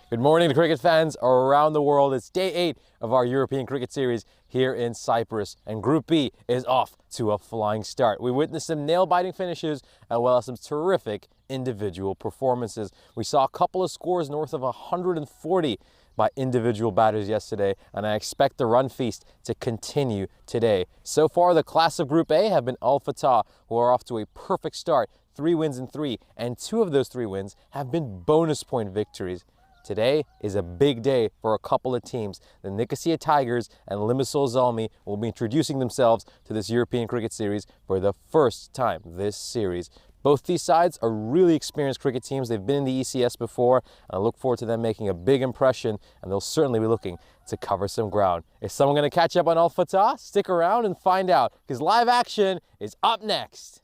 Good morning to cricket fans around the world. It's day 8 of our European Cricket Series here in Cyprus, and Group B is off to a flying start. We witnessed some nail-biting finishes as well as some terrific individual performances. We saw a couple of scores north of 140 by individual batters yesterday, and I expect the run feast to continue today. So far, the class of Group A have been Al Fatah, who are off to a perfect start, 3 wins in 3, and 2 of those 3 wins have been bonus point victories. Today is a big day for a couple of teams. The Nicosia Tigers and Limassol Zalmi will be introducing themselves to this European Cricket Series for the first time this series. Both these sides are really experienced cricket teams. They've been in the ECS before, and I look forward to them making a big impression, and they'll certainly be looking to cover some ground. Is someone going to catch up on Al Fatah? Stick around and find out, because live action is up next.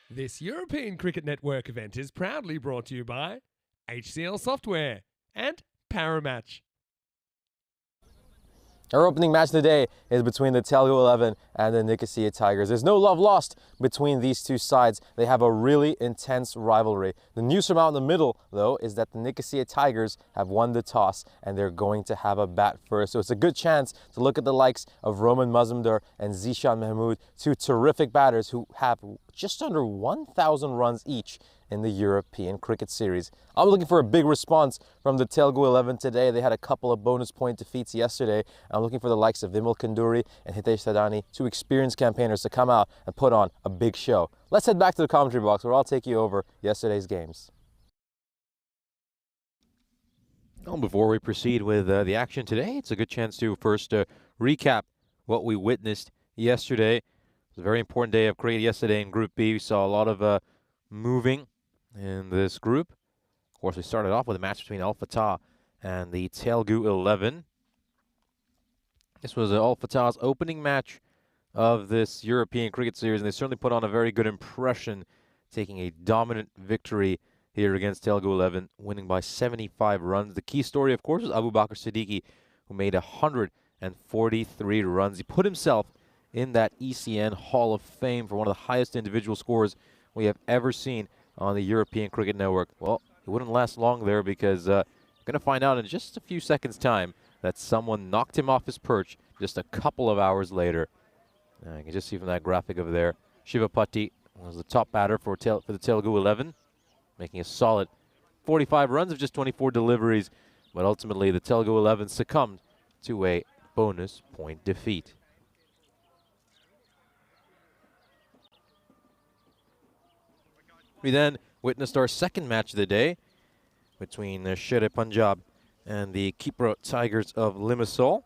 This European Cricket Network event is proudly brought to you by HCL Software and Paramatch. Our opening match of the day is between the Telugu 11 and the Nicosia Tigers. There's no love lost between these two sides. They have a really intense rivalry. The news from out in the middle, though, is that the Nicosia Tigers have won the toss and they're going to have a bat first. So it's a good chance to look at the likes of Roman Mazumdar and Zishan Mahmood, 2 terrific batters who have just under 1,000 runs each in the European Cricket Series. I'm looking for a big response from the Telugu 11 today. They had a couple of bonus point defeats yesterday. I'm looking for the likes of Vimal Kanduri and Hitesh Thadani, 2 experienced campaigners, to come out and put on a big show. Let's head back to the commentary box where I'll take you over yesterday's games. Well, before we proceed with the action today, it's a good chance to first recap what we witnessed yesterday. It was a very important day of cricket yesterday in Group B. We saw a lot of moving in this group. Of course, we started off with a match between Al Fatah and the Telugu 11. This was Al Fatah's opening match of this European Cricket Series, and they certainly put on a very good impression, taking a dominant victory here against Telugu 11, winning by 75 runs. The key story, of course, was Abu Bakr Siddiqui, who made 143 runs. He put himself in that ECN Hall of Fame for one of the highest individual scores we have ever seen on the European Cricket Network. Well, it wouldn't last long there, because we're going to find out in just a few seconds' time that someone knocked him off his perch just a couple of hours later. You can just see from that graphic over there, Shiva Patti was the top batter for the Telugu 11, making a solid 45 runs of just 24 deliveries, but ultimately the Telugu 11 succumbed to a bonus point defeat. We then witnessed our second match of the day between the Sher Punjab and the Kypro Tigers of Limassol.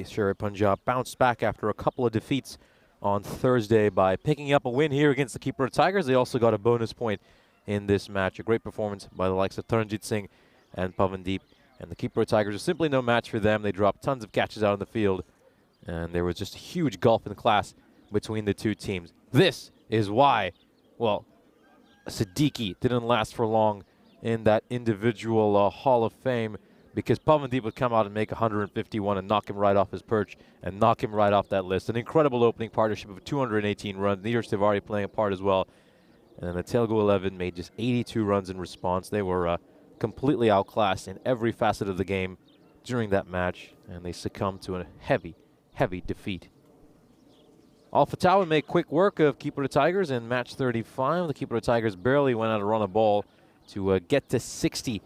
Sher Punjab bounced back after a couple of defeats on Thursday by picking up a win here against the Kypro Tigers. They also got a bonus point in this match. A great performance by the likes of Taranjit Singh and Pavandeep. And the Kypro Tigers are simply no match for them. They dropped tons of catches out on the field, and there was just a huge gulf in class between the two teams. This is why, well, Siddiqui didn't last for long in that individual Hall of Fame, because Pavandeep would come out and make 151 and knock him right off his perch and knock him right off that list. An incredible opening partnership of 218 runs. Neeraj Tiwari playing a part as well. And then the Telugu 11 made just 82 runs in response. They were completely outclassed in every facet of the game during that match, and they succumbed to a heavy, heavy defeat. Al Fatah would make quick work of Kypro Tigers in match 35. The Kypro Tigers barely went out to run a ball to get to 60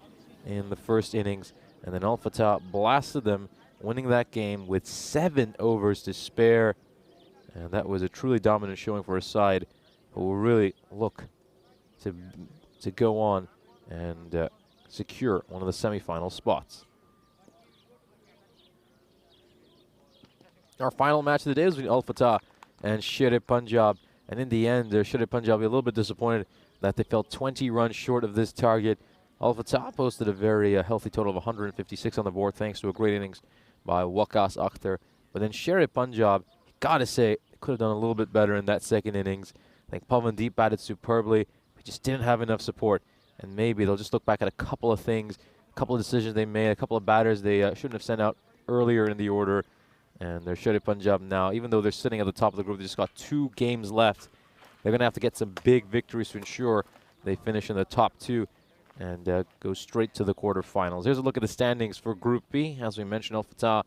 in the first innings. And then Al Fatah blasted them, winning that game with 7 overs to spare. And that was a truly dominant showing for a side who will really look to go on and secure one of the semifinal spots. Our final match of the day was between Al Fatah and Sher Punjab, and in the end, Sher Punjab a little bit disappointed that they fell 20 runs short of this target. Al Fatah posted a very healthy total of 156 on the board thanks to a great innings by Waqas Akhtar. But then Sherry Punjab, gotta say, could have done a little bit better in that second innings. I think Pavandeep batted superbly. They just didn't have enough support. And maybe they'll just look back at a couple of things, a couple of decisions they made, a couple of batters they shouldn't have sent out earlier in the order. And they're Sherry Punjab now, even though they're sitting at the top of the group, they just got 2 games left. They're going to have to get some big victories to ensure they finish in the top 2 and go straight to the quarterfinals. Here's a look at the standings for Group B. As we mentioned, Al Fatah,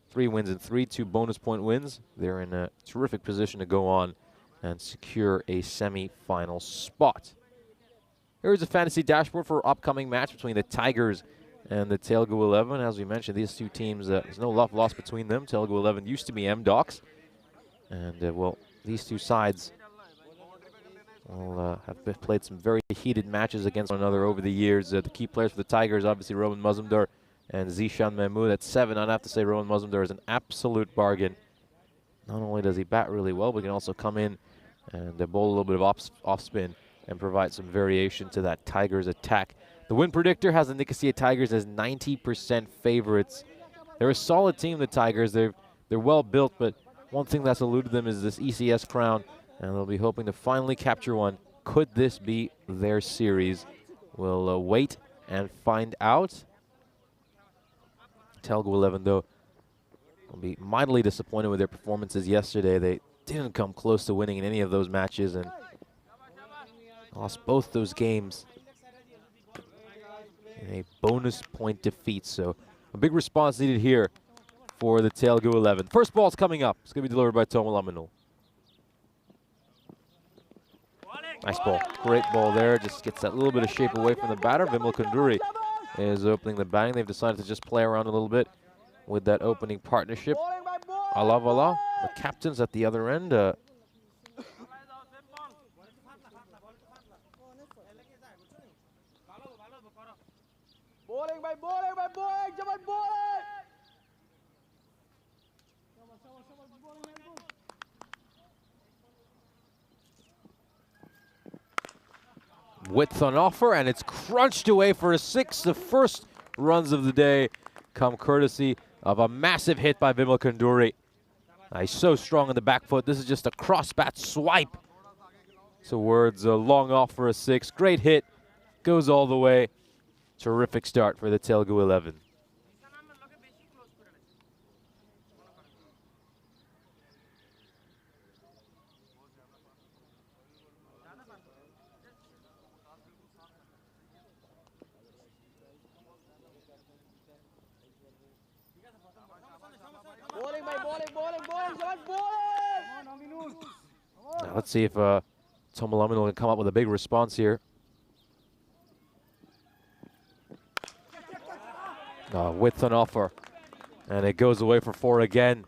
3 wins and 3 bonus point wins. They're in a terrific position to go on and secure a semi-final spot. Here's a fantasy dashboard for upcoming match between the Tigers and the Telugu 11. As we mentioned, these 2 teams, there's no love lost between them. Telugu 11 used to be M-Docs. And, well, these 2 sides will have played some very heated matches against one another over the years. The key players for the Tigers, obviously, Rowan Mazumdar and Zishan Mahmood at 7. I'd have to say Rowan Mazumdar is an absolute bargain. Not only does he bat really well, but he can also come in and bowl a little bit of off spin and provide some variation to that Tigers attack. The win predictor has the Nicosia Tigers as 90% favorites. They're a solid team, the Tigers. They're well built, but one thing that's eluded them is this ECS crown, and they'll be hoping to finally capture one. Could this be their series? We'll wait and find out. Telugu 11, though, will be mightily disappointed with their performances yesterday. They didn't come close to winning in any of those matches and lost both those games in a bonus point defeat. So a big response needed here for the Telugu 11. First ball's coming up. It's going to be delivered by Tomalaminul. Nice ball. Great ball there. Just gets that little bit of shape away from the batter. Vimal Kunduri is opening the batting. They've decided to just play around a little bit with that opening partnership. Alavala, the captains at the other end. Width on offer, and it's crunched away for a 6. The first runs of the day come courtesy of a massive hit by Vimal Kunduri. He's so strong on the back foot. This is just a cross-bat swipe towards a long off for a 6. Great hit. Goes all the way. Terrific start for the Telugu 11. Now let's see if Tomalaminul can come up with a big response here. Width on offer, and it goes away for 4 again.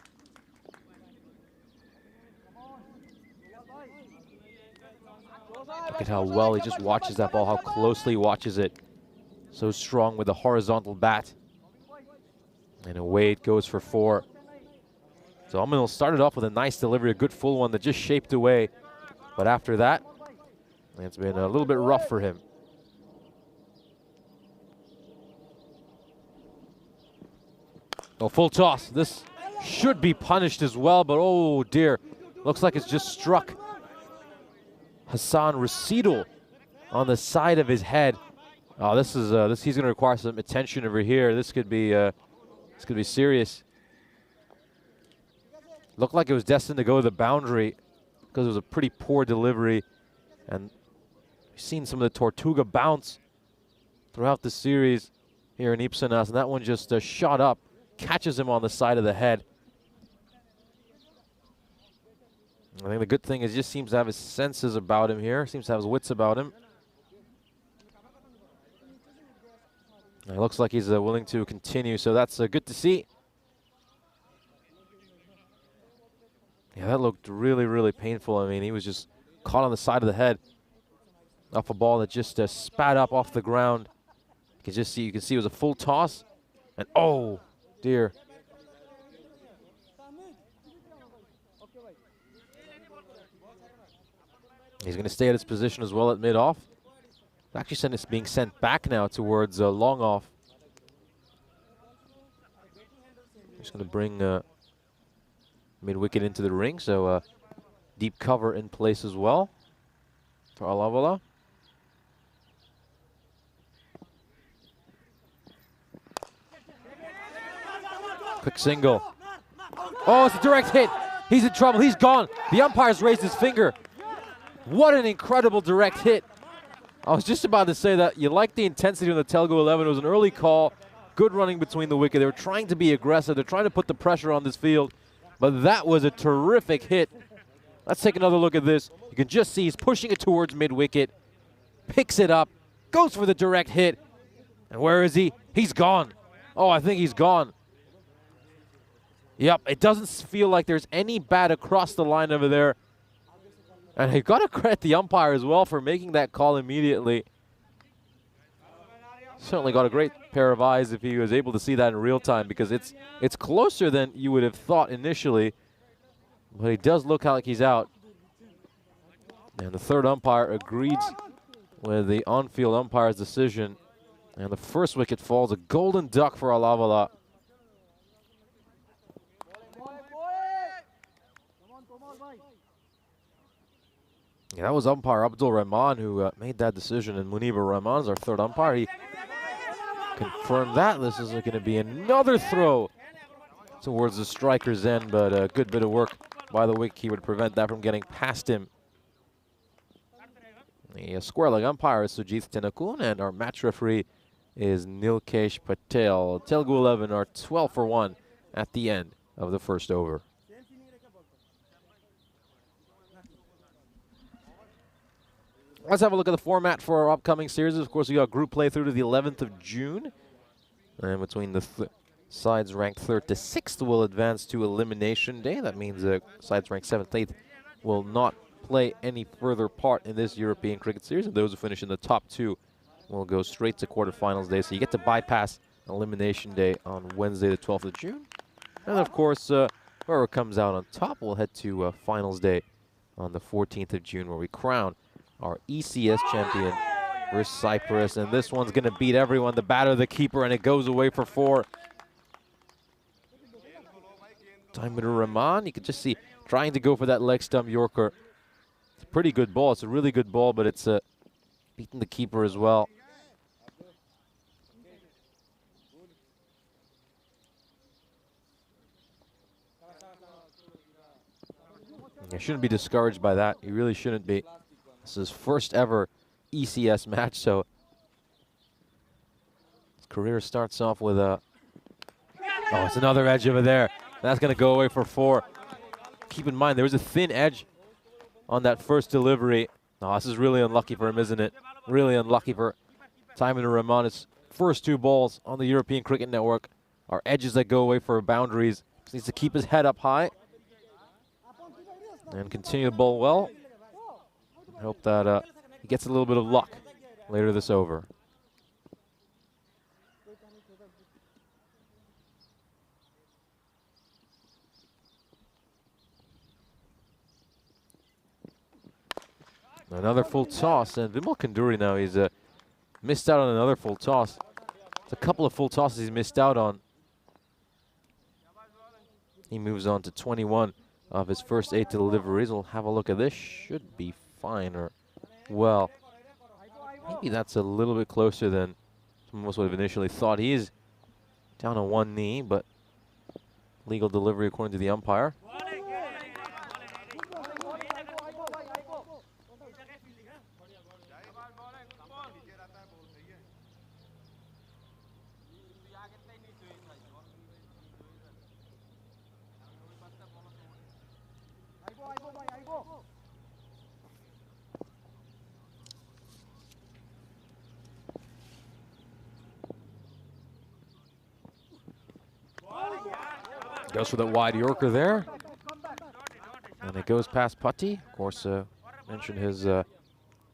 Look at how well he just watches that ball, how closely he watches it. So strong with a horizontal bat. And away it goes for 4. So Tomalaminul started off with a nice delivery, a good full one that just shaped away. But after that, it's been a little bit rough for him. Oh, full toss. This should be punished as well, but oh dear. Looks like it's just struck Hassan Rasidul on the side of his head. Oh, this is he's going to require some attention over here. This could be serious. Looked like it was destined to go to the boundary because it was a pretty poor delivery. And we've seen some of the Tortuga bounce throughout the series here in Ipsanas, and that one just shot up, catches him on the side of the head. I think the good thing is he just seems to have his senses about him here, seems to have his wits about him. And it looks like he's willing to continue, so that's good to see. Yeah, that looked really, really painful. I mean, he was just caught on the side of the head off a ball that just spat up off the ground. You can see it was a full toss, and oh dear. He's going to stay at his position as well at mid-off. Actually, it's being sent back now towards long off. Just going to bring mid-wicket into the ring, so deep cover in place as well for Alavala. Quick single. Oh, it's a direct hit. He's in trouble. He's gone. The umpire's raised his finger. What an incredible direct hit. I was just about to say that you like the intensity on the Telugu 11. It was an early call. Good running between the wicket. They were trying to be aggressive. They're trying to put the pressure on this field. But that was a terrific hit. Let's take another look at this. You can just see he's pushing it towards mid-wicket. Picks it up. Goes for the direct hit. And where is he? He's gone. Oh, I think he's gone. Yep, it doesn't feel like there's any bat across the line over there. And you've got to credit the umpire as well for making that call immediately. Certainly got a great pair of eyes if he was able to see that in real time, because it's closer than you would have thought initially. But he does look like he's out. And the third umpire agrees with the on-field umpire's decision. And the first wicket falls, a golden duck for Alavala. Yeah, that was umpire Abdul Rahman who made that decision, and Munibur Rahman is our third umpire. He confirmed that this is going to be another throw towards the striker's end, but a good bit of work by the wicketkeeper to prevent that from getting past him. The square leg umpire is Sujith Tenakun, and our match referee is Nilkesh Patel. Telugu 11 are 12 for 1 at the end of the first over. Let's have a look at the format for our upcoming series. Of course, we got group play through to the 11th of June. And between the sides ranked 3rd to 6th will advance to elimination day. That means sides ranked 7th, 8th will not play any further part in this European cricket series. And those who finish in the top 2 will go straight to quarterfinals day. So you get to bypass elimination day on Wednesday, the 12th of June. And of course, whoever comes out on top will head to finals day on the 14th of June, where we crown our ECS champion versus Cyprus. And this one's going to beat everyone. The batter, the keeper, and it goes away for 4. Taimudur Rahman, you can just see trying to go for that leg stump Yorker. It's a pretty good ball. It's a really good ball, but it's beating the keeper as well. You shouldn't be discouraged by that. You really shouldn't be. This is his first ever ECS match, so his career starts off with a... Oh, it's another edge over there. That's going to go away for 4. Keep in mind, there was a thin edge on that first delivery. Oh, this is really unlucky for him, isn't it? Really unlucky for Taimudur Rahman. His first 2 balls on the European Cricket Network are edges that go away for boundaries. Just needs to keep his head up high and continue to bowl well. I hope that he gets a little bit of luck later this over. Another full toss, and Vimal Kanduri now, he's missed out on another full toss. It's a couple of full tosses he's missed out on. He moves on to 21 of his first 8 deliveries. We'll have a look at this. Should be fine, or, well, maybe that's a little bit closer than some of us would have initially thought. He is down on one knee, but legal delivery according to the umpire. Goes for that wide Yorker there. And it goes past Putty. Of course, mentioned his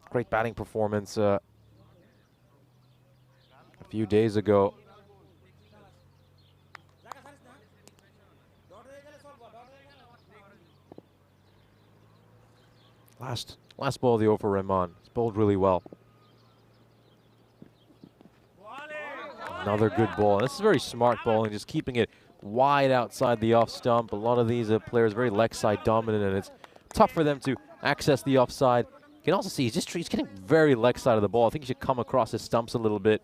great batting performance a few days ago. Last ball of the over Rahman. It's bowled really well. Another good ball. This is very smart bowling, just keeping it wide outside the off stump. A lot of these players very leg side dominant, and it's tough for them to access the offside. You can also see he's getting very leg side of the ball. I think he should come across his stumps a little bit.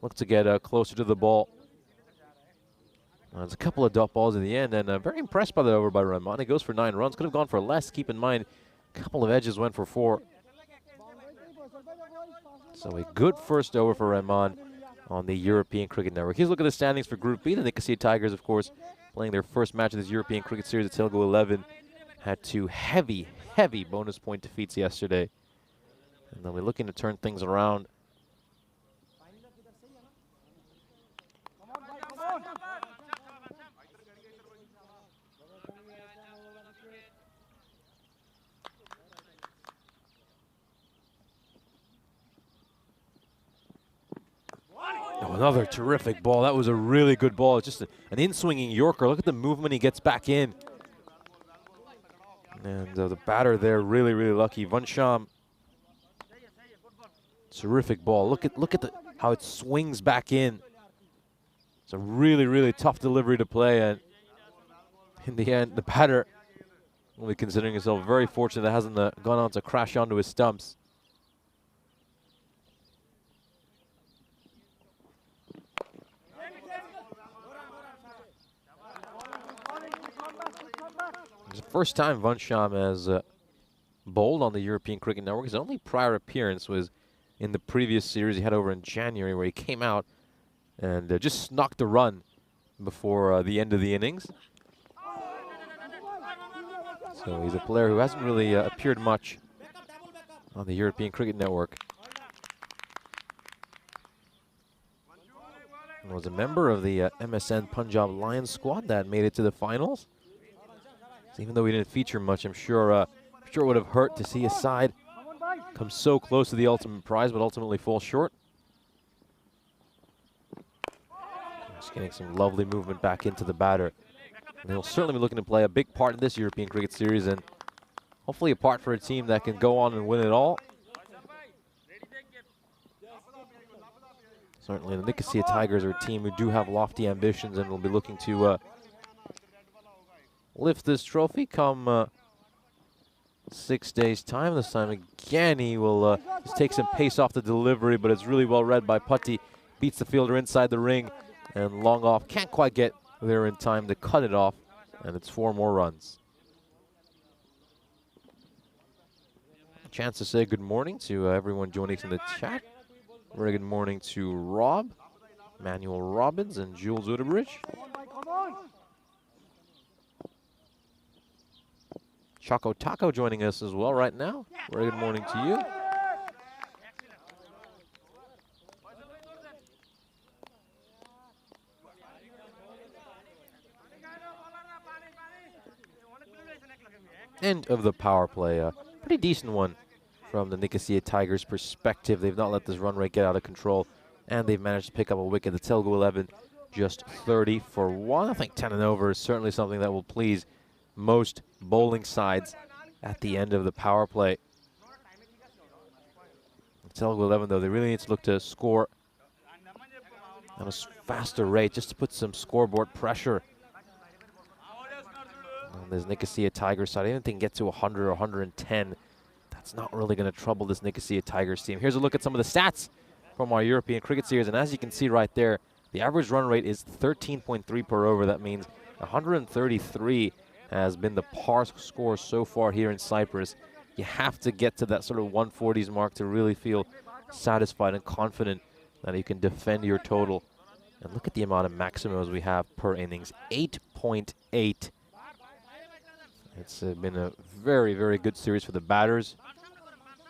Look to get closer to the ball. There's a couple of dot balls in the end, and very impressed by the over by Rahman. He goes for 9 runs. Could have gone for less. Keep in mind, a couple of edges went for 4. So a good first over for Rahman on the European Cricket Network. Here's a look at the standings for Group B. The Nicosia Tigers, of course, playing their first match of this European Cricket Series at Telugu 11. Had 2 heavy bonus point defeats yesterday. And they'll be looking to turn things around. Another terrific ball. That was a really good ball. It's just an in-swinging Yorker. Look at the movement he gets back in. And the batter there really lucky. Vansham. Terrific ball. Look at how it swings back in. It's a really tough delivery to play, and in the end, the batter will be considering himself very fortunate that hasn't gone on to crash onto his stumps. It's the first time Vansham has bowled on the European Cricket Network. His only prior appearance was in the previous series he had over in January, where he came out and just snuck the run before the end of the innings. So he's a player who hasn't really appeared much on the European Cricket Network. And was a member of the MSN Punjab Lions squad that made it to the finals. So even though we didn't feature much, I'm sure it would have hurt to see his side come so close to the ultimate prize, but ultimately fall short. Just getting some lovely movement back into the batter. And he'll certainly be looking to play a big part in this European Cricket Series, and hopefully a part for a team that can go on and win it all. Certainly the Nicosia Tigers are a team who do have lofty ambitions and will be looking to lift this trophy come 6 days' time. This time again, he will just take some pace off the delivery, but it's really well read by Putty. Beats the fielder inside the ring and long off. Can't quite get there in time to cut it off, and it's 4 more runs. Chance to say good morning to everyone joining us in the chat. Very good morning to Rob, Manuel Robbins, and Jules Udebridge. Choco Taco joining us as well right now. Very good morning to you. End of the power play. A pretty decent one from the Nicosia Tigers' perspective. They've not let this run rate get out of control, and they've managed to pick up a wicket. The Telugu 11 just 30 for 1. I think 10 and over is certainly something that will please most bowling sides at the end of the power play. Telugu 11, though, they really need to look to score at a faster rate just to put some scoreboard pressure on this Nicosia Tigers side. I even think get to 100 or 110. That's not really going to trouble this Nicosia Tigers team. Here's a look at some of the stats from our European Cricket Series, and as you can see right there, the average run rate is 13.3 per over. That means 133 has been the par score so far here in Cyprus. You have to get to that sort of 140s mark to really feel satisfied and confident that you can defend your total. And look at the amount of maximums we have per innings, 8.8. It's been a very good series for the batters.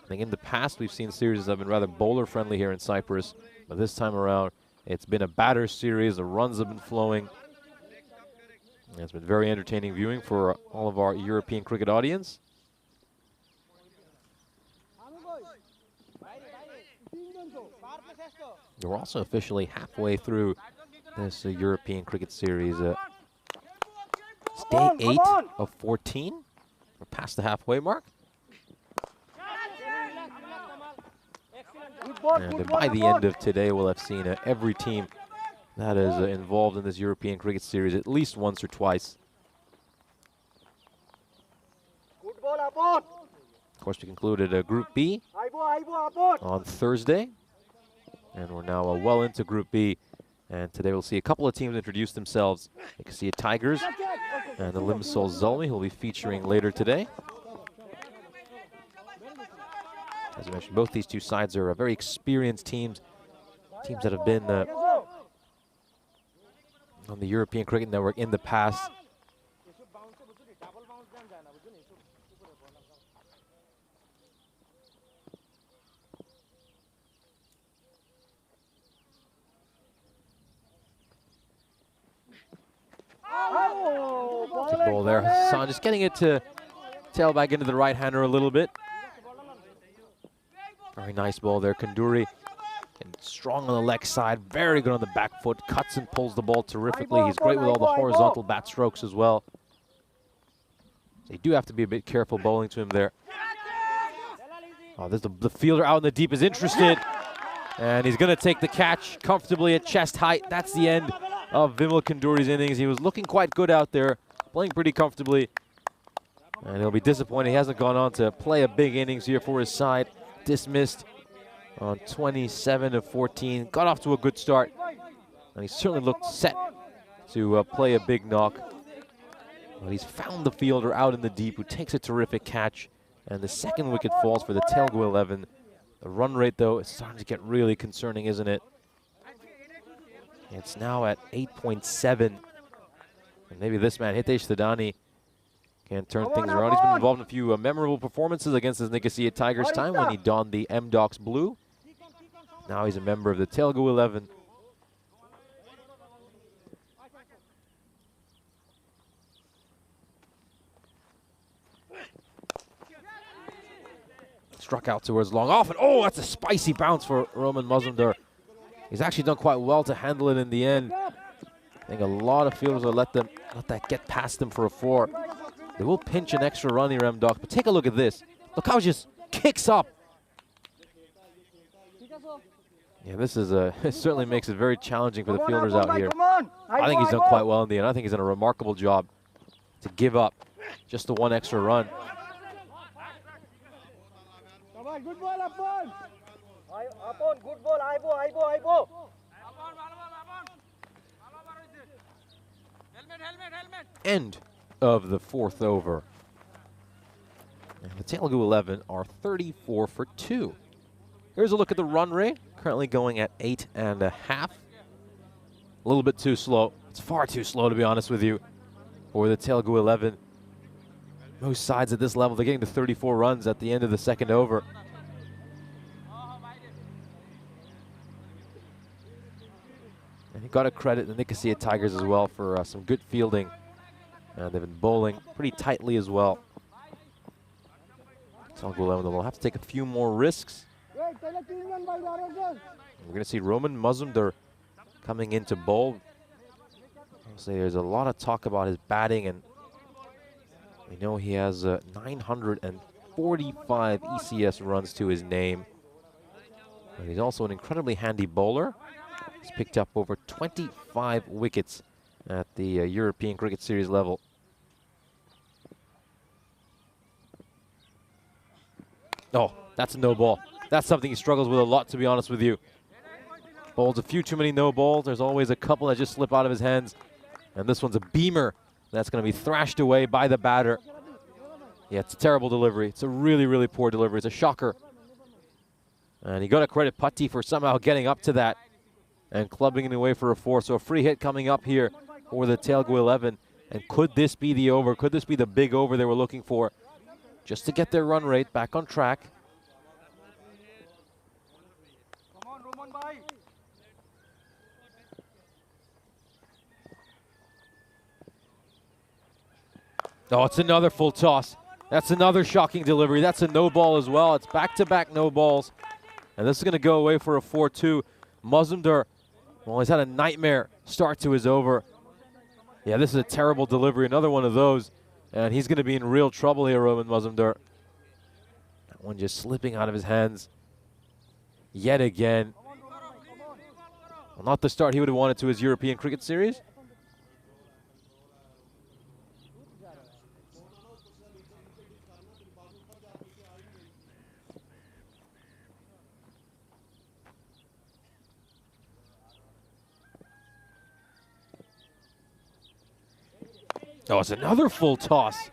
I think in the past we've seen series that have been rather bowler-friendly here in Cyprus, but this time around it's been a batter series. The runs have been flowing. It's been very entertaining viewing for all of our European cricket audience. We're also officially halfway through this European Cricket Series. It's day 8 of 14. We're past the halfway mark. And by the end of today, we'll have seen every team that is involved in this European Cricket Series at least once or twice. Of course, we concluded Group B on Thursday, and we're now well into Group B. And today we'll see a couple of teams introduce themselves. You can see Tigers and the Limassol Zulmi, who will be featuring later today. As I mentioned, both these two sides are very experienced teams that have been on the European Cricket Network in the past. Good ball there. Hassan just getting it to tail back into the right-hander a little bit. Very nice ball there. Kanduri and strong on the leg side. Very good on the back foot. Cuts and pulls the ball terrifically. He's great with all the horizontal bat strokes as well. So you do have to be a bit careful bowling to him there. Oh, there's the fielder out in the deep is interested. And he's going to take the catch comfortably at chest height. That's the end of Vimal Kanduri's innings. He was looking quite good out there, playing pretty comfortably. And he'll be disappointed he hasn't gone on to play a big innings here for his side. Dismissed on 27 of 14. Got off to a good start. And he certainly looked set to play a big knock. But he's found the fielder out in the deep who takes a terrific catch. And the second wicket falls for the Telugu 11. The run rate, though, is starting to get really concerning, isn't it? It's now at 8.7. And maybe this man, Hitesh Thadani, can turn things around. He's been involved in a few memorable performances against his Nicosia Tigers time when he donned the M-Docs blue. Now he's a member of the Telugu 11. Struck out towards long off, and oh, that's a spicy bounce for Roman Mazumdar. He's actually done quite well to handle it in the end. I think a lot of fielders will let that get past them for a 4. They will pinch an extra run here, M-Doc, but take a look at this. Look how it just kicks up. Yeah, this is it certainly makes it very challenging for the fielders out here. I think he's done quite well in the end. I think he's done a remarkable job to give up just the 1 extra run. Good ball, Apon. Apon, good ball. Aibo. End of the 4th over. And the Telugu 11 are 34 for 2. Here's a look at the run rate. Currently going at 8.5. A little bit too slow. It's far too slow, to be honest with you, for the Telugu 11. Most sides at this level, they're getting to 34 runs at the end of the 2nd over. And you got to credit the Nicosia Tigers as well for some good fielding. They've been bowling pretty tightly as well. Telugu 11 will have to take a few more risks. We're going to see Roman Mazumdar coming into bowl. Obviously, there's a lot of talk about his batting, and we know he has 945 ECS runs to his name. But he's also an incredibly handy bowler. He's picked up over 25 wickets at the European Cricket Series level. Oh, that's a no ball. That's something he struggles with a lot, to be honest with you. Bowls a few too many no balls. There's always a couple that just slip out of his hands. And this one's a beamer. That's going to be thrashed away by the batter. Yeah, it's a terrible delivery. It's a really, really poor delivery. It's a shocker. And you got to credit Putty for somehow getting up to that and clubbing it away for a 4. So a free hit coming up here for the Telugu 11. And could this be the over? Could this be the big over they were looking for? Just to get their run rate back on track. Come on, Roman bhai. Oh, it's another full toss. That's another shocking delivery. That's a no ball as well. It's back-to-back no balls. And this is going to go away for a 4-2. Mazumdar, well, he's had a nightmare start to his over. Yeah, this is a terrible delivery. Another one of those. And he's going to be in real trouble here, Roman Mazumdar. That one just slipping out of his hands. yet again. Well, not the start he would have wanted to his European cricket series. Oh, it's another full toss.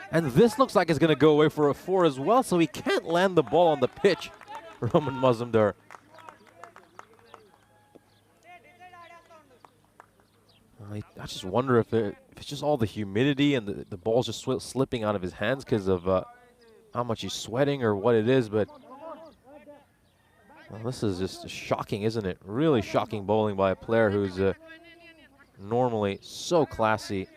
And this looks like it's going to go away for a 4 as well, so he can't land the ball on the pitch, Roman Mazumdar. I just wonder if it's just all the humidity and the ball's just slipping out of his hands because of how much he's sweating or what it is, but well, this is just shocking, isn't it? Really shocking bowling by a player who's normally so classy.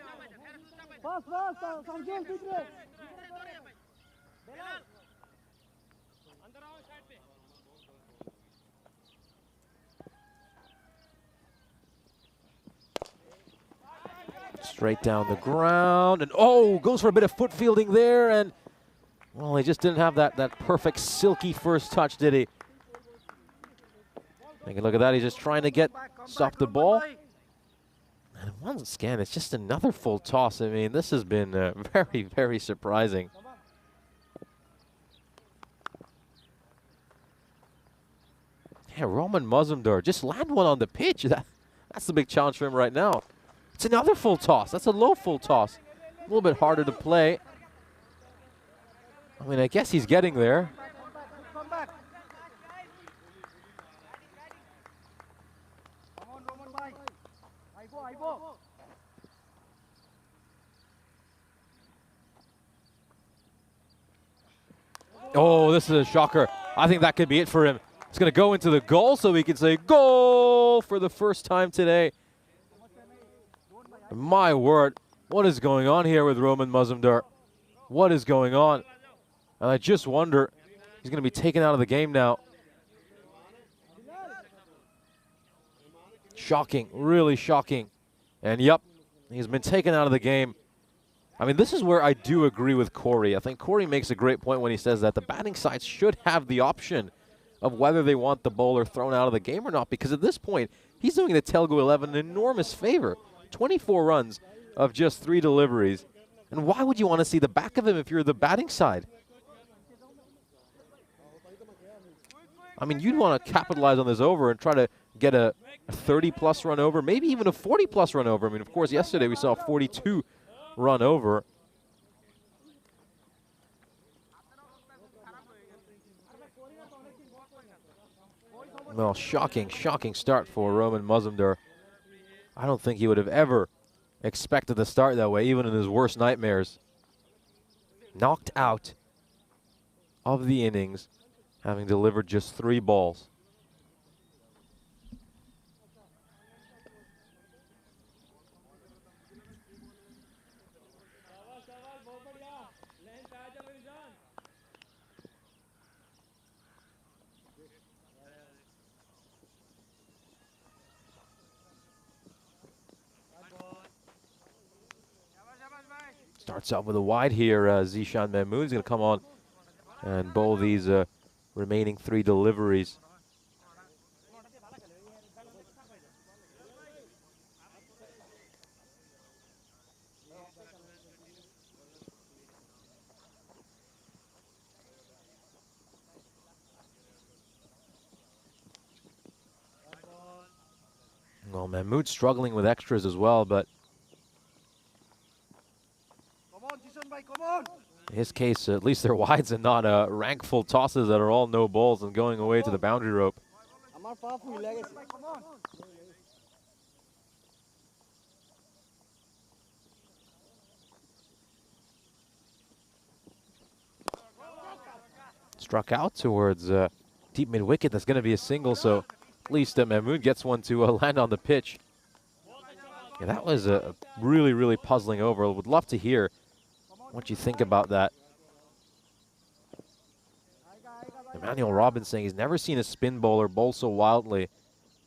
Straight down the ground, and oh, goes for a bit of foot fielding there, and well, he just didn't have that perfect silky first touch, did he? Take a look at that, he's just trying to stop the ball. And once again, it's just another full toss. I mean, this has been very, very surprising. Yeah, Roman Mazumdar, just land one on the pitch. That's the big challenge for him right now. It's another full toss. That's a low full toss. A little bit harder to play. I mean, I guess he's getting there. Oh, this is a shocker. I think that could be it for him. It's going to go into the goal so we can say goal for the first time today. My word, what is going on here with Roman Mazumdar? What is going on? And I just wonder, he's going to be taken out of the game now. Shocking, really shocking. And yep, he's been taken out of the game. I mean, this is where I do agree with Corey. I think Corey makes a great point when he says that the batting side should have the option of whether they want the bowler thrown out of the game or not, because at this point, he's doing the Telugu 11 an enormous favor. 24 runs of just 3 deliveries. And why would you want to see the back of him if you're the batting side? I mean, you'd want to capitalize on this over and try to get a 30-plus run over, maybe even a 40-plus run over. I mean, of course, yesterday we saw a 42 run over. Well, shocking, shocking start for Roman Mazumdar. I don't think he would have ever expected to start that way, even in his worst nightmares. Knocked out of the innings, having delivered just 3 balls. Starts out with a wide here. Zishan Mahmood's going to come on and bowl these remaining 3 deliveries. Well, Mahmood's struggling with extras as well, but in his case, at least they're wides and not rank full tosses that are all no balls and going away to the boundary rope. Struck out towards deep mid-wicket. That's going to be a single, so at least Mahmood gets one to land on the pitch. Yeah, that was a really, really puzzling over. I would love to hear what you think about that. Emmanuel Robbins saying he's never seen a spin bowler bowl so wildly.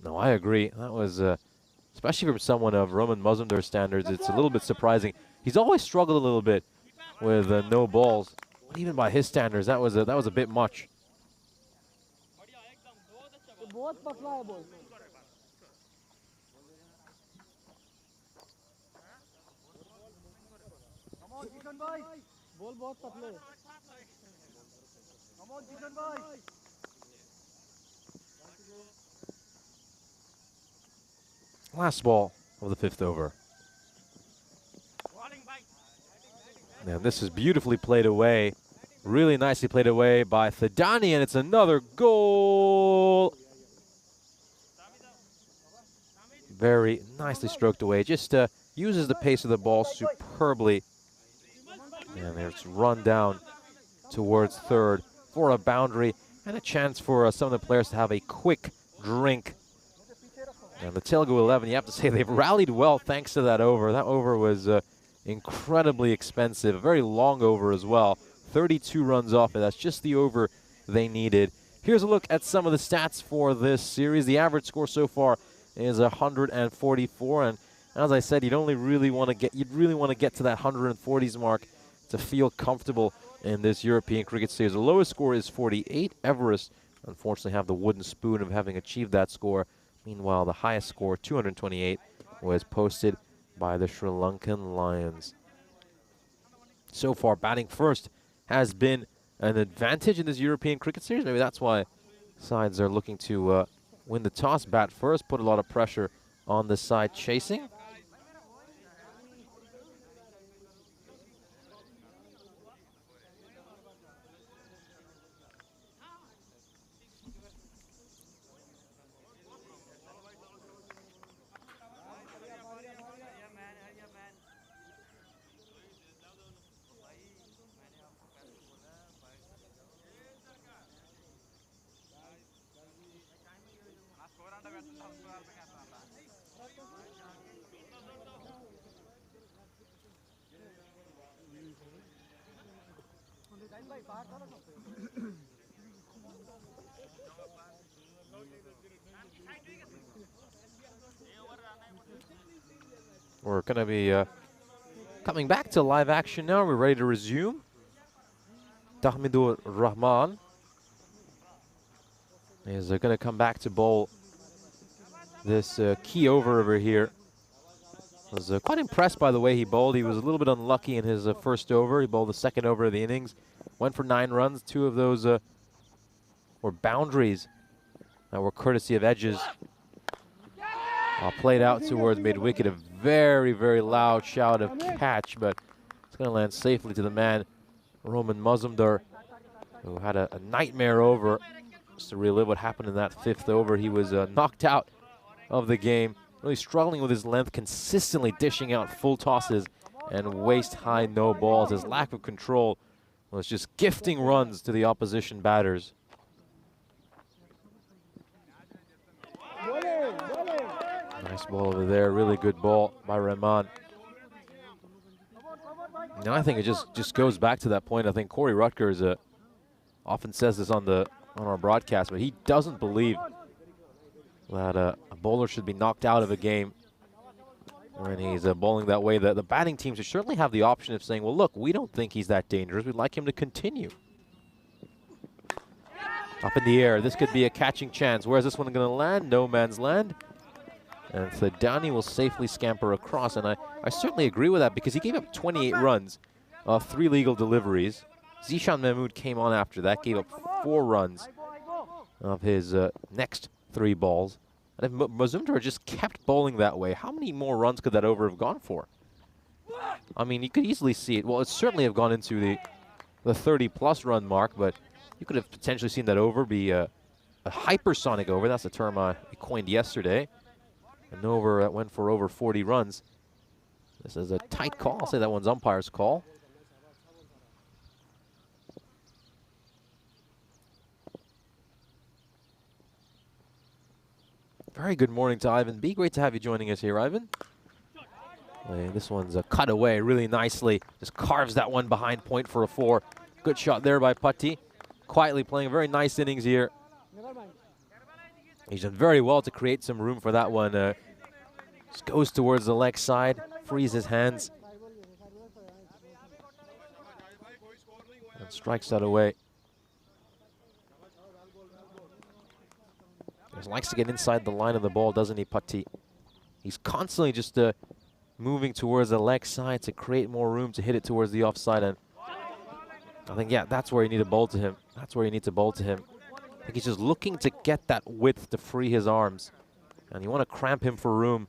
No, I agree. That was, especially from someone of Roman Mazumdar's standards, it's a little bit surprising. He's always struggled a little bit with no balls. But even by his standards, that was a bit much. बहुत पतला है ball come on Kishan भाई ball बहुत पतले come on Kishan भाई Last ball of the 5th over. Now this is beautifully played away. Really nicely played away by Thadani, and it's another goal. Very nicely stroked away. Just uses the pace of the ball superbly. And it's run down towards third for a boundary and a chance for some of the players to have a quick drink. And the Telugu 11, you have to say they've rallied well thanks to that over. That over was incredibly expensive, a very long over as well. 32 runs off it. That's just the over they needed. Here's a look at some of the stats for this series. The average score so far is 144, and as I said, you'd really want to get to that 140s mark to feel comfortable in this European cricket series. The lowest score is 48. Everest, unfortunately, have the wooden spoon of having achieved that score. Meanwhile, the highest score, 228, was posted by the Sri Lankan Lions. So far, batting first has been an advantage in this European cricket series. Maybe that's why sides are looking to win the toss, bat first, put a lot of pressure on the side chasing. We're going to be coming back to live action now. We're ready to resume. Tahmidur Rahman is going to come back to bowl this key over here. I was quite impressed by the way he bowled. He was a little bit unlucky in his first over. He bowled the second over of the innings. Went for 9 runs. 2 of those were boundaries that were courtesy of edges. Played out towards mid-wicket. A very, very loud shout of catch, but it's going to land safely to the man, Roman Mazumdar, who had a nightmare over. Just to relive what happened in that 5th over, he was knocked out of the game. Really struggling with his length, consistently dishing out full tosses and waist-high no balls. His lack of control was just gifting runs to the opposition batters. Nice ball over there, really good ball by Rahman. And I think it just goes back to that point. I think Corey Rutgers often says this on our broadcast, but he doesn't believe that a bowler should be knocked out of a game when he's bowling that way. The batting team should certainly have the option of saying, well, look, we don't think he's that dangerous. We'd like him to continue. Up in the air, this could be a catching chance. Where's this one going to land? No man's land. And Thadani will safely scamper across, and I certainly agree with that because he gave up 28 runs off 3 legal deliveries. Zishan Mahmood came on after that, gave up 4 runs of his next 3 balls. And if Mazumdar just kept bowling that way, how many more runs could that over have gone for? I mean, you could easily see it. Well, it certainly have gone into the 30-plus run mark, but you could have potentially seen that over be a hypersonic over. That's a term I coined yesterday. An over that went for over 40 runs. This is a tight call. I'll say that one's umpire's call. Very good morning to Ivan B. Great to have you joining us here, Ivan. This one's cut away really nicely. Just carves that one behind point for a 4. Good shot there by Patti. Quietly playing a very nice innings here. He's done very well to create some room for that one. Just goes towards the leg side, frees his hands, and strikes that away. He likes to get inside the line of the ball, doesn't he, Patti? He's constantly just moving towards the leg side to create more room to hit it towards the offside. And I think, yeah, that's where you need to bowl to him. That's where you need to bowl to him. I think he's just looking to get that width to free his arms. And you want to cramp him for room.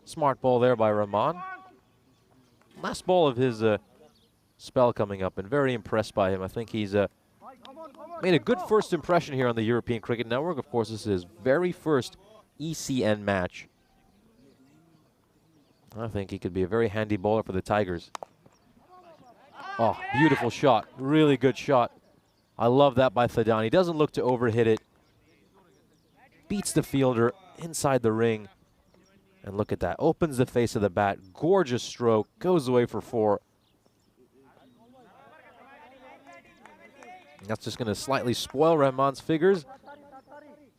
Smart ball there by Rahman. Last ball of his spell coming up, and very impressed by him. I think he's made a good first impression here on the European Cricket Network. Of course, this is his very first ECN match. I think he could be a very handy bowler for the Tigers. Oh, beautiful shot. Really good shot. I love that by Thadani. He doesn't look to overhit it. Beats the fielder inside the ring. And look at that. Opens the face of the bat. Gorgeous stroke. Goes away for 4. That's just going to slightly spoil Rahman's figures.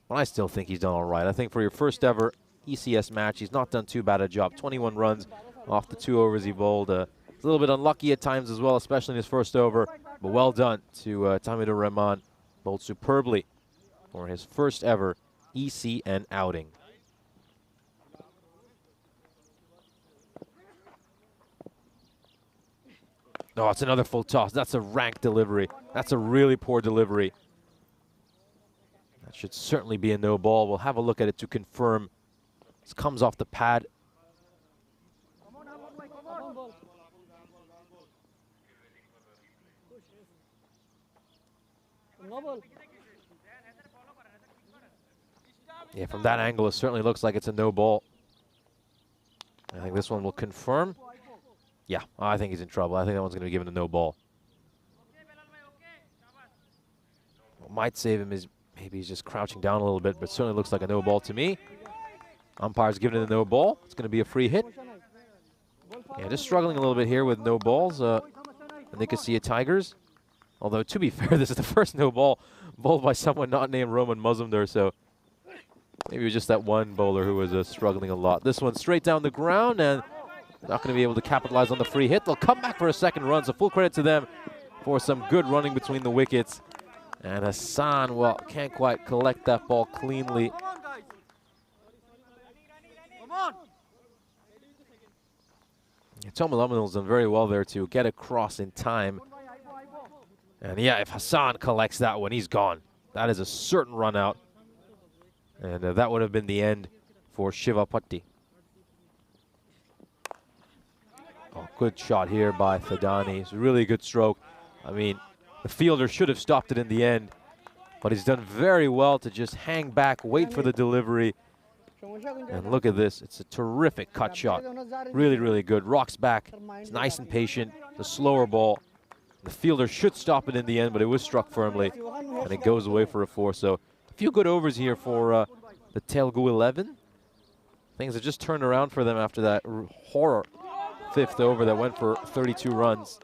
But I still think he's done all right. I think for your first ever ECS match, he's not done too bad a job. 21 runs off the 2 overs he bowled. He's a little bit unlucky at times as well, especially in his first over. But well done to Tamidur Rahman. Bowled superbly for his first ever ECN outing. Oh, it's another full toss. That's a rank delivery. That's a really poor delivery. That should certainly be a no ball. We'll have a look at it to confirm. This comes off the pad. Yeah, from that angle, it certainly looks like it's a no ball. I think this one will confirm. Yeah, I think he's in trouble. I think that one's going to be given a no ball. What might save him is maybe he's just crouching down a little bit, but certainly looks like a no ball to me. Umpire's giving it a no ball. It's going to be a free hit. Yeah, just struggling a little bit here with no balls. And they could see a Tigers. Although, to be fair, this is the first no ball bowled by someone not named Roman Mazumdar, so maybe it was just that one bowler who was struggling a lot. This one straight down the ground, and not going to be able to capitalize on the free hit. They'll come back for a second run, so full credit to them for some good running between the wickets. And Hassan, well, can't quite collect that ball cleanly. Yeah, Tom Laminal's done very well there to get across in time. And yeah, if Hassan collects that one, he's gone. That is a certain run out. And that would have been the end for Shiva Patti. Oh, good shot here by Thadani. It's a really good stroke. I mean, the fielder should have stopped it in the end, but he's done very well to just hang back, wait for the delivery. And look at this. It's a terrific cut shot. Really, really good. Rocks back. It's nice and patient. It's a slower ball. The fielder should stop it in the end, but it was struck firmly, and it goes away for a 4. So a few good overs here for the Telugu 11. Things have just turned around for them after that horror 5th over that went for 32 runs.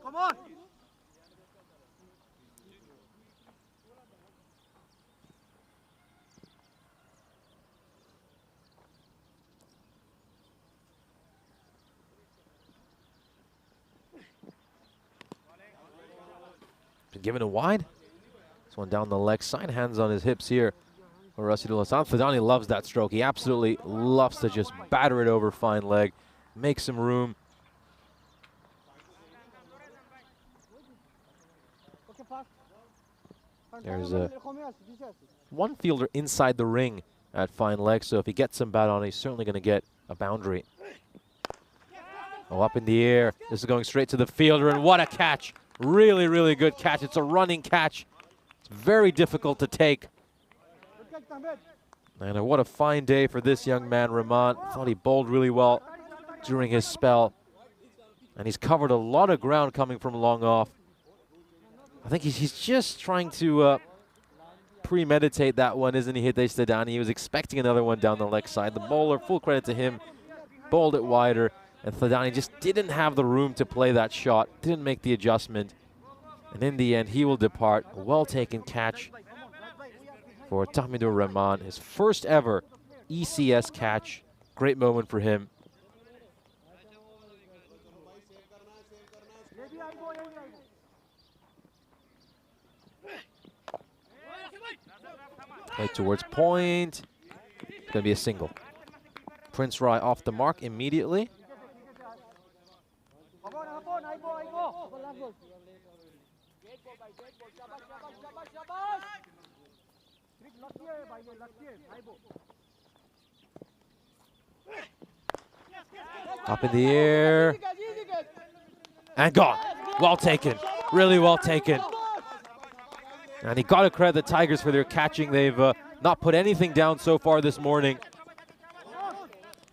Come on. Given a wide. This one down the leg side, hands on his hips here for Rasidul Hassan. Thadani loves that stroke. He absolutely loves to just batter it over fine leg, make some room. There's one fielder inside the ring at fine leg, so if he gets some bat on, he's certainly going to get a boundary. Oh, up in the air. This is going straight to the fielder, and what a catch. Really, really good catch. It's a running catch. It's very difficult to take. And what a fine day for this young man, Rahman. Thought he bowled really well during his spell. And he's covered a lot of ground coming from long off. I think he's just trying to premeditate that one, isn't he, Hitesh Thadani? He was expecting another one down the leg side. The bowler, full credit to him, bowled it wider. And Thadani just didn't have the room to play that shot, didn't make the adjustment. And in the end, he will depart. A well-taken catch for Tamidur Rahman. His first ever ECS catch. Great moment for him. Right towards point. It's going to be a single. Prince Rai off the mark immediately. Up in the air. And gone. Well taken. Really well taken. And you got to credit the Tigers for their catching. They've not put anything down so far this morning.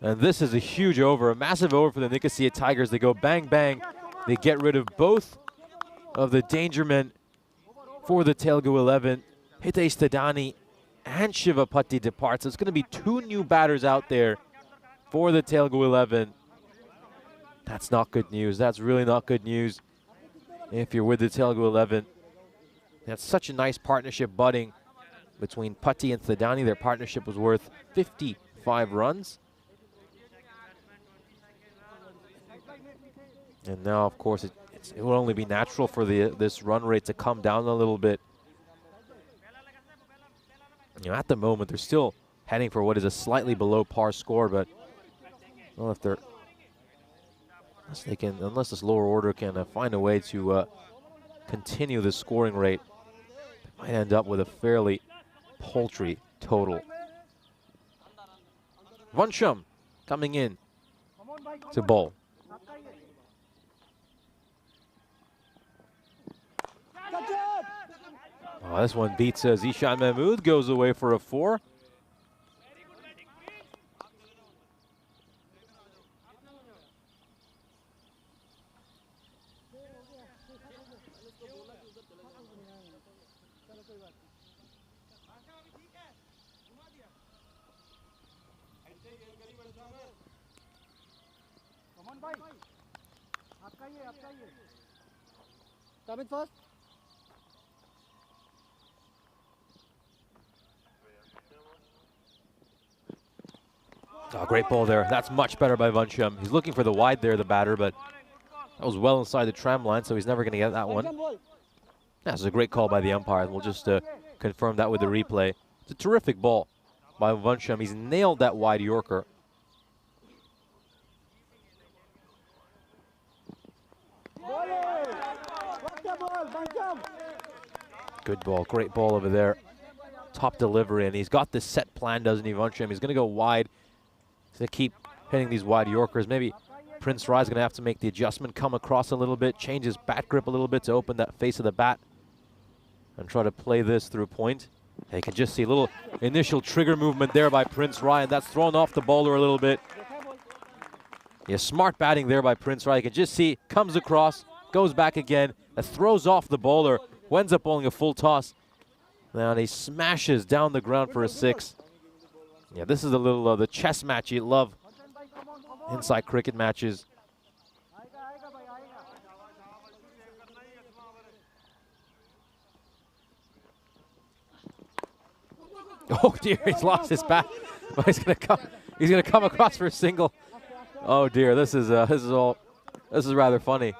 And this is a huge over, a massive over for the Nicosia Tigers. They go bang, bang. They get rid of both of the danger men for the Telugu 11. Hitesh Thadani and Shiva Patti departs. So it's going to be 2 new batters out there for the Telugu 11. That's not good news. That's really not good news if you're with the Telugu 11. That's such a nice partnership budding between Patti and Thadani. Their partnership was worth 55 runs. And now, of course, it will only be natural for this run rate to come down a little bit. You know, at the moment, they're still heading for what is a slightly below par score, but well, if they're unless this lower order can find a way to continue the scoring rate, they might end up with a fairly paltry total. Vansham coming in to bowl. Oh, this one beats Zishan Mahmood, goes away for a 4. Come in first. Oh, great ball there. That's much better by Vansham. He's looking for the wide there, the batter, but that was well inside the tram line, so he's never going to get that one. That's a great call by the umpire, and we'll just confirm that with the replay. It's a terrific ball by Vansham. He's nailed that wide Yorker. Good ball, great ball over there. Top delivery, and he's got this set plan, doesn't he, Vansham? He's going to go wide. He's going to keep hitting these wide Yorkers. Maybe Prince Rai's going to have to make the adjustment, come across a little bit, change his bat grip a little bit to open that face of the bat and try to play this through point. And you can just see a little initial trigger movement there by Prince Rai, and that's thrown off the bowler a little bit. Yeah, smart batting there by Prince Rai. You can just see, comes across, goes back again, that throws off the bowler, who ends up bowling a full toss. And he smashes down the ground for a 6. Yeah, this is a little the chess match you love inside cricket matches. Oh dear, he's lost his bat. But he's gonna come across for a single. Oh dear, this is rather funny.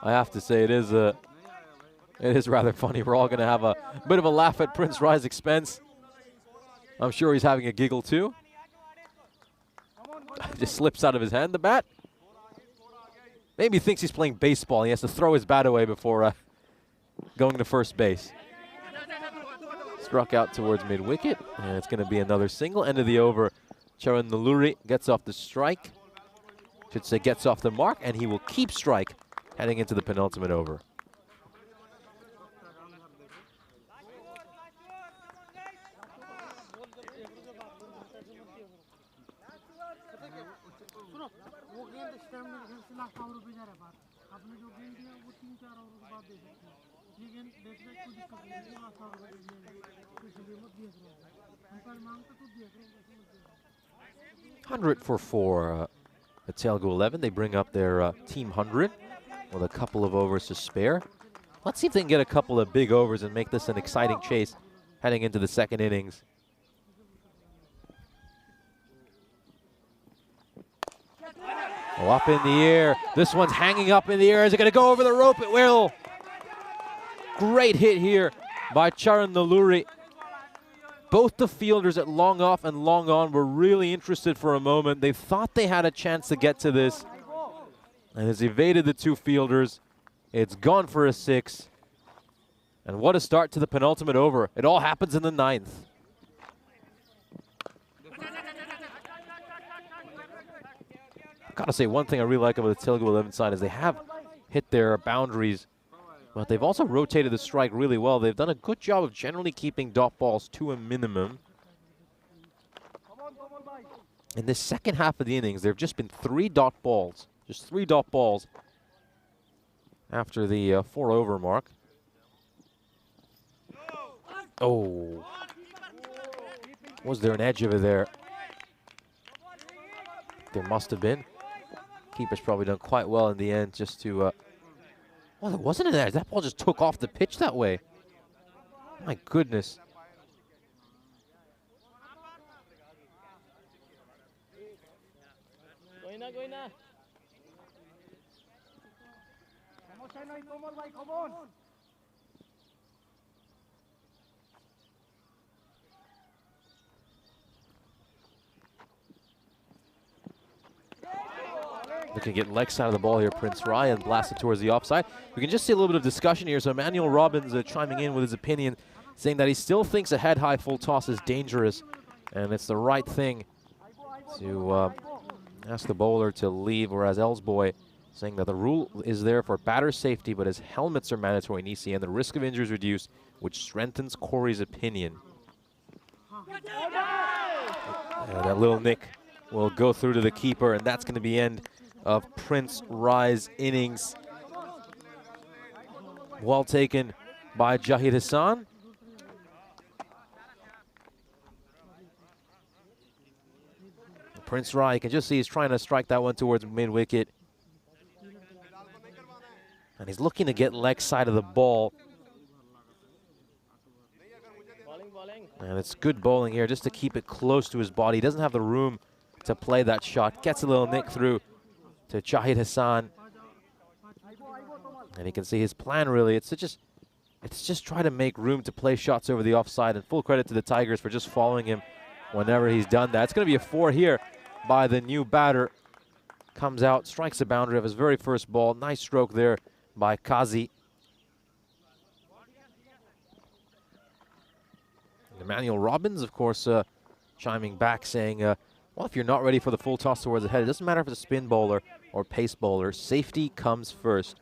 I have to say, it is rather funny. We're all gonna have a bit of a laugh at Prince Rai's expense. I'm sure he's having a giggle too. Just slips out of his hand, the bat. Maybe he thinks he's playing baseball. He has to throw his bat away before going to first base. Struck out towards mid-wicket, and it's going to be another single. End of the over. Charan Nalluri gets off the strike. Should say gets off the mark, and he will keep strike heading into the penultimate over. $100 for 4 at Telugu 11. They bring up their team 100 with a couple of overs to spare. Let's see if they can get a couple of big overs and make this an exciting chase heading into the second innings. Oh, up in the air. This one's hanging up in the air. Is it going to go over the rope? It will. Great hit here by Charan Nalluri. Both the fielders at long off and long on were really interested for a moment. They thought they had a chance to get to this. And has evaded the two fielders. It's gone for a 6. And what a start to the penultimate over. It all happens in the 9th. I've got to say, one thing I really like about the Telugu 11 side is they have hit their boundaries, but they've also rotated the strike really well. They've done a good job of generally keeping dot balls to a minimum. In the second half of the innings, there have just been 3 dot balls. Just 3 dot balls after the 4 over mark. Oh. Was there an edge over there? There must have been. Keeper's probably done quite well in the end just to... well, there wasn't an edge. That ball just took off the pitch that way. My goodness. Come on. Looking to get leg side of the ball here, Prince Ryan blasted towards the offside. We can just see a little bit of discussion here. So Emmanuel Robbins chiming in with his opinion, saying that he still thinks a head-high full toss is dangerous, and it's the right thing to ask the bowler to leave, whereas Ellsboy saying that the rule is there for batter safety, but as helmets are mandatory in ECN, the risk of injury is reduced, which strengthens Corey's opinion. And that little nick will go through to the keeper, and that's going to be end of Prince Rye's innings. Well taken by Jahid Hassan. Prince Rye, you can just see he's trying to strike that one towards mid-wicket. And he's looking to get leg side of the ball. And it's good bowling here just to keep it close to his body. He doesn't have the room to play that shot. Gets a little nick through to Jahid Hassan. And you can see his plan really. It's just try to make room to play shots over the offside. And full credit to the Tigers for just following him whenever he's done that. It's going to be a 4 here by the new batter. Comes out, strikes the boundary of his very first ball. Nice stroke there by Kazi. Emmanuel Robbins, of course, chiming back saying, well, if you're not ready for the full toss towards the head, it doesn't matter if it's a spin bowler or pace bowler. Safety comes first.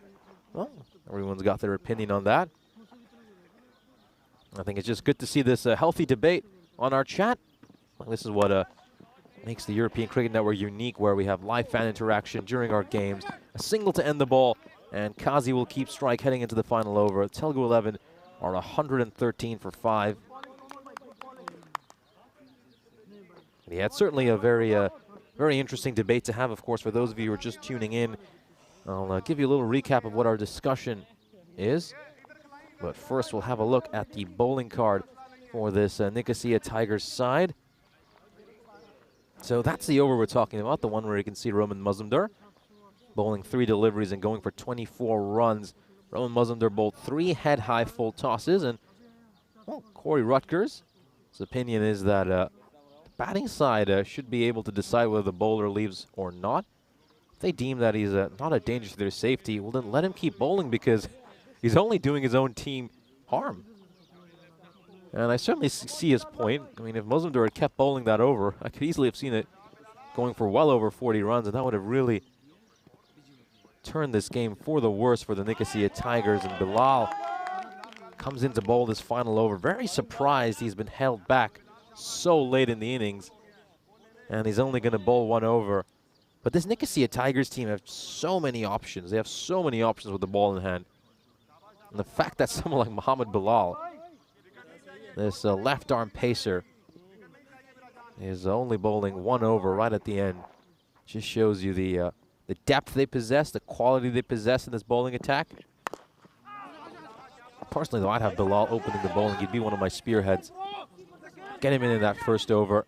Well, everyone's got their opinion on that. I think it's just good to see this healthy debate on our chat. This is what makes the European Cricket Network unique, where we have live fan interaction during our games. A single to end the ball, and Kazi will keep strike heading into the final over. Telugu 11 are 113 for 5. Yeah, it's certainly a very interesting debate to have, of course, for those of you who are just tuning in. I'll give you a little recap of what our discussion is. But first, we'll have a look at the bowling card for this Nicosia Tigers side. So that's the over we're talking about, the one where you can see Roman Mazumdar bowling 3 deliveries and going for 24 runs. Roman Mazumdar bowled 3 head-high full tosses, and well, Corey Rutgers, his opinion is that the batting side should be able to decide whether the bowler leaves or not. If they deem that he's not a danger to their safety, well then let him keep bowling, because he's only doing his own team harm. And I certainly see his point. I mean, if Mazumdar had kept bowling that over, I could easily have seen it going for well over 40 runs, and that would have really turned this game for the worse for the Nicosia Tigers. And Bilal comes in to bowl this final over. Very surprised he's been held back so late in the innings, and he's only going to bowl 1 over. But this Nicosia Tigers team have so many options. They have so many options with the ball in hand. And the fact that someone like Mohamed Bilal, this left-arm pacer, is only bowling 1 over right at the end, just shows you the depth they possess, the quality they possess in this bowling attack. Personally, though, I'd have Bilal opening the bowling. He'd be one of my spearheads. Get him in that first over.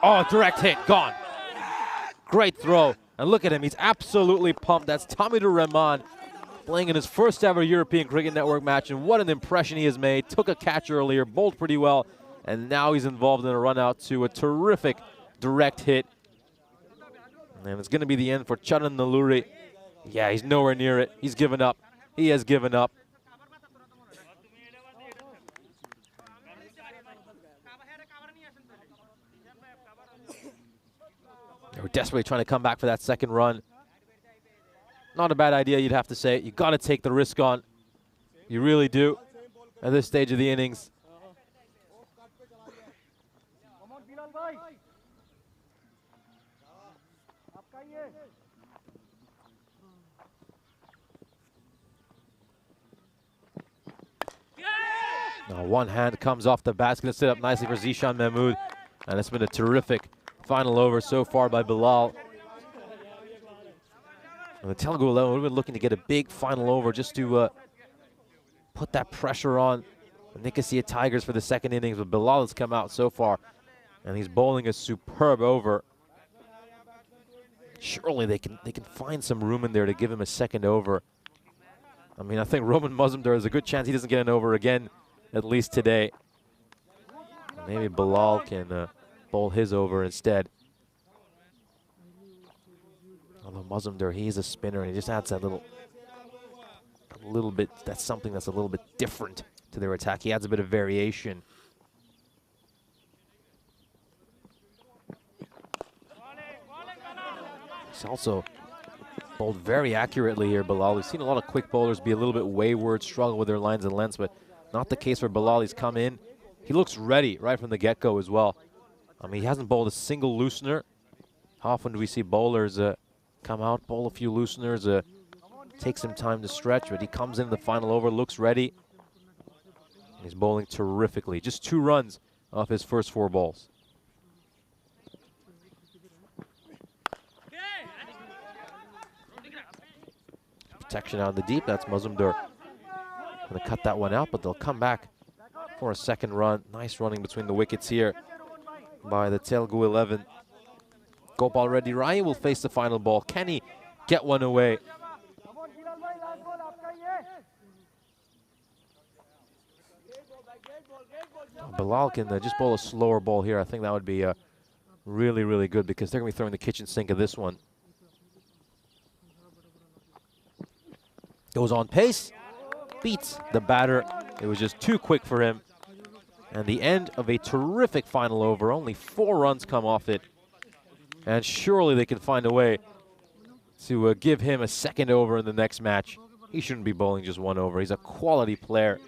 Oh, direct hit, gone. Great throw. And look at him, he's absolutely pumped. That's Tamidur Rahman playing in his first ever European Cricket Network match, and what an impression he has made. Took a catch earlier, bowled pretty well, and now he's involved in a run out to a terrific direct hit. And it's going to be the end for Charan Naluri. Yeah, he's nowhere near it. He's given up. He has given up. They were desperately trying to come back for that second run. Not a bad idea, you'd have to say. You got to take the risk on. You really do at this stage of the innings. Now one hand comes off the bat. It's going to sit up nicely for Zishan Mahmood. And it's been a terrific final over so far by Bilal. And the Telugu 11 would have been looking to get a big final over just to put that pressure on the Nicosia Tigers for the second innings. But Bilal has come out so far, and he's bowling a superb over. Surely they can find some room in there to give him a second over. I mean, I think Roman Mazumdar has a good chance he doesn't get an over again, at least today. Maybe Bilal can bowl his over instead. Although Mazumdar, he's a spinner, and he just adds that a little bit, that's something that's a little bit different to their attack. He adds a bit of variation. He's also bowled very accurately here, Bilal. We've seen a lot of quick bowlers be a little bit wayward, struggle with their lines and lengths, but not the case for Bilal. He's come in. He looks ready right from the get-go as well. I mean, he hasn't bowled a single loosener. How often do we see bowlers come out, bowl a few looseners, take some time to stretch, but he comes in the final over, looks ready. He's bowling terrifically. Just 2 runs off his first 4 balls. Protection out of the deep. That's Mazumdar. Going to cut that one out, but they'll come back for a second run. Nice running between the wickets here by the Telugu 11. Gopal Reddy Rai will face the final ball. Can he get one away? Bilal can just bowl a slower ball here. I think that would be really, really good because they're going to be throwing the kitchen sink of this one. Goes on pace, beats the batter. It was just too quick for him. And the end of a terrific final over. Only 4 runs come off it. And surely they can find a way to give him a second over in the next match. He shouldn't be bowling just 1 over. He's a quality player.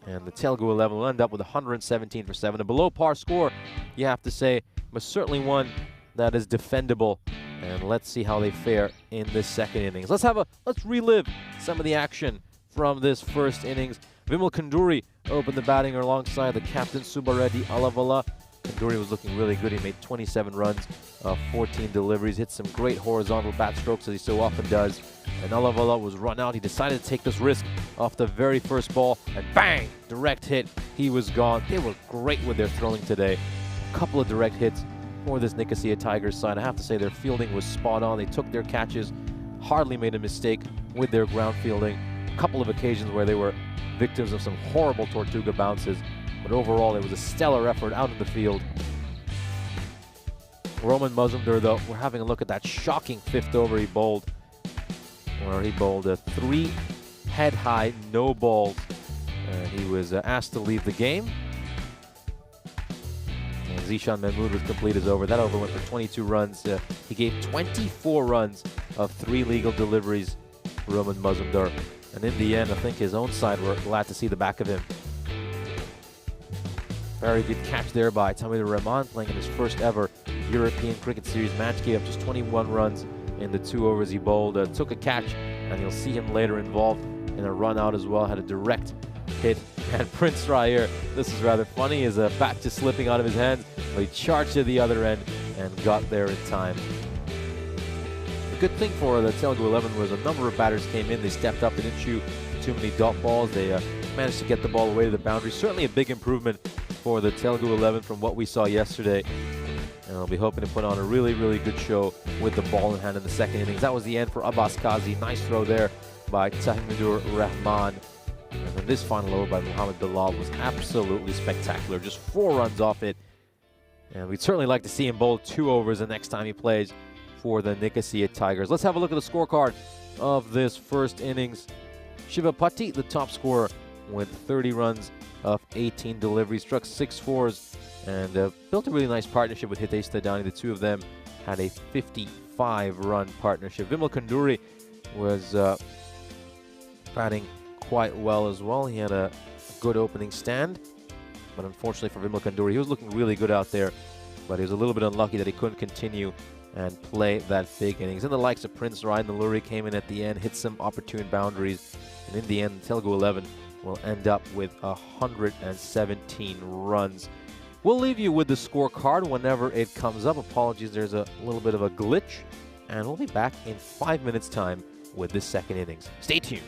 And the Telugu 11 will end up with 117 for 7. A below par score, you have to say, but certainly one that is defendable. And let's see how they fare in this second innings. Let's relive some of the action from this first innings. Vimal Kanduri opened the batting alongside the captain Subareddy Alavala. Kanduri was looking really good. He made 27 runs, 14 deliveries, hit some great horizontal bat strokes as he so often does. And Alavala was run out. He decided to take this risk off the very first ball, and bang, direct hit. He was gone. They were great with their throwing today. A couple of direct hits for this Nicosia Tigers side. I have to say their fielding was spot on. They took their catches, hardly made a mistake with their ground fielding. A couple of occasions where they were victims of some horrible Tortuga bounces. But overall, it was a stellar effort out in the field. Roman Mazumdar, though, we're having a look at that shocking 5th over he bowled, where he bowled a 3 head-high, no balls. And he was asked to leave the game. And Zishan Mahmood was complete his over. That over went for 22 runs. He gave 24 runs of 3 legal deliveries for Roman Mazumdar. And in the end, I think his own side were glad to see the back of him. Very good catch there by Tamir Rahman, playing in his first ever European Cricket Series match. Gave up just 21 runs in the 2 overs he bowled. Took a catch, and you'll see him later involved in a run out as well. Had a direct hit. And Prince Ryer, this is rather funny, is a bat just slipping out of his hands. But he charged to the other end and got there in time. The good thing for the Telugu 11 was a number of batters came in. They stepped up. They didn't shoot too many dot balls. They managed to get the ball away to the boundary. Certainly a big improvement for the Telugu 11 from what we saw yesterday. And I'll be hoping to put on a really, really good show with the ball in hand in the second innings. That was the end for Abbas Qazi. Nice throw there by Tahmidur Rahman. And And this final over by Mohamed Bilal was absolutely spectacular. Just 4 runs off it. And we'd certainly like to see him bowl 2 overs the next time he plays for the Nicosia Tigers. Let's have a look at the scorecard of this first innings. Shiva Patti, the top scorer, with 30 runs of 18 deliveries, struck 6 fours, and built a really nice partnership with Hitesh Tadani. The two of them had a 55-run partnership. Vimal Kanduri was batting quite well as well. He had a good opening stand, but unfortunately for Vimal Kanduri, he was looking really good out there, but he was a little bit unlucky that he couldn't continue and play that big innings. And the likes of Prince Ryan Nalluri came in at the end, hit some opportune boundaries, and in the end, Telugu 11 will end up with 117 runs. We'll leave you with the scorecard whenever it comes up. Apologies, there's a little bit of a glitch, and we'll be back in 5 minutes' time with this second innings. Stay tuned.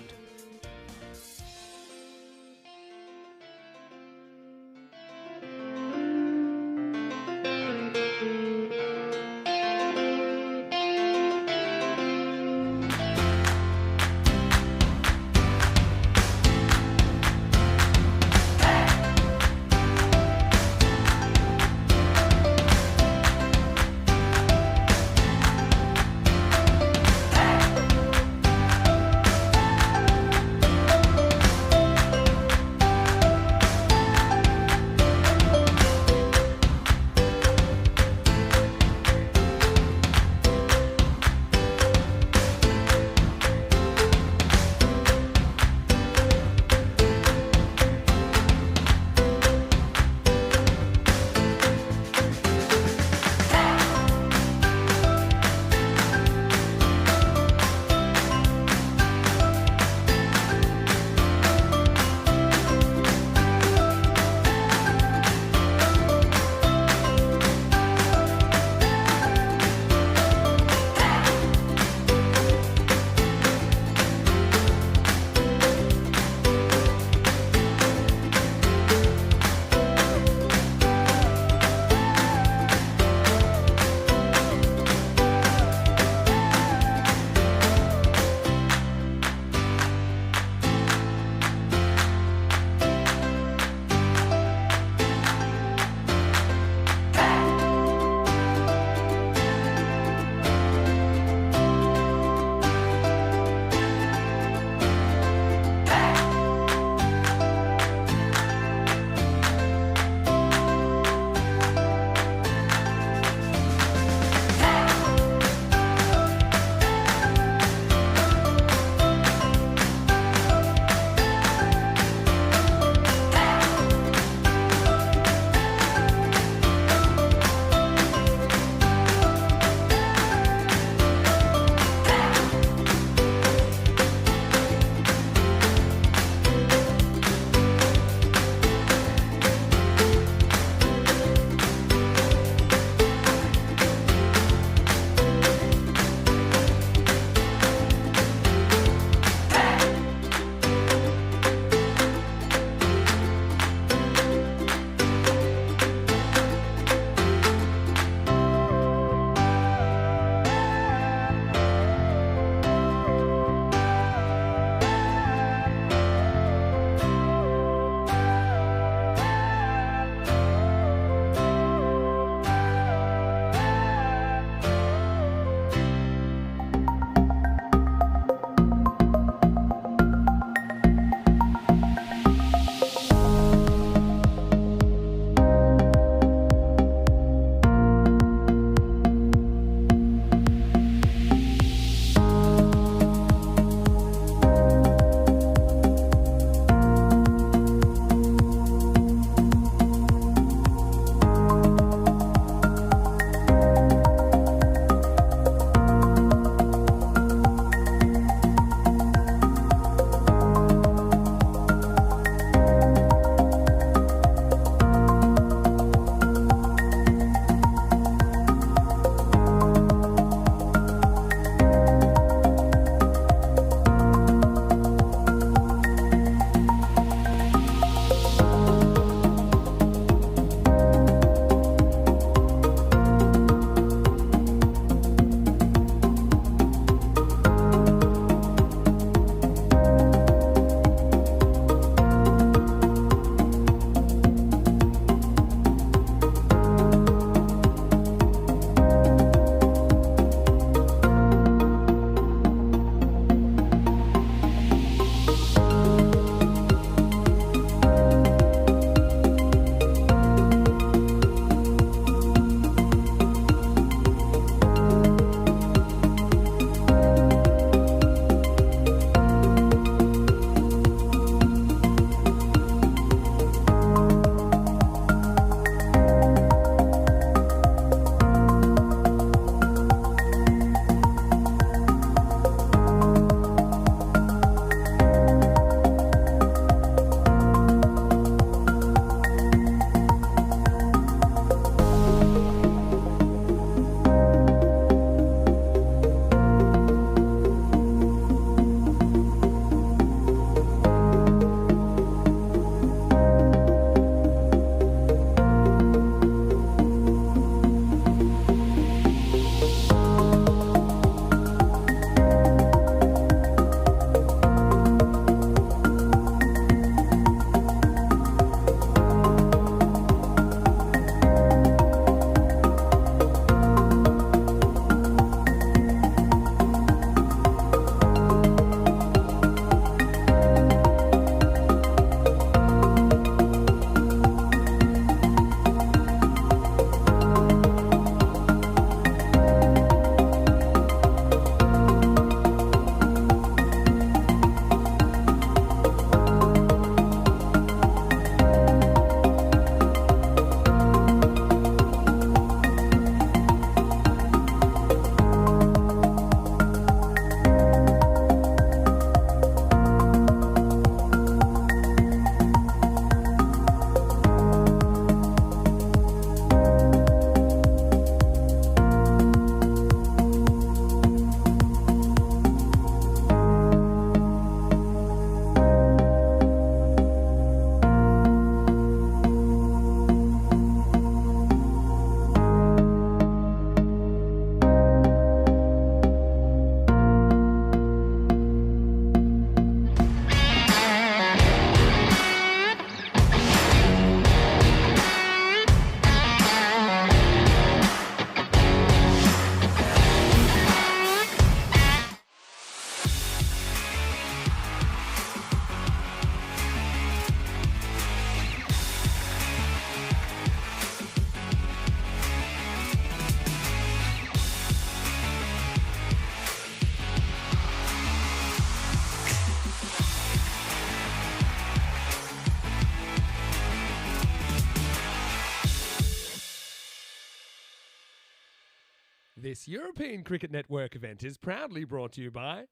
This European Cricket Network event is proudly brought to you by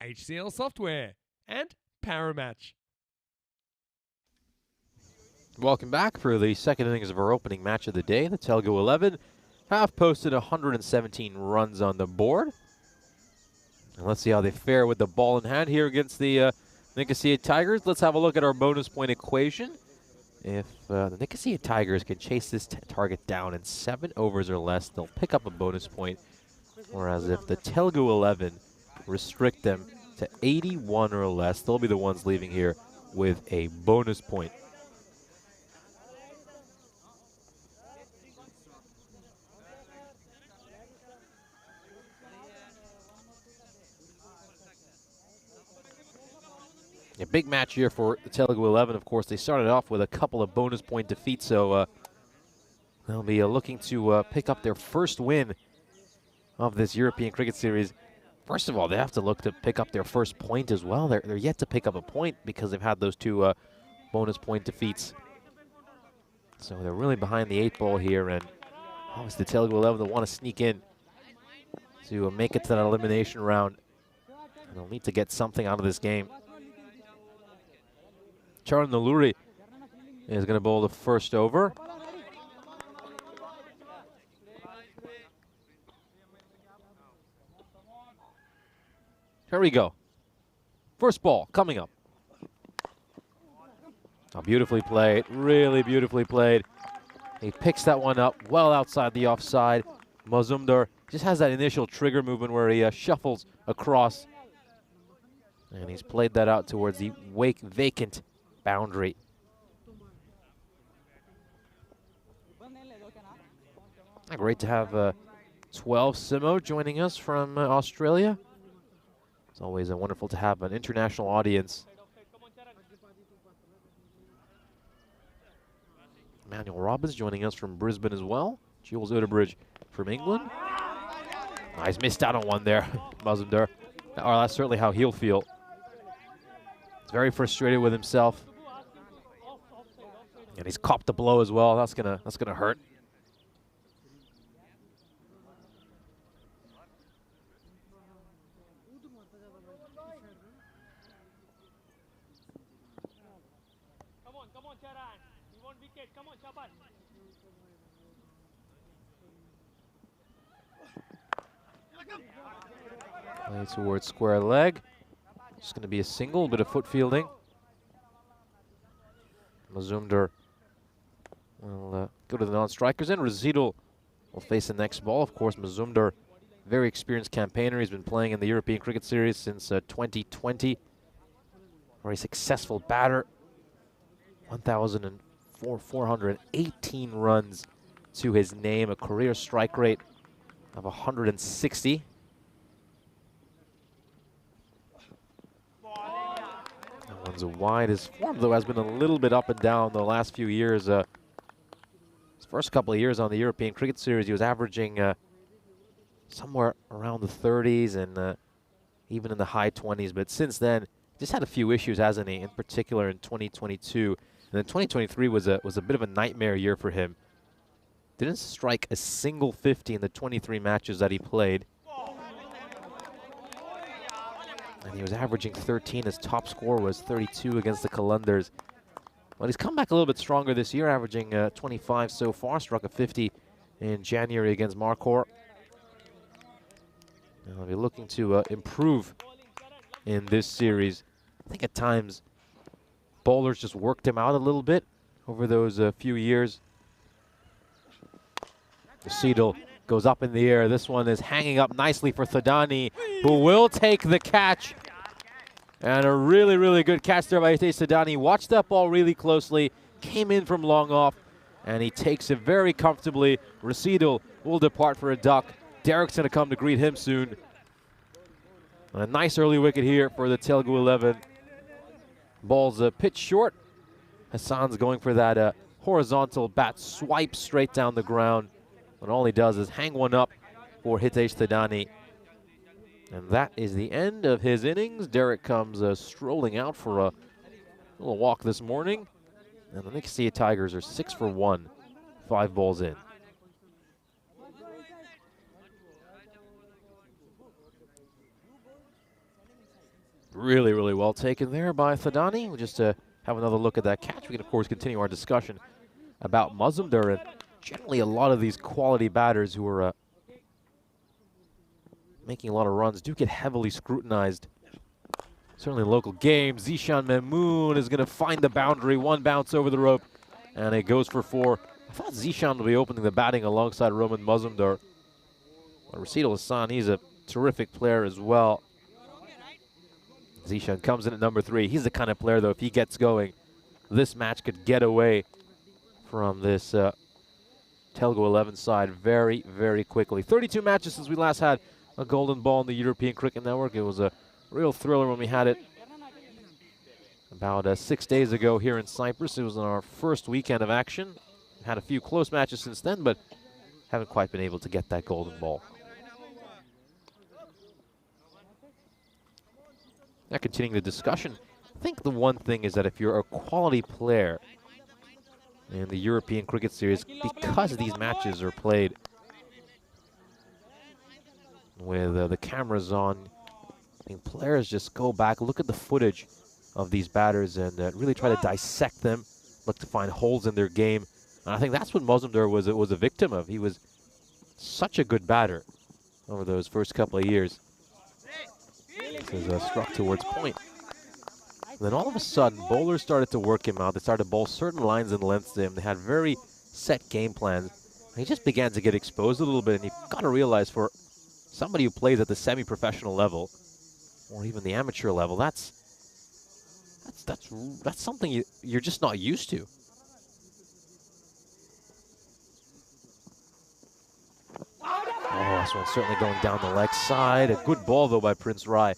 HCL Software and Paramatch. Welcome back for the second innings of our opening match of the day. The Telugu 11 have posted 117 runs on the board. And let's see how they fare with the ball in hand here against the Nicosia Tigers. Let's have a look at our bonus point equation. If the Nicosia Tigers can chase this target down in 7 overs or less, they'll pick up a bonus point. Whereas if the Telugu 11 restrict them to 81 or less, they'll be the ones leaving here with a bonus point. A big match here for the Telugu 11. Of course, they started off with a couple of bonus point defeats, so they'll be looking to pick up their first win of this European Cricket Series. First of all, they have to look to pick up their first point as well. They're yet to pick up a point because they've had those two bonus point defeats. So they're really behind the 8 ball here, and obviously the Telugu 11 will want to sneak in to make it to that elimination round. And they'll need to get something out of this game. Charan Nalluri is going to bowl the first over. Here we go. First ball coming up. Oh, beautifully played, really beautifully played. He picks that one up well outside the offside. Mazumdar just has that initial trigger movement where he shuffles across. And he's played that out towards the vacant boundary. Great to have 12 Simo joining us from Australia. It's always wonderful to have an international audience. Emmanuel Robbins joining us from Brisbane as well. Jules Udderbridge from England. Oh, he's missed out on one there, Mazumdar. Oh, that's certainly how he'll feel. He's very frustrated with himself. And he's copped the blow as well. That's gonna hurt. Come on, Charan. You want wicket. Come on, Shaban. Play towards square leg. Just going to be a single, bit of foot fielding. Mazumdar will go to the non-strikers, and Razidul will face the next ball. Of course, Mazumdar, very experienced campaigner. He's been playing in the European Cricket Series since 2020. Very successful batter. 1,418 runs to his name, a career strike rate of 160. That one's a wide. His form, though, has been a little bit up and down the last few years. His first couple of years on the European Cricket Series, he was averaging somewhere around the 30s and even in the high 20s. But since then, just had a few issues, hasn't he? In particular in 2022. And then 2023 was a bit of a nightmare year for him. Didn't strike a single 50 in the 23 matches that he played. And he was averaging 13. His top score was 32 against the Qalandars. But he's come back a little bit stronger this year, averaging 25 so far. Struck a 50 in January against Encore. And he'll be looking to improve in this series. I think at times bowlers just worked him out a little bit over those few years. The Seedle goes up in the air. This one is hanging up nicely for Thadani, who will take the catch. And a really, really good catch there by Hitesh Thadani. Watched that ball really closely, came in from long off, and he takes it very comfortably. Rasidul will depart for a duck. Derek's going to come to greet him soon. And a nice early wicket here for the Telugu 11. Ball's pitch short. Hassan's going for that horizontal bat swipe straight down the ground. And all he does is hang one up for Hitesh Thadani. And that is the end of his innings. Derek comes strolling out for a little walk this morning. And the Nicosia Tigers are 6 for 1, 5 balls in. Really, really well taken there by Thadani. We'll just have another look at that catch. We can, of course, continue our discussion about Mazumdar. And generally, a lot of these quality batters who are making a lot of runs do get heavily scrutinized. Certainly in local games. Zishan Memmoun is going to find the boundary. One bounce over the rope, and it goes for 4. I thought Zishan would be opening the batting alongside Roman Mazumdar. But Rashid Hassan, he's a terrific player as well. Zishan comes in at number 3. He's the kind of player, though, if he gets going, this match could get away from this Telugu 11 side very, very quickly. 32 matches since we last had a golden ball in the European Cricket Network. It was a real thriller when we had it about 6 days ago here in Cyprus. It was on our first weekend of action. Had a few close matches since then, but haven't quite been able to get that golden ball. Now continuing the discussion, I think the one thing is that if you're a quality player in the European Cricket Series, because these matches are played with the cameras on, I think players just go back, look at the footage of these batters and really try to dissect them, look to find holes in their game. And I think that's what Mazumdar was a victim of. He was such a good batter over those first couple of years. This is struck towards point. And then all of a sudden, bowlers started to work him out. They started to bowl certain lines and lengths to him. They had very set game plans. And he just began to get exposed a little bit. And you've got to realize, for somebody who plays at the semi-professional level, or even the amateur level, that's something you're just not used to. Oh, this one's certainly going down the leg side. A good ball, though, by Prince Rai.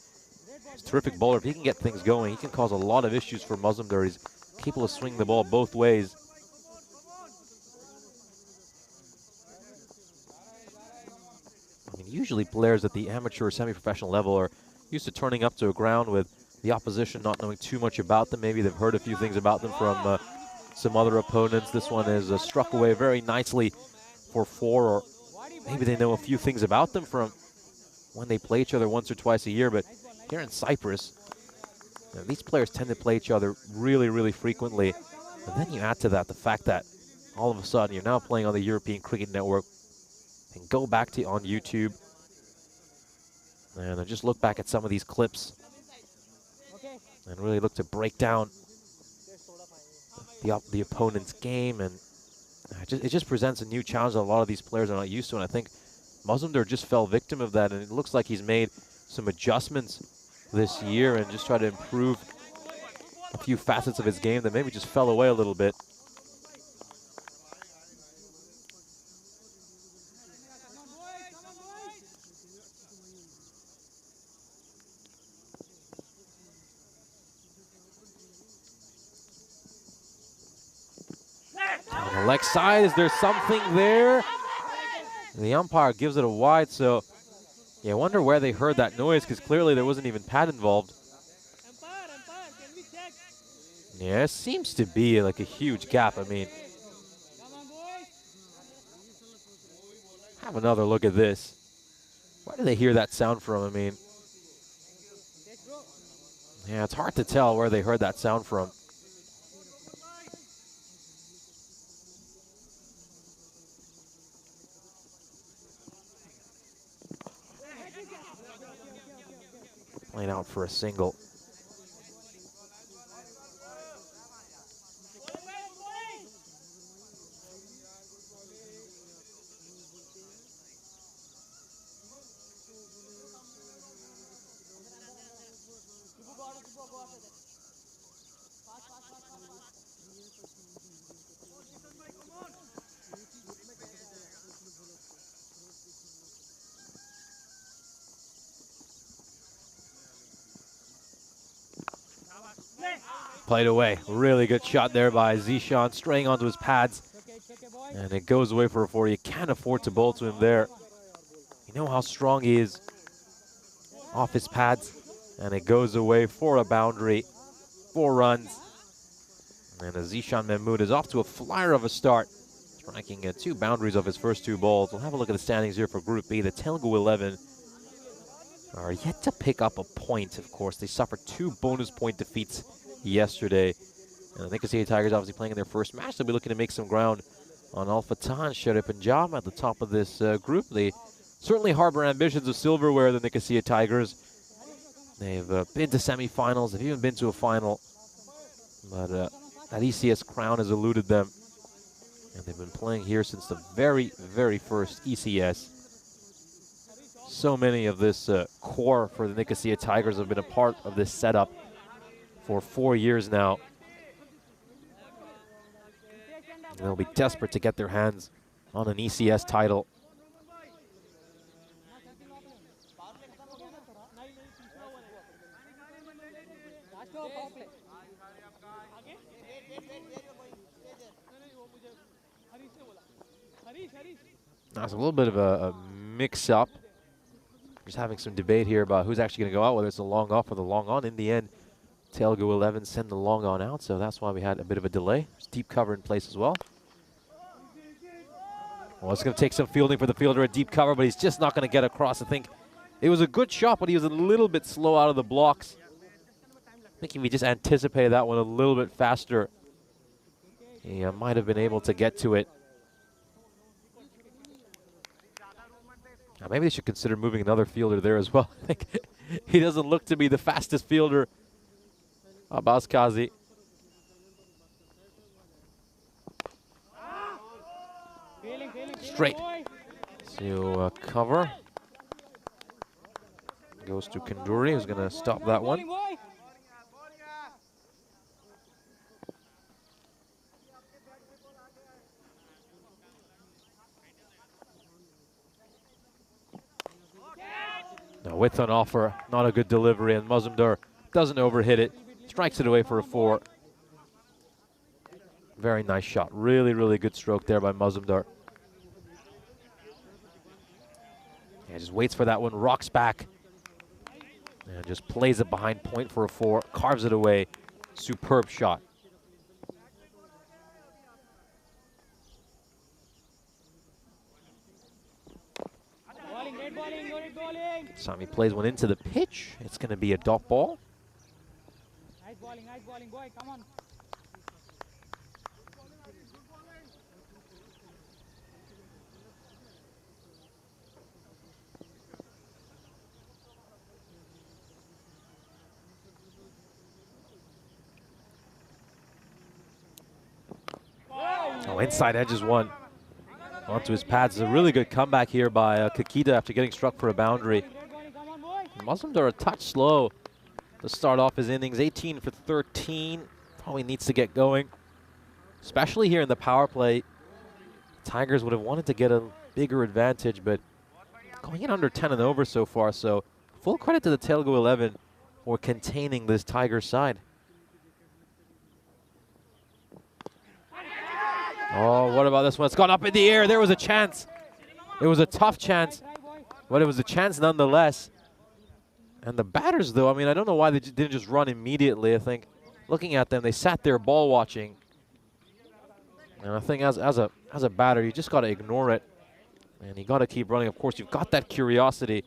He's a terrific bowler. If he can get things going, he can cause a lot of issues for Mazumdar. He's capable of swinging the ball both ways. I mean, usually players at the amateur or semi-professional level are used to turning up to a ground with the opposition not knowing too much about them. Maybe they've heard a few things about them from some other opponents. This one is struck away very nicely for 4, or maybe they know a few things about them from when they play each other once or twice a year. But here in Cyprus, these players tend to play each other really, really frequently. And then you add to that the fact that all of a sudden you're now playing on the European Cricket Network, and go back to on YouTube and just look back at some of these clips and really look to break down the opponent's game. And it just presents a new challenge that a lot of these players are not used to. And I think Mazumdar just fell victim of that. And it looks like he's made some adjustments this year and just tried to improve a few facets of his game that maybe just fell away a little bit. Down the leg side, is there something there? The umpire gives it a wide, so yeah, I wonder where they heard that noise, because clearly there wasn't even pad involved. Yeah, it seems to be like a huge gap. I mean, have another look at this. Where do they hear that sound from? I mean, yeah, it's hard to tell where they heard that sound from. Playing out for a single. Played away. Really good shot there by Zishan, straying onto his pads. And it goes away for a 4. You can't afford to bowl to him there. You know how strong he is off his pads. And it goes away for a boundary. 4 runs. And Zishan Memmoun is off to a flyer of a start, striking 2 boundaries of his first 2 balls. We'll have a look at the standings here for Group B. The Telugu 11 are yet to pick up a point. Of course, they suffered 2 bonus point defeats yesterday. And the Nicosia Tigers obviously playing in their first match. They'll be looking to make some ground on Al Fatah, Sharif Punjab at the top of this group. They certainly harbor ambitions of silverware, the Nicosia Tigers. They've been to semifinals, they've even been to a final. But that ECS crown has eluded them. And they've been playing here since the very, very first ECS. So many of this core for the Nicosia Tigers have been a part of this setup for 4 years now. And they'll be desperate to get their hands on an ECS title. That's a little bit of a mix-up. Just having some debate here about who's actually going to go out, whether it's the long off or the long on. In the end, Telugu 11 send the long on out, so that's why we had a bit of a delay. There's deep cover in place as well. Well, it's going to take some fielding for the fielder at deep cover, but he's just not going to get across. I think it was a good shot, but he was a little bit slow out of the blocks. I think if he just anticipated that one a little bit faster, he might have been able to get to it. Now maybe they should consider moving another fielder there as well. I think he doesn't look to be the fastest fielder. Abbas Kazi. Straight to cover. Goes to Kanduri, who's going to stop that one. Now width on offer, not a good delivery, and Mazumdar doesn't overhit it. Strikes it away for a 4. Very nice shot. Really, really good stroke there by Mazumdar. Yeah, just waits for that one, rocks back. And just plays it behind point for a 4. Carves it away. Superb shot. Sami plays one into the pitch. It's going to be a dot ball. Nice bowling, boy, come on. Oh, inside edges one. Onto his pads. A really good comeback here by Kakita after getting struck for a boundary. Mazumdar a touch slow to start off his innings. 18 for 13. Probably needs to get going, especially here in the power play. Tigers would have wanted to get a bigger advantage, but going in under 10 and over so far. So full credit to the Telugu 11 for containing this Tigers side. Oh, what about this one? It's gone up in the air. There was a chance. It was a tough chance, but it was a chance nonetheless. And the batters, though, I mean, I don't know why they didn't just run immediately. I think looking at them, they sat there ball watching. And I think as a batter, you just got to ignore it. And you got to keep running. Of course, you've got that curiosity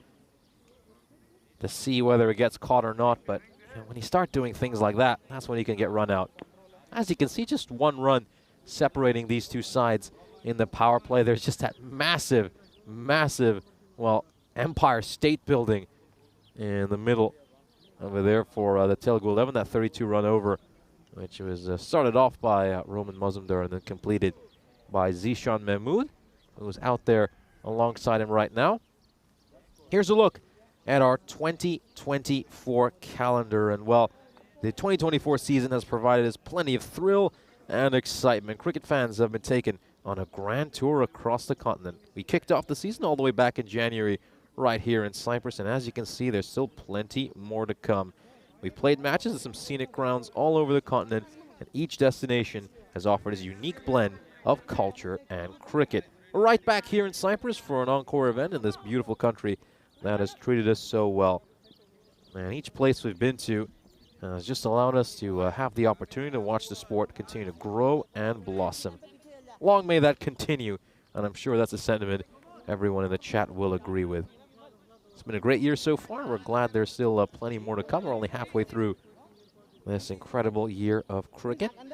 to see whether it gets caught or not. But you know, when you start doing things like that, that's when you can get run out. As you can see, just one run separating these two sides in the power play. There's just that massive, massive, well, Empire State Building in the middle over there for the Telugu 11. That 32-run over, which was started off by Roman Mazumdar and then completed by Zishan Mahmood, who's out there alongside him right now. Here's a look at our 2024 calendar. And, well, the 2024 season has provided us plenty of thrill and excitement. Cricket fans have been taken on a grand tour across the continent. We kicked off the season all the way back in January right here in Cyprus, and as you can see, there's still plenty more to come. We've played matches at some scenic grounds all over the continent, and each destination has offered a unique blend of culture and cricket. We're right back here in Cyprus for an Encore event in this beautiful country that has treated us so well. And each place we've been to has just allowed us to have the opportunity to watch the sport continue to grow and blossom. Long may that continue, and I'm sure that's a sentiment everyone in the chat will agree with. It's been a great year so far. We're glad there's still plenty more to come. We're only halfway through this incredible year of cricket. What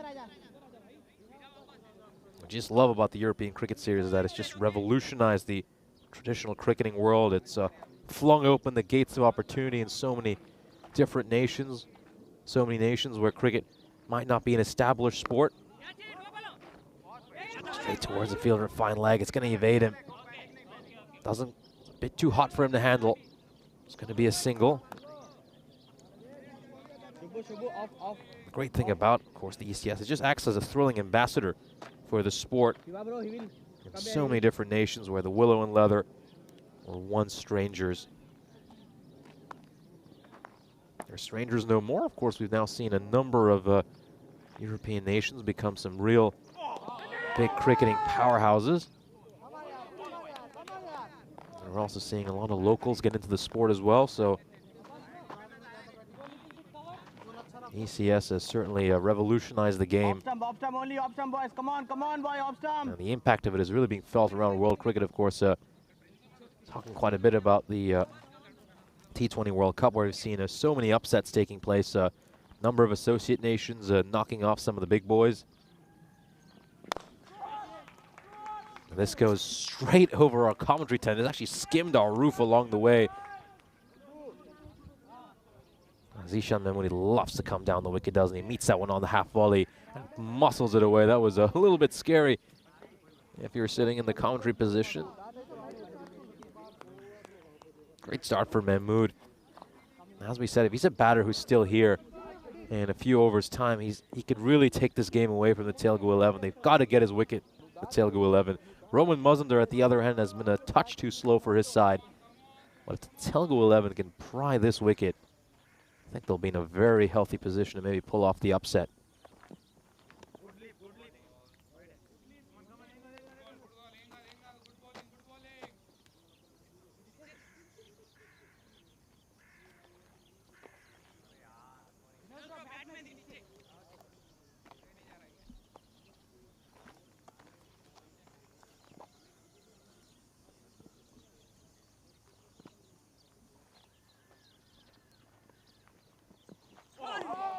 I just love about the European Cricket Series is that it's just revolutionized the traditional cricketing world. It's flung open the gates of opportunity in so many different nations, so many nations where cricket might not be an established sport. Straight towards the fielder, fine leg. It's going to evade him. It's a bit too hot for him to handle. It's going to be a single. The great thing about, of course, the ECS, it just acts as a thrilling ambassador for the sport in so many different nations where the willow and leather were once strangers. They're strangers no more. Of course, we've now seen a number of European nations become some real big cricketing powerhouses. And we're also seeing a lot of locals get into the sport as well, so ECS has certainly revolutionized the game. And the impact of it is really being felt around world cricket, of course. Talking quite a bit about the T20 World Cup, where we've seen so many upsets taking place. A number of associate nations knocking off some of the big boys. And this goes straight over our commentary tent. It actually skimmed our roof along the way. Zishan Mahmoodi loves to come down the wicket, doesn't he? Meets that one on the half volley and muscles it away. That was a little bit scary if you're sitting in the commentary position. Great start for Mahmood. As we said, if he's a batter who's still here in a few overs' time, he could really take this game away from the Telugu 11. They've got to get his wicket, the Telugu 11. Roman Mazumdar at the other end has been a touch too slow for his side. But if the Telugu 11 can pry this wicket, I think they'll be in a very healthy position to maybe pull off the upset.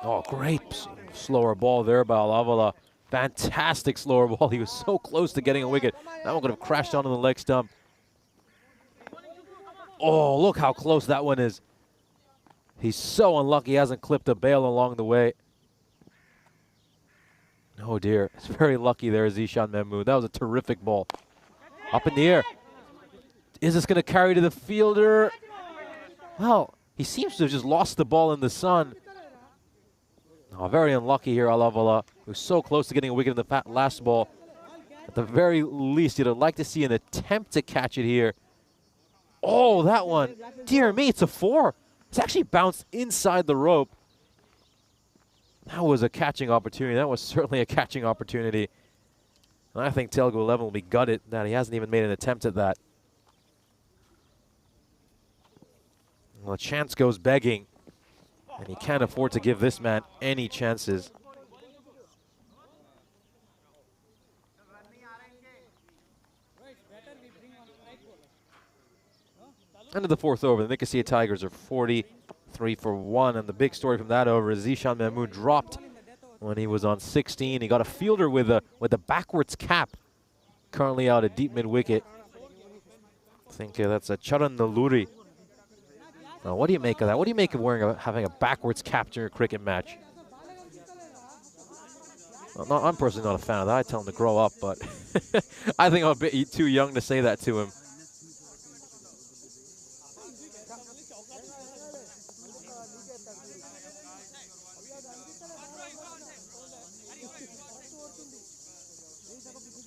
Oh, great slower ball there by Alavala. Fantastic slower ball. He was so close to getting a wicket. That one could have crashed onto the leg stump. Oh, look how close that one is. He's so unlucky he hasn't clipped a bail along the way. Oh, dear. It's very lucky there, Zishan Mahmood. That was a terrific ball. Up in the air. Is this going to carry to the fielder? Well, he seems to have just lost the ball in the sun. Oh, very unlucky here, Alavala. He was so close to getting a wicket in the last ball. At the very least, you'd like to see an attempt to catch it here. Oh, that one. Dear me, it's a 4. It's actually bounced inside the rope. That was a catching opportunity. That was certainly a catching opportunity. And I think Telugu 11 will be gutted that he hasn't even made an attempt at that. Well, the chance goes begging. And he can't afford to give this man any chances. End of the 4th over. The Nicosia Tigers are 43 for 1. And the big story from that over is Zishan Mahmood dropped when he was on 16. He got a fielder with a backwards cap. Currently out at deep mid-wicket. I think that's a Charan Nalluri. Now, what do you make of that? What do you make of having a backwards cap during a cricket match? Well, I'm personally not a fan of that. I tell him to grow up, but I think I'm a bit too young to say that to him.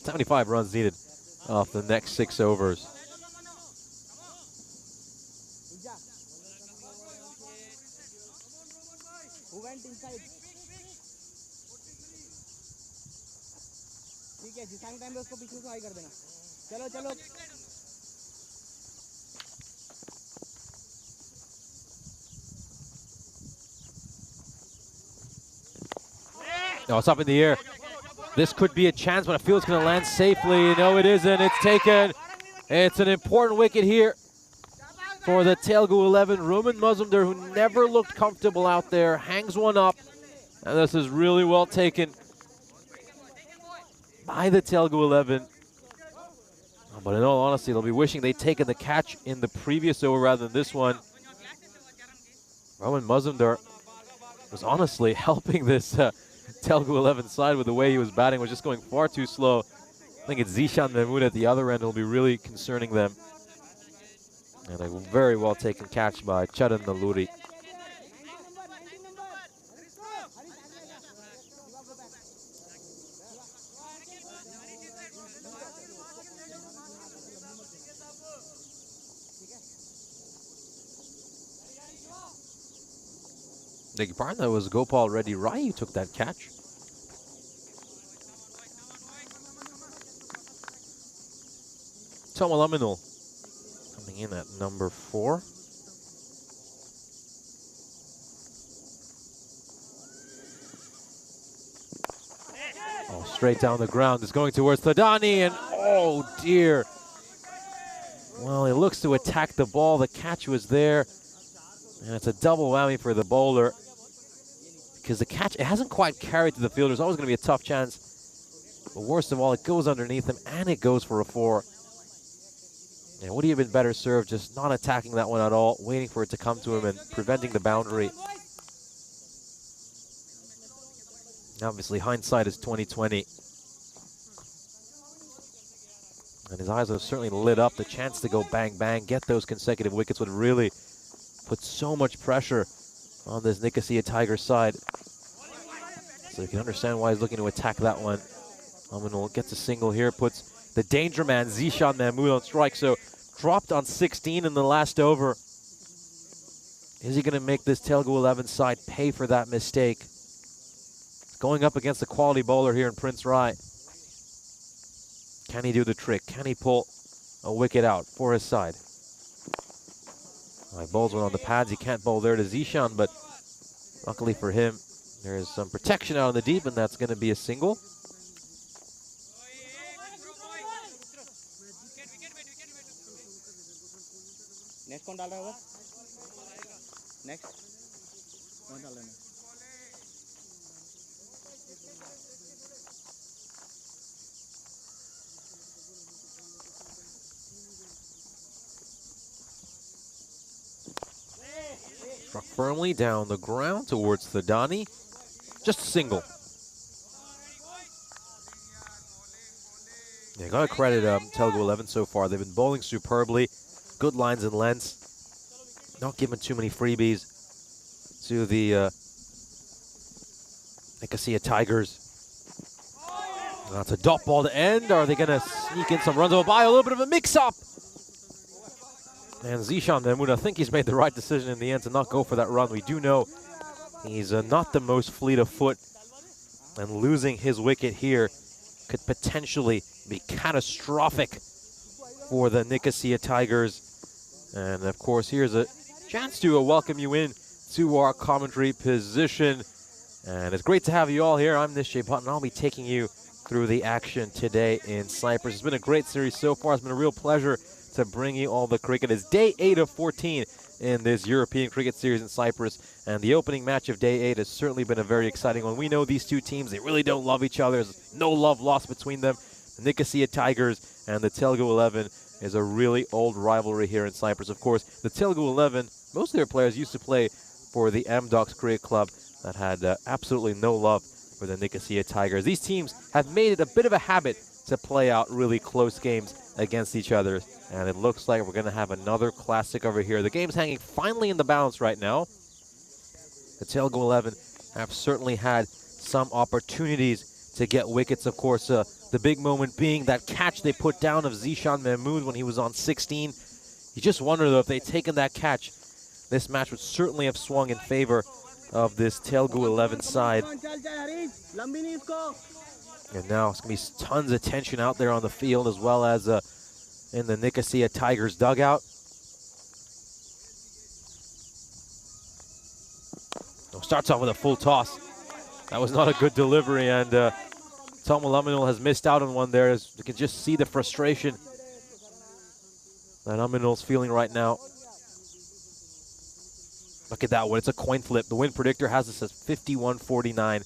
.75 runs needed off the next 6 overs. No, it's up in the air. This could be a chance, but I feel it's going to land safely. No, it isn't. It's taken. It's an important wicket here. for the Telugu 11. Roman Mazumdar, who never looked comfortable out there, hangs one up. And this is really well taken by the Telugu 11. But in all honesty, they'll be wishing they'd taken the catch in the previous over rather than this one. Roman Mazumdar was honestly helping this Telugu 11 side with the way he was batting, was just going far too slow. I think it's Zishan Mahmood at the other end will be really concerning them. And a very well taken catch by Charan Nalluri. Beg your pardon, that was Gopal Reddy Rai who took that catch. Tomalaminal coming in at number 4. Oh, straight down the ground. It's going towards Thadani, and oh dear. Well, he looks to attack the ball. The catch was there. And it's a double whammy for the bowler. Because the catch, it hasn't quite carried to the field. There's always going to be a tough chance. But worst of all, it goes underneath him, and it goes for a 4. And would he have been better served just not attacking that one at all, waiting for it to come to him and preventing the boundary? Obviously, hindsight is 20/20. And his eyes have certainly lit up. The chance to go bang, bang, get those consecutive wickets would really put so much pressure on this Nicosia Tigers side. So you can understand why he's looking to attack that one. Amanul gets a single here, puts the danger man Zishan Mahmood on strike. So dropped on 16 in the last over. Is he going to make this Telugu 11 side pay for that mistake? Going up against a quality bowler here in Prince Rai. Can he do the trick? Can he pull a wicket out for his side? He bowls one on the pads. He can't bowl there to Zishan, but luckily for him, there is some protection out in the deep, and that's going to be a single. Next one, डाल Next one, डाल Struck firmly down the ground towards Thadani. Just a single. Yeah, got to credit Telugu 11 so far. They've been bowling superbly. Good lines and lengths. Not giving too many freebies to the Nicosia Tigers. That's a dot ball to end. Are they going to sneak in some runs? Oh, by a little bit of a mix-up. And Zishan Mahmood, I think he's made the right decision in the end to not go for that run. We do know he's not the most fleet of foot, and losing his wicket here could potentially be catastrophic for the Nicosia Tigers. And of course, here's a chance to welcome you in to our commentary position. And it's great to have you all here. I'm Nishay Bhatt, and I'll be taking you through the action today in Cyprus. It's been a great series so far. It's been a real pleasure to bring you all the cricket. It's day 8 of 14 in this European cricket series in Cyprus, and the opening match of day 8 has certainly been a very exciting one. We know these two teams, they really don't love each other. There's no love lost between them. The Nicosia Tigers and the Telugu 11 is a really old rivalry here in Cyprus. Of course, the Telugu 11, most of their players used to play for the M-Docs Cricket Club that had absolutely no love for the Nicosia Tigers. These teams have made it a bit of a habit to play out really close games against each other. And it looks like we're going to have another classic over here. The game's hanging finally in the balance right now. The Telugu 11 have certainly had some opportunities to get wickets. Of course, the big moment being that catch they put down of Zishan Mahmood when he was on 16. You just wonder, though, if they'd taken that catch, this match would certainly have swung in favor of this Telugu 11 side. And now it's going to be tons of tension out there on the field, as well as in the Nicosia Tigers dugout. Starts off with a full toss. That was not a good delivery, and Tom Laminul has missed out on one there. As you can just see the frustration that Aminul's feeling right now. Look at that one. It's a coin flip. The win predictor has this as 51-49.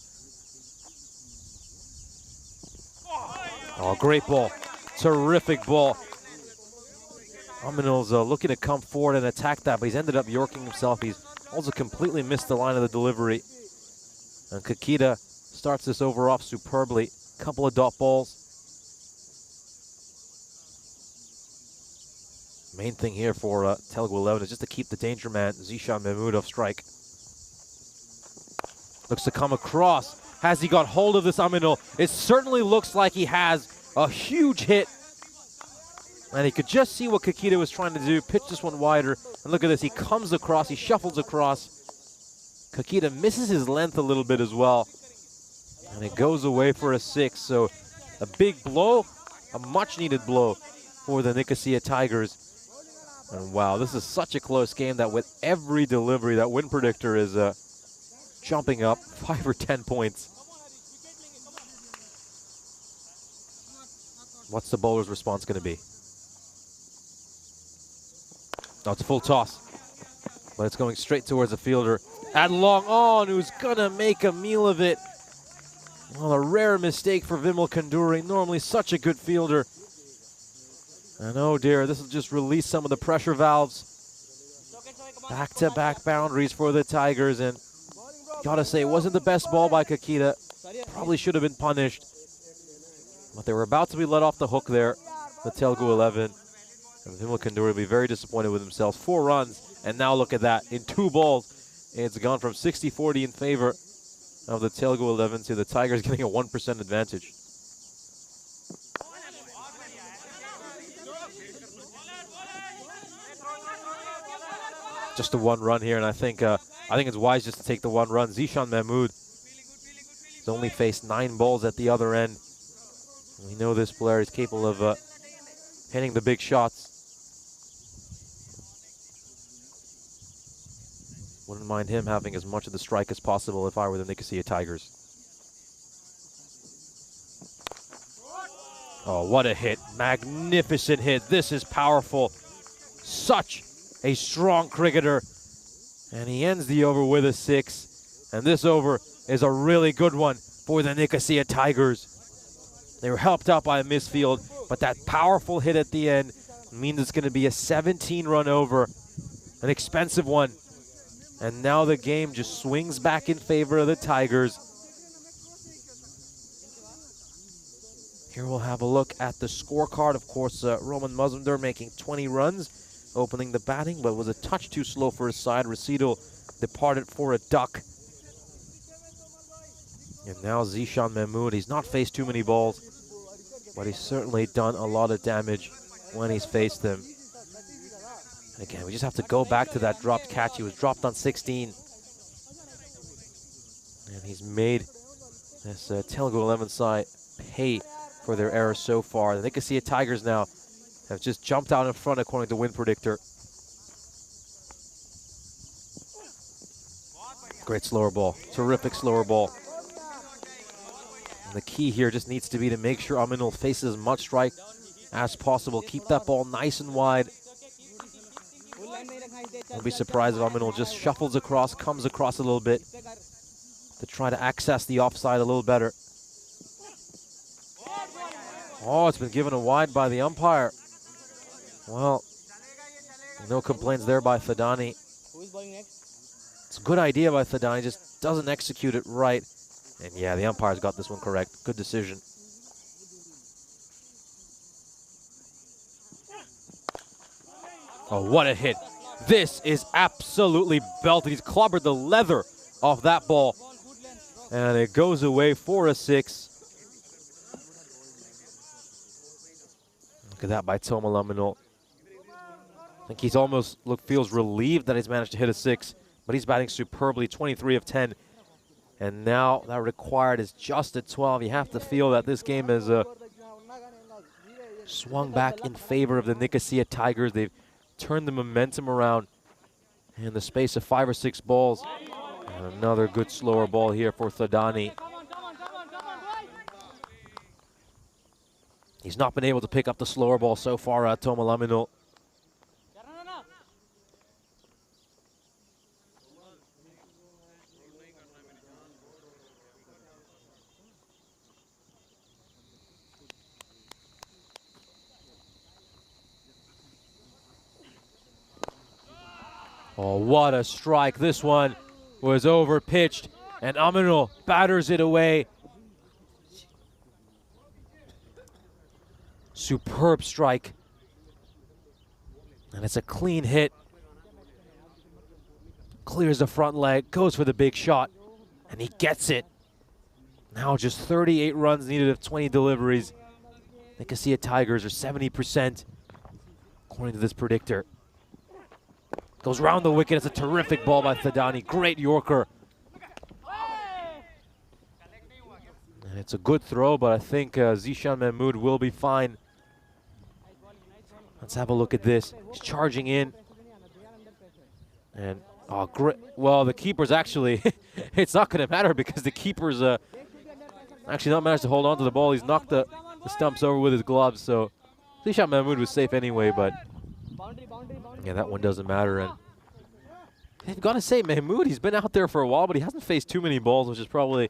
Oh, great ball. Terrific ball. Aminul's looking to come forward and attack that, but he's ended up yorking himself. He's also completely missed the line of the delivery. And Kakita starts this over off superbly. Couple of dot balls. Main thing here for Telugu 11 is just to keep the danger man, Zishan Mahmood, off strike. Looks to come across. Has he got hold of this Aminul? It certainly looks like he has. A huge hit. And he could just see what Kakita was trying to do. Pitch this one wider. And look at this. He comes across. He shuffles across. Kakita misses his length a little bit as well. And it goes away for a 6. So a big blow. A much-needed blow for the Nicosia Tigers. And wow, this is such a close game that with every delivery, that win predictor is jumping up 5 or 10 points. What's the bowler's response going to be? Oh, it's a full toss. But it's going straight towards the fielder. At long on, who's going to make a meal of it. Well, a rare mistake for Vimal Kanduri. Normally such a good fielder. And oh dear, this will just release some of the pressure valves. Back-to-back boundaries for the Tigers. And gotta say, it wasn't the best ball by Kakita. Probably should have been punished. But they were about to be let off the hook there, the Telugu 11. And Vimal Kanduri will be very disappointed with themselves. 4 runs, and now look at that. In 2 balls, it's gone from 60-40 in favor of the Telugu 11 to the Tigers getting a 1% advantage. Just the 1 run here, and I think it's wise just to take the 1 run. Zishan Mahmood has only faced 9 balls at the other end. We know this player is capable of hitting the big shots. Wouldn't mind him having as much of the strike as possible if I were the Nicosia Tigers. Oh, what a hit. Magnificent hit. This is powerful. Such a strong cricketer. And he ends the over with a 6. And this over is a really good one for the Nicosia Tigers. They were helped out by a misfield, but that powerful hit at the end means it's going to be a 17-run over. An expensive one. And now the game just swings back in favor of the Tigers. Here we'll have a look at the scorecard. Of course, Roman Mazumdar making 20 runs, opening the batting, but was a touch too slow for his side. Recital departed for a duck. And now Zishan Mahmood, he's not faced too many balls, but he's certainly done a lot of damage when he's faced them. And again, we just have to go back to that dropped catch. He was dropped on 16. And he's made this Telugu 11 side pay for their errors so far. The Nicosia Tigers now have just jumped out in front according to Win Predictor. Great slower ball. Terrific slower ball. And the key here just needs to be to make sure Aminul faces as much strike as possible. Keep that ball nice and wide. Don't be surprised if Aminul just shuffles across, comes across a little bit to try to access the offside a little better. Oh, it's been given a wide by the umpire. Well, no complaints there by Thadani. Who is bowling next? It's a good idea by Thadani, just doesn't execute it right. And yeah, the umpire's got this one correct. Good decision. Oh, what a hit. This is absolutely belted. He's clobbered the leather off that ball. And it goes away for a 6. Look at that by Tomal Aminul. I think he's almost feels relieved that he's managed to hit a 6, but he's batting superbly, 23 of 10. And now that required is just a 12. You have to feel that this game has swung back in favor of the Nicosia Tigers. They've turned the momentum around in the space of 5 or 6 balls. And another good slower ball here for Thadani. He's not been able to pick up the slower ball so far, Tomal Aminul. Oh, what a strike. This one was over-pitched, and Aminul batters it away. Superb strike. And it's a clean hit. Clears the front leg, goes for the big shot, and he gets it. Now just 38 runs needed of 20 deliveries. The Nicosia Tigers are 70%, according to this predictor. Goes round the wicket. It's a terrific ball by Thadani. Great Yorker. And it's a good throw, but I think Zishan Mahmood will be fine. Let's have a look at this. He's charging in. And, oh, great. Well, the keeper's actually, it's not going to matter because the keeper's actually not managed to hold on to the ball. He's knocked the stumps over with his gloves, so Zishan Mahmood was safe anyway, but yeah, that one doesn't matter. And I've got to say, Mahmood, he's been out there for a while, but he hasn't faced too many balls, which has probably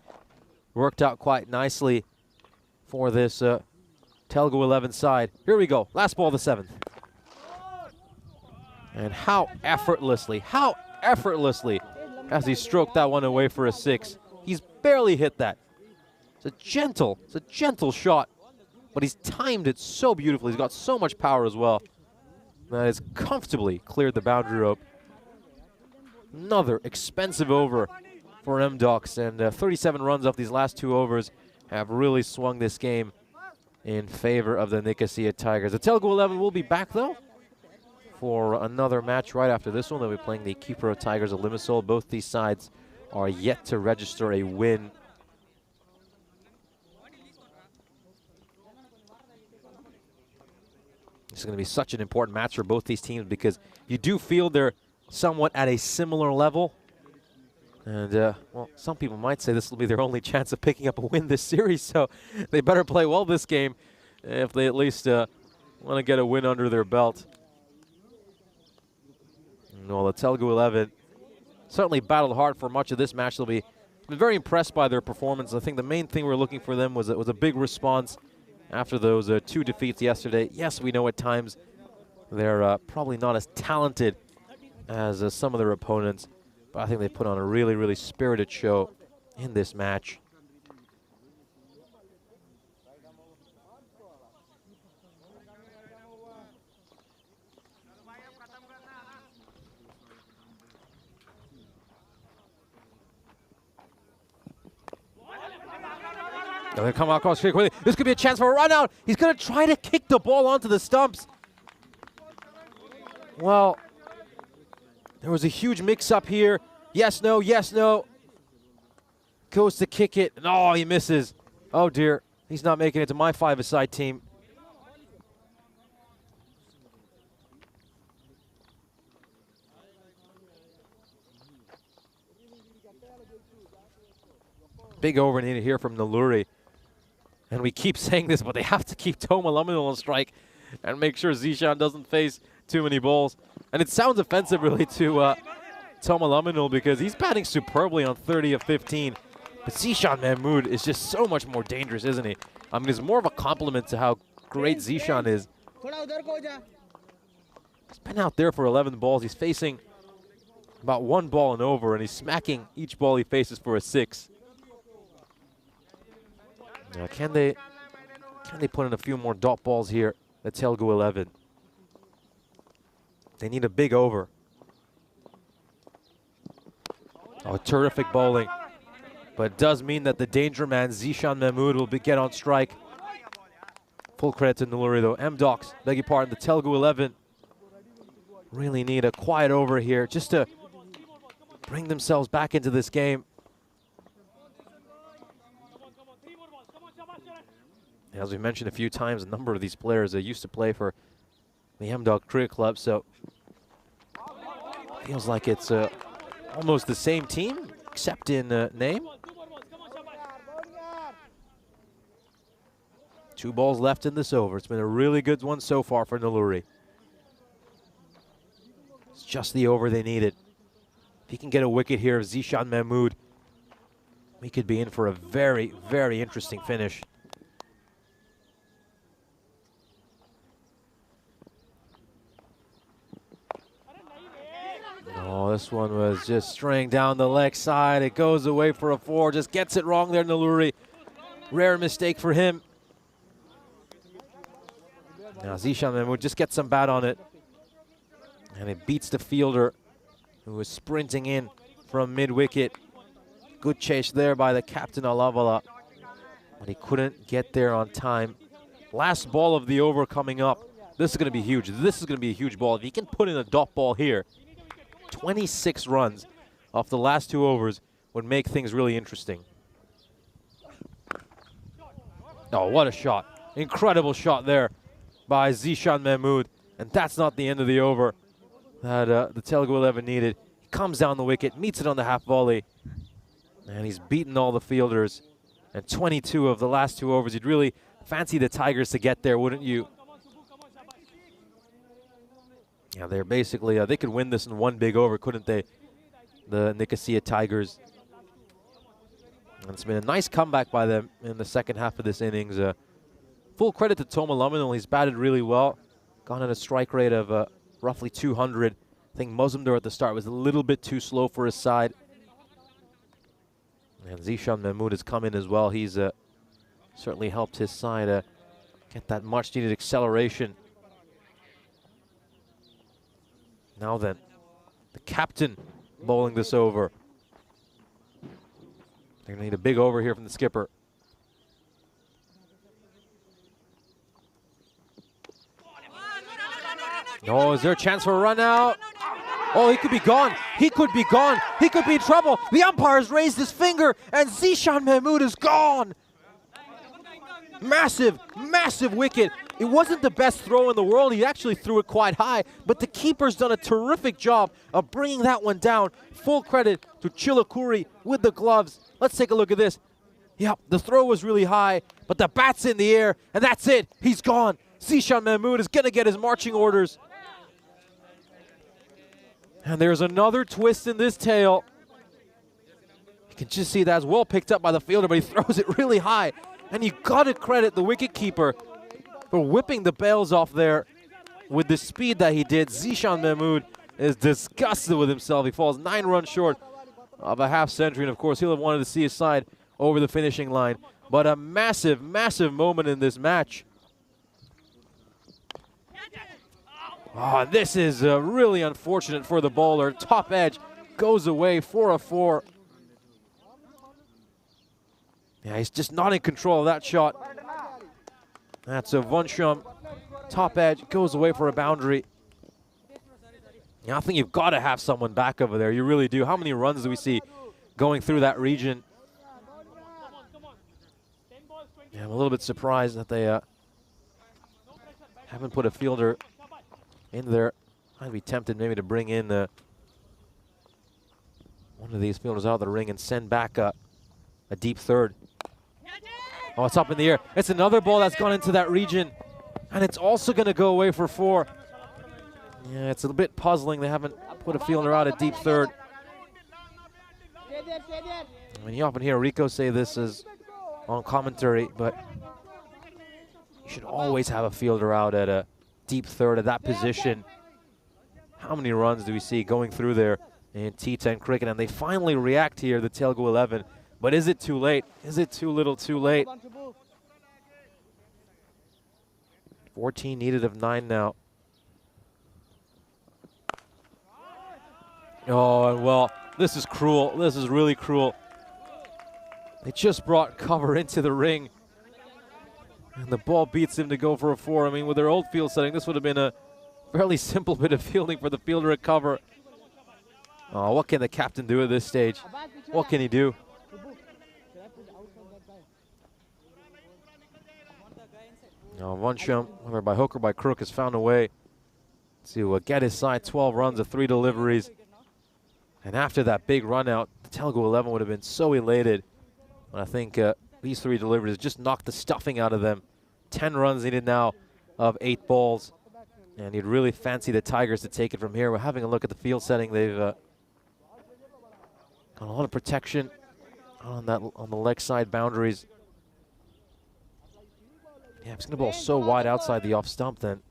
worked out quite nicely for this Telugu 11 side. Here we go. Last ball of the 7th. And how effortlessly has he stroked that one away for a 6. He's barely hit that. It's a gentle shot, but he's timed it so beautifully. He's got so much power as well. That has comfortably cleared the boundary rope. Another expensive over for M-Docs, and 37 runs off these last 2 overs have really swung this game in favor of the Nicosia Tigers. The Telugu 11 will be back, though, for another match right after this one. They'll be playing the Kipro Tigers of Limassol. Both these sides are yet to register a win. This is going to be such an important match for both these teams because you do feel they're somewhat at a similar level. And, well, some people might say this will be their only chance of picking up a win this series, so they better play well this game if they at least want to get a win under their belt. Well, the Telugu 11 certainly battled hard for much of this match. They'll be very impressed by their performance. I think the main thing we're looking for them was a big response after those 2 defeats yesterday. Yes, we know at times they're probably not as talented as some of their opponents, but I think they put on a really, really spirited show in this match. They're going to come across quickly. This could be a chance for a run out. He's going to try to kick the ball onto the stumps. Well, there was a huge mix-up here. Yes, no, yes, no. Goes to kick it, and oh, he misses. Oh, dear. He's not making it to my 5-a-side team. Big over needed here from Naluri. And we keep saying this, but they have to keep Toma Laminal on strike and make sure Zishan doesn't face too many balls. And it sounds offensive, really, to Toma Laminal because he's batting superbly on 30 of 15. But Zishan Mahmood is just so much more dangerous, isn't he? I mean, it's more of a compliment to how great Zishan is. He's been out there for 11 balls. He's facing about 1 ball and over, and he's smacking each ball he faces for a 6. Now, can they put in a few more dot balls here at Telugu 11? They need a big over. Oh, terrific bowling. But it does mean that the danger man, Zishan Mahmood, will get on strike. Full credit to Naluri, though. M-Docs, beg your pardon, the Telugu 11 really need a quiet over here just to bring themselves back into this game. As we mentioned a few times, a number of these players used to play for the M-Dog Cricket Club, so feels like it's almost the same team, except in name. 2 balls left in this over. It's been a really good one so far for Naluri. It's just the over they needed. If he can get a wicket here of Zishan Mahmood, we could be in for a very, very interesting finish. Oh, This one was just straying down the leg side. It goes away for a 4. Just gets it wrong there, Naluri. Rare mistake for him. Now Zishan Mahmood just gets some bat on it. And it beats the fielder who was sprinting in from mid-wicket. Good chase there by the captain, Alavala. But he couldn't get there on time. Last ball of the over coming up. This is going to be huge. This is going to be a huge ball. If he can put in a dot ball here, 26 runs off the last 2 overs would make things really interesting. Oh, what a shot. Incredible shot there by Zishan Mahmood. And that's not the end of the over that the Telugu 11 needed. He comes down the wicket, meets it on the half volley, and he's beaten all the fielders. And 22 of the last 2 overs. You'd really fancy the Tigers to get there, wouldn't you? Yeah, they're basically, they could win this in 1 big over, couldn't they? The Nicosia Tigers. And it's been a nice comeback by them in the second half of this innings. Full credit to Toma Luminal. He's batted really well. Gone at a strike rate of roughly 200. I think Mozumdar at the start was a little bit too slow for his side. And Zishan Mahmood has come in as well. He's certainly helped his side get that much-needed acceleration. Now then, the captain bowling this over. They're going to need a big over here from the skipper. Oh, is there a chance for a run out? Oh, he could be gone. He could be gone. He could be in trouble. The umpire's raised his finger, and Zishan Mahmood is gone. Massive, massive wicket. It wasn't the best throw in the world. He actually threw it quite high, but the keeper's done a terrific job of bringing that one down. Full credit to Chilakuri with the gloves. Let's take a look at this. Yep, the throw was really high, but the bat's in the air, and that's it. He's gone. Zishan Mahmood is going to get his marching orders. And there's another twist in this tale. You can just see that's well picked up by the fielder, but he throws it really high. And you got to credit the wicketkeeper for whipping the bails off there with the speed that he did. Zishan Mahmood is disgusted with himself. He falls 9 runs short of a half century. And, of course, he'll have wanted to see his side over the finishing line. But a massive, massive moment in this match. Oh, this is really unfortunate for the bowler. Top edge goes away for a 4. Yeah, he's just not in control of that shot. That's a Vansham. Top edge goes away for a boundary. Yeah, I think you've got to have someone back over there. You really do. How many runs do we see going through that region? Yeah, I'm a little bit surprised that they haven't put a fielder in there. I'd be tempted maybe to bring in one of these fielders out of the ring and send back a deep third. Oh, it's up in the air. It's another ball that's gone into that region, and it's also going to go away for 4. Yeah, it's a bit puzzling. They haven't put a fielder out at deep third. I mean, you often hear Rico say this as on commentary, but you should always have a fielder out at a deep third at that position. How many runs do we see going through there in T10 cricket? And they finally react here, the Telugu 11. But is it too late? Is it too little too late? 14 needed of 9 now. Oh, well, this is cruel. This is really cruel. They just brought cover into the ring, and the ball beats him to go for a 4. I mean, with their old field setting, this would have been a fairly simple bit of fielding for the fielder at cover. Oh, what can the captain do at this stage? What can he do? Now, Vansham, whether by hook or by crook, has found a way to get his side 12 runs of 3 deliveries. And after that big run out, the Telugu 11 would have been so elated. But I think these 3 deliveries just knocked the stuffing out of them. 10 runs needed now of 8 balls. And you'd really fancy the Tigers to take it from here. We're having a look at the field setting. They've got a lot of protection on the leg side boundaries. Yeah, it's going to ball so wide outside the off stump then.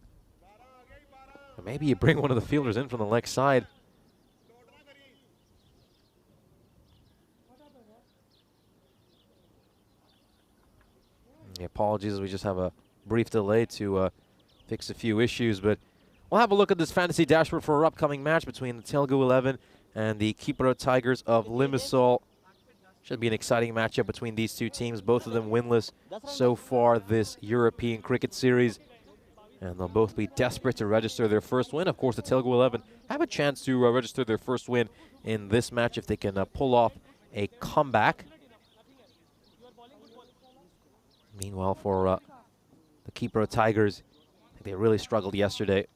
But maybe you bring one of the fielders in from the leg side. Apologies, we just have a brief delay to fix a few issues, but we'll have a look at this fantasy dashboard for our upcoming match between the Telugu 11 and the Kipro Tigers of Limassol. Should be an exciting matchup between these two teams, both of them winless so far this European cricket series. And they'll both be desperate to register their first win. Of course, the Telugu 11 have a chance to register their first win in this match if they can pull off a comeback. Meanwhile, for the Kipro Tigers, they really struggled yesterday.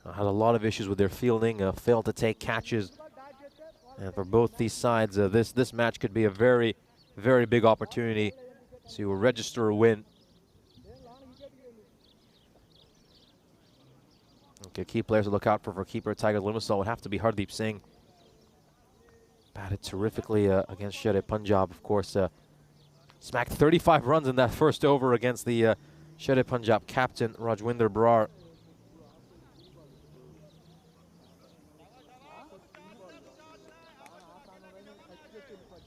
Had a lot of issues with their fielding, failed to take catches. And for both these sides, this match could be a very, very big opportunity to register a win. Okay, key players to look out for Kipro Tigers Limassol would have to be Hardeep Singh. Batted terrifically against Sher Punjab, of course. Smacked 35 runs in that first over against the Sher Punjab captain, Rajwinder Brar.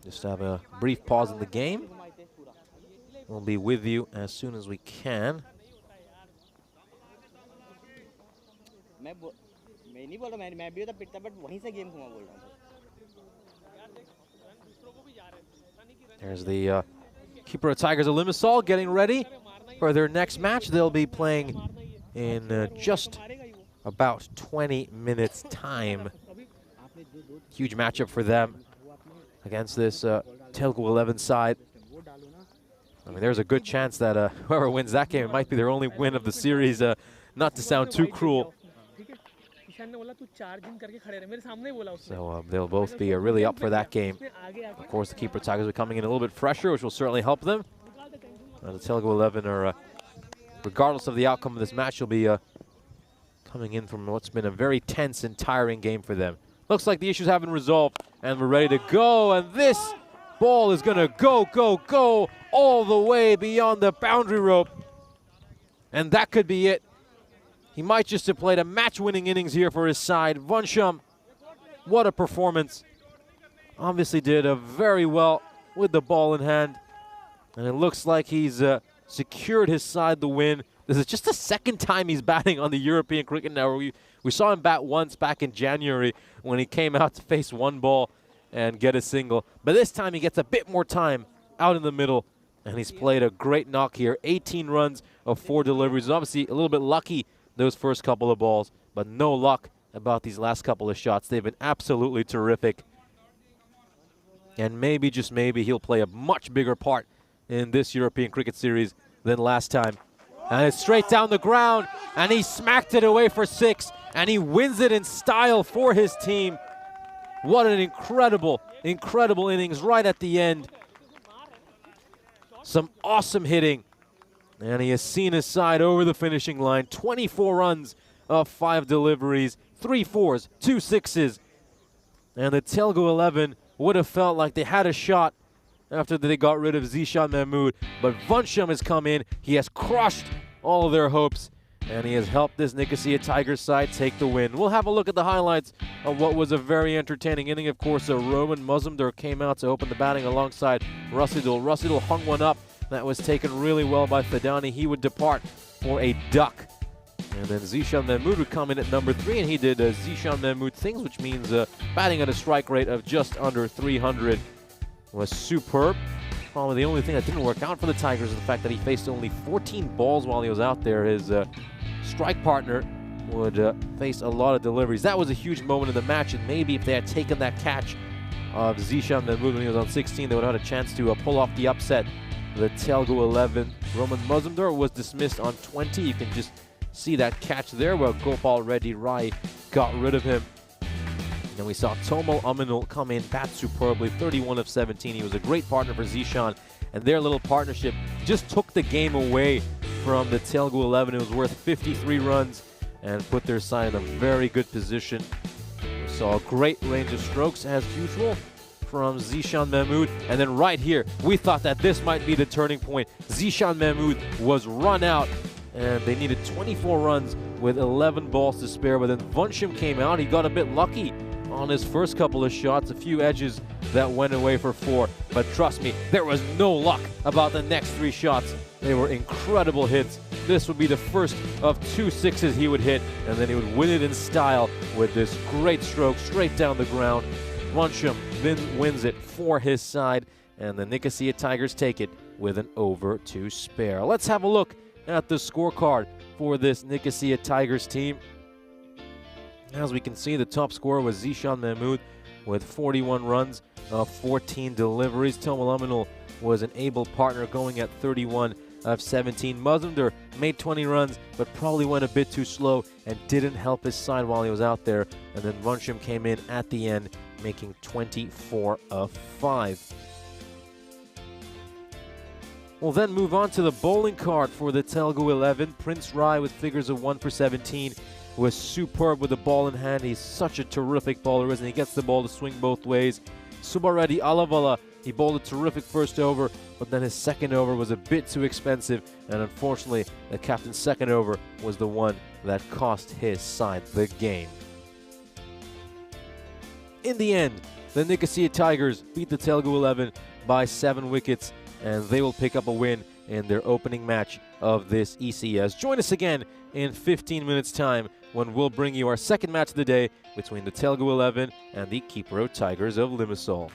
Just have a brief pause in the game. We'll be with you as soon as we can. मैं नहीं बोल रहा, मैं भी तो पिटता, but वहीं से game घुमा बोल रहा हूँ. There's the Kipro Tigers of Limassol getting ready for their next match. They'll be playing in just about 20 minutes time. Huge matchup for them against this Telugu 11 side. I mean, there's a good chance that whoever wins that game, it might be their only win of the series. Not to sound too cruel. So they'll both be really up for that game. Of course, the Kipro Tigers are coming in a little bit fresher, which will certainly help them. The Telugu 11 are, regardless of the outcome of this match, will be coming in from what's been a very tense and tiring game for them. Looks like the issues have been resolved, and we're ready to go. And this ball is going to go all the way beyond the boundary rope. And that could be it. He might just have played a match-winning innings here for his side. Vansham, what a performance. Obviously did very well with the ball in hand. And it looks like he's secured his side the win. This is just the second time he's batting on the European Cricket Network. We saw him bat once back in January when he came out to face one ball and get a single. But this time he gets a bit more time out in the middle. And he's played a great knock here. 18 runs of 4 deliveries. Obviously a little bit lucky those first couple of balls, but no luck about these last couple of shots. They've been absolutely terrific. And maybe, just maybe, he'll play a much bigger part in this European Cricket Series than last time. And it's straight down the ground, and he smacked it away for 6, and he wins it in style for his team. What an incredible, incredible innings right at the end. Some awesome hitting. And he has seen his side over the finishing line. 24 runs of 5 deliveries, 3 4s, 2 6s. And the Telugu 11 would have felt like they had a shot after they got rid of Zishan Mahmood. But Vansham has come in. He has crushed all of their hopes. And he has helped this Nicosia Tigers side take the win. We'll have a look at the highlights of what was a very entertaining inning. Of course, Roman Muzumdar came out to open the batting alongside Rasidul. Rasidul hung one up. That was taken really well by Fadani. He would depart for a duck. And then Zishan Mahmood would come in at number 3, and he did Zishan Mahmood things, which means batting at a strike rate of just under 300 was superb. Probably the only thing that didn't work out for the Tigers is the fact that he faced only 14 balls while he was out there. His strike partner would face a lot of deliveries. That was a huge moment in the match, and maybe if they had taken that catch of Zishan Mahmood when he was on 16, they would have had a chance to pull off the upset. The Telugu 11, Roman Muzumdar, was dismissed on 20. You can just see that catch there where Gopal Reddy Rai got rid of him. And we saw Tomo Aminul come in, bat superbly, 31 of 17. He was a great partner for Zishan, and their little partnership just took the game away from the Telugu 11. It was worth 53 runs and put their side in a very good position. We saw a great range of strokes as usual from Zishan Mahmood. And then right here, we thought that this might be the turning point. Zishan Mahmood was run out, and they needed 24 runs with 11 balls to spare. But then Vansham came out. He got a bit lucky on his first couple of shots. A few edges that went away for 4. But trust me, there was no luck about the next 3 shots. They were incredible hits. This would be the first of 2 sixes he would hit, and then he would win it in style with this great stroke straight down the ground. Runsham then wins it for his side, and the Nicosia Tigers take it with an over to spare. Let's have a look at the scorecard for this Nicosia Tigers team. As we can see, the top scorer was Zishan Mahmoud with 41 runs, 14 deliveries. Tomalaminal was an able partner going at 31 of 17. Mazumdar made 20 runs, but probably went a bit too slow and didn't help his side while he was out there. And then Runsham came in at the end, making 24 of 5. We'll then move on to the bowling card for the Telugu 11. Prince Rai with figures of 1 for 17 was superb with the ball in hand. He's such a terrific bowler, isn't he? He gets the ball to swing both ways. Subareddy Alavala, he bowled a terrific first over, but then his second over was a bit too expensive, and unfortunately, the captain's second over was the one that cost his side the game. In the end, the Nicosia Tigers beat the Telugu 11 by 7 wickets, and they will pick up a win in their opening match of this ECS. Join us again in 15 minutes' time when we'll bring you our second match of the day between the Telugu 11 and the Kipro Tigers of Limassol.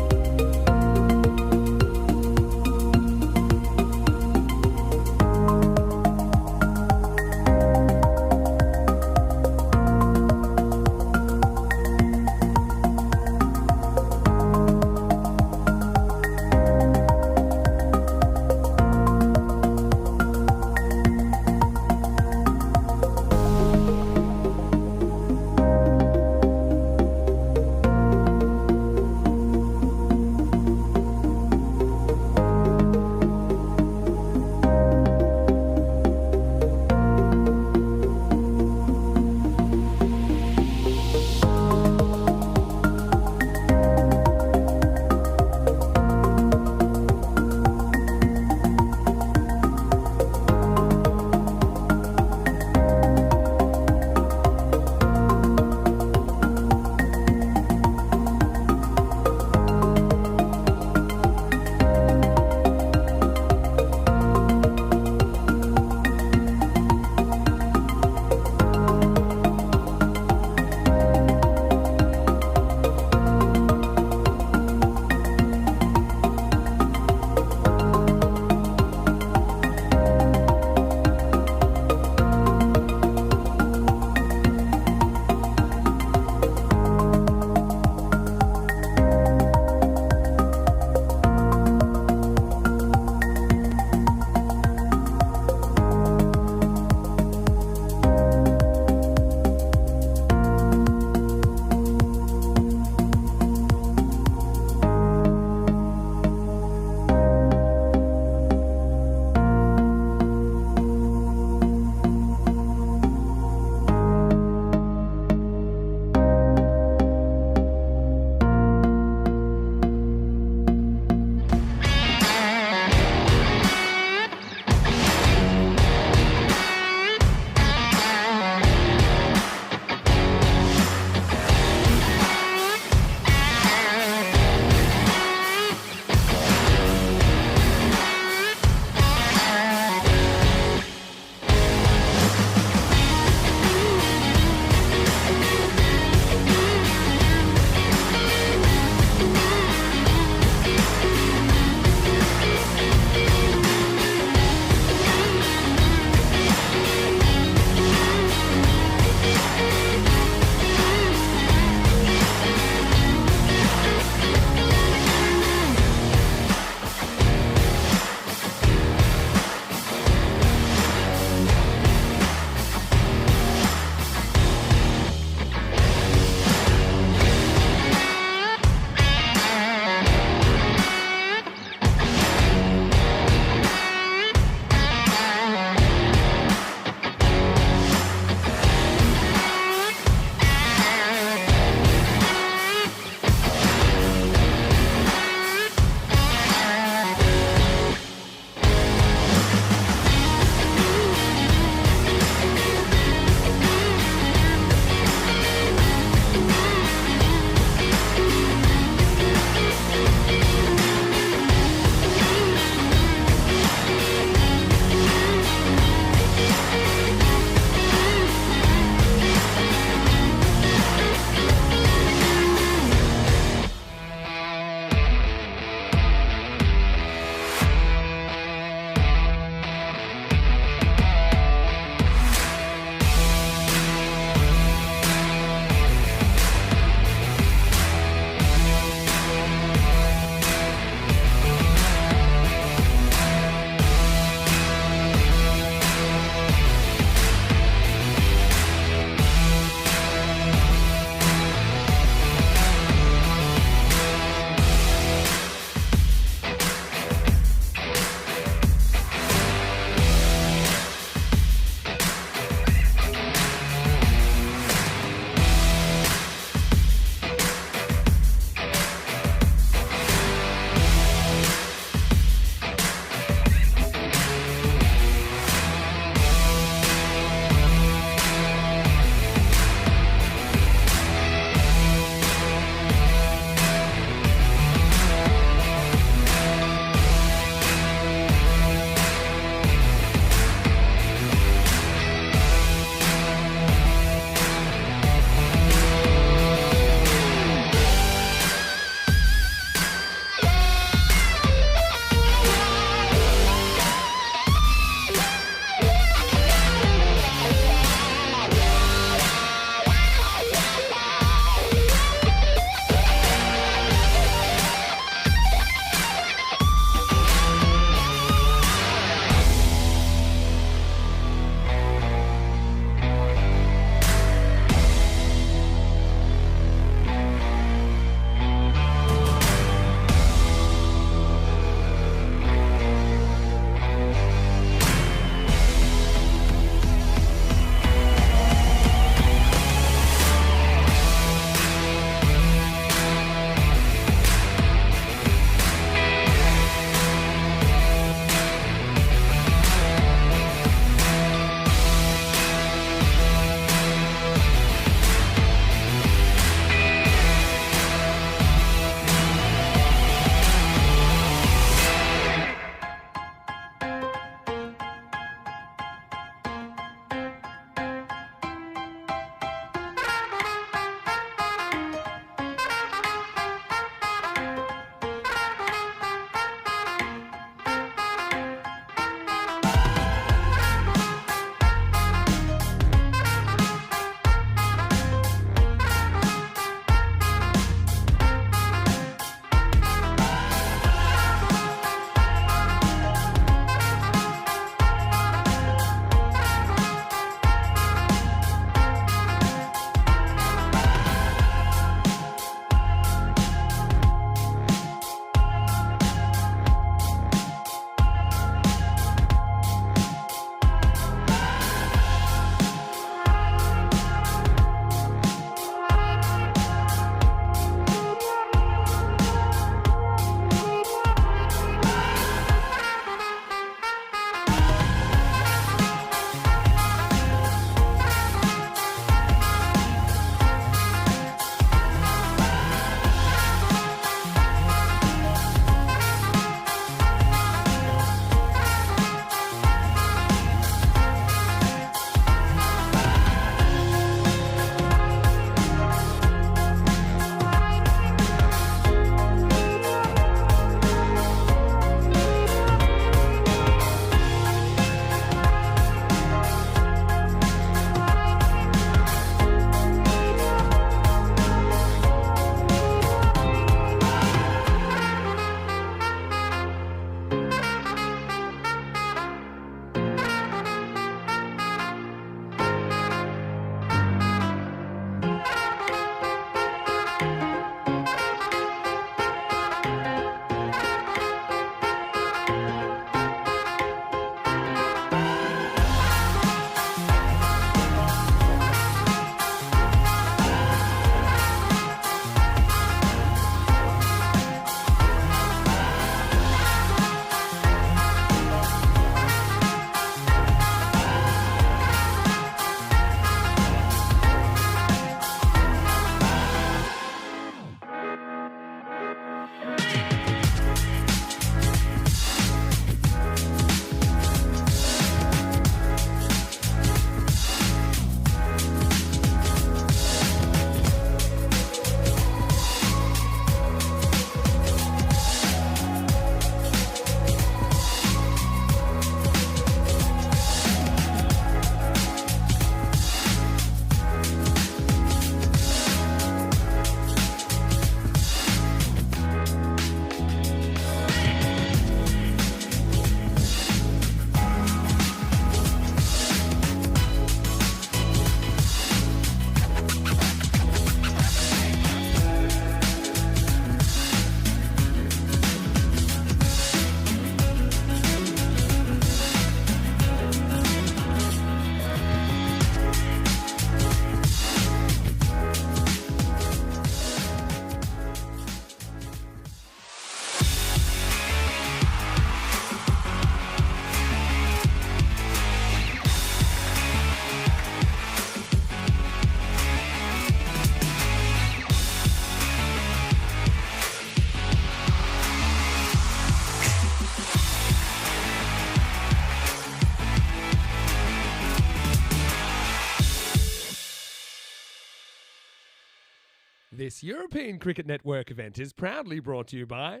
This European Cricket Network event is proudly brought to you by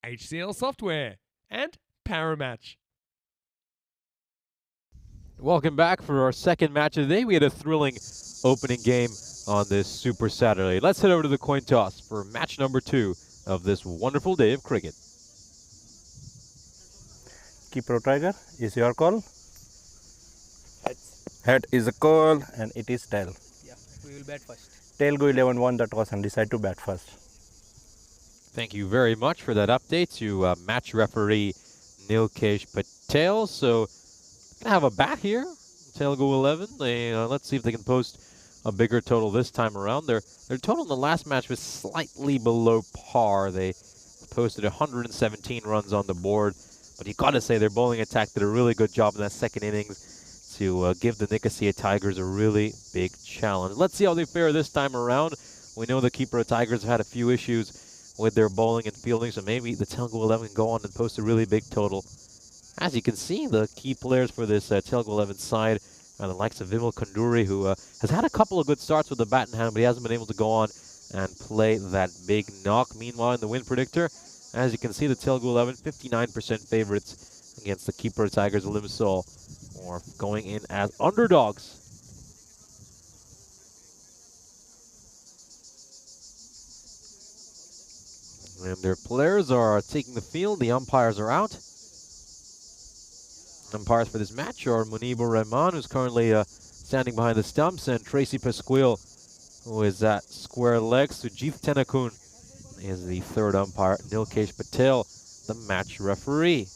HCL Software and Paramatch. Welcome back for our second match of the day. We had a thrilling opening game on this Super Saturday. Let's head over to the coin toss for match number 2 of this wonderful day of cricket. Keeper Tiger, is your call? Heads. Head is a call and it is tail. Yeah, we will bat first. Tail go 11 won the toss and decide to bat first. Thank you very much for that update to match referee Nilkesh Patel. So, gonna have a bat here. Tail go 11. Let's see if they can post a bigger total this time around. Their total in the last match was slightly below par. They posted 117 runs on the board. But you gotta say their bowling attack did a really good job in that second innings to give the Nicosia Tigers a really big challenge. Let's see how they fare this time around. We know the keeper of Tigers have had a few issues with their bowling and fielding, so maybe the Telugu 11 can go on and post a really big total. As you can see, the key players for this Telugu 11 side are the likes of Vimal Kanduri, who has had a couple of good starts with the bat in hand, but he hasn't been able to go on and play that big knock. Meanwhile, in the win predictor, as you can see, the Telugu 11, 59% favorites against the keeper of Tigers, Limassol, or going in as underdogs. And their players are taking the field. The umpires are out. Umpires for this match are Munibur Rahman, who's currently standing behind the stumps, and Tracy Pasquil, who is at square legs. Sujith Tenakun is the third umpire. Nilkesh Patel, the match referee.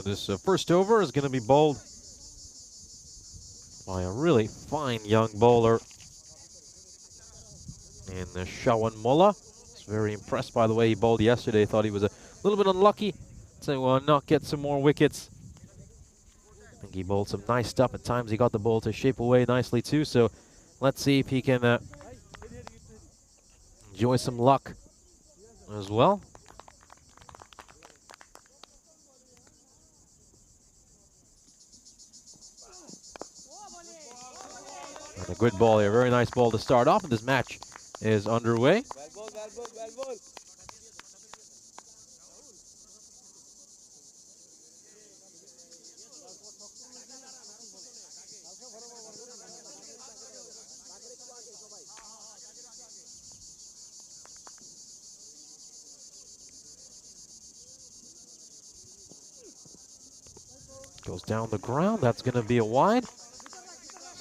This first over is going to be bowled by a really fine young bowler in Shawan Mullah. I was very impressed by the way he bowled yesterday. Thought he was a little bit unlucky to not get some more wickets. I think he bowled some nice stuff. At times he got the ball to shape away nicely too. So let's see if he can enjoy some luck as well. And a good ball here, very nice ball to start off, and this match is underway. Goes down the ground, that's going to be a wide.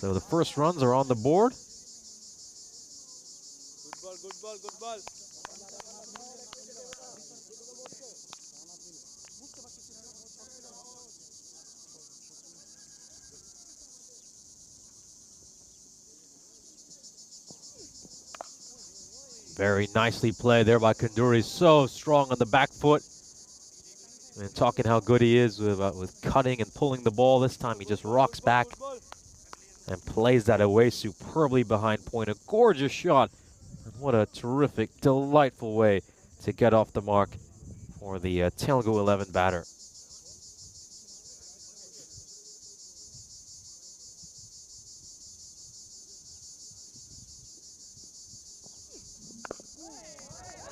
So the first runs are on the board. Good ball, good ball, good ball. Very nicely played there by Kanduri. So strong on the back foot. And talking how good he is with cutting and pulling the ball. This time he just rocks back and plays that away superbly behind point. A gorgeous shot. And what a terrific, delightful way to get off the mark for the Telugu 11 batter.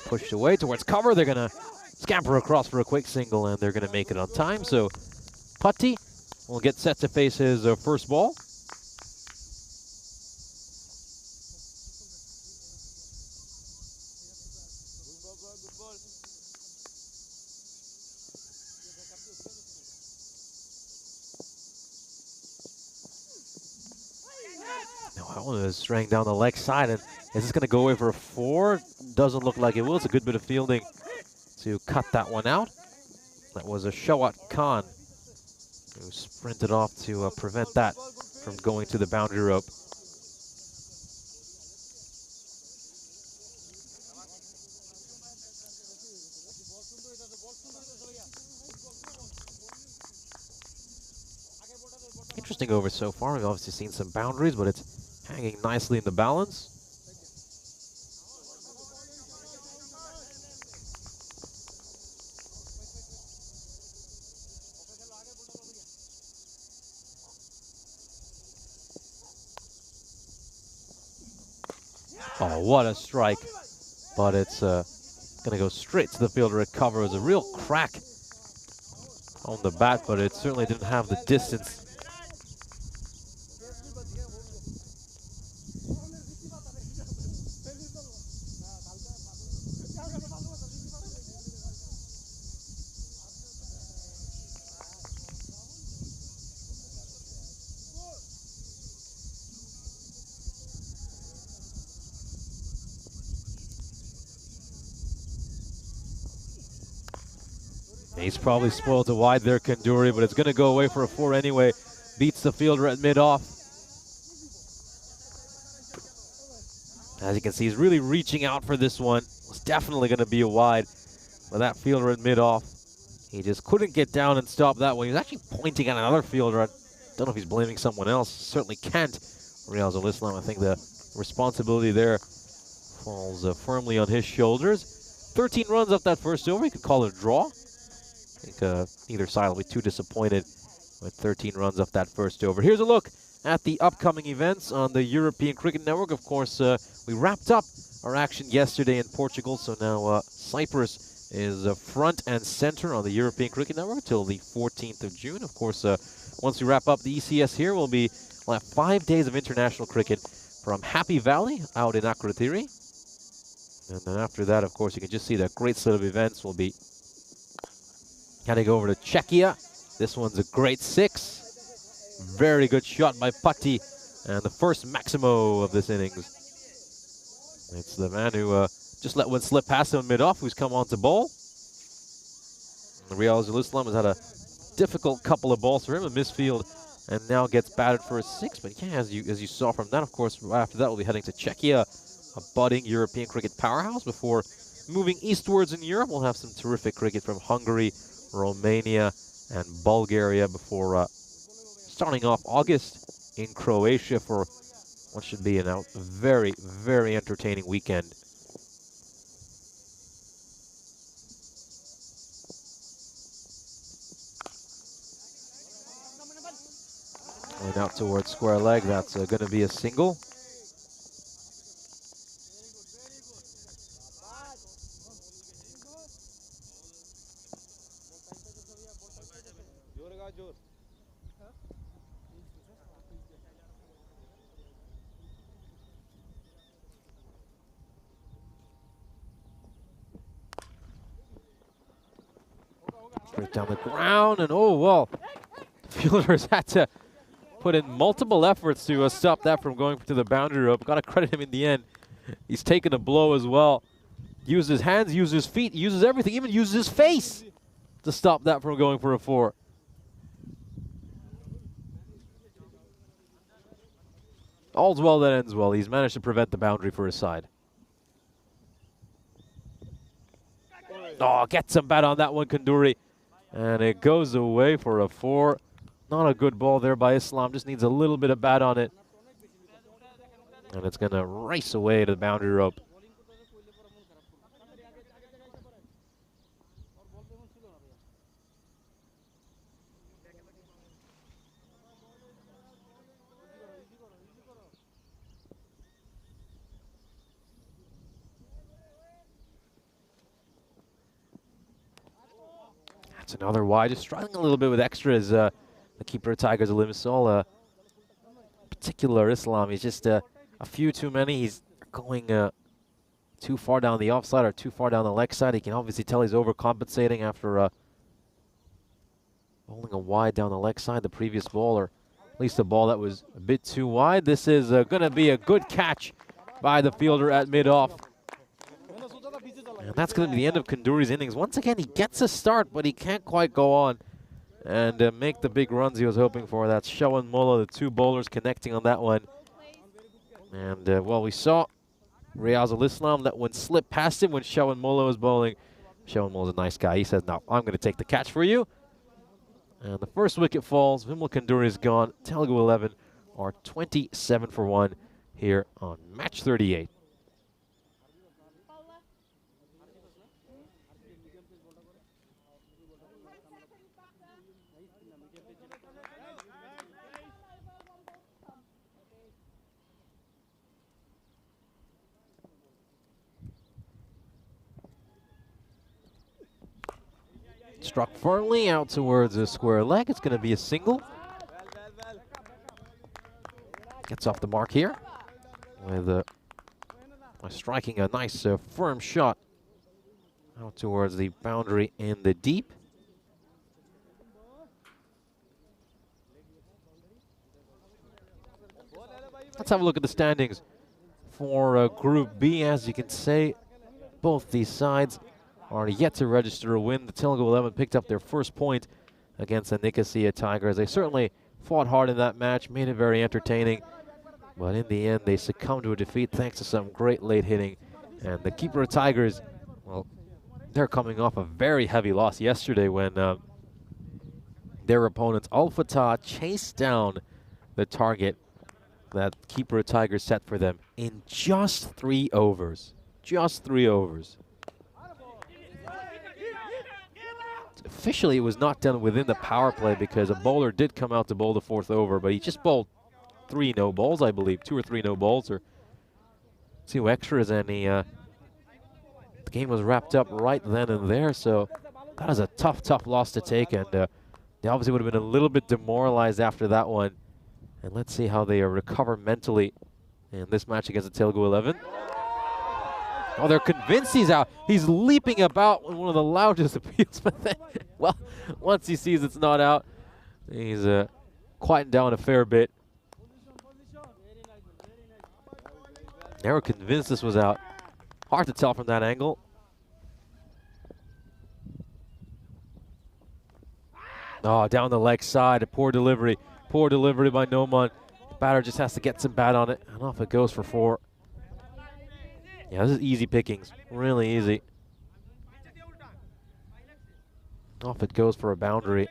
Pushed away towards cover. They're going to scamper across for a quick single, and they're going to make it on time. So Putty will get set to face his first ball. Is straying down the leg side, and is this going to go away for a 4? Doesn't look like it will. It's a good bit of fielding to cut that one out. That was a Shawat Khan who sprinted off to prevent that from going to the boundary rope. Interesting over so far. We've obviously seen some boundaries, but it's hanging nicely in the balance. Oh, what a strike. But it's going to go straight to the fielder at cover. It was a real crack on the bat, but it certainly didn't have the distance. He's probably spoiled to wide there, Kanduri, but it's going to go away for a 4 anyway. Beats the fielder at mid-off. As you can see, he's really reaching out for this one. It's definitely going to be a wide, but that fielder at mid-off, he just couldn't get down and stop that one. He was actually pointing at another fielder. I don't know if he's blaming someone else. Certainly can't. Riaz Al-Islam, I think the responsibility there falls firmly on his shoulders. 13 runs off that first over. You could call it a draw. I think neither side will be too disappointed with 13 runs off that first over. Here's a look at the upcoming events on the European Cricket Network. Of course, we wrapped up our action yesterday in Portugal, so now Cyprus is front and center on the European Cricket Network till the 14th of June. Of course, once we wrap up the ECS here, we'll have 5 days of international cricket from Happy Valley out in Akrotiri. And then after that, of course, you can just see that great set of events will be heading over to Czechia. This one's a great 6. Very good shot by Putty. And the first Maximo of this innings. It's the man who just let one slip past him mid-off, who's come on to bowl. Riaz Al-Islam has had a difficult couple of balls for him, a misfield, and now gets batted for a 6. But yeah, as you saw from that, of course, after that we'll be heading to Czechia, a budding European cricket powerhouse. Before moving eastwards in Europe, we'll have some terrific cricket from Hungary, Romania, and Bulgaria before starting off August in Croatia for what should be a very, very entertaining weekend. Going out towards square leg, that's going to be a single. Straight down the ground, and oh, well, the fielders had to put in multiple efforts to stop that from going to the boundary rope. Got to credit him in the end. He's taken a blow as well. Used his hands, used his feet, uses everything, even uses his face to stop that from going for a 4. All's well that ends well. He's managed to prevent the boundary for his side. Oh, gets some bat on that one, Kanduri. And it goes away for a 4. Not a good ball there by Islam. Just needs a little bit of bat on it. And it's going to race away to the boundary rope. That's another wide. Just struggling a little bit with extras. The keeper of Tigers, Limassol, particular Islam. He's just a few too many. He's going too far down the offside or too far down the leg side. He can obviously tell he's overcompensating after bowling a wide down the leg side the previous ball, or at least a ball that was a bit too wide. This is going to be a good catch by the fielder at mid-off. And that's going to be the end of Kanduri's innings. Once again, he gets a start, but he can't quite go on. and make the big runs he was hoping for. That's Shawan Mola, the two bowlers connecting on that one. And, well, we saw Riaz al-Islam let one slip past him when Shawan Mola was bowling. Shawan Mola's a nice guy. He says, no, I'm going to take the catch for you. And the first wicket falls. Vimal Kanduri is gone. Telugu 11 are 27 for 1 here on match 38. Struck firmly out towards the square leg. It's going to be a single. Gets off the mark here with striking a nice firm shot out towards the boundary in the deep. Let's have a look at the standings for Group B. As you can say, both these sides are yet to register a win. The Telugu 11 picked up their first point against the Nicosia Tigers. They certainly fought hard in that match, made it very entertaining, but in the end they succumbed to a defeat thanks to some great late hitting. And the Kipra Tigers, well, they're coming off a very heavy loss yesterday when their opponents Al Fatah chased down the target that Kipra Tigers set for them in just 3 overs. Just 3 overs. Officially, it was not done within the power play because a bowler did come out to bowl the 4th over, but he just bowled 3 no balls, I believe, 2 or 3 no balls, or 2 extras, and the game was wrapped up right then and there. So that is a tough, tough loss to take, and they obviously would have been a little bit demoralized after that one. And let's see how they recover mentally in this match against the Telugu 11. Oh, they're convinced he's out. He's leaping about with one of the loudest appeals, but then, well, once he sees it's not out, he's quieting down a fair bit. They were convinced this was out. Hard to tell from that angle. Oh, down the leg side, a poor delivery. Poor delivery by Noman. The batter just has to get some bat on it, and off it goes for 4. Yeah, this is easy pickings, really easy. Off it goes for a boundary.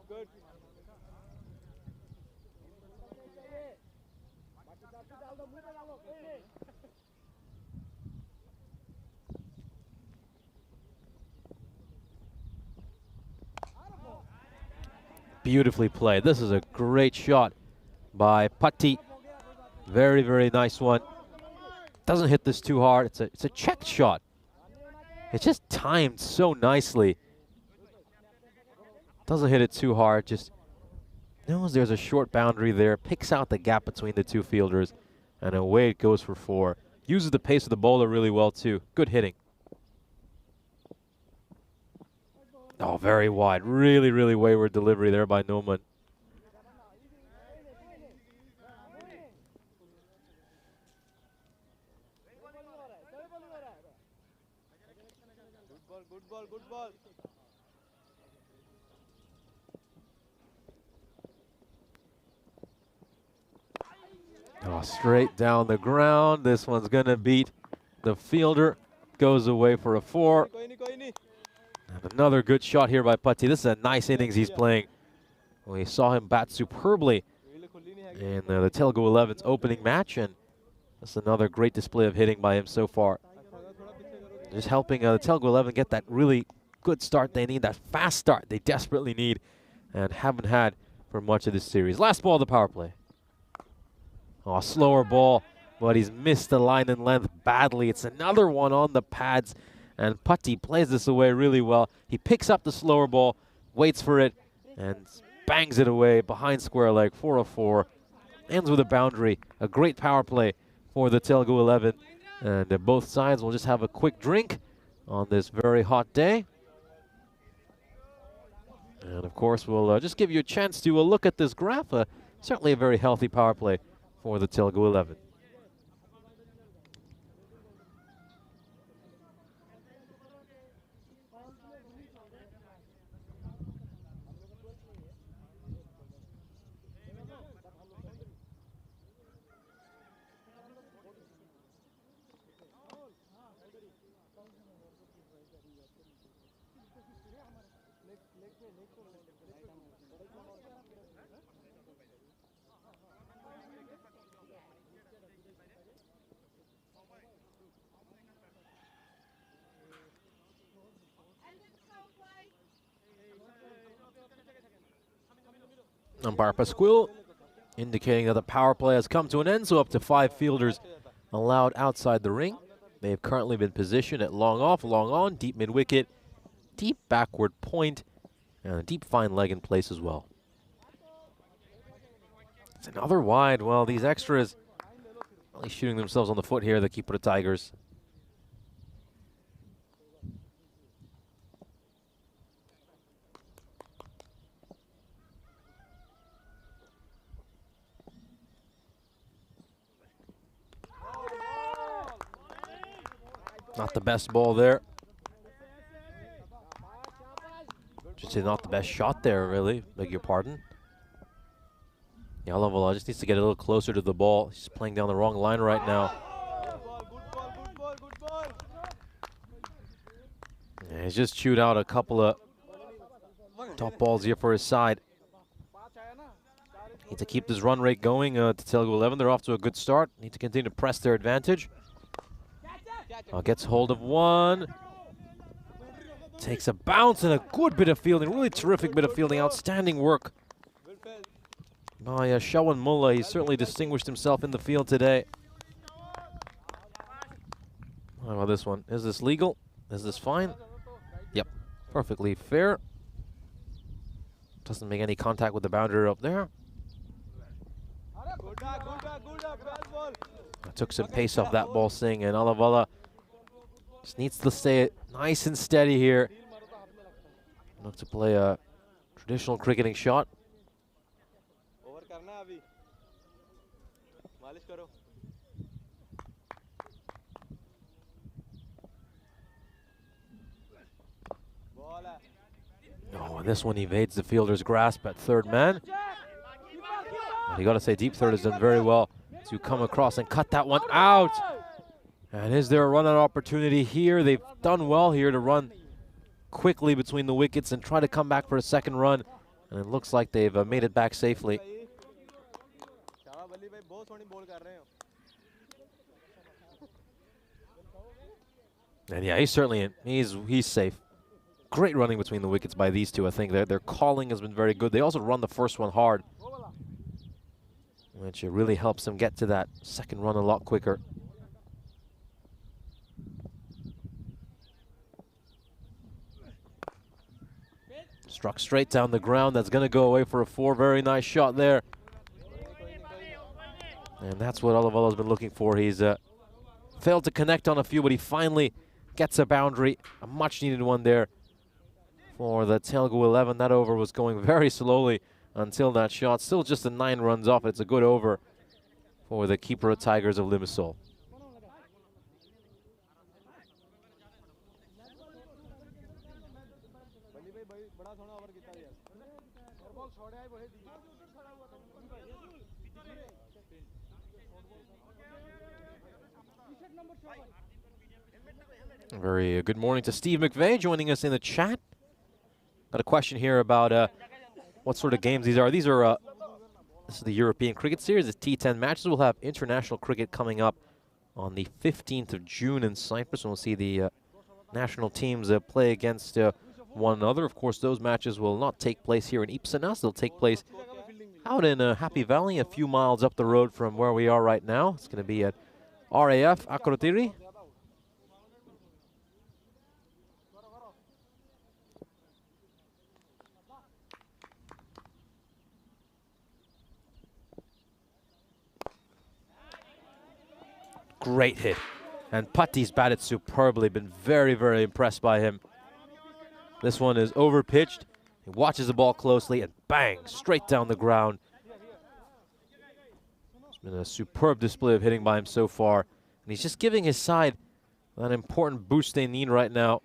Good. Beautifully played. This is a great shot by Patti. Very, very nice one. Doesn't hit this too hard. It's a checked shot. It's just timed so nicely. Doesn't hit it too hard. Just knows there's a short boundary there. Picks out the gap between the 2 fielders, and away it goes for 4. Uses the pace of the bowler really well too. Good hitting. Oh, very wide. Really, really wayward delivery there by Noman. Good ball. Oh, straight down the ground. This one's going to beat the fielder. Goes away for a 4. And another good shot here by Patti. This is a nice innings he's playing. We saw him bat superbly in the Telugu 11's opening match, and that's another great display of hitting by him so far. Just helping the Telugu 11 get that really good start they need, that fast start they desperately need and haven't had for much of this series. Last ball of the power play. Oh, slower ball, but he's missed the line and length badly. It's another one on the pads, and Patti plays this away really well. He picks up the slower ball, waits for it, and bangs it away behind square leg, 4-4. Ends with a boundary. A great power play for the Telugu 11. And both sides will just have a quick drink on this very hot day. And of course, we'll just give you a chance to look at this graph. Certainly a very healthy power play for the Telugu 11. Umpire Pasquil indicating that the power play has come to an end, so up to 5 fielders allowed outside the ring. They have currently been positioned at long off, long on, deep mid-wicket, deep backward point, and a deep fine leg in place as well. It's another wide. Well, these extras really shooting themselves on the foot here, the Kipura Tigers. Not the best ball there. Should say not the best shot there, really. Beg your pardon. Yalavala just needs to get a little closer to the ball. He's playing down the wrong line right now. And he's just chewed out a couple of top balls here for his side. Need to keep this run rate going to Telugu 11. They're off to a good start. Need to continue to press their advantage. Gets hold of one. Takes a bounce and a good bit of fielding. Really terrific bit of fielding. Outstanding work by Shawan Mullah. He certainly distinguished himself in the field today. How about this one? Is this legal? Is this fine? Yep. Perfectly fair. Doesn't make any contact with the boundary up there. Took some pace off that ball, Singh, and Alavala just needs to stay nice and steady here. Look to play a traditional cricketing shot. Oh, and this one evades the fielder's grasp at third man. You got to say, deep third has done very well to come across and cut that one out. And is there a run-out opportunity here? They've done well here to run quickly between the wickets and try to come back for a second run. And it looks like they've made it back safely. And yeah, he's certainly in. He's safe. Great running between the wickets by these two. I think their calling has been very good. They also run the first one hard, which really helps them get to that second run a lot quicker. Struck straight down the ground. That's going to go away for a 4. Very nice shot there. And that's what Olivolo's been looking for. He's failed to connect on a few, but he finally gets a boundary. A much-needed one there for the Telugu 11. That over was going very slowly until that shot. Still just a 9 runs off. It's a good over for the Kipura Tigers of Limassol. Very good morning to Steve McVeigh joining us in the chat. Got a question here about what sort of games these are. These are this is the European Cricket Series. It's T10 matches. We'll have international cricket coming up on the 15th of June in Cyprus. We'll see the national teams play against one another. Of course, those matches will not take place here in Ipsanas. They'll take place out in Happy Valley, a few miles up the road from where we are right now. It's going to be at RAF Akrotiri. Great hit. And Putty's batted superbly. Been very, very impressed by him. This one is over-pitched. He watches the ball closely and bang, straight down the ground. been a superb display of hitting by him so far. And he's just giving his side that important boost they need right now.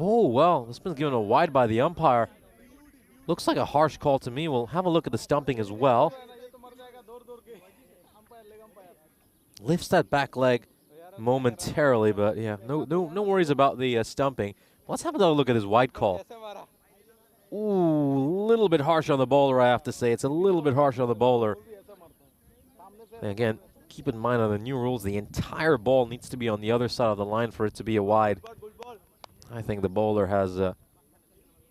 Oh, well, this been given a wide by the umpire. Looks like a harsh call to me. We'll have a look at the stumping as well. Lifts that back leg momentarily, but yeah, no worries about the stumping. Let's have another look at his wide call. Ooh, a little bit harsh on the bowler, I have to say. It's a little bit harsh on the bowler. And again, keep in mind on the new rules, the entire ball needs to be on the other side of the line for it to be a wide. I think the bowler has the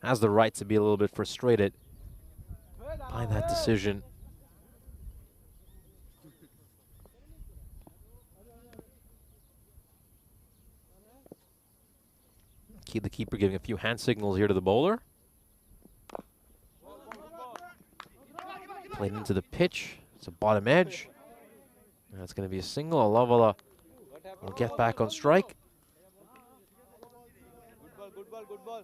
right to be a little bit frustrated by that decision. Keep the keeper giving a few hand signals here to the bowler. Played into the pitch. It's a bottom edge. That's going to be a single. Alavala will get back on strike. Good ball, good ball.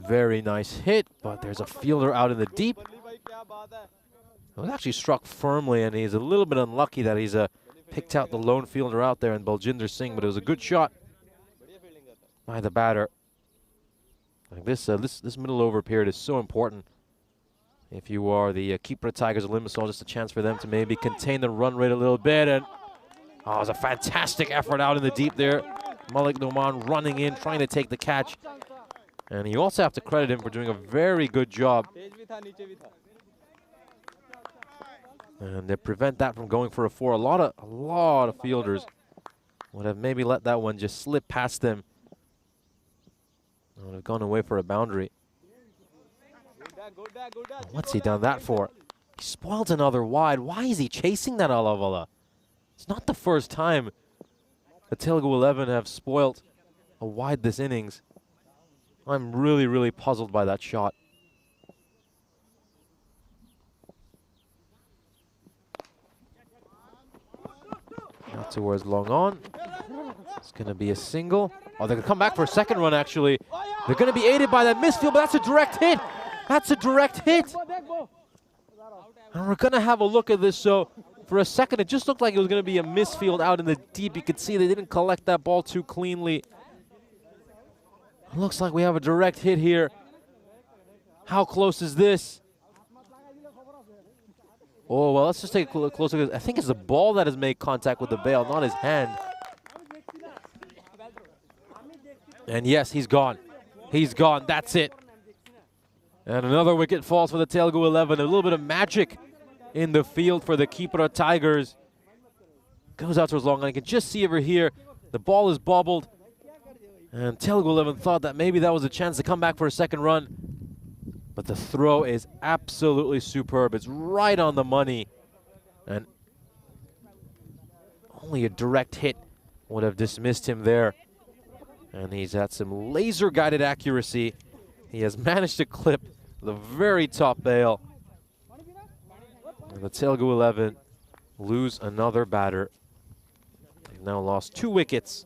Very nice hit, but there's a fielder out in the deep. It was actually struck firmly, and he's a little bit unlucky that he's picked out the lone fielder out there in Baljinder Singh, but it was a good shot by the batter. Like this middle over period is so important. If you are the keeper Tigers of Limassol, just a chance for them to maybe contain the run rate a little bit. And oh, it was a fantastic effort out in the deep there. Malik Noman running in, trying to take the catch. And you also have to credit him for doing a very good job. And they prevent that from going for a four. A lot of fielders would have maybe let that one just slip past them. Would have gone away for a boundary. What's he done that for? He spoiled another wide. Why is he chasing that Alavala? It's not the first time the Telugu 11 have spoilt a wide this innings. I'm really puzzled by that shot. Not towards long on. It's going to be a single. Oh, they're going to come back for a second run, actually. They're going to be aided by that misfield, but that's a direct hit. That's a direct hit. And we're going to have a look at this. So for a second, it just looked like it was going to be a misfield out in the deep. You could see they didn't collect that ball too cleanly. It looks like we have a direct hit here. How close is this? Oh, well, let's just take a closer look. I think it's the ball that has made contact with the bail, not his hand. And yes, he's gone. He's gone. That's it. And another wicket falls for the Telugu 11. A little bit of magic in the field for the keeper Tigers. Goes out towards long, and I can just see over here the ball is bobbled. And Telugu 11 thought that maybe that was a chance to come back for a second run. But the throw is absolutely superb. It's right on the money. And only a direct hit would have dismissed him there. And he's had some laser-guided accuracy. He has managed to clip the very top bail. And the Telugu 11 lose another batter. They've now lost 2 wickets.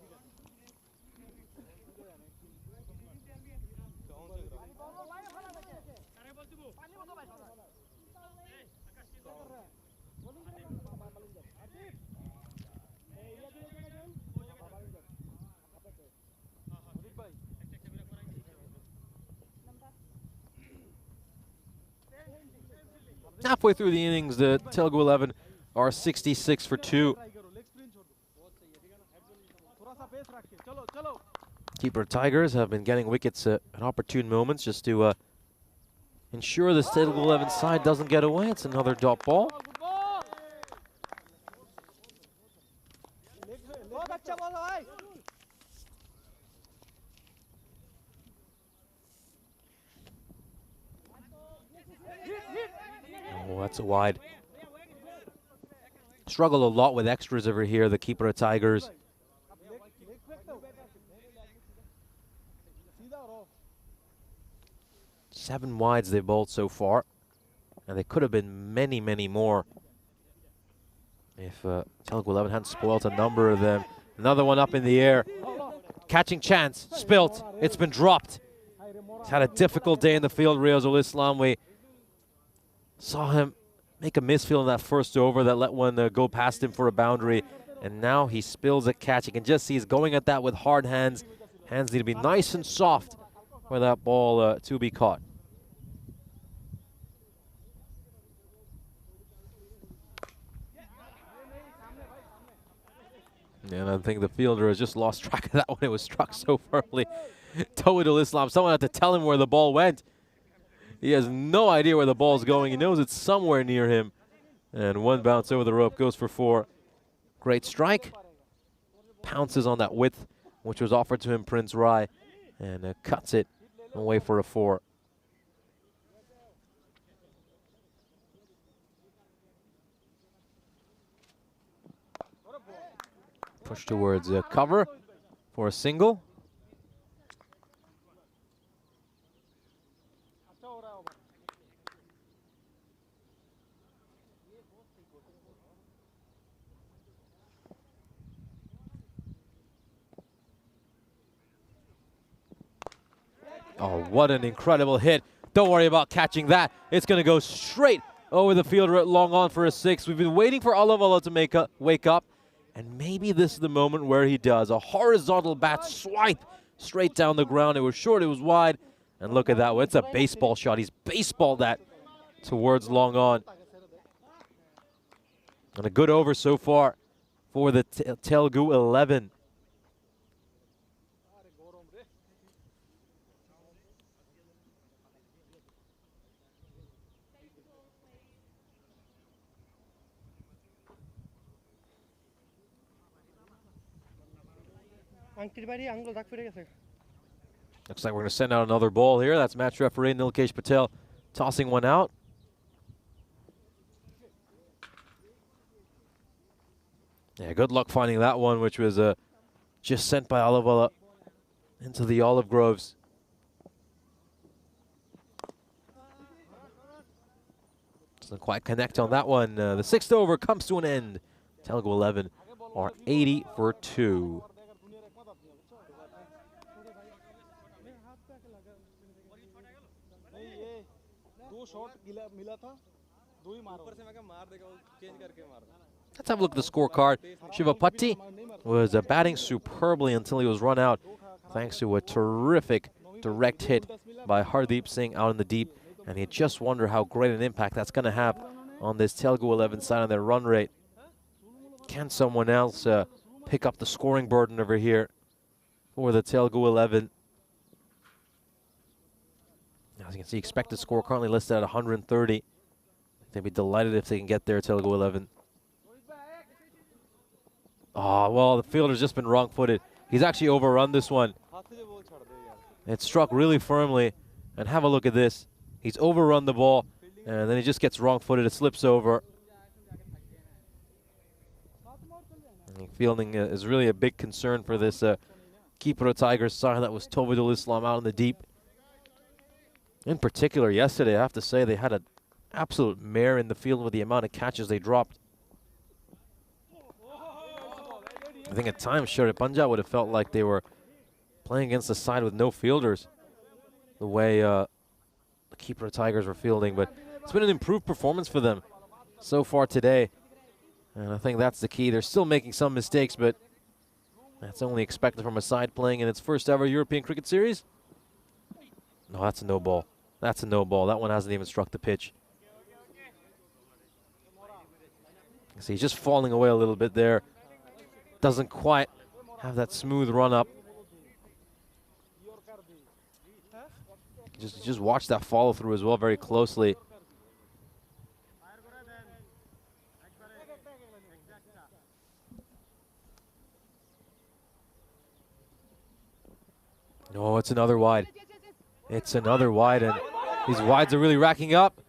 Halfway through the innings, the Telugu 11 are 66 for 2. Keeper Tigers have been getting wickets at opportune moments just to ensure the Telugu 11 side doesn't get away. It's another dot ball. That's a wide. Struggle a lot with extras over here, the keeper of Tigers. 7 wides they've bowled so far. And they could have been many, many more if Telugu 11 hadn't spoiled a number of them. Another one up in the air. Catching chance. Spilt. It's been dropped. He's had a difficult day in the field, Riazul Islam. We saw him make a misfield in that first over that let one go past him for a boundary. And now he spills a catch. You can just see he's going at that with hard hands. Hands need to be nice and soft for that ball to be caught. And I think the fielder has just lost track of that one. It was struck so firmly. Tawhidul Islam, someone had to tell him where the ball went. He has no idea where the ball's going. He knows it's somewhere near him. And one bounce over the rope goes for 4. Great strike. Pounces on that width, which was offered to him, Prince Rai, and cuts it away for a 4. Push towards cover for a single. Oh, what an incredible hit. Don't worry about catching that. It's going to go straight over the fielder at long on for a 6. We've been waiting for Alavala to wake up. And maybe this is the moment where he does. A horizontal bat swipe straight down the ground. It was short, it was wide. And look at that. It's a baseball shot. He's baseballed that towards long on. And a good over so far for the Telugu 11. Looks like we're going to send out another ball here. That's match referee Nilkesh Patel tossing one out. Yeah, good luck finding that one, which was just sent by Alavala into the olive groves. Doesn't quite connect on that one. The 6th over comes to an end. Telugu 11 are 80 for 2. Let's have a look at the scorecard. Shivapatti was batting superbly until he was run out, thanks to a terrific direct hit by Hardeep Singh out in the deep. And you just wonder how great an impact that's going to have on this Telugu 11 side on their run rate. Can someone else pick up the scoring burden over here for the Telugu 11? As you can see, expected score currently listed at 130. They'd be delighted if they can get there, Telugu 11. Oh, well, the fielder's just been wrong-footed. He's actually overrun this one. It struck really firmly. And have a look at this. He's overrun the ball, and then he just gets wrong-footed. It slips over. And fielding is really a big concern for this keeper of Tigers side. That was Tawhidul Islam out in the deep. In particular, yesterday, I have to say, they had an absolute mare in the field with the amount of catches they dropped. I think at times, Sharif Punjab would have felt like they were playing against a side with no fielders, the way the keeper of Tigers were fielding. But it's been an improved performance for them so far today. And I think that's the key. They're still making some mistakes, but that's only expected from a side playing in its first ever European Cricket Series. No, that's a no ball. That's a no ball. That one hasn't even struck the pitch. See, he's just falling away a little bit there. Doesn't quite have that smooth run up. Just watch that follow through as well very closely. No, it's another wide. It's another wide, and these wides are really racking up.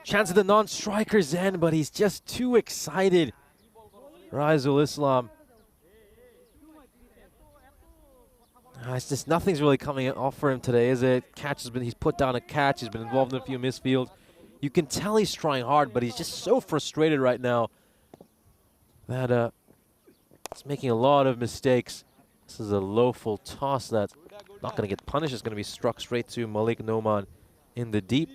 Chance at the non-striker's end, but he's just too excited. Raizul Islam. It's just nothing's really coming off for him today, is it? He's put down a catch. He's been involved in a few misfields. You can tell he's trying hard, but he's just so frustrated right now that he's making a lot of mistakes. This is a low full toss that's not going to get punished. It's going to be struck straight to Malik Noman in the deep.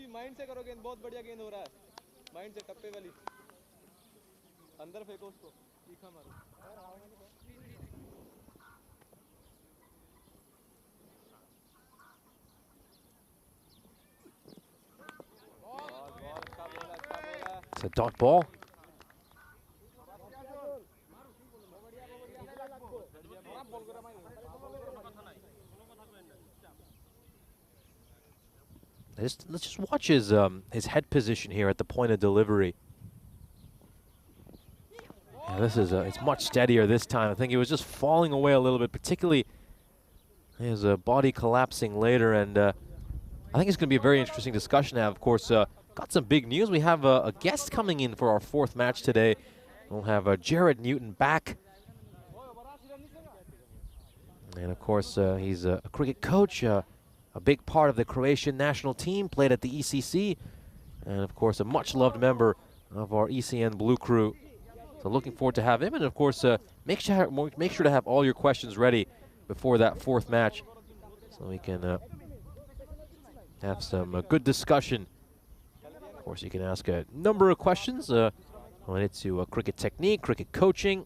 It's a dot ball. Let's just watch his head position here at the point of delivery. Yeah, this is it's much steadier this time. I think he was just falling away a little bit, particularly his body collapsing later. And I think it's going to be a very interesting discussion to have. Of course, got some big news. We have a guest coming in for our fourth match today. We'll have Jared Newton back. And of course, he's a cricket coach, a big part of the Croatian national team, played at the ECC, and of course, a much-loved member of our ECN Blue Crew. So looking forward to have him, and of course, make sure to have all your questions ready before that fourth match, so we can have some good discussion. Of course, you can ask a number of questions related to cricket technique, cricket coaching,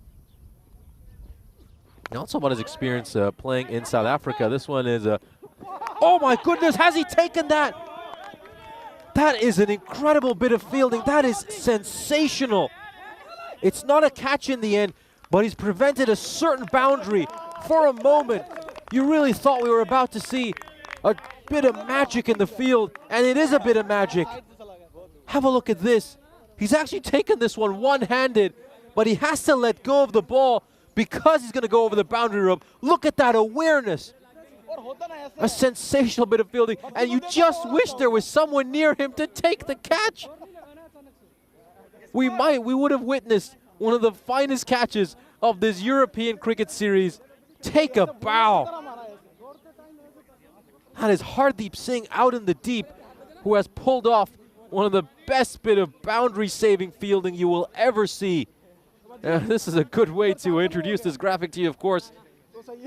and also about his experience playing in South Africa. This one is oh my goodness, has he taken that? That is an incredible bit of fielding. That is sensational. It's not a catch in the end, but he's prevented a certain boundary. For a moment, you really thought we were about to see a bit of magic in the field, and it is a bit of magic. Have a look at this. He's actually taken this one one-handed, but he has to let go of the ball because he's going to go over the boundary rope. Look at that awareness. A sensational bit of fielding, and you just wish there was someone near him to take the catch. We would have witnessed one of the finest catches of this European cricket series. Take a bow. That is Hardeep Singh out in the deep, who has pulled off one of the best bit of boundary-saving fielding you will ever see. This is a good way to introduce this graphic to you, of course.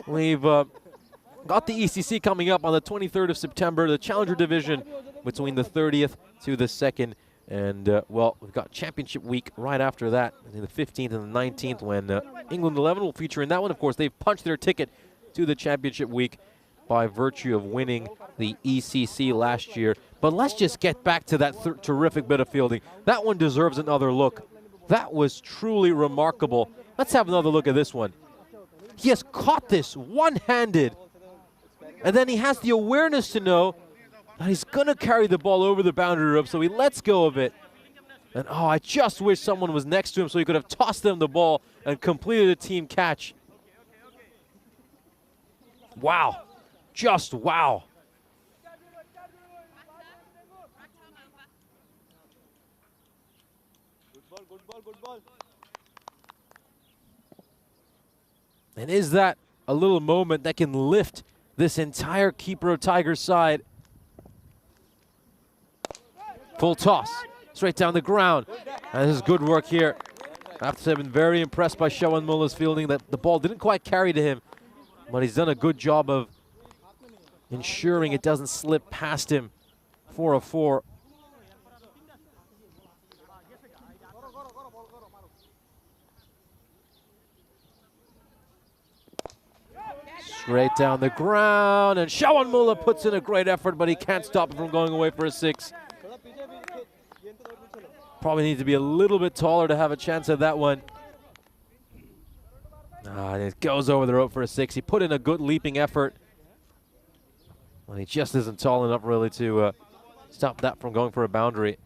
We've got the ECC coming up on the 23rd of September, the Challenger Division between the 30th to the 2nd. And, well, we've got Championship Week right after that, the 15th and the 19th, when England 11 will feature in that one. Of course, they've punched their ticket to the Championship Week by virtue of winning the ECC last year. But let's just get back to that terrific bit of fielding. That one deserves another look. That was truly remarkable. Let's have another look at this one. He has caught this one-handed, and then he has the awareness to know that he's going to carry the ball over the boundary rope, so he lets go of it. And, oh, I just wish someone was next to him so he could have tossed them the ball and completed a team catch. Wow. Just wow. And is that a little moment that can lift this entire Keeper of Tigers side? Full toss, straight down the ground. And this is good work here. I have to say I've been very impressed by Shawan Mullah's fielding. That the ball didn't quite carry to him, but he's done a good job of ensuring it doesn't slip past him for a 4. Straight down the ground, and Shawan Mullah puts in a great effort, but he can't stop it from going away for a 6. Probably need to be a little bit taller to have a chance at that one. And it goes over the rope for a 6. He put in a good leaping effort. Well, he just isn't tall enough really to stop that from going for a boundary.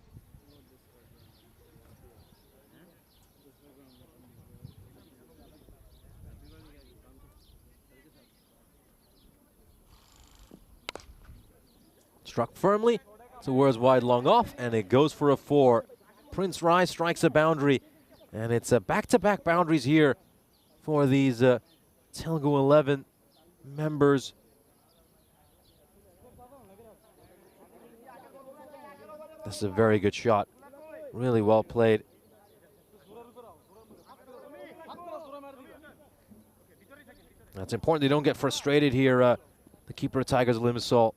Struck firmly. towards wide long off, and it goes for a 4. Prince Rai strikes a boundary, and it's a back-to-back boundaries here for these Telugu 11 members. This is a very good shot. Really well played. That's important. They don't get frustrated here. The keeper of Tigers, Limassol.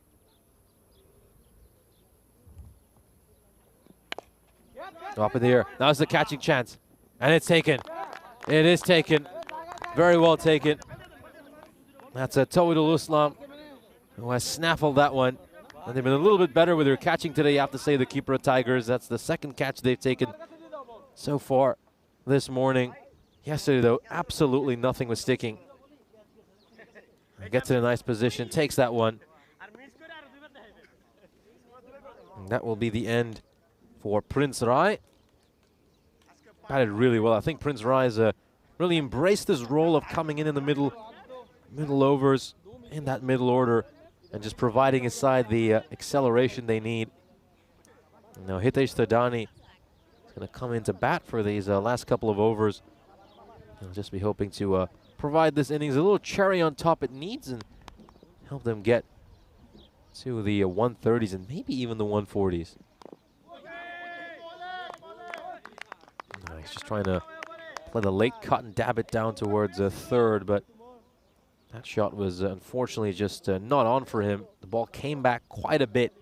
Up in the air. Now's the catching chance. And it's taken. It is taken. Very well taken. That's a Tawhidul Islam who has snaffled that one. And they've been a little bit better with their catching today, you have to say, the keeper of Tigers. That's the second catch they've taken so far this morning. Yesterday, though, absolutely nothing was sticking. Gets in a nice position, takes that one. And that will be the end for Prince Rai. Batted really well. I think Prince Rai has really embraced this role of coming in the middle overs, in that middle order, and just providing his side the acceleration they need. And now Hitesh Thadani is going to come into bat for these last couple of overs. He'll just be hoping to provide this innings a little cherry on top it needs and help them get to the 130s and maybe even the 140s. He's just trying to play the late cut and dab it down towards third, but that shot was unfortunately just not on for him. The ball came back quite a bit.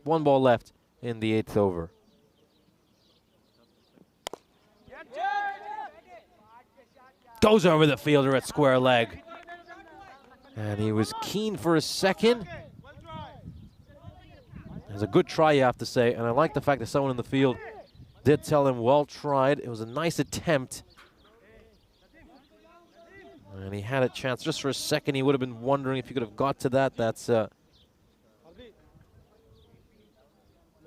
1 ball left in the 8th over. Goes over the fielder at square leg. And he was keen for a second. It was a good try, you have to say, and I like the fact that someone in the field did tell him, well tried. It was a nice attempt. And he had a chance just for a second. He would have been wondering if he could have got to that. That's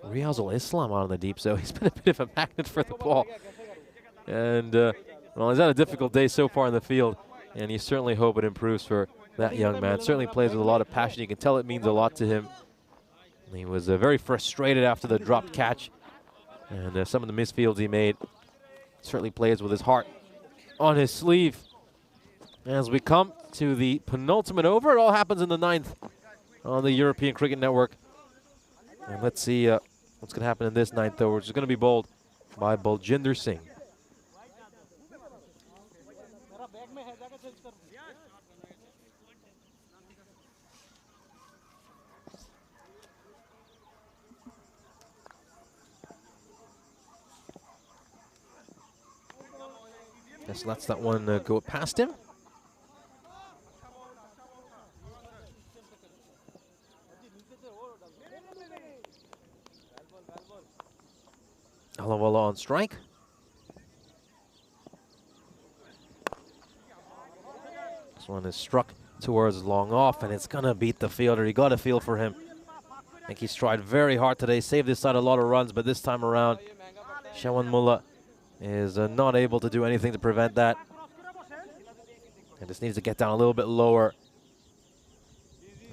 Riyazul Islam out on the deep, so he's been a bit of a magnet for the ball. And, well, he's had a difficult day so far in the field, and you certainly hope it improves for that young man. Certainly plays with a lot of passion. You can tell it means a lot to him. And he was very frustrated after the dropped catch. And some of the misfields he made. Certainly plays with his heart on his sleeve. As we come to the penultimate over, it all happens in the 9th on the European Cricket Network. And let's see what's going to happen in this 9th over, which is going to be bowled by Baljinder Singh. Just lets that one go past him. Alawala on strike. This one is struck towards long off, and it's going to beat the fielder. You got a feel for him. I think he's tried very hard today, saved this side a lot of runs, but this time around, Shawan Mullah is not able to do anything to prevent that. And just needs to get down a little bit lower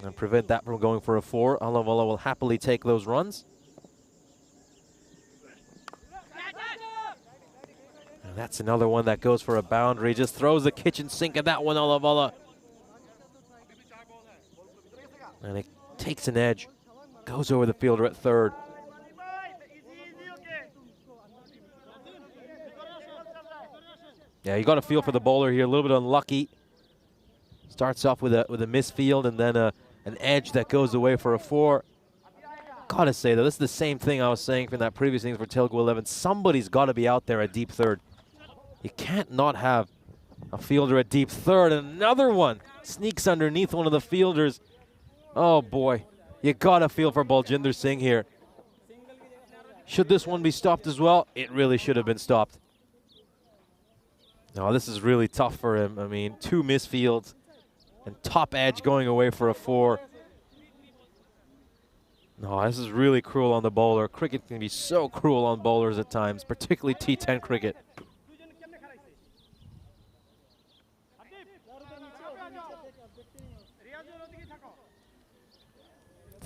and prevent that from going for a 4. Alawala will happily take those runs. And that's another one that goes for a boundary. Just throws the kitchen sink at that one, Alawala. And it takes an edge. Goes over the fielder at third. Yeah, you got a feel for the bowler here. A little bit unlucky. Starts off with a misfield and then an edge that goes away for a 4. Gotta say though, this is the same thing I was saying from that previous innings for Telugu 11. Somebody's got to be out there at deep third. You can't not have a fielder at deep third. And another one sneaks underneath one of the fielders. Oh boy, you got to feel for Baljinder Singh here. Should this one be stopped as well? It really should have been stopped. No, this is really tough for him. I mean, 2 misfields and top edge going away for a 4. No, this is really cruel on the bowler. Cricket can be so cruel on bowlers at times, particularly T10 cricket.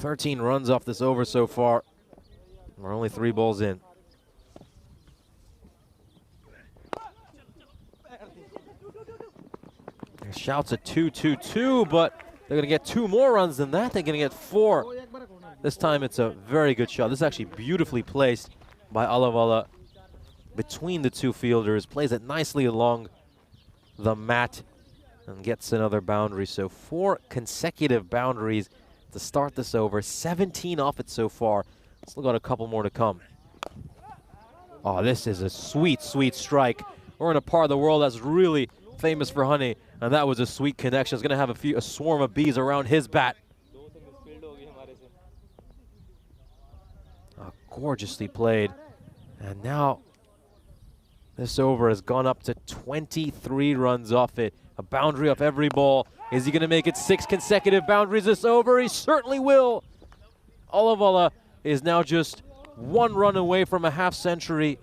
13 runs off this over so far. We're only 3 balls in. There's shouts at 2-2-2, but they're going to get 2 more runs than that. They're going to get 4. This time it's a very good shot. This is actually beautifully placed by Alavala between the 2 fielders. Plays it nicely along the mat and gets another boundary. So 4 consecutive boundaries to start this over. 17 off it so far. Still got a couple more to come. Oh, this is a sweet, sweet strike. We're in a part of the world that's really famous for honey, and that was a sweet connection. It's going to have a swarm of bees around his bat. Gorgeously played. And now this over has gone up to 23 runs off it. A boundary off every ball. Is he going to make it 6 consecutive boundaries this over? He certainly will. Alavala is now just 1 run away from a half century.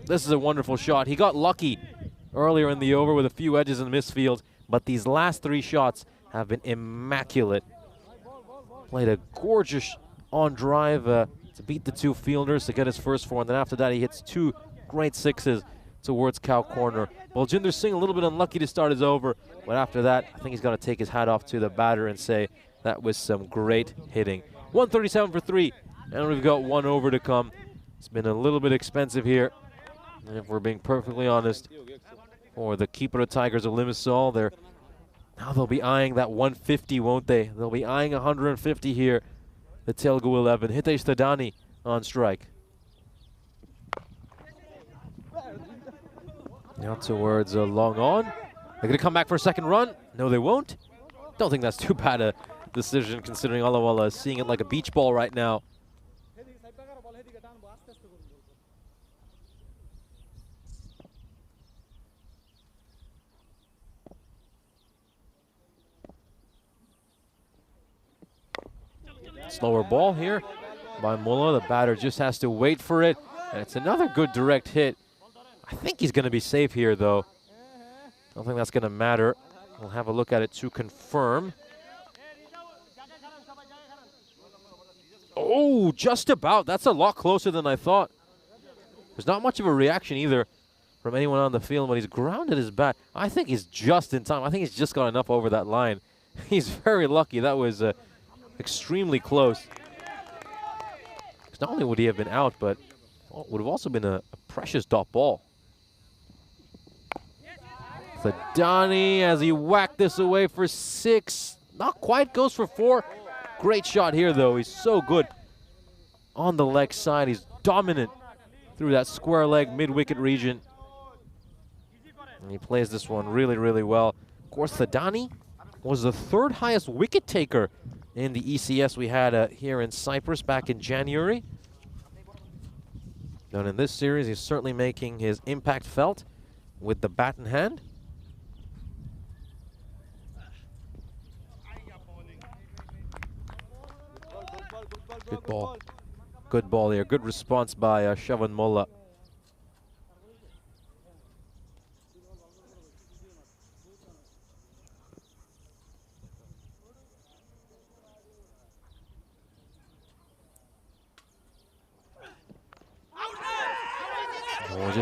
This is a wonderful shot. He got lucky earlier in the over with a few edges in the misfield, but these last 3 shots have been immaculate. Played a gorgeous on drive to beat the 2 fielders to get his first 4, and then after that he hits 2 great 6s towards cow corner. Baljinder Singh a little bit unlucky to start his over, but after that I think he's got to take his hat off to the batter and say that was some great hitting. 137 for 3, and we've got 1 over to come. It's been a little bit expensive here, and if we're being perfectly honest, for the keeper of Tigers of Limassol, now they'll be eyeing that 150, won't they? They'll be eyeing 150 here. The Telugu 11, Hitesh Thadani on strike. Now towards a long on. They're going to come back for a second run. No, they won't. Don't think that's too bad a decision considering Alawala is seeing it like a beach ball right now. Slower ball here by Mullah. The batter just has to wait for it. And it's another good direct hit. I think he's going to be safe here, though. Don't think that's going to matter. We'll have a look at it to confirm. Oh, just about. That's a lot closer than I thought. There's not much of a reaction either from anyone on the field, but he's grounded his bat. I think he's just in time. I think he's just got enough over that line. He's very lucky. That was extremely close. Because not only would he have been out, but would have also been a precious dot ball. Thadani as he whacked this away for 6. Not quite, goes for 4. Great shot here, though. He's so good on the leg side. He's dominant through that square leg mid-wicket region. And he plays this one really, really well. Of course, Thadani was the 3rd highest wicket taker in the ECS we had here in Cyprus back in January. And in this series, he's certainly making his impact felt with the bat in hand. Good ball. Good ball there. Good response by Shavan Mullah.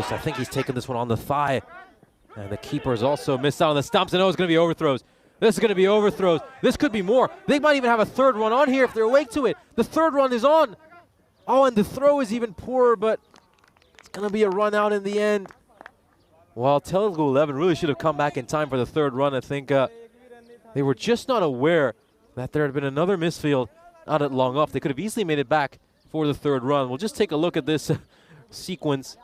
I think he's taken this one on the thigh. And the keeper's also missed out on the stumps. And it's going to be overthrows. This is going to be overthrows. This could be more. They might even have a 3rd one on here if they're awake to it. The 3rd run is on. Oh, and the throw is even poorer, but it's going to be a run out in the end. Well, Telugu 11 really should have come back in time for the 3rd run. I think they were just not aware that there had been another misfield out at long off. They could have easily made it back for the 3rd run. We'll just take a look at this sequence.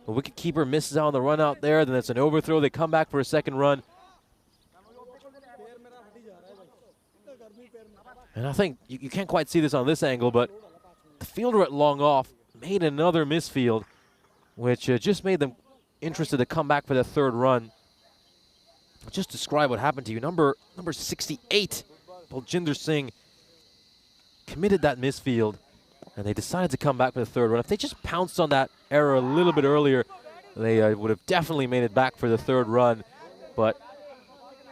The wicketkeeper misses out on the run out there. Then it's an overthrow. They come back for a 2nd run. And I think you can't quite see this on this angle, but the fielder at long off made another misfield, which just made them interested to come back for the 3rd run. I'll just describe what happened to you. Number 68, Baljinder Singh, committed that misfield, and they decided to come back for the 3rd run. If they just pounced on that error a little bit earlier, they would have definitely made it back for the 3rd run. But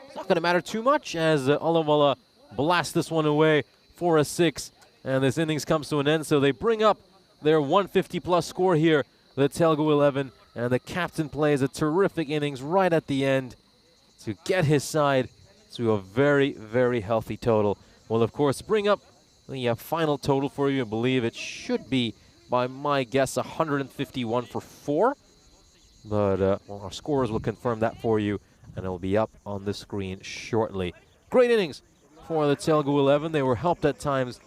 it's not going to matter too much as Alavala blast this one away for a 6. And this innings comes to an end, so they bring up their 150-plus score here, the Telugu 11. And the captain plays a terrific innings right at the end to get his side to a very, very healthy total. Will, of course, bring up the final total for you. I believe it should be, by my guess, 151 for 4. But well, our scorers will confirm that for you, and it will be up on the screen shortly. Great innings for the Telugu 11. They were helped at times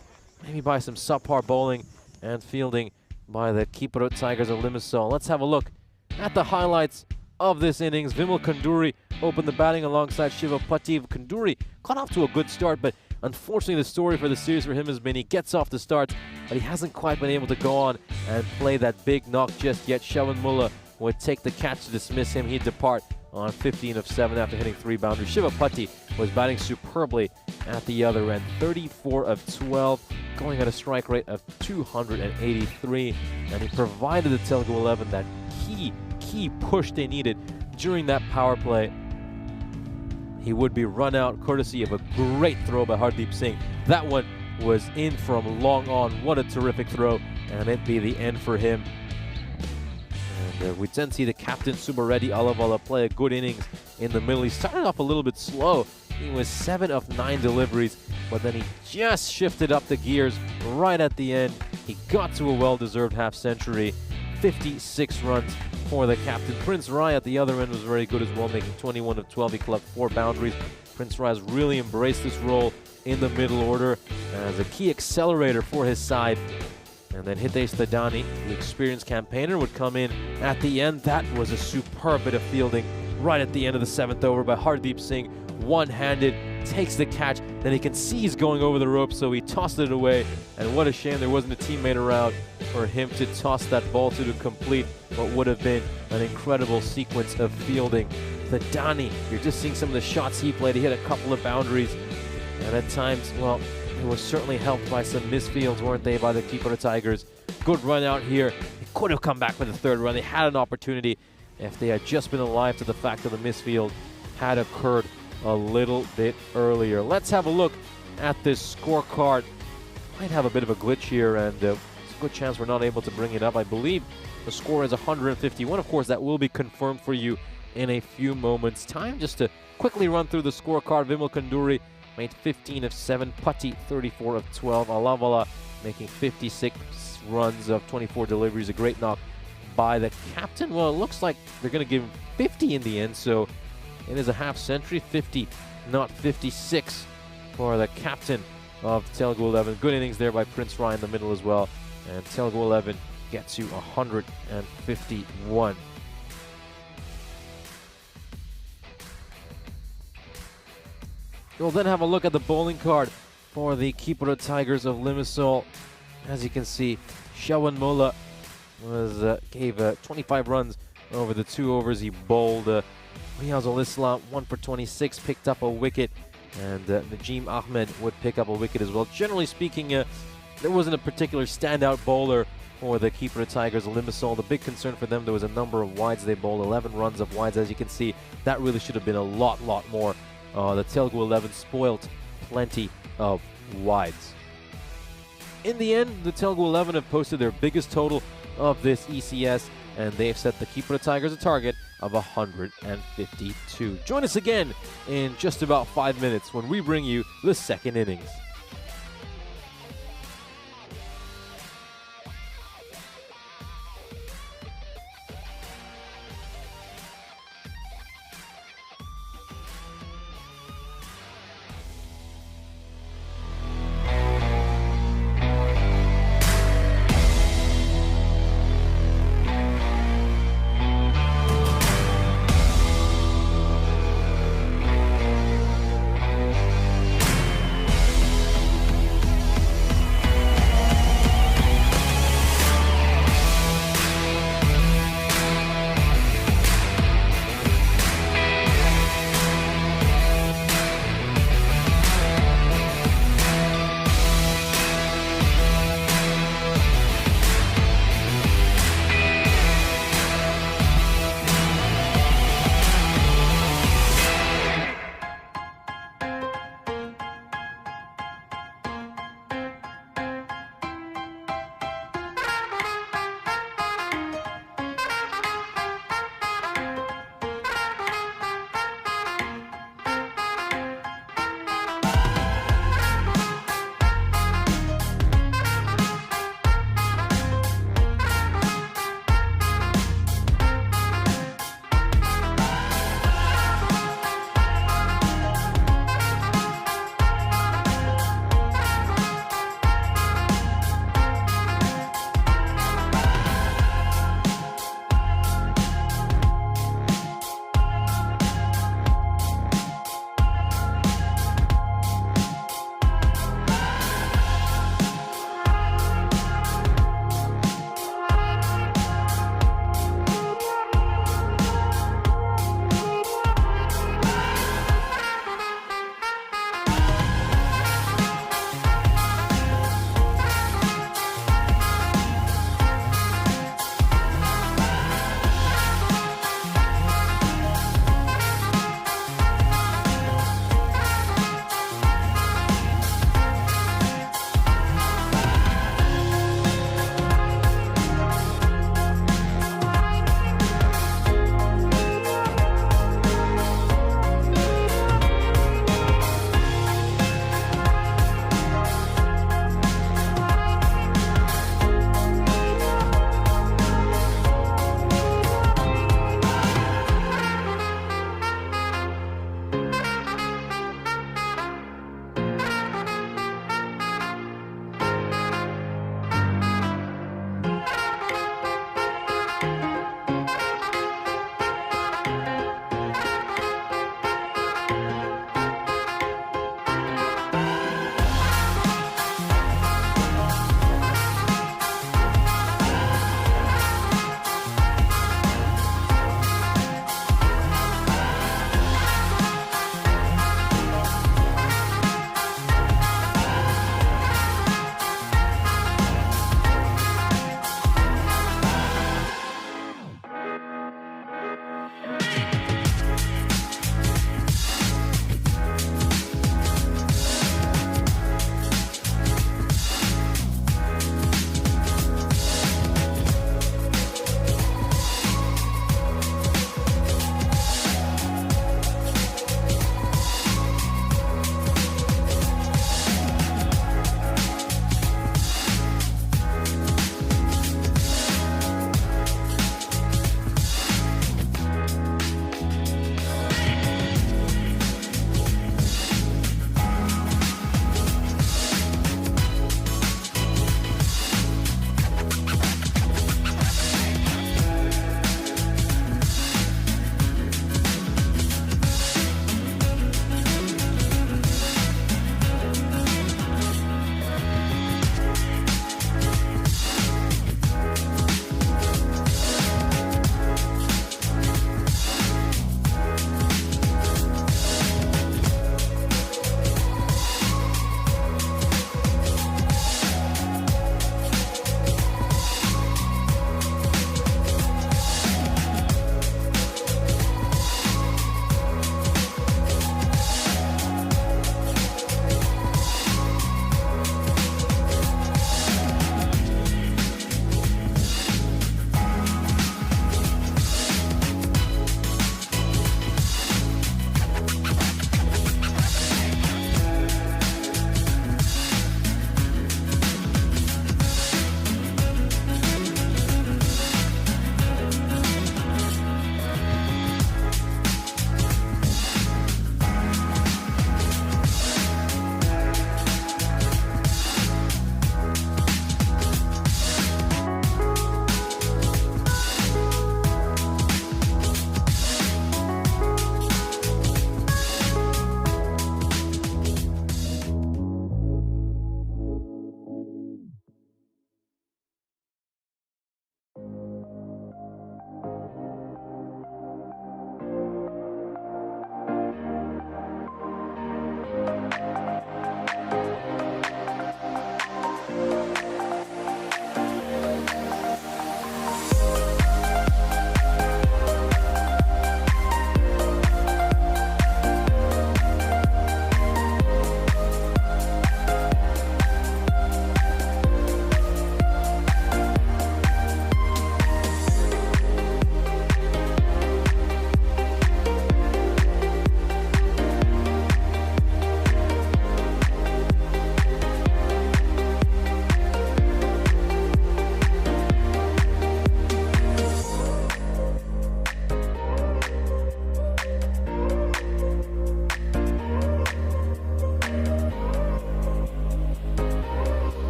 maybe by some subpar bowling and fielding by the Kipro Tigers of Limassol. Let's have a look at the highlights of this innings. Vimal Kanduri opened the batting alongside Shiva Patti. Kanduri got off to a good start, but unfortunately the story for the series for him has been he gets off the starts, but he hasn't quite been able to go on and play that big knock just yet. Shawan Mullah would take the catch to dismiss him. He'd depart on 15 of 7 after hitting 3 boundaries. Shiva Patti was batting superbly at the other end. 34 of 12, going at a strike rate of 283, and he provided the Telugu 11 that key push they needed during that power play. He would be run out courtesy of a great throw by Hardeep Singh. That one was in from long on. What a terrific throw, and it'd be the end for him. And we then see the captain Subareddy Alavala play a good innings in the middle. He started off a little bit slow. He was 7 of 9 deliveries, but then he just shifted up the gears right at the end. He got to a well-deserved half-century. 56 runs for the captain. Prince Rai at the other end was very good as well, making 21 of 12. He collected 4 boundaries. Prince Rai has really embraced this role in the middle order as a key accelerator for his side. And then Hitesh Thadani, the experienced campaigner, would come in at the end. That was a superb bit of fielding right at the end of the 7th over by Hardeep Singh. One-handed, takes the catch. Then he can see he's going over the rope, so he tossed it away. And what a shame there wasn't a teammate around for him to toss that ball to complete what would have been an incredible sequence of fielding. Thadani, you're just seeing some of the shots he played. He hit a couple of boundaries, and at times, well, he was certainly helped by some misfields, weren't they, by the Kipro Tigers. Good run out here. They could have come back for the 3rd run. They had an opportunity if they had just been alive to the fact that the misfield had occurred a little bit earlier. Let's have a look at this scorecard. Might have a bit of a glitch here, and it's a good chance we're not able to bring it up. I believe the score is 151. Of course, that will be confirmed for you in a few moments' time. Just to quickly run through the scorecard, Vimal Kanduri made 15 of 7. Patti, 34 of 12. Alavala making 56 runs of 24 deliveries. A great knock by the captain. Well, it looks like they're going to give him 50 in the end, so it is a half-century. 50, not 56 for the captain of Telugu 11. Good innings there by Prince Rai in the middle as well. And Telugu 11 gets you 151. We'll then have a look at the bowling card for the Kipro Tigers of Limassol. As you can see, Shawan Mullah gave 25 runs over the 2 overs. He bowled. Riaz al-Islam 1 for 26, picked up a wicket, and Najim Ahmed would pick up a wicket as well. Generally speaking, there wasn't a particular standout bowler for the Kipro Tigers of Limassol. The big concern for them, there was a number of wides they bowled, 11 runs of wides. As you can see, that really should have been a lot more. The Telugu 11 spoilt plenty of wides. In the end, the Telugu 11 have posted their biggest total of this ECS, and they've set the Kipro Tigers a target of 152. Join us again in just about 5 minutes when we bring you the 2nd innings.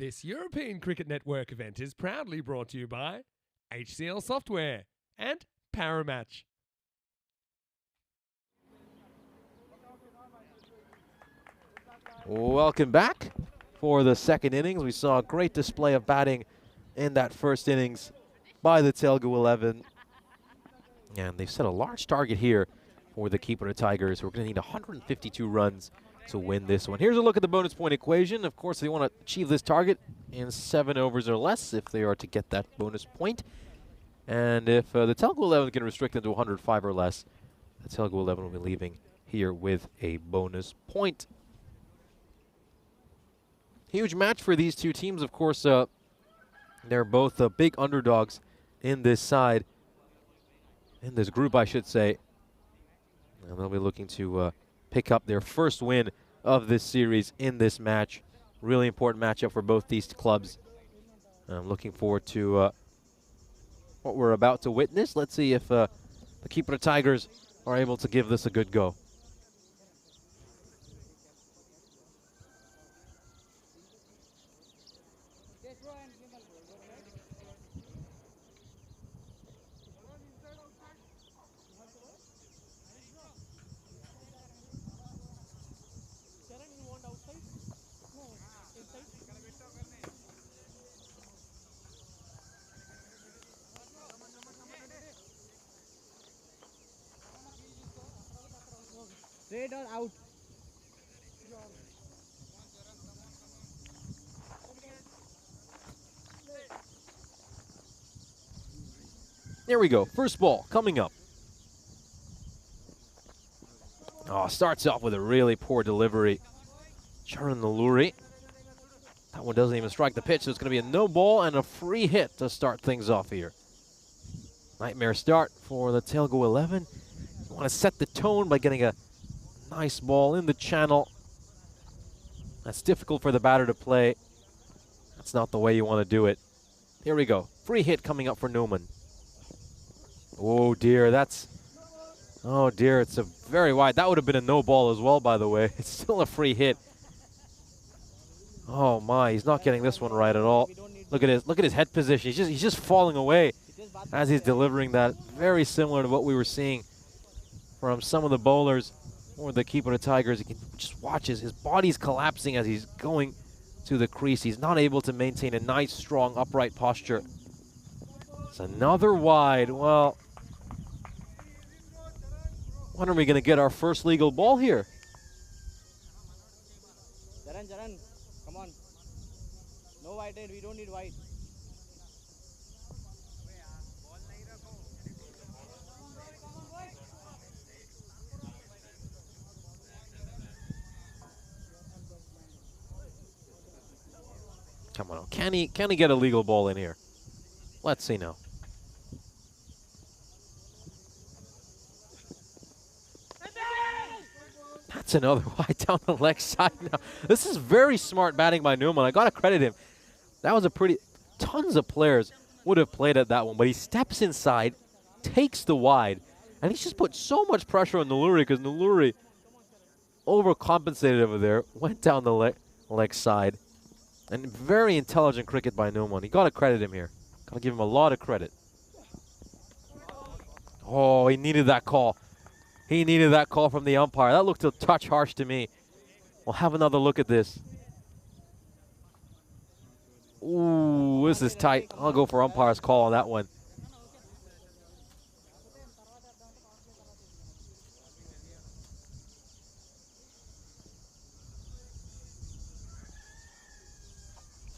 This European Cricket Network event is proudly brought to you by HCL Software and Paramatch. Welcome back for the second innings. We saw a great display of batting in that first innings by the Telugu 11. And they've set a large target here for the Keeper Tigers. We're going to need 152 runs to win this one. Here's a look at the bonus point equation. Of course, they want to achieve this target in 7 overs or less if they are to get that bonus point. And if the Telugu 11 can restrict them to 105 or less, the Telugu 11 will be leaving here with a bonus point. Huge match for these two teams. Of course, they're both big underdogs in this side, in this group, I should say. And they'll be looking to pick up their first win of this series in this match. Really important matchup for both these clubs. I'm looking forward to what we're about to witness. Let's see if the Keeper Tigers are able to give this a good go. Straight or out? There we go. First ball coming up. Oh, starts off with a really poor delivery. Charan Nalluri. That one doesn't even strike the pitch, so it's going to be a no ball and a free hit to start things off here. Nightmare start for the Telugu 11. You want to set the tone by getting a nice ball in the channel. That's difficult for the batter to play. That's not the way you want to do it. Here we go. Free hit coming up for Newman. Oh dear, oh dear, it's a very wide. That would have been a no ball as well, by the way. It's still a free hit. Oh my, he's not getting this one right at all. Look at his head position. He's just falling away as he's delivering that. Very similar to what we were seeing from some of the bowlers or the Keeper of Tigers. You can just watch his body's collapsing as he's going to the crease. He's not able to maintain a nice, strong, upright posture. It's another wide. Well, when are we going to get our first legal ball here? Charan, come on. No white, we don't need white. Come on, can he get a legal ball in here? Let's see now. That's another wide down the leg side now. This is very smart batting by Newman. I got to credit him. That was tons of players would have played at that one, but he steps inside, takes the wide, and he's just put so much pressure on Nalluri because Nalluri overcompensated over there, went down the leg side. And very intelligent cricket by Newman. You got to credit him here. Got to give him a lot of credit. Oh, he needed that call. He needed that call from the umpire. That looked a touch harsh to me. We'll have another look at this. Ooh, this is tight. I'll go for umpire's call on that one.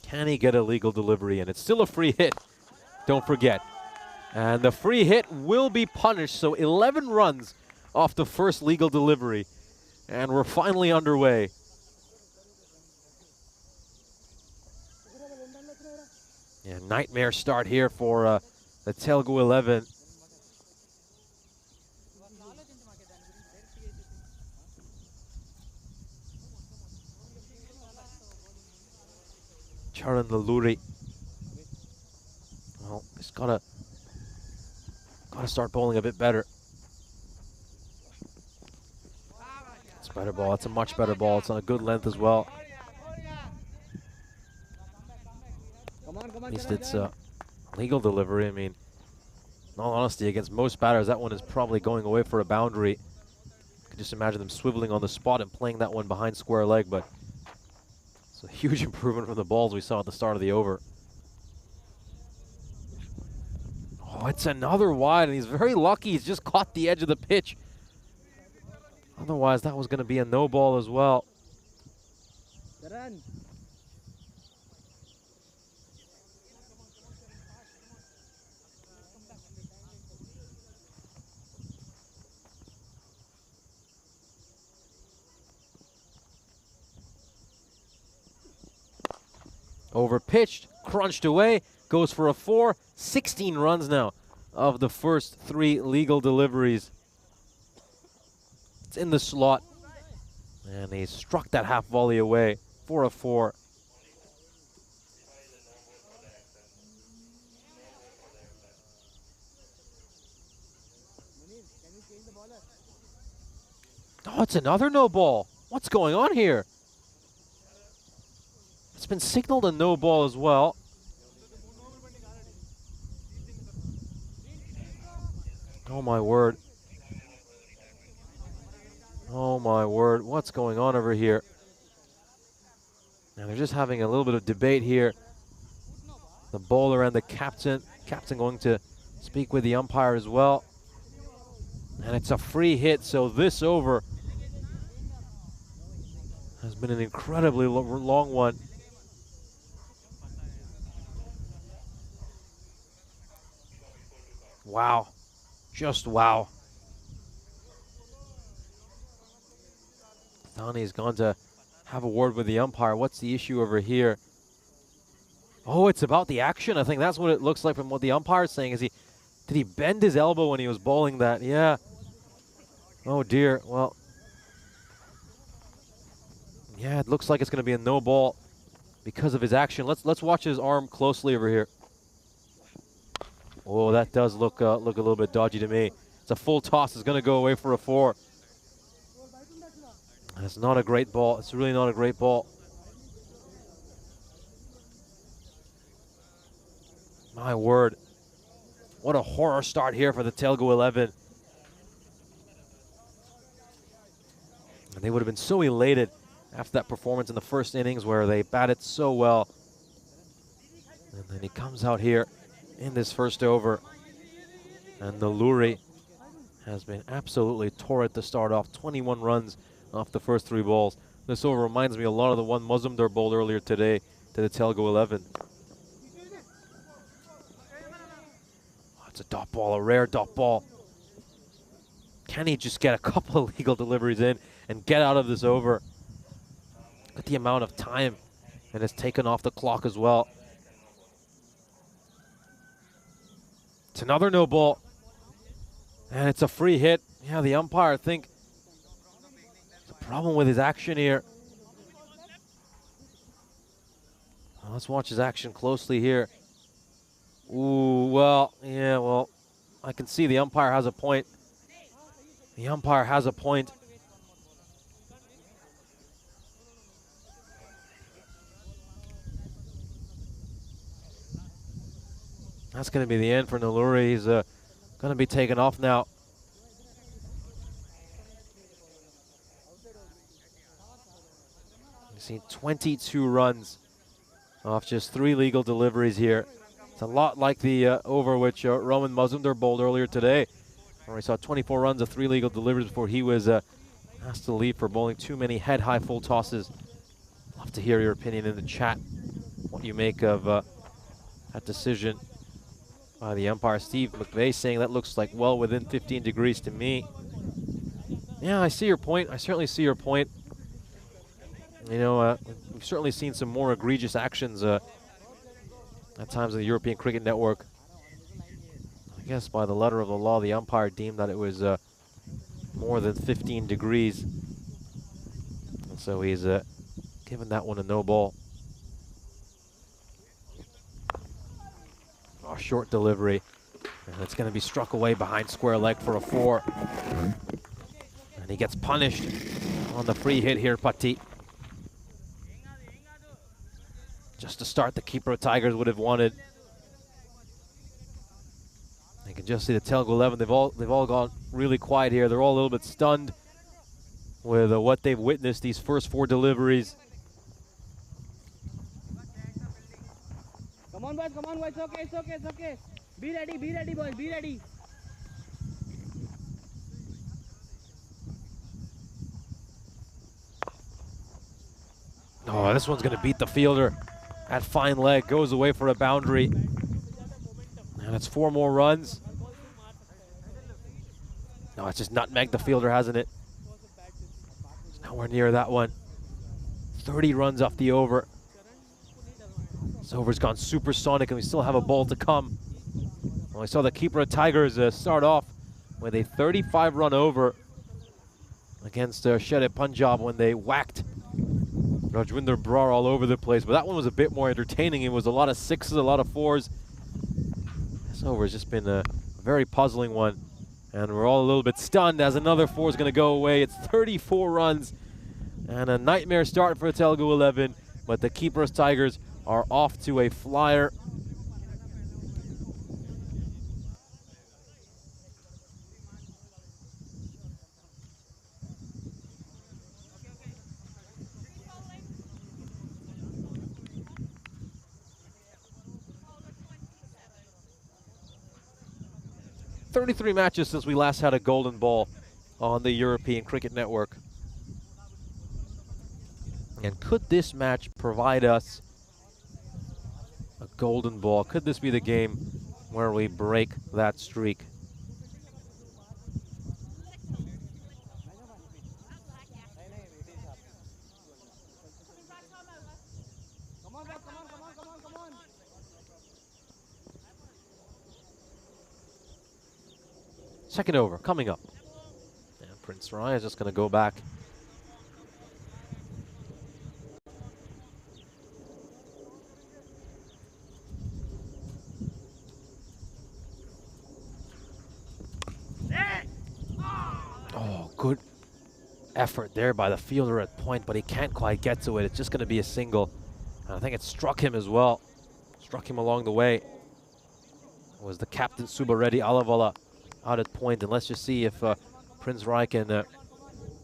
Can he get a legal delivery in? It's still a free hit, don't forget. And the free hit will be punished, so 11 runs off the first legal delivery. And we're finally underway. Yeah, nightmare start here for the Telugu 11. Charan Nalluri. Well, he's gotta start bowling a bit better. It's a better ball. It's a much better ball. It's on a good length as well. least it's a legal delivery. I mean, in all honesty, against most batters, that one is probably going away for a boundary. You can just imagine them swiveling on the spot and playing that one behind square leg, but it's a huge improvement from the balls we saw at the start of the over. Oh, it's another wide, and he's very lucky. He's just caught the edge of the pitch. Otherwise, that was going to be a no ball as well. Run. Over pitched, crunched away, goes for a 4. 16 runs now of the first 3 legal deliveries. It's in the slot. And he struck that half volley away for a 4. Oh, it's another no ball. What's going on here? It's been signaled a no ball as well. Oh my word. Oh my word, what's going on over here? Now they're just having a little bit of debate here. The bowler and the captain. Captain going to speak with the umpire as well. And it's a free hit, so this over has been an incredibly long one. Wow, just wow. Thani's gone to have a word with the umpire. What's the issue over here? Oh, it's about the action. I think that's what it looks like from what the umpire's saying. Did he bend his elbow when he was bowling that? Yeah. Oh dear. Well, yeah, it looks like it's going to be a no ball because of his action. Let's watch his arm closely over here. Oh, that does look a little bit dodgy to me. It's a full toss. It's going to go away for a 4. It's not a great ball. It's really not a great ball. My word. What a horror start here for the Telugu 11. And they would have been so elated after that performance in the first innings where they batted so well. And then he comes out here in this first over. And the Luri has been absolutely torrid to start off. 21 runs off the first 3 balls. This over reminds me a lot of the one Mazumdar bowled earlier today to the Telugu 11. Oh, it's a dot ball, a rare dot ball. Can he just get a couple of legal deliveries in and get out of this over? Look at the amount of time and it's taken off the clock as well. It's another no ball. And it's a free hit. Yeah, the umpire, I think, problem with his action here. Well, let's watch his action closely here. Ooh, well, yeah, well, I can see the umpire has a point. The umpire has a point. That's going to be the end for Naluri. He's going to be taken off now. Seen 22 runs off just 3 legal deliveries here. It's a lot like the over which Roman Mazumdar bowled earlier today, where we saw 24 runs of 3 legal deliveries before he was asked to leave for bowling too many head-high full tosses. Love to hear your opinion in the chat, what you make of that decision by the umpire. Steve McVeigh saying that looks like well within 15 degrees to me. Yeah, I see your point. I certainly see your point. You know, we've certainly seen some more egregious actions at times in the European Cricket Network. I guess by the letter of the law, the umpire deemed that it was more than 15 degrees. And so he's given that one a no ball. Oh, short delivery. And it's going to be struck away behind square leg for a 4. And he gets punished on the free hit here, Patti. Just to start, the keeper of Tigers would have wanted just see the Telugu 11. They've all gone really quiet here. They're all a little bit stunned with what they've witnessed these first 4 deliveries. Come on, boys. It's okay, it's okay. Be ready, boys. Be ready. Oh, this one's going to beat the fielder. That fine leg goes away for a boundary. And it's 4 more runs. No, it's just nutmegged the fielder, hasn't it? It's nowhere near that one. 30 runs off the over. This over's gone supersonic, and we still have a ball to come. Well, we saw the keeper of Tigers start off with a 35-run over against Shere Punjab when they whacked Rajwinder Brar all over the place. But that one was a bit more entertaining. It was a lot of 6s, a lot of 4s. This over has just been a very puzzling one. And we're all a little bit stunned as another 4 is going to go away. It's 34 runs and a nightmare start for Telugu 11. But the keeper of Tigers are off to a flyer. "33 matches since we last had a golden ball on the European Cricket Network. And could this match provide us a golden ball? Could this be the game where we break that streak? Come on. Second over coming up. And Prince Rai is just going to go back. Oh, good effort there by the fielder at point, but he can't quite get to it. It's just going to be a single. And I think it struck him as well. Struck him along the way. It was the captain Subareddy Alavala out at point, and let's just see if Prince Rai can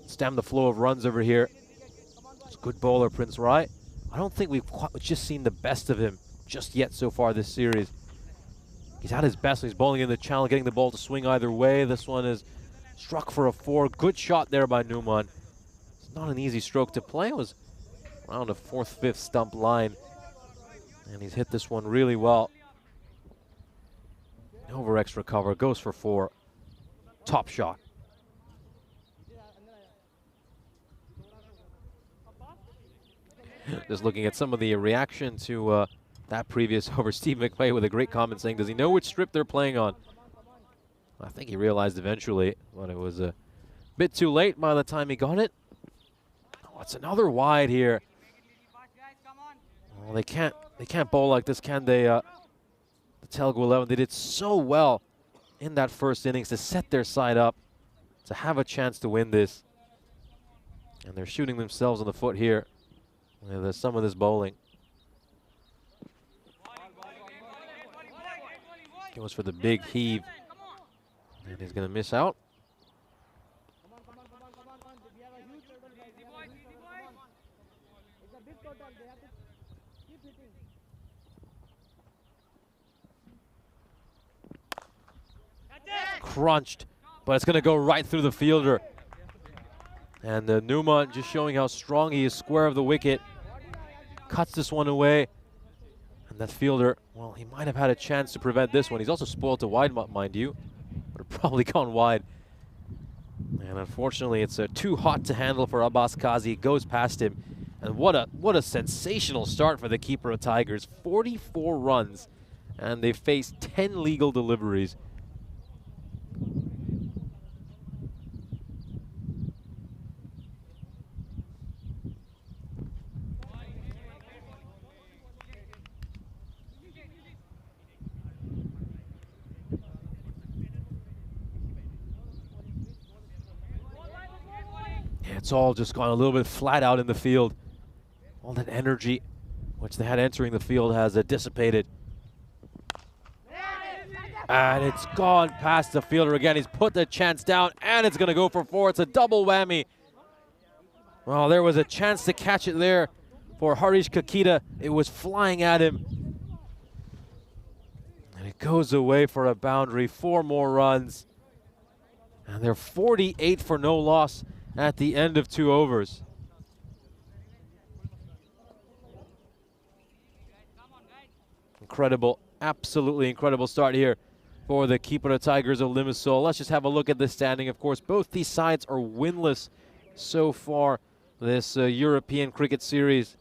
stem the flow of runs over here. It's a good bowler, Prince Rai. I don't think we've just seen the best of him just yet so far this series. He's at his best. He's bowling in the channel, getting the ball to swing either way. This one is struck for a 4. Good shot there by Numan. It's not an easy stroke to play. It was around the 4th, 5th stump line, and he's hit this one really well. Over extra cover, goes for 4. Top shot. Just looking at some of the reaction to that previous over. Steve McVeigh with a great comment saying, does he know which strip they're playing on? I think he realized eventually, but it was a bit too late by the time he got it. Oh, it's another wide here. Well, they can't bowl like this, can they? The Telugu 11, they did so well in that first innings to set their side up, to have a chance to win this. And they're shooting themselves in the foot here with some of this bowling. Goes for the big heave. And he's going to miss out. We have a huge total. It's a big total. They have to keep hitting. Crunched, but it's going to go right through the fielder. And Numan just showing how strong he is, square of the wicket. Cuts this one away. And that fielder, well, he might have had a chance to prevent this one. He's also spoiled to wide, mind you. Would have probably gone wide. And unfortunately, it's too hot to handle for Abbas Qazi. It goes past him. And what a sensational start for the keeper of Tigers. 44 runs. And they faced 10 legal deliveries. It's all just gone a little bit flat out in the field. All that energy which they had entering the field has dissipated. And it's gone past the fielder again. He's put the chance down, and it's going to go for 4. It's a double whammy. Well, there was a chance to catch it there for Harish Kakita. It was flying at him. And it goes away for a boundary. 4 more runs. And they're 48 for no loss at the end of 2 overs. Incredible, absolutely incredible start here for the Kipra Tigers of Limassol. Let's just have a look at the standing. Of course, both these sides are winless so far this European Cricket Series.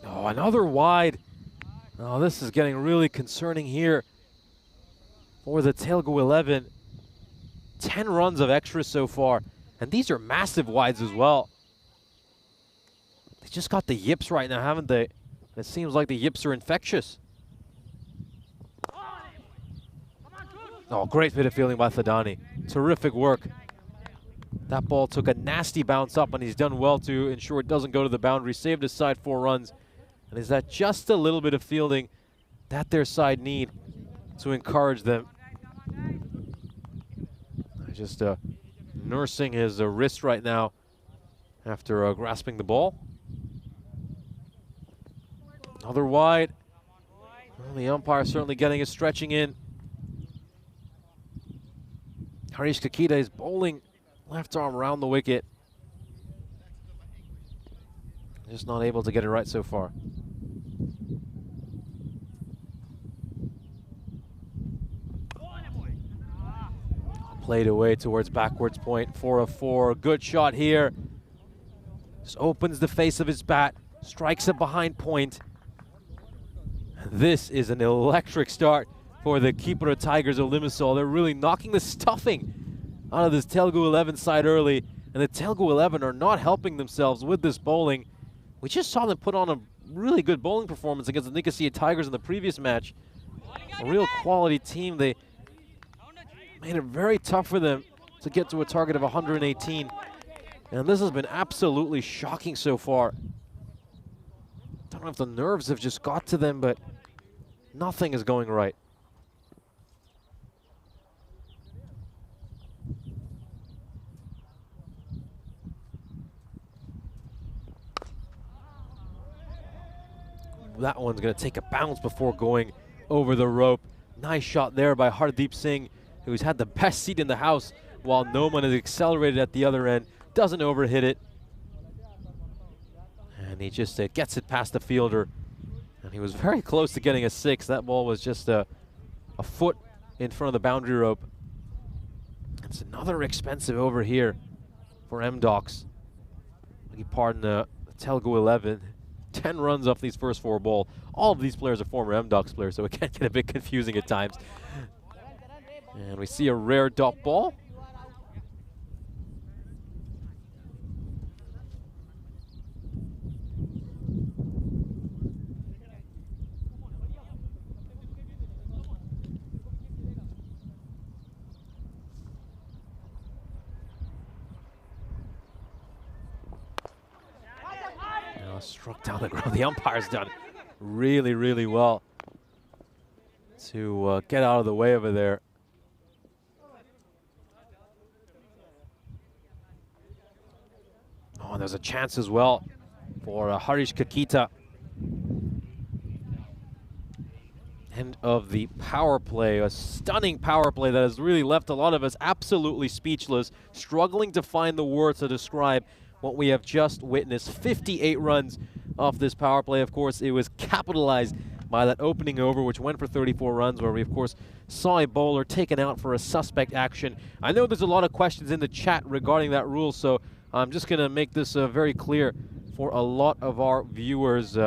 Oh, another wide. Oh, this is getting really concerning here for the Telugu 11. 10 runs of extra so far, and these are massive wides as well. They just got the yips right now, haven't they? It seems like the yips are infectious. Oh, great bit of fielding by Thadani. Terrific work. That ball took a nasty bounce up, and he's done well to ensure it doesn't go to the boundary. Saved his side 4 runs. And is that just a little bit of fielding that their side need to encourage them? Just nursing his wrist right now after grasping the ball. Another wide. Well, the umpire certainly getting his stretching in. Harish Kakita is bowling left arm around the wicket. Just not able to get it right so far. Played away towards backwards point, 4 of 4. Good shot here. Just opens the face of his bat, strikes it behind point. This is an electric start for the Kipra Tigers of Limassol. They're really knocking the stuffing out of this Telugu 11 side early, and the Telugu 11 are not helping themselves with this bowling. We just saw them put on a really good bowling performance against the Nicosia Tigers in the previous match. A real quality team. They made it very tough for them to get to a target of 118. And this has been absolutely shocking so far. Don't know if the nerves have just got to them, but nothing is going right. That one's going to take a bounce before going over the rope. Nice shot there by Hardeep Singh, who's had the best seat in the house, while Noman has accelerated at the other end. Doesn't overhit it. And he just gets it past the fielder. And he was very close to getting a 6. That ball was just a foot in front of the boundary rope. It's another expensive over here for M-Docs. Pardon the Telugu 11. 10 runs off these first 4 balls. All of these players are former M-Docs players, so it can get a bit confusing at times. And we see a rare dot ball. Struck down the ground. The umpire's done really, really well to get out of the way over there. Oh, and there's a chance as well for Harish Kakita. End of the power play, a stunning power play that has really left a lot of us absolutely speechless, struggling to find the words to describe what we have just witnessed. 58 runs off this power play. Of course, it was capitalized by by that opening over, which went for 34 runs, where we, of course, saw a bowler taken out for a suspect action. I know there's a lot of questions in the chat regarding that rule, so I'm just going to make this very clear for a lot of our viewers.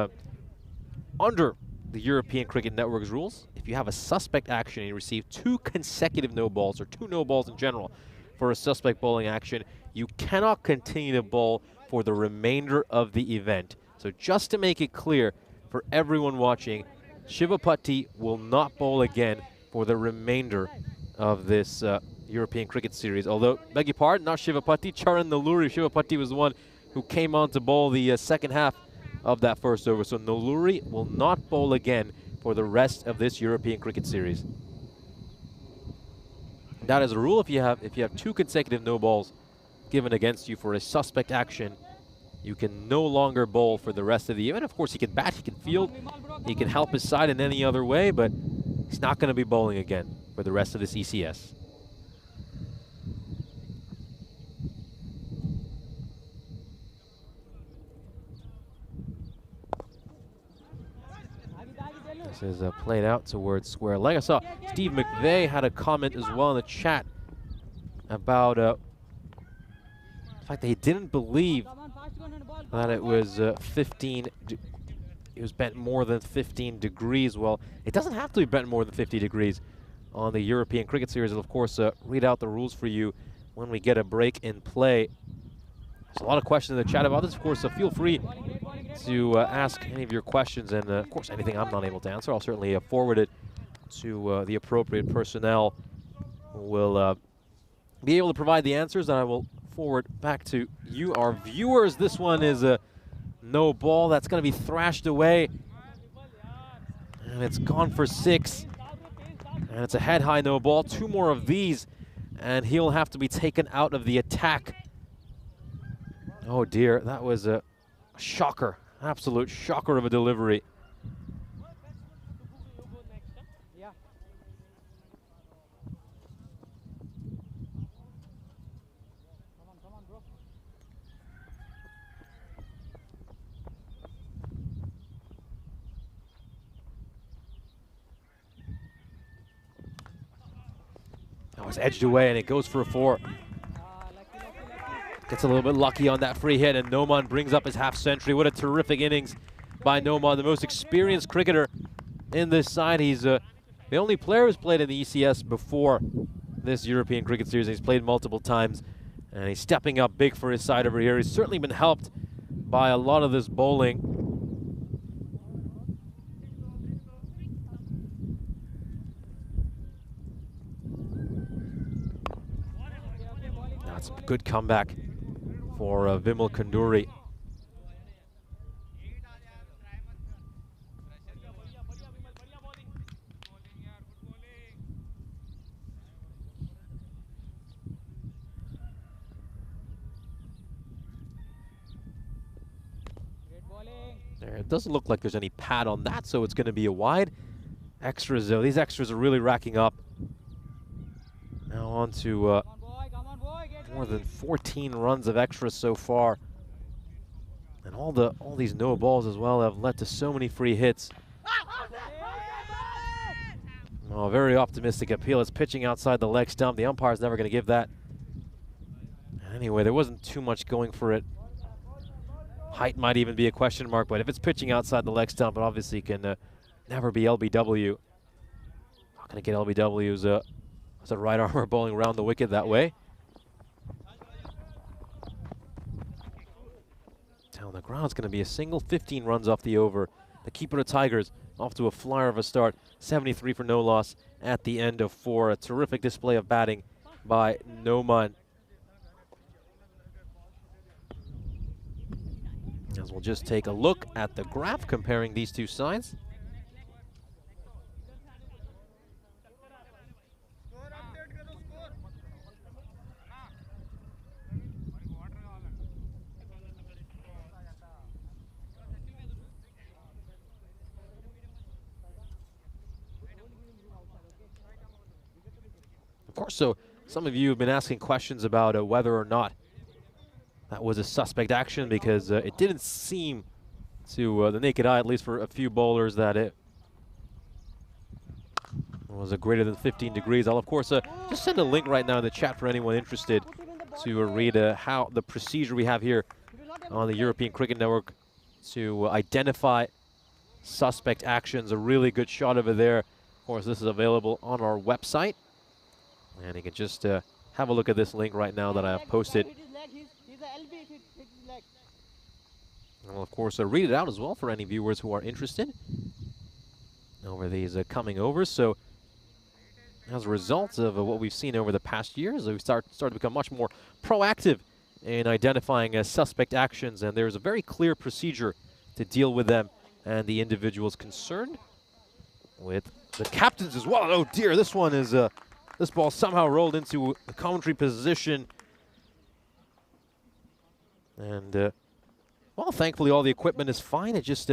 Under the European Cricket Network's rules, if you have a suspect action and you receive 2 consecutive no balls, or 2 no balls in general, for a suspect bowling action, you cannot continue to bowl for the remainder of the event. So just to make it clear for everyone watching, Shivapatti will not bowl again for the remainder of this European Cricket Series. Although, beg your pardon, not Shivapatti, Charan Nalluri. Shivapatti was the one who came on to bowl the second half of that first over. So Nalluri will not bowl again for the rest of this European Cricket Series. That is a rule. If you have 2 consecutive no balls given against you for a suspect action, you can no longer bowl for the rest of the event. Of course, he can bat, he can field, he can help his side in any other way, but he's not going to be bowling again for the rest of this ECS. This is played out towards square leg. I saw Steve McVeigh had a comment as well in the chat about the fact that he didn't believe that it was 15. It was bent more than 15 degrees. Well, it doesn't have to be bent more than 50 degrees on the European Cricket Series. I'll, of course, read out the rules for you when we get a break in play. There's a lot of questions in the chat about this. Of course, feel free to ask any of your questions, and of course, anything I'm not able to answer, I'll certainly forward it to the appropriate personnel who will be able to provide the answers, and I will forward back to you, our viewers. This one is a no ball that's going to be thrashed away, and it's gone for 6, and it's a head-high no ball. 2 more of these, and he'll have to be taken out of the attack. Oh dear, that was a shocker, absolute shocker of a delivery. Yeah. Come on, bro. That was edged away, and it goes for a 4. Gets a little bit lucky on that free hit, and Noman brings up his half century. What a terrific innings by Noman, the most experienced cricketer in this side. He's the only player who's played in the ECS before this European Cricket Series. He's played multiple times, and he's stepping up big for his side over here. He's certainly been helped by a lot of this bowling. That's a good comeback for Vimal Kanduri. There, it doesn't look like there's any pad on that, so it's going to be a wide. Extras, though, these extras are really racking up. Now on to more than 14 runs of extras so far, and all these no balls as well have led to so many free hits. Oh, very optimistic appeal. It's pitching outside the leg stump. The umpire's never going to give that. Anyway, there wasn't too much going for it. Height might even be a question mark, but if it's pitching outside the leg stump, it obviously can never be LBW. Not going to get LBW's as a right armer bowling around the wicket that way. Down the ground, it's going to be a single. 15 runs off the over. The keeper of Tigers off to a flyer of a start. 73 for no loss at the end of 4. A terrific display of batting by Noman. As we'll just take a look at the graph comparing these two sides. Of course, so some of you have been asking questions about whether or not that was a suspect action, because it didn't seem to the naked eye, at least for a few bowlers, that it was a greater than 15 degrees. I'll, of course, just send a link right now in the chat for anyone interested to read how the procedure we have here on the European Cricket Network to identify suspect actions. A really good shot over there. Of course, this is available on our website. And you can just have a look at this link right now that I have posted. And we'll, of course, read it out as well for any viewers who are interested over these coming overs. So, as a result of what we've seen over the past years, we've started to become much more proactive in identifying suspect actions, and there's a very clear procedure to deal with them and the individuals concerned, with the captains as well. Oh dear, this one is this ball somehow rolled into the commentary position, and well, thankfully all the equipment is fine. It just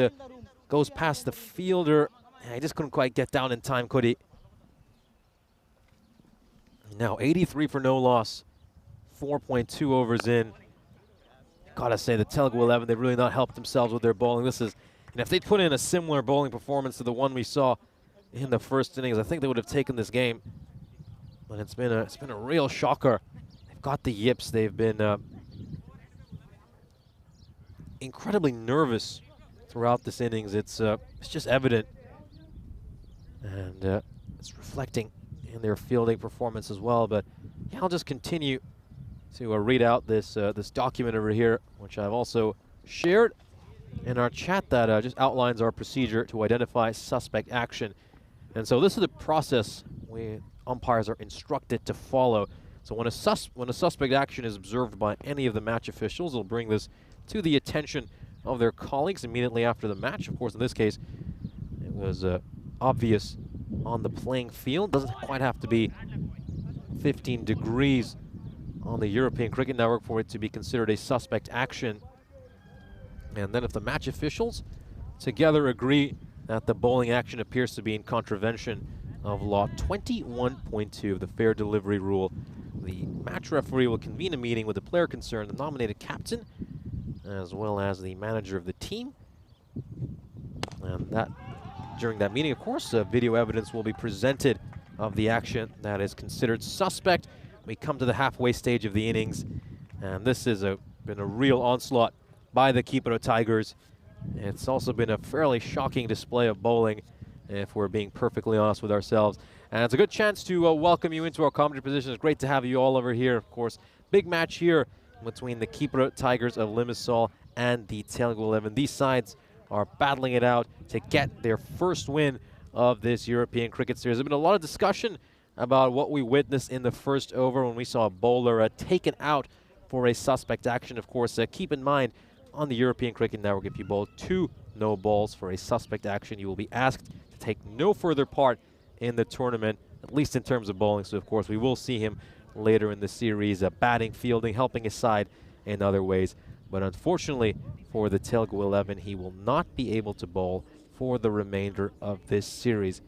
goes past the fielder. He just couldn't quite get down in time, could he? Now 83 for no loss, 4.2 overs in. Gotta say, the Telugu 11, they've really not helped themselves with their bowling. This is, and if they'd put in a similar bowling performance to the one we saw in the first innings, I think they would have taken this game. But it's been a real shocker. They've got the yips. They've been incredibly nervous throughout this innings. It's just evident, and it's reflecting in their fielding performance as well. But yeah, I'll just continue to read out this this document over here, which I've also shared in our chat, that just outlines our procedure to identify suspect action. And so this is the process umpires are instructed to follow. So when a suspect action is observed by any of the match officials, they'll bring this to the attention of their colleagues immediately after the match. Of course, in this case, it was obvious on the playing field. Doesn't quite have to be 15 degrees on the European Cricket Network for it to be considered a suspect action. And then if the match officials together agree that the bowling action appears to be in contravention of Law 21.2 of the Fair Delivery Rule, the match referee will convene a meeting with the player concerned, the nominated captain, as well as the manager of the team. And that, during that meeting, of course, video evidence will be presented of the action that is considered suspect. We come to the halfway stage of the innings, and this has been a real onslaught by the Kipro Tigers. It's also been a fairly shocking display of bowling, if we're being perfectly honest with ourselves. And it's a good chance to welcome you into our commentary position. It's great to have you all over here. Of course, big match here between the Kipro Tigers of Limassol and the Telugu 11. These sides are battling it out to get their first win of this European Cricket Series. There's been a lot of discussion about what we witnessed in the first over when we saw a bowler taken out for a suspect action. Of course, keep in mind, on the European Cricket Network, if you bowl 2 no balls for a suspect action, you will be asked to take no further part in the tournament, at least in terms of bowling. So, of course, we will see him later in the series, batting, fielding, helping his side in other ways. But unfortunately for the Telugu 11, he will not be able to bowl for the remainder of this series.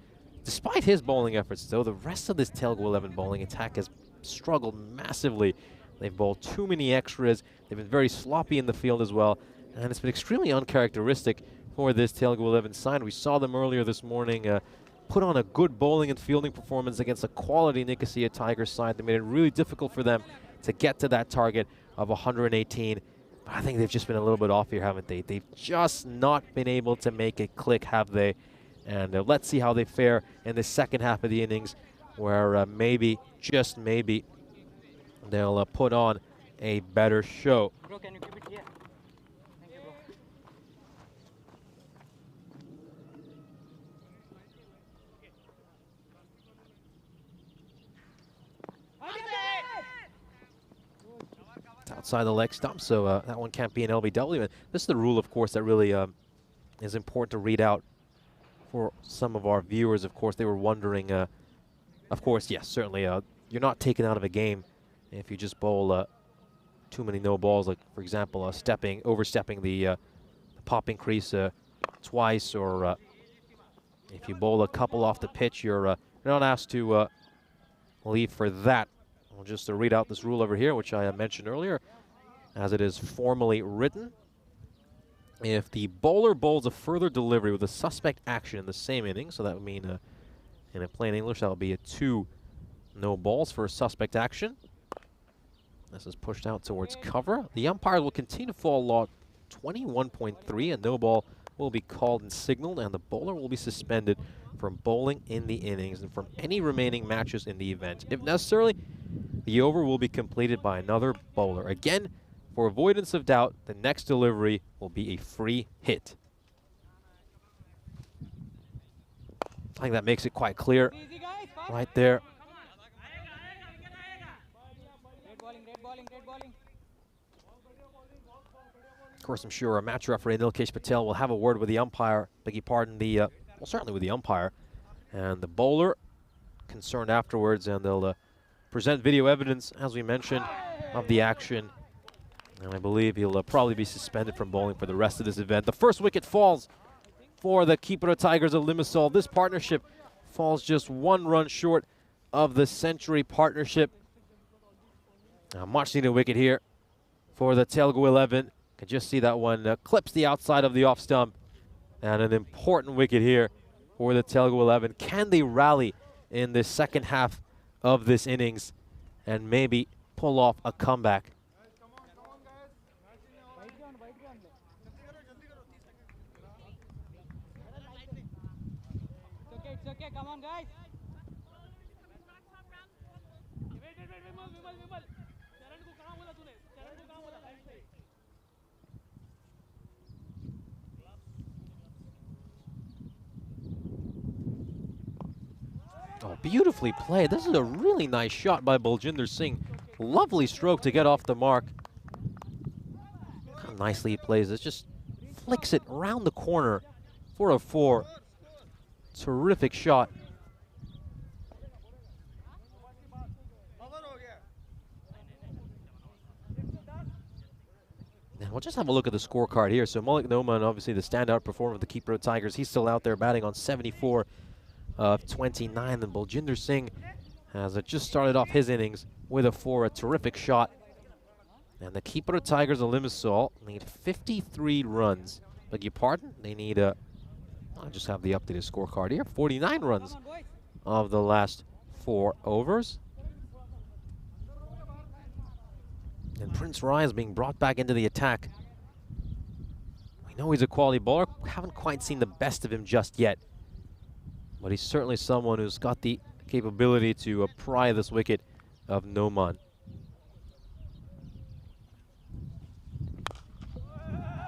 Despite his bowling efforts, though, the rest of this Telugu 11 bowling attack has struggled massively. They've bowled too many extras. They've been very sloppy in the field as well. And it's been extremely uncharacteristic for this Telugu 11 side. We saw them earlier this morning put on a good bowling and fielding performance against a quality Nicosia Tigers side that made it really difficult for them to get to that target of 118. But I think they've just been a little bit off here, haven't they? They've just not been able to make it click, have they? And let's see how they fare in the second half of the innings, where maybe, just maybe, they'll put on a better show. Bro, can you keep it here? Thank you, bro. It's outside the leg stump, so that one can't be an LBW. And this is the rule, of course, that really is important to read out for some of our viewers. Of course, they were wondering, of course, yes, certainly, you're not taken out of a game if you just bowl too many no balls, like, for example, overstepping the popping crease twice, or if you bowl a couple off the pitch, you're not asked to leave for that. I'll just read out this rule over here, which I mentioned earlier, as it is formally written. If the bowler bowls a further delivery with a suspect action in the same inning, so that would mean And in plain English, that will be a 2 no balls for suspect action. This is pushed out towards cover. The umpire will continue to follow law 21.3. A no ball will be called and signaled, and the bowler will be suspended from bowling in the innings and from any remaining matches in the event. If necessary, the over will be completed by another bowler. Again, for avoidance of doubt, the next delivery will be a free hit. I think that makes it quite clear Easy guys, fast. right there. Great bowling, great bowling. Of course, I'm sure match referee Nilkesh Patel will have a word with the umpire. Beg your pardon, well, certainly with the umpire. And the bowler concerned afterwards, and they'll present video evidence, as we mentioned, of the action. And I believe he'll probably be suspended from bowling for the rest of this event. The first wicket falls for the Kipro Tigers of Limassol. This partnership falls just 1 run short of the century partnership. A much needed wicket here for the Telugu 11. Can just see that one clips the outside of the off stump. And an important wicket here for the Telugu 11. Can they rally in the second half of this innings and maybe pull off a comeback? It's okay, come on guys. विमल चरण को कहाँ बोला तूने? चरण को कहाँ बोला? Right side. Oh, beautifully played. This is a really nice shot by Baljinder Singh. Lovely stroke to get off the mark. How nicely he plays this. Just flicks it around the corner for a 4. Terrific shot. And we'll just have a look at the scorecard here. So Malik Noman, obviously the standout performer of the Kipro Tigers, he's still out there batting on 74 of 29. And Baljinder Singh has just started off his innings with a 4, a terrific shot. And the Kipro Tigers of Limassol need 53 runs. Beg your pardon? They need I just have the updated scorecard here. 49 runs of the last 4 overs. And Prince Rai is being brought back into the attack. We know he's a quality bowler. We haven't quite seen the best of him just yet. But he's certainly someone who's got the capability to pry this wicket of Noman.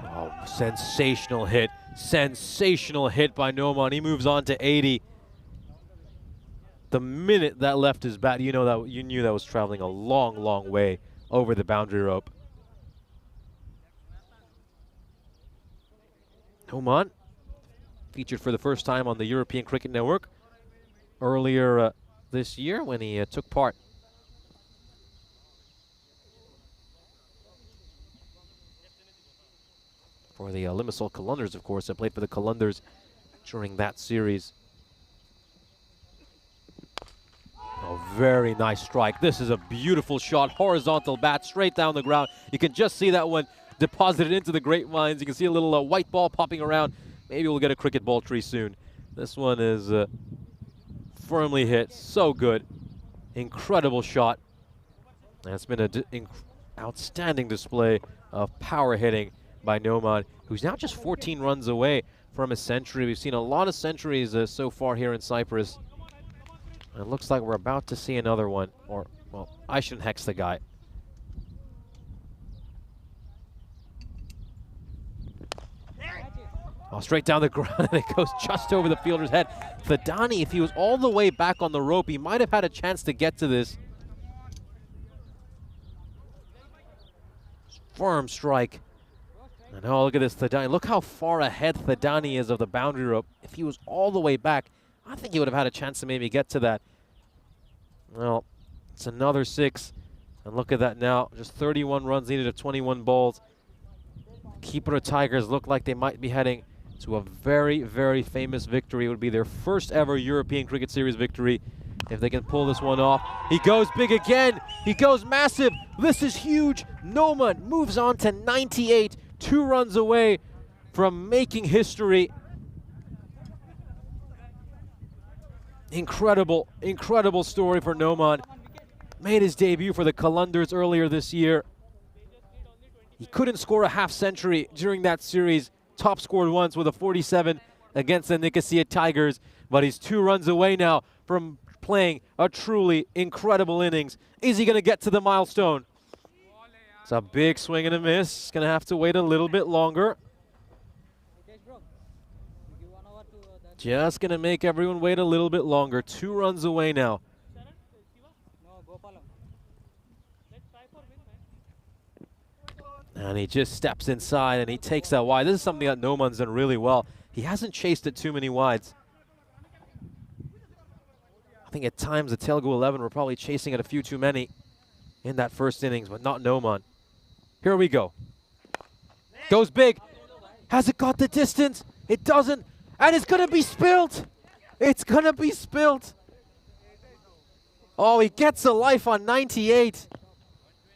Oh, sensational hit. Sensational hit by Noman. He moves on to 80. The minute that left his bat, you knew that was traveling a long, long way over the boundary rope. Noman featured for the first time on the European Cricket Network earlier this year when he took part for the Limassol Kalundars, of course. I played for the Kalundars during that series. Oh, very nice strike. This is a beautiful shot. Horizontal bat straight down the ground. You can just see that one deposited into the grapevines. You can see a little white ball popping around. Maybe we'll get a cricket ball tree soon. This one is firmly hit. So good. Incredible shot. And it's been an outstanding display of power hitting by Noman, who's now just 14 runs away from a century. We've seen a lot of centuries so far here in Cyprus. It looks like we're about to see another one. Or, well, I shouldn't hex the guy. Oh, straight down the ground, and it goes just over the fielder's head. Thadani, if he was all the way back on the rope, he might have had a chance to get to this. Firm strike. And oh, look at this Thadani. Look how far ahead Thadani is of the boundary rope. If he was all the way back, I think he would have had a chance to maybe get to that. Well, it's another 6. And look at that now. Just 31 runs needed of 21 balls. Kipro Tigers look like they might be heading to a very, very famous victory. It would be their first ever European Cricket Series victory if they can pull this one off. He goes big again. He goes massive. This is huge. Noman moves on to 98. 2 runs away from making history. Incredible, incredible story for Noman. Made his debut for the Kalundars earlier this year. He couldn't score a half century during that series. Top scored once with a 47 against the Nicosia Tigers, but he's 2 runs away now from playing a truly incredible innings. Is he going to get to the milestone? It's a big swing and a miss. Going to have to wait a little bit longer. Just going to make everyone wait a little bit longer. 2 runs away now. And he just steps inside and he takes that wide. This is something that Noman's done really well. He hasn't chased it too many wides. I think at times the Telugu 11 were probably chasing it a few too many in that first innings, but not Noman. Here we go. Goes big. Has it got the distance? It doesn't. And it's going to be spilt. It's going to be spilt. Oh, he gets a life on 98.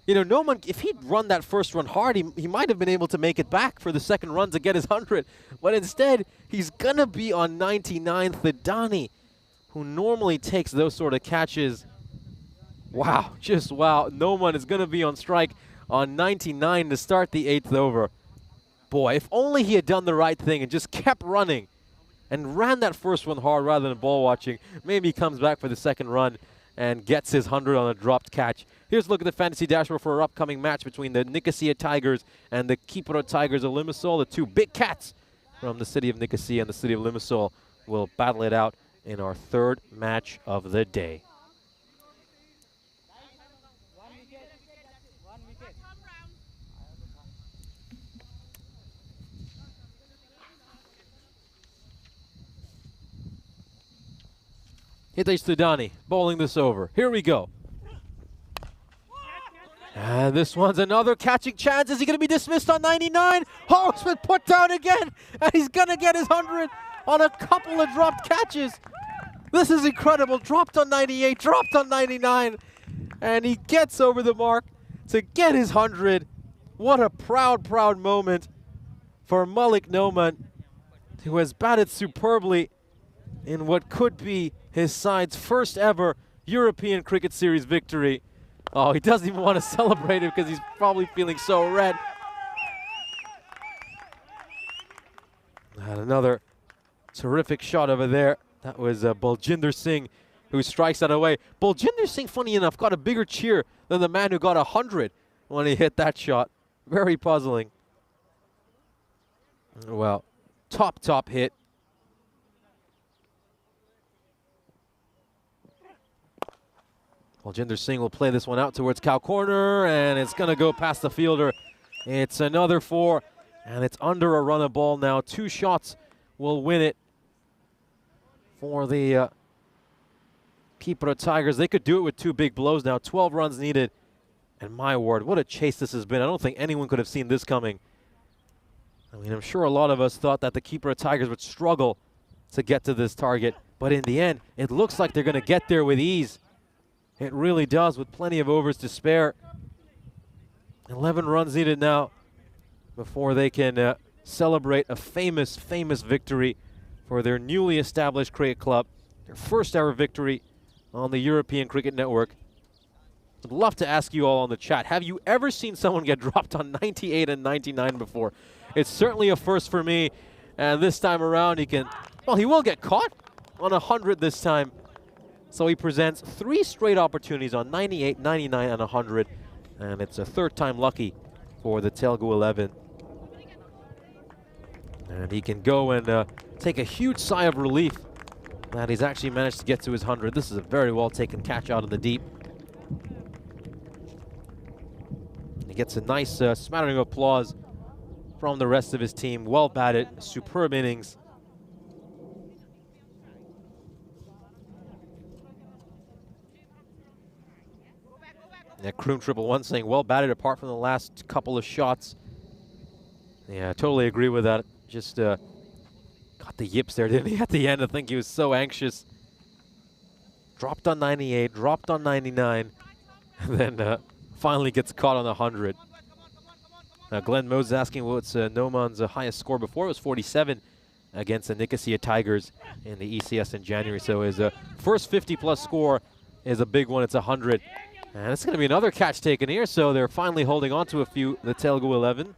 You know, Noman, if he'd run that first run hard, he might have been able to make it back for the second run to get his 100. But instead, he's going to be on 99. Thidani, who normally takes those sort of catches. Wow, just wow. Noman is going to be on strike on 99 to start the 8th over. Boy, if only he had done the right thing and just kept running and ran that first one hard rather than ball watching, maybe he comes back for the second run and gets his 100 on a dropped catch. Here's a look at the fantasy dashboard for our upcoming match between the Nicosia Tigers and the Kipro Tigers of Limassol. The 2 big cats from the city of Nicosia and the city of Limassol will battle it out in our 3rd match of the day. Hitesh Thidani bowling this over. Here we go. And this one's another catching chance. Is he going to be dismissed on 99? Oh, it's been put down again. And he's going to get his 100 on a couple of dropped catches. This is incredible. Dropped on 98, dropped on 99. And he gets over the mark to get his 100. What a proud, proud moment for Malik Noman, who has batted superbly in what could be his side's first ever European Cricket Series victory. Oh, he doesn't even want to celebrate it because he's probably feeling so red. And another terrific shot over there. That was Baljinder Singh who strikes that away. Baljinder Singh, funny enough, got a bigger cheer than the man who got 100 when he hit that shot. Very puzzling. Well, top hit. Baljinder Singh will play this one out towards cow corner, and it's going to go past the fielder. It's another 4, and it's under a run of ball now. 2 shots will win it for the Kipro Tigers. They could do it with 2 big blows now. 12 runs needed. And my word, what a chase this has been. I don't think anyone could have seen this coming. I mean, I'm sure a lot of us thought that the Kipro Tigers would struggle to get to this target. But in the end, it looks like they're going to get there with ease. It really does, with plenty of overs to spare. 11 runs needed now before they can celebrate a famous, famous victory for their newly established cricket club. Their first ever victory on the European Cricket Network. I'd love to ask you all on the chat, have you ever seen someone get dropped on 98 and 99 before? It's certainly a first for me. And this time around he can, well, he will get caught on 100 this time. So he presents 3 straight opportunities on 98, 99, and 100. And it's a 3rd time lucky for the Telugu 11. And he can go and take a huge sigh of relief that he's actually managed to get to his 100. This is a very well taken catch out of the deep. He gets a nice smattering of applause from the rest of his team. Well batted, superb innings. Yeah, Kroon 111 saying well batted apart from the last couple of shots. Yeah, I totally agree with that. Just got the yips there, didn't he, at the end? I think he was so anxious. Dropped on 98, dropped on 99, and then finally gets caught on 100. Now, Glenn Moses asking what's Noman's highest score before. It was 47 against the Nicosia Tigers in the ECS in January. So his first 50-plus score is a big one. It's 100. And it's going to be another catch taken here, so they're finally holding on to a few, the Telugu 11.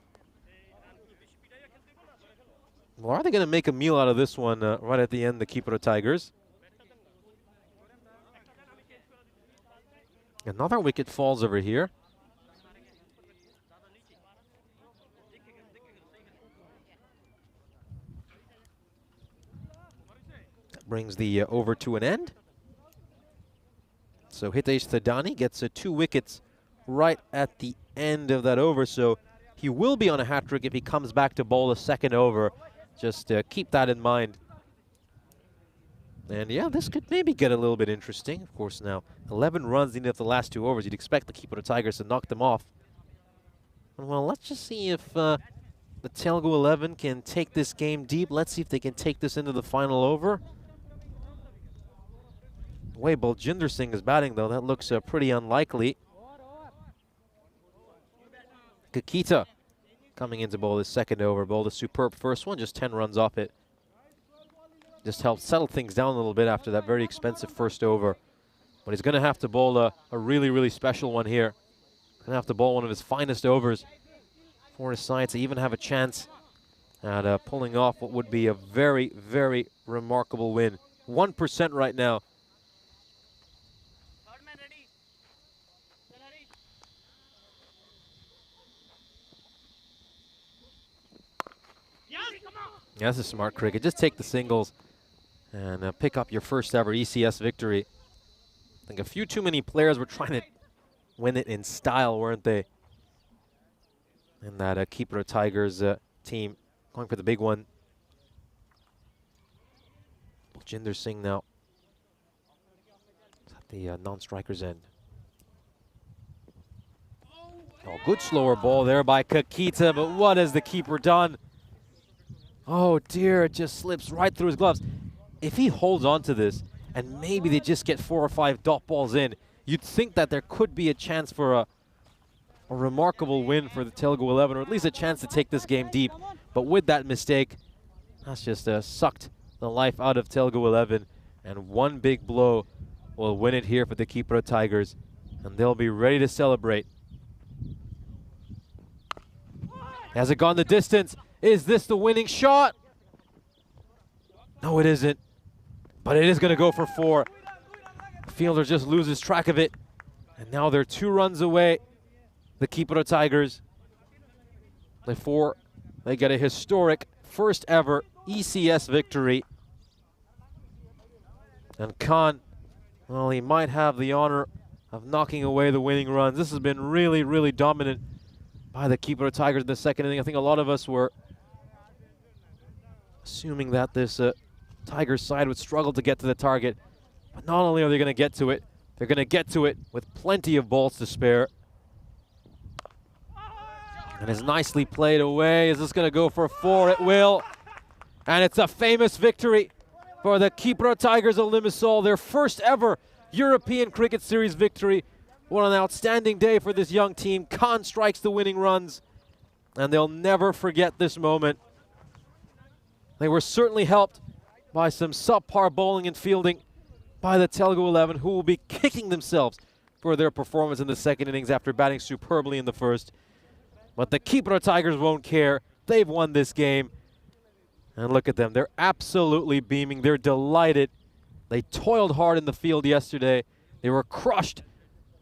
Well, are they going to make a meal out of this one right at the end, the Kipro Tigers? Another wicket falls over here. That brings the over to an end. So Hitesh Thadani gets 2 wickets right at the end of that over. So he will be on a hat trick if he comes back to bowl a second over. Just keep that in mind. And yeah, this could maybe get a little bit interesting. Of course, now 11 runs needed after the last 2 overs. You'd expect the keeper of the Tigers to knock them off. Well, let's just see if the Telugu 11 can take this game deep. Let's see if they can take this into the final over. The way Baljinder Singh is batting, though, that looks pretty unlikely. Kakita coming into bowl his second over. Bowled a superb first one, just 10 runs off it. Just helped settle things down a little bit after that very expensive first over. But he's going to have to bowl a really, really special one here. Going to have to bowl one of his finest overs for his side to even have a chance at pulling off what would be a very, very remarkable win. 1% right now. Yeah, that's a smart cricket. Just take the singles and pick up your first ever ECS victory. I think a few too many players were trying to win it in style, weren't they? And that Kipro Tigers team going for the big one. Baljinder Singh now at the non-striker's end. Oh, good slower ball there by Kakita, but what has the keeper done? Oh dear, it just slips right through his gloves. If he holds on to this, and maybe they just get 4 or 5 dot balls in, you'd think that there could be a chance for a remarkable win for the Telugu 11, or at least a chance to take this game deep. But with that mistake, that's just sucked the life out of Telugu 11, and one big blow will win it here for the Kipro Tigers, and they'll be ready to celebrate. Has it gone the distance? Is this the winning shot? No, it isn't. But it is going to go for 4. Fielder just loses track of it. And now they're 2 runs away. The Kipro Tigers. They get a historic first ever ECS victory. And Khan, well, he might have the honor of knocking away the winning runs. This has been really, really dominant by the Kipro Tigers in the second inning. I think a lot of us were assuming that this Tigers side would struggle to get to the target. But not only are they going to get to it, they're going to get to it with plenty of balls to spare. And it's nicely played away. Is this going to go for 4? It will. And it's a famous victory for the Kipro Tigers of Limassol, their first ever European Cricket Series victory. What an outstanding day for this young team. Khan strikes the winning runs, and they'll never forget this moment. They were certainly helped by some subpar bowling and fielding by the Telugu 11, who will be kicking themselves for their performance in the second innings after batting superbly in the first. But the Kipro Tigers won't care. They've won this game. And look at them. They're absolutely beaming. They're delighted. They toiled hard in the field yesterday. They were crushed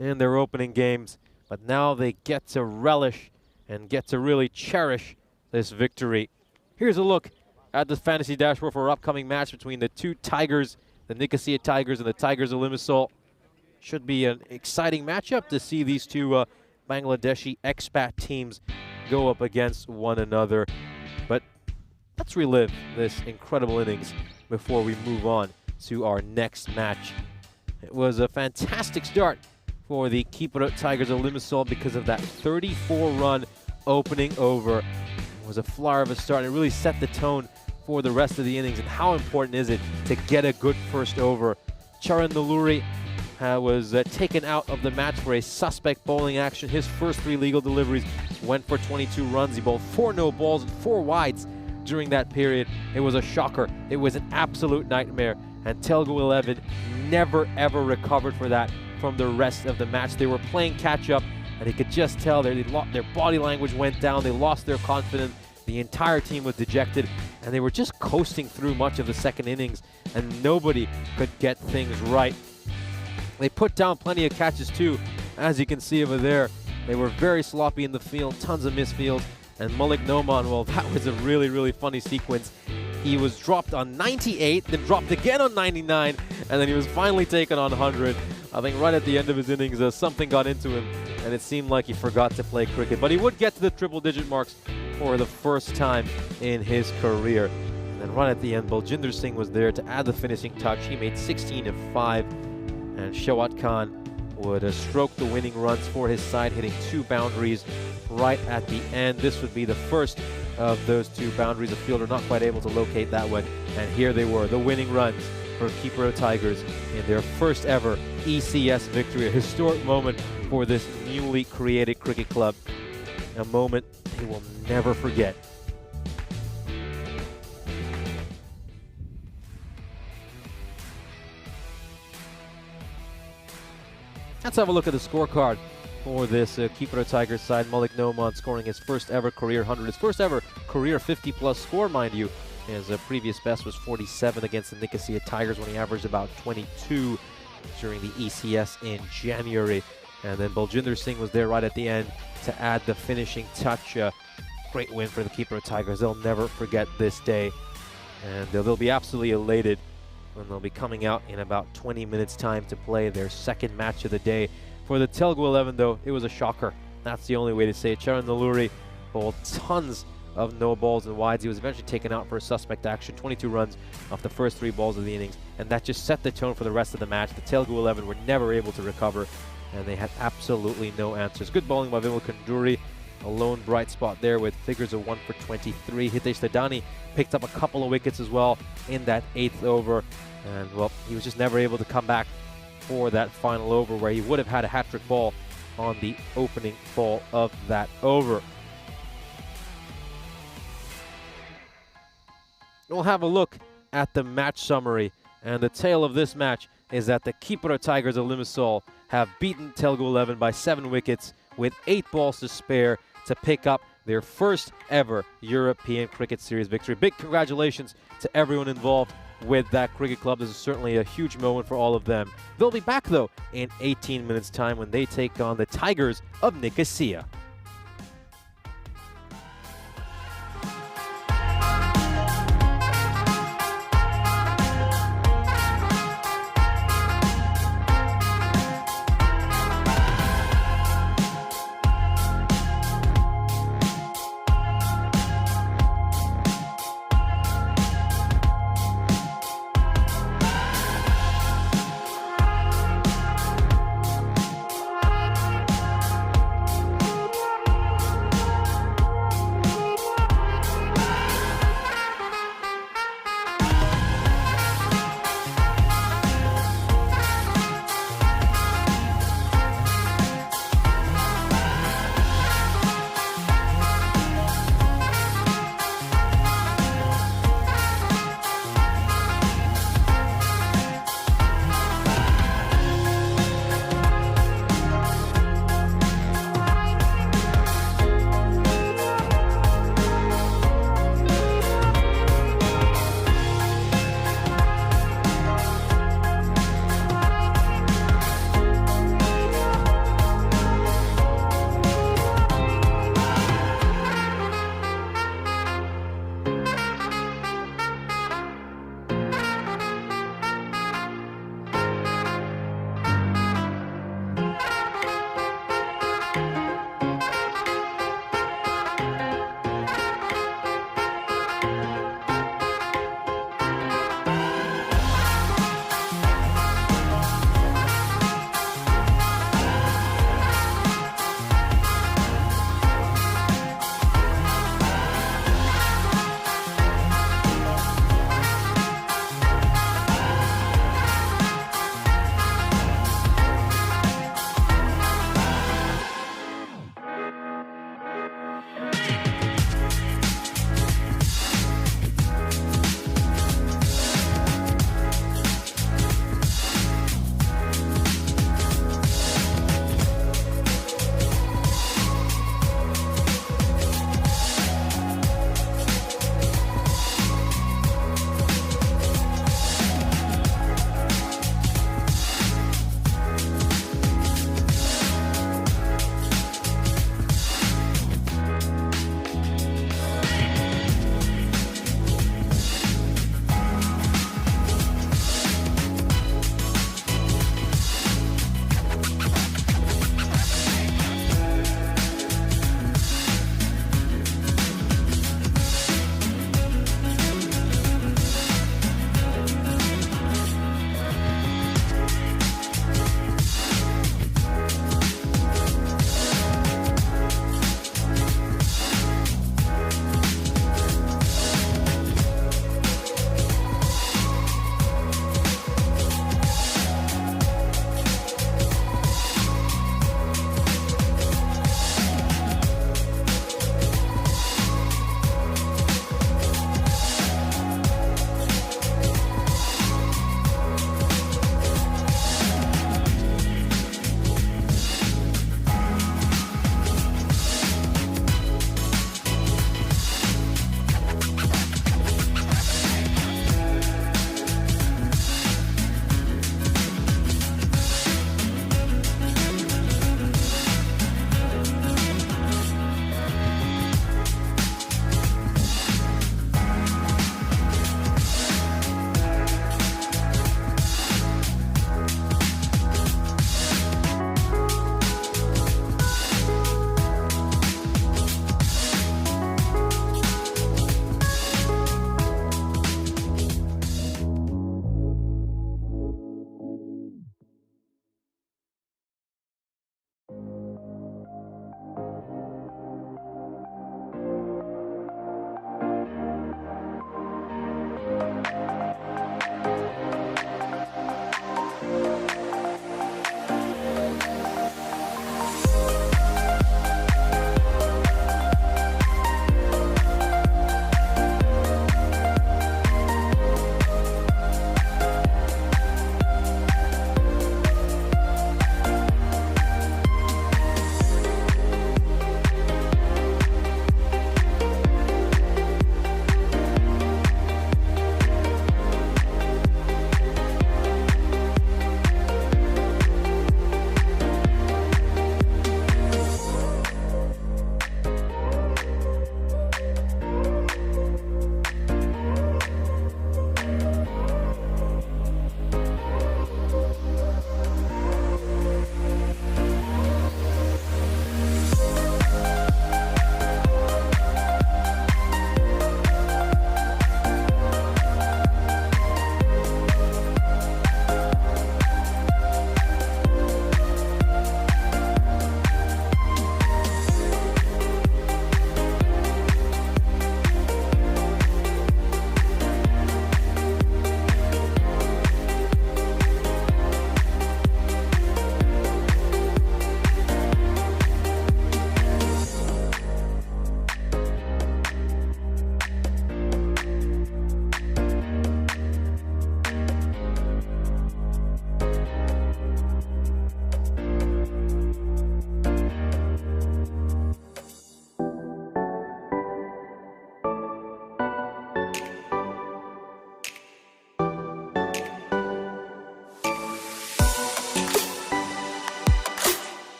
in their opening games. But now they get to relish and get to really cherish this victory. Here's a look at the fantasy dashboard for our upcoming match between the 2 Tigers, the Nicosia Tigers and the Tigers of Limassol. Should be an exciting matchup to see these 2 Bangladeshi expat teams go up against one another. But let's relive this incredible innings before we move on to our next match. It was a fantastic start for the Kipro Tigers of Limassol because of that 34-run opening over. It was a flyer of a start, and it really set the tone for the rest of the innings. And how important is it to get a good first over? Charan Nalluri was taken out of the match for a suspect bowling action. His first 3 legal deliveries went for 22 runs. He bowled 4 no balls and 4 wides during that period. It was a shocker. It was an absolute nightmare. And Telgu 11 never ever recovered from the rest of the match. They were playing catch up, and you could just tell their body language went down. They lost their confidence. The entire team was dejected, and they were just coasting through much of the second innings, and nobody could get things right. They put down plenty of catches too, as you can see over there. They were very sloppy in the field, tons of misfields, and Malik Noman, well, that was a really, really funny sequence. He was dropped on 98, then dropped again on 99, and then he was finally taken on 100. I think right at the end of his innings, something got into him, and it seemed like he forgot to play cricket. But he would get to the triple-digit marks for the first time in his career. And then right at the end, Baljinder Singh was there to add the finishing touch. He made 16 of 5, and Shawat Khan would stroke the winning runs for his side, hitting 2 boundaries right at the end. This would be the first of those 2 boundaries. The fielder not quite able to locate that one, and here they were, the winning runs for Kipro Tigers in their first ever ECS victory. A historic moment for this newly created cricket club, a moment they will never forget. Let's have a look at the scorecard for this Kipro Tigers side. Malik Noman scoring his first ever career 100, his first ever career 50-plus score, mind you. His previous best was 47 against the Nicosia Tigers when he averaged about 22 during the ECS in January. And then Baljinder Singh was there right at the end to add the finishing touch. Great win for the Kipro Tigers. They'll never forget this day, and they'll be absolutely elated when they'll be coming out in about 20 minutes time to play their second match of the day. For the Telgu 11 though, it was a shocker. That's the only way to say it. Charan Naluri bowled tons of no balls and wides. He was eventually taken out for a suspect action, 22 runs off the first 3 balls of the innings, and that just set the tone for the rest of the match. The Telgu 11 were never able to recover, and they had absolutely no answers. Good bowling by Vimal Kanduri, a lone bright spot there with figures of 1 for 23. Hitesh Tadani picked up a couple of wickets as well in that 8th over, and well, he was just never able to come back for that final over where he would have had a hat-trick ball on the opening ball of that over. We'll have a look at the match summary, and the tale of this match is that the Kipro Tigers of Limassol have beaten Telgu 11 by 7 wickets with 8 balls to spare to pick up their first ever European Cricket Series victory. Big congratulations to everyone involved with that cricket club. This is certainly a huge moment for all of them. They'll be back though in 18 minutes time when they take on the Tigers of Nicosia.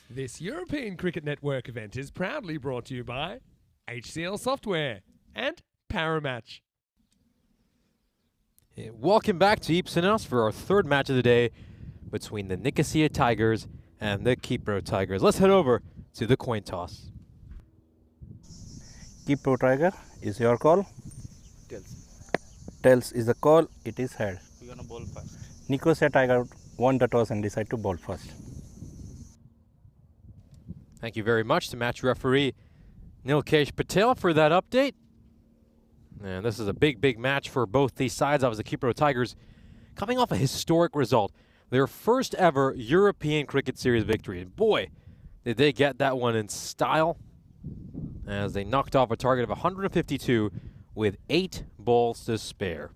This European Cricket Network event is proudly brought to you by HCL Software and Paramatch. Welcome back to Ipsenos for our third match of the day between the Nicosia Tigers and the Kipro Tigers. Let's head over to the coin toss. Kipro Tiger is your call. Tails. Tails is the call. It is head. We're gonna bowl first. Nicosia Tiger won the toss and decided to bowl first. Thank you very much to match referee Nilkesh Patel for that update. And this is a big match for both these sides. That was the Kipro Tigers coming off a historic result. Their first ever European Cricket Series victory. And boy, did they get that one in style, as they knocked off a target of 152 with 8 balls to spare.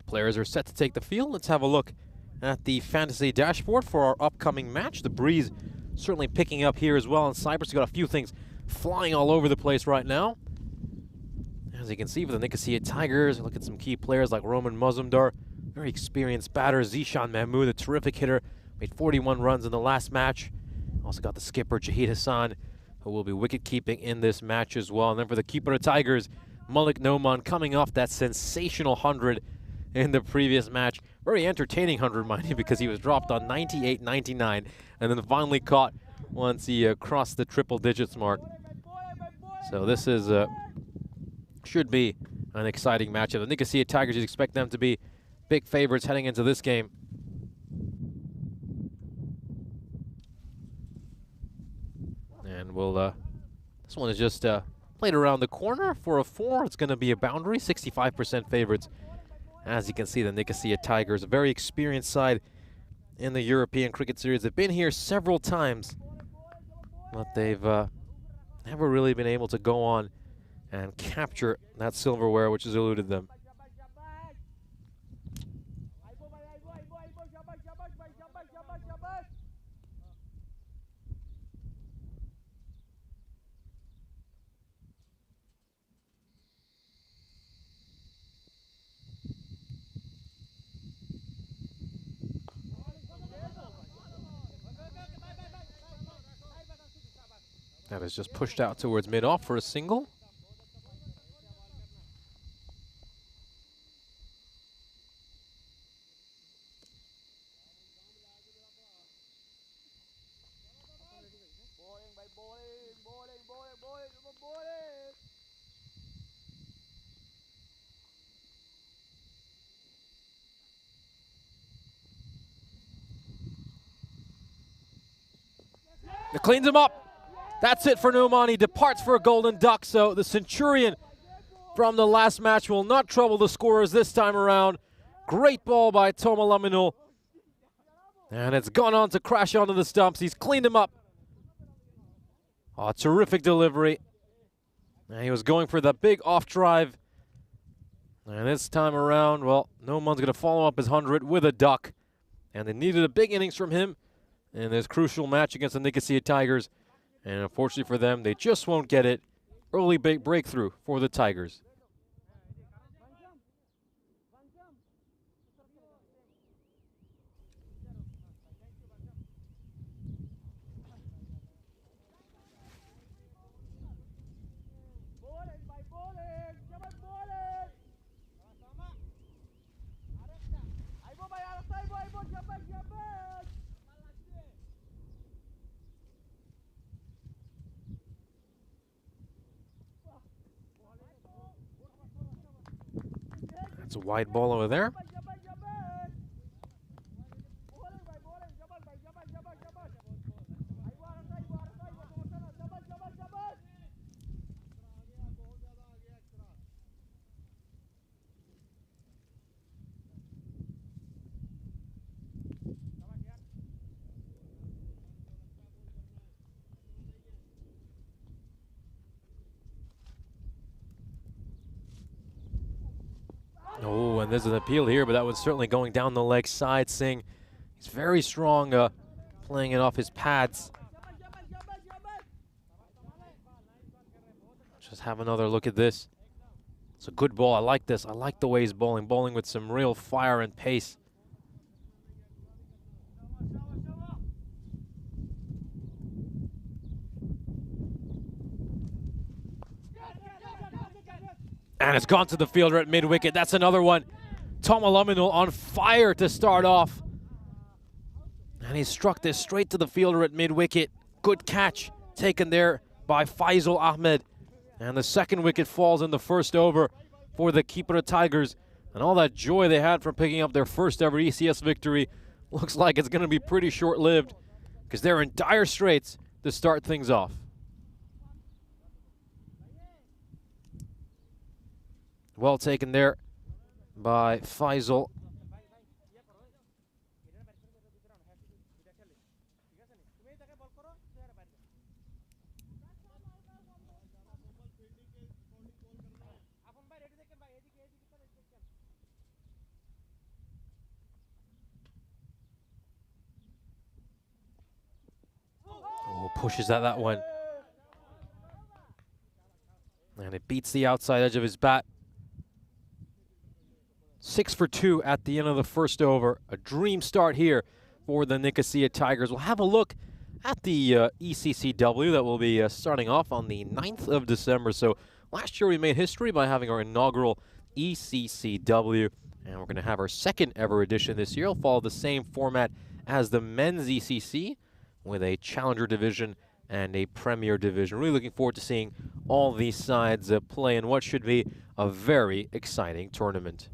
Players are set to take the field. Let's have a look at the fantasy dashboard for our upcoming match. The breeze certainly picking up here as well in Cyprus. We've got a few things flying all over the place right now. As you can see for the Nicosia Tigers, look at some key players like Roman Mazumdar, very experienced batter. Zishan Mahmood, a terrific hitter, made 41 runs in the last match. Also got the skipper Jahid Hassan, who will be wicket-keeping in this match as well. And then for the Kipro Tigers, Malik Noman coming off that sensational 100 in the previous match. Very entertaining 100, mind you, because he was dropped on 98-99 and then finally caught once he crossed the triple digits mark. So this is should be an exciting matchup. The Nicosia Tigers, you'd expect them to be big favorites heading into this game. And we'll this one is just played around the corner for a 4. It's going to be a boundary, 65% favorites. As you can see, the Nicosia Tigers, a very experienced side in the European Cricket Series. They've been here several times, but they've never really been able to go on and capture that silverware, which has eluded them. That is just pushed out towards mid-off for a single. It cleans him up. That's it for Numan. He departs for a golden duck. So the Centurion from the last match will not trouble the scorers this time around. Great ball by Toma Laminul. And it's gone on to crash onto the stumps. He's cleaned him up. Oh, terrific delivery. And he was going for the big off drive. And this time around, well, Numan's going to follow up his 100 with a duck. And they needed a big innings from him in this crucial match against the Nicosia Tigers. And unfortunately for them, they just won't get it. Early big breakthrough for the Tigers. That's a wide ball over there. Oh, and there's an appeal here, but that was certainly going down the leg side. Singh, he's very strong, playing it off his pads. Just have another look at this. It's a good ball. I like this. I like the way he's bowling with some real fire and pace. And it's gone to the fielder at mid-wicket. That's another one. Tomalaminul on fire to start off. And he struck this straight to the fielder at mid-wicket. Good catch taken there by Faisal Ahmed. And the second wicket falls in the first over for the Kipra Tigers. And all that joy they had from picking up their first ever ECS victory looks like it's going to be pretty short-lived, because they're in dire straits to start things off. Well taken there by Faisal. Oh, pushes at that one. And it beats the outside edge of his bat. 6 for 2 at the end of the first over. A dream start here for the Nicosia Tigers. We'll have a look at the ECCW that will be starting off on the 9th of December. So last year we made history by having our inaugural ECCW, and we're going to have our second ever edition this year. It'll follow the same format as the men's ECC, with a challenger division and a premier division. Really looking forward to seeing all these sides play in what should be a very exciting tournament.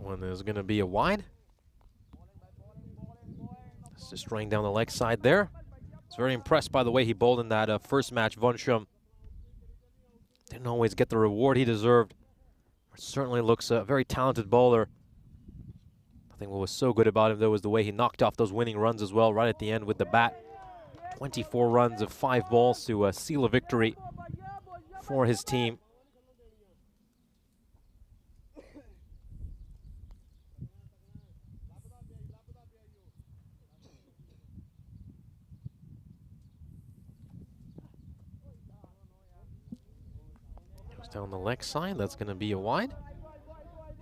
When there's going to be a wide. It's just running down the leg side there. I was very impressed by the way he bowled in that first match. Vansham didn't always get the reward he deserved. Certainly looks a very talented bowler. I think what was so good about him, though, was the way he knocked off those winning runs as well right at the end with the bat. 24 runs of 5 balls to seal a victory for his team. Down the leg side, that's going to be a wide.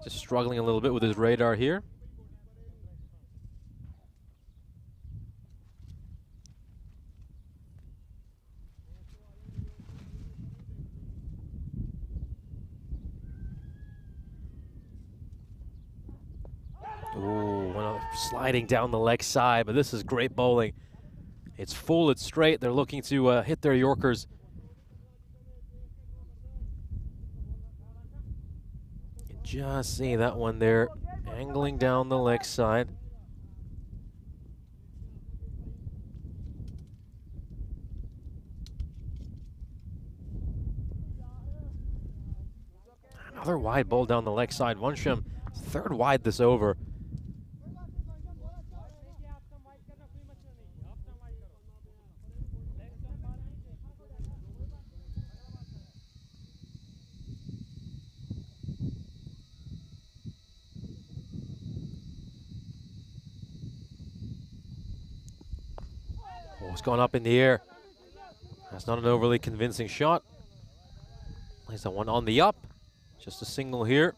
Just struggling a little bit with his radar here. Ooh, sliding down the leg side, but this is great bowling. It's full, it's straight. They're looking to hit their Yorkers. Just see that one there, angling down the leg side. Another wide ball down the leg side. Vansham, third wide this over. It's gone up in the air. That's not an overly convincing shot. Plays that one on the up. Just a single here.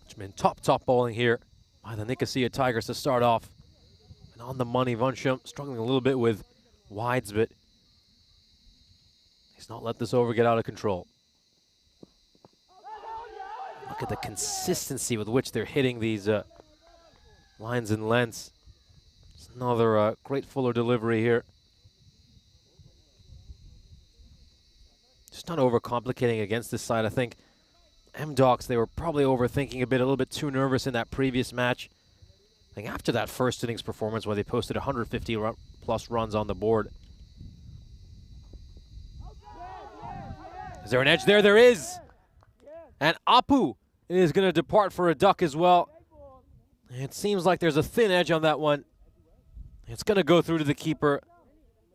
It's been top bowling here by the Nicosia Tigers to start off. And on the money, Vansham struggling a little bit with wides, but he's not let this over get out of control. Look at the consistency with which they're hitting these lines and lengths. It's another great Fuller delivery here. Just not overcomplicating against this side. I think M-Docs, they were probably overthinking a little bit too nervous in that previous match. I think after that first innings performance where they posted 150 plus runs on the board. Is there an edge there? There is! And Apu is going to depart for a duck as well. It seems like there's a thin edge on that one. It's going to go through to the keeper.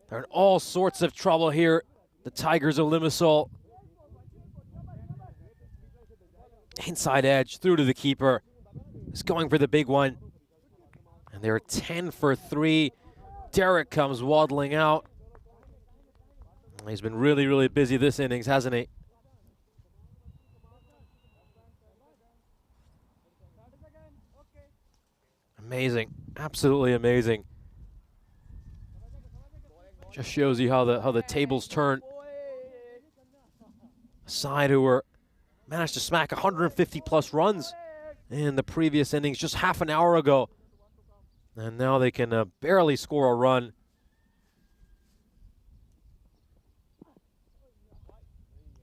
They're in all sorts of trouble here, the Tigers of Limassol. Inside edge, through to the keeper. He's going for the big one. And they're 10 for 3. Derek comes waddling out. He's been really, really busy this innings, hasn't he? Amazing, absolutely amazing. Just shows you how the tables turn. A side who were managed to smack 150 plus runs in the previous innings just half an hour ago, and now they can barely score a run.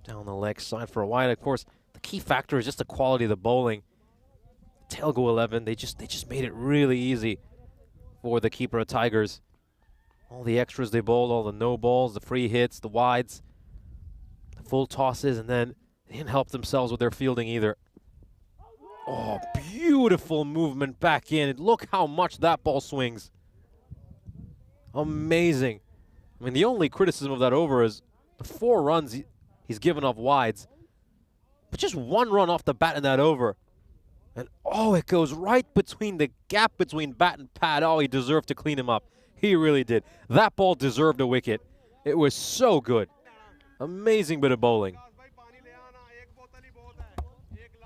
Down the leg side for a wide. Of course, the key factor is just the quality of the bowling. Telugu 11, they just made it really easy for the keeper of Tigers. All the extras they bowled, all the no balls, the free hits, the wides, the full tosses, and then they didn't help themselves with their fielding either. Oh, beautiful movement back in. Look how much that ball swings. Amazing. I mean, the only criticism of that over is the 4 runs he's given off wides, but just 1 run off the bat in that over. And oh, it goes right between the gap between bat and pad. Oh, he deserved to clean him up. He really did. That ball deserved a wicket. It was so good. Amazing bit of bowling.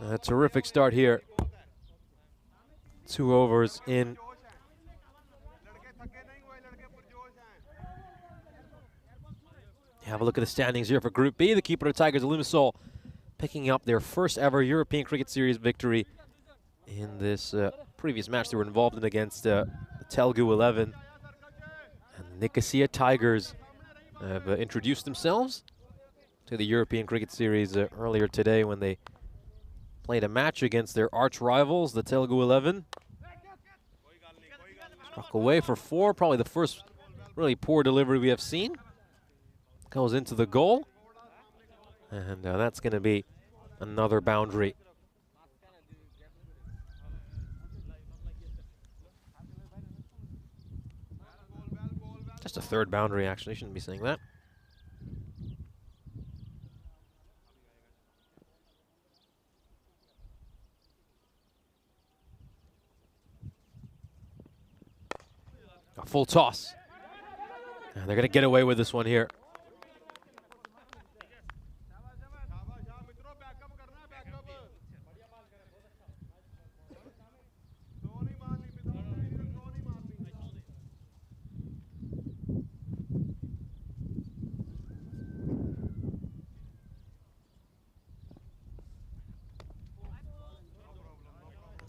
A terrific start here. 2 overs in. Have a look at the standings here for Group B. The keeper of Tigers of Limassol picking up their first ever European Cricket Series victory in this previous match they were involved in against the Telugu 11. And the Nicosia Tigers have introduced themselves to the European Cricket Series earlier today when they played a match against their arch rivals, the Telugu 11. Struck away for 4, probably the first really poor delivery we have seen. Goes into the goal, and that's going to be another boundary. Just a 3rd boundary, actually. Shouldn't be saying that. A full toss. And they're going to get away with this one here.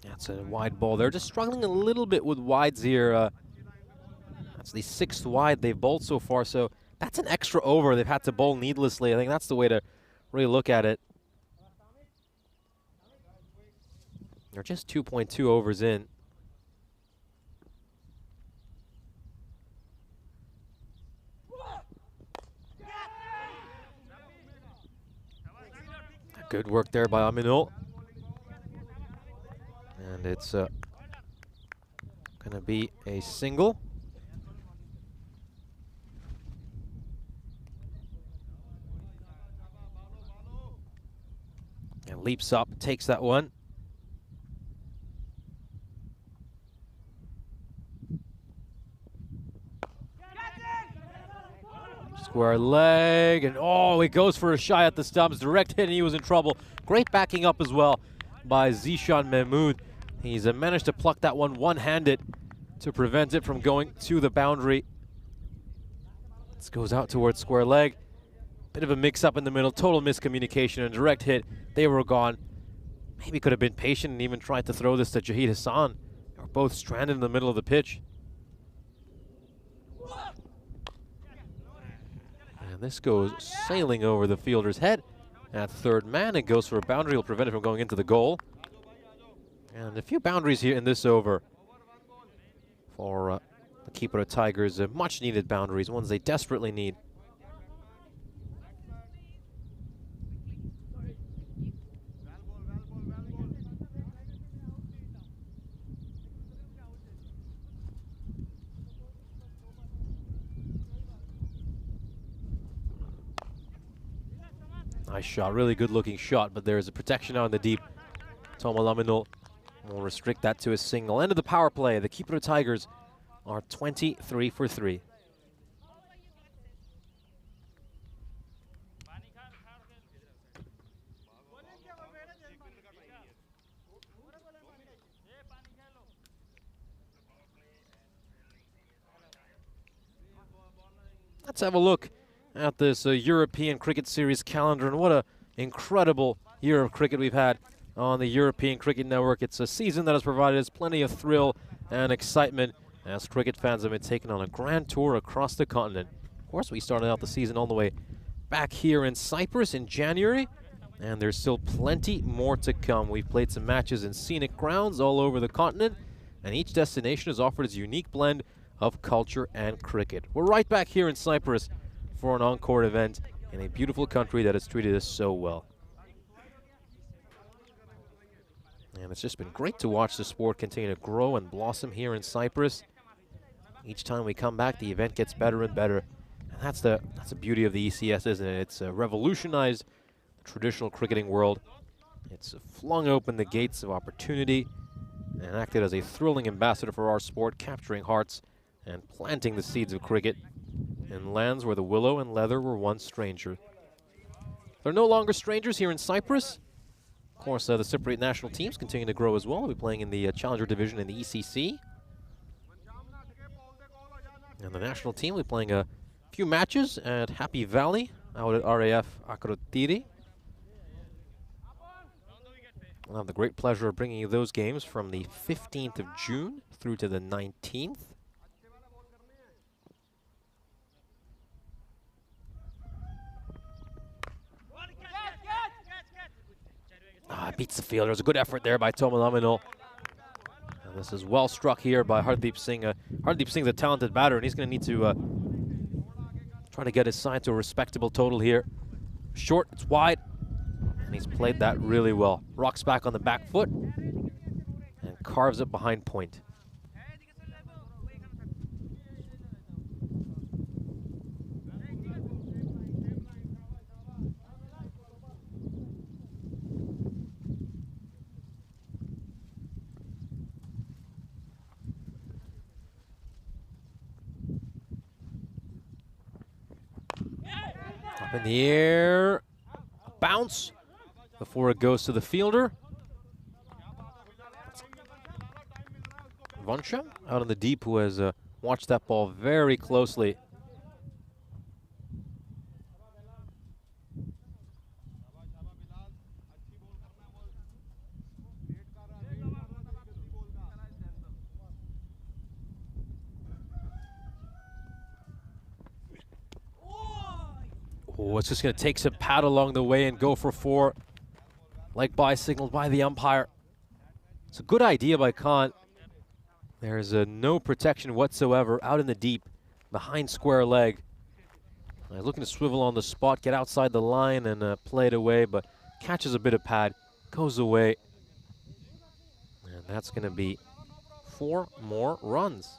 That's a wide ball. They're just struggling a little bit with wides here. That's the 6th wide they've bowled so far, so that's an extra over they've had to bowl needlessly. I think that's the way to really look at it. They're just 2.2 overs in. Good work there by Aminul. And it's going to be a single. And leaps up, takes that one. Square leg, and oh, he goes for a shy at the stumps. Direct hit, and he was in trouble. Great backing up as well by Zishan Mahmood. He's managed to pluck that one one-handed to prevent it from going to the boundary. This goes out towards square leg. Bit of a mix-up in the middle, total miscommunication, and direct hit. They were gone. Maybe could have been patient and even tried to throw this to Jahid Hassan. They were both stranded in the middle of the pitch. And this goes sailing over the fielder's head. At third man, it goes for a boundary. Will prevent it from going into the goal. And a few boundaries here in this over for the Kipro Tigers. Much-needed boundaries, ones they desperately need. Nice shot, really good-looking shot, but there's a protection out in the deep. Toma Laminul will restrict that to a single. End of the power play. The Kipro Tigers are 23 for 3. Let's have a look at this European Cricket Series calendar, and what an incredible year of cricket we've had on the European Cricket Network. It's a season that has provided us plenty of thrill and excitement as cricket fans have been taken on a grand tour across the continent. Of course, we started out the season all the way back here in Cyprus in January, and there's still plenty more to come. We've played some matches in scenic grounds all over the continent, and each destination has offered its unique blend of culture and cricket. We're right back here in Cyprus for an Encore event in a beautiful country that has treated us so well. And it's just been great to watch the sport continue to grow and blossom here in Cyprus. Each time we come back, the event gets better and better. And that's the beauty of the ECS, isn't it? It's revolutionized the traditional cricketing world. It's flung open the gates of opportunity and acted as a thrilling ambassador for our sport, capturing hearts and planting the seeds of cricket in lands where the willow and leather were once stranger. They're no longer strangers here in Cyprus. Of course, the Cypriot national teams continue to grow as well. We'll be playing in the Challenger division in the ECC. And the national team will be playing a few matches at Happy Valley out at RAF Akrotiri. We'll have the great pleasure of bringing you those games from the 15th of June through to the 19th. Beats the fielder. There's a good effort there by Toma Laminul. And this is well struck here by Hardeep Singh. Hardeep Singh's a talented batter, and he's going to need to try to get his side to a respectable total here. Short, it's wide, and he's played that really well. Rocks back on the back foot and carves it behind point. Up in the air, a bounce before it goes to the fielder. Vansha out in the deep, who has watched that ball very closely. Oh, it's just going to take some pad along the way and go for 4, like signaled by the umpire. It's a good idea by Khan. There's no protection whatsoever out in the deep, behind square leg. Looking to swivel on the spot, get outside the line and play it away, but catches a bit of pad, goes away. And that's going to be 4 more runs.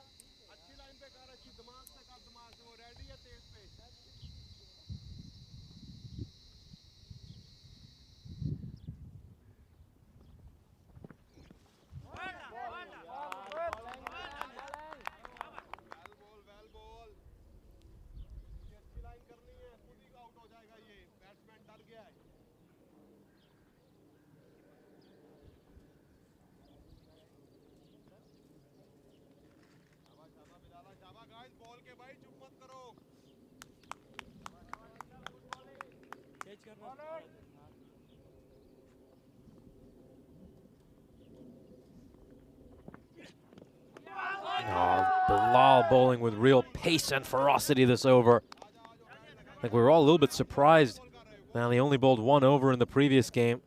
Oh, Bilal bowling with real pace and ferocity this over. I think we were all a little bit surprised. Now he only bowled 1 over in the previous game.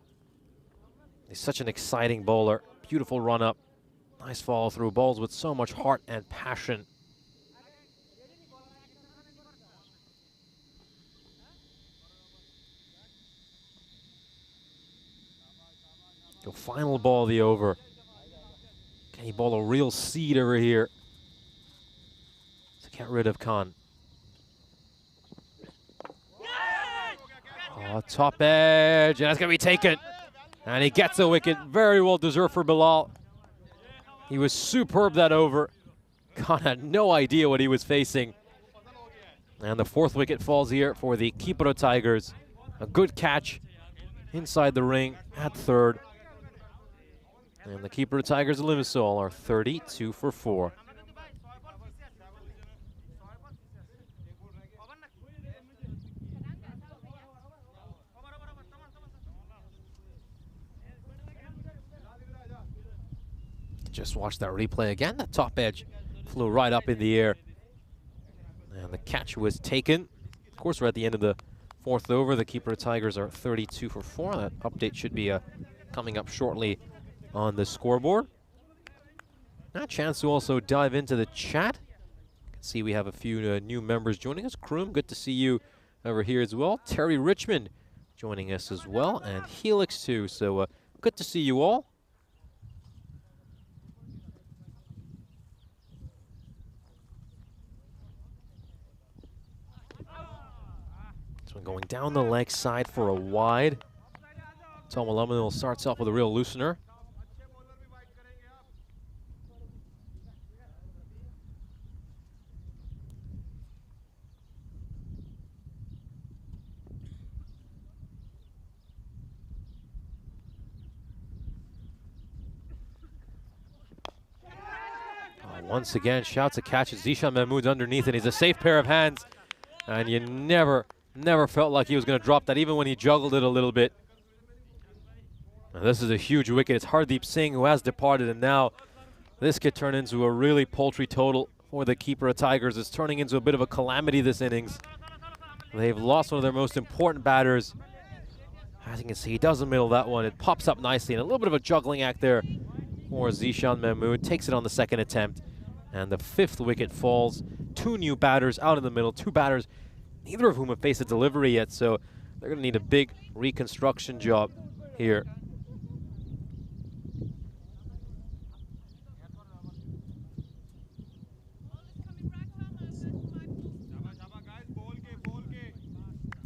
He's such an exciting bowler. Beautiful run up. Nice follow through. Bowls with so much heart and passion. The final ball of the over. Can he bowl a real seed over here to get rid of Khan? Oh, top edge, and that's going to be taken. And he gets a wicket. Very well deserved for Bilal. He was superb that over. Khan had no idea what he was facing. And the 4th wicket falls here for the Cyprus Tigers. A good catch inside the ring at 3rd. And the Cyprus Tigers of Limassol are 32 for 4. Just watch that replay again. That top edge flew right up in the air. And the catch was taken. Of course, we're at the end of the 4th over. The Cyprus Tigers are 32 for 4. That update should be coming up shortly on the scoreboard. Now a chance to also dive into the chat. You can see we have a few new members joining us. Kroom, good to see you over here as well. Terry Richmond joining us as well, and Helix too. So good to see you all. This one going down the leg side for a wide. Tom Alamanil starts off with a real loosener. Once again, shouts a catch. Zishan Mahmood's underneath, and he's a safe pair of hands. And you never felt like he was going to drop that, even when he juggled it a little bit. Now, this is a huge wicket. It's Hardeep Singh who has departed, and now this could turn into a really paltry total for the Cyprus Tigers. It's turning into a bit of a calamity this innings. They've lost one of their most important batters. As you can see, he does the middle of that one. It pops up nicely, and a little bit of a juggling act there for Zishan Mahmood. Takes it on the 2nd attempt, and the 5th wicket falls. 2 new batters out in the middle, 2 batters, neither of whom have faced a delivery yet, so they're going to need a big reconstruction job here.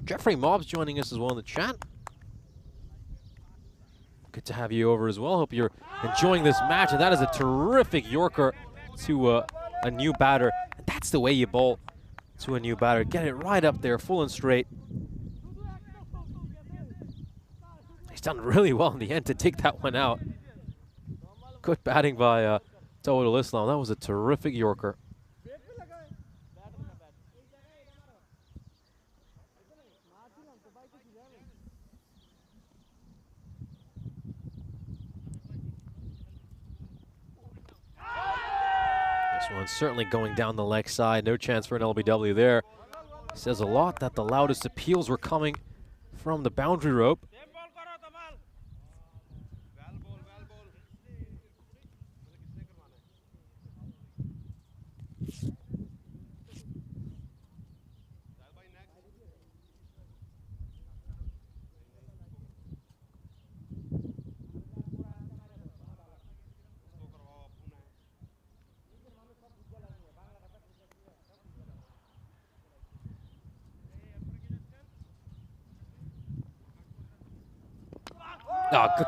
Jeffrey Mobbs joining us as well in the chat. Good to have you over as well. Hope you're enjoying this match. And that is a terrific Yorker to a new batter. And that's the way you bowl to a new batter. Get it right up there, full and straight. He's done really well in the end to take that one out. Good batting by Tawhidul Islam. That was a terrific Yorker. This one's certainly going down the leg side. No chance for an LBW there. Says a lot that the loudest appeals were coming from the boundary rope.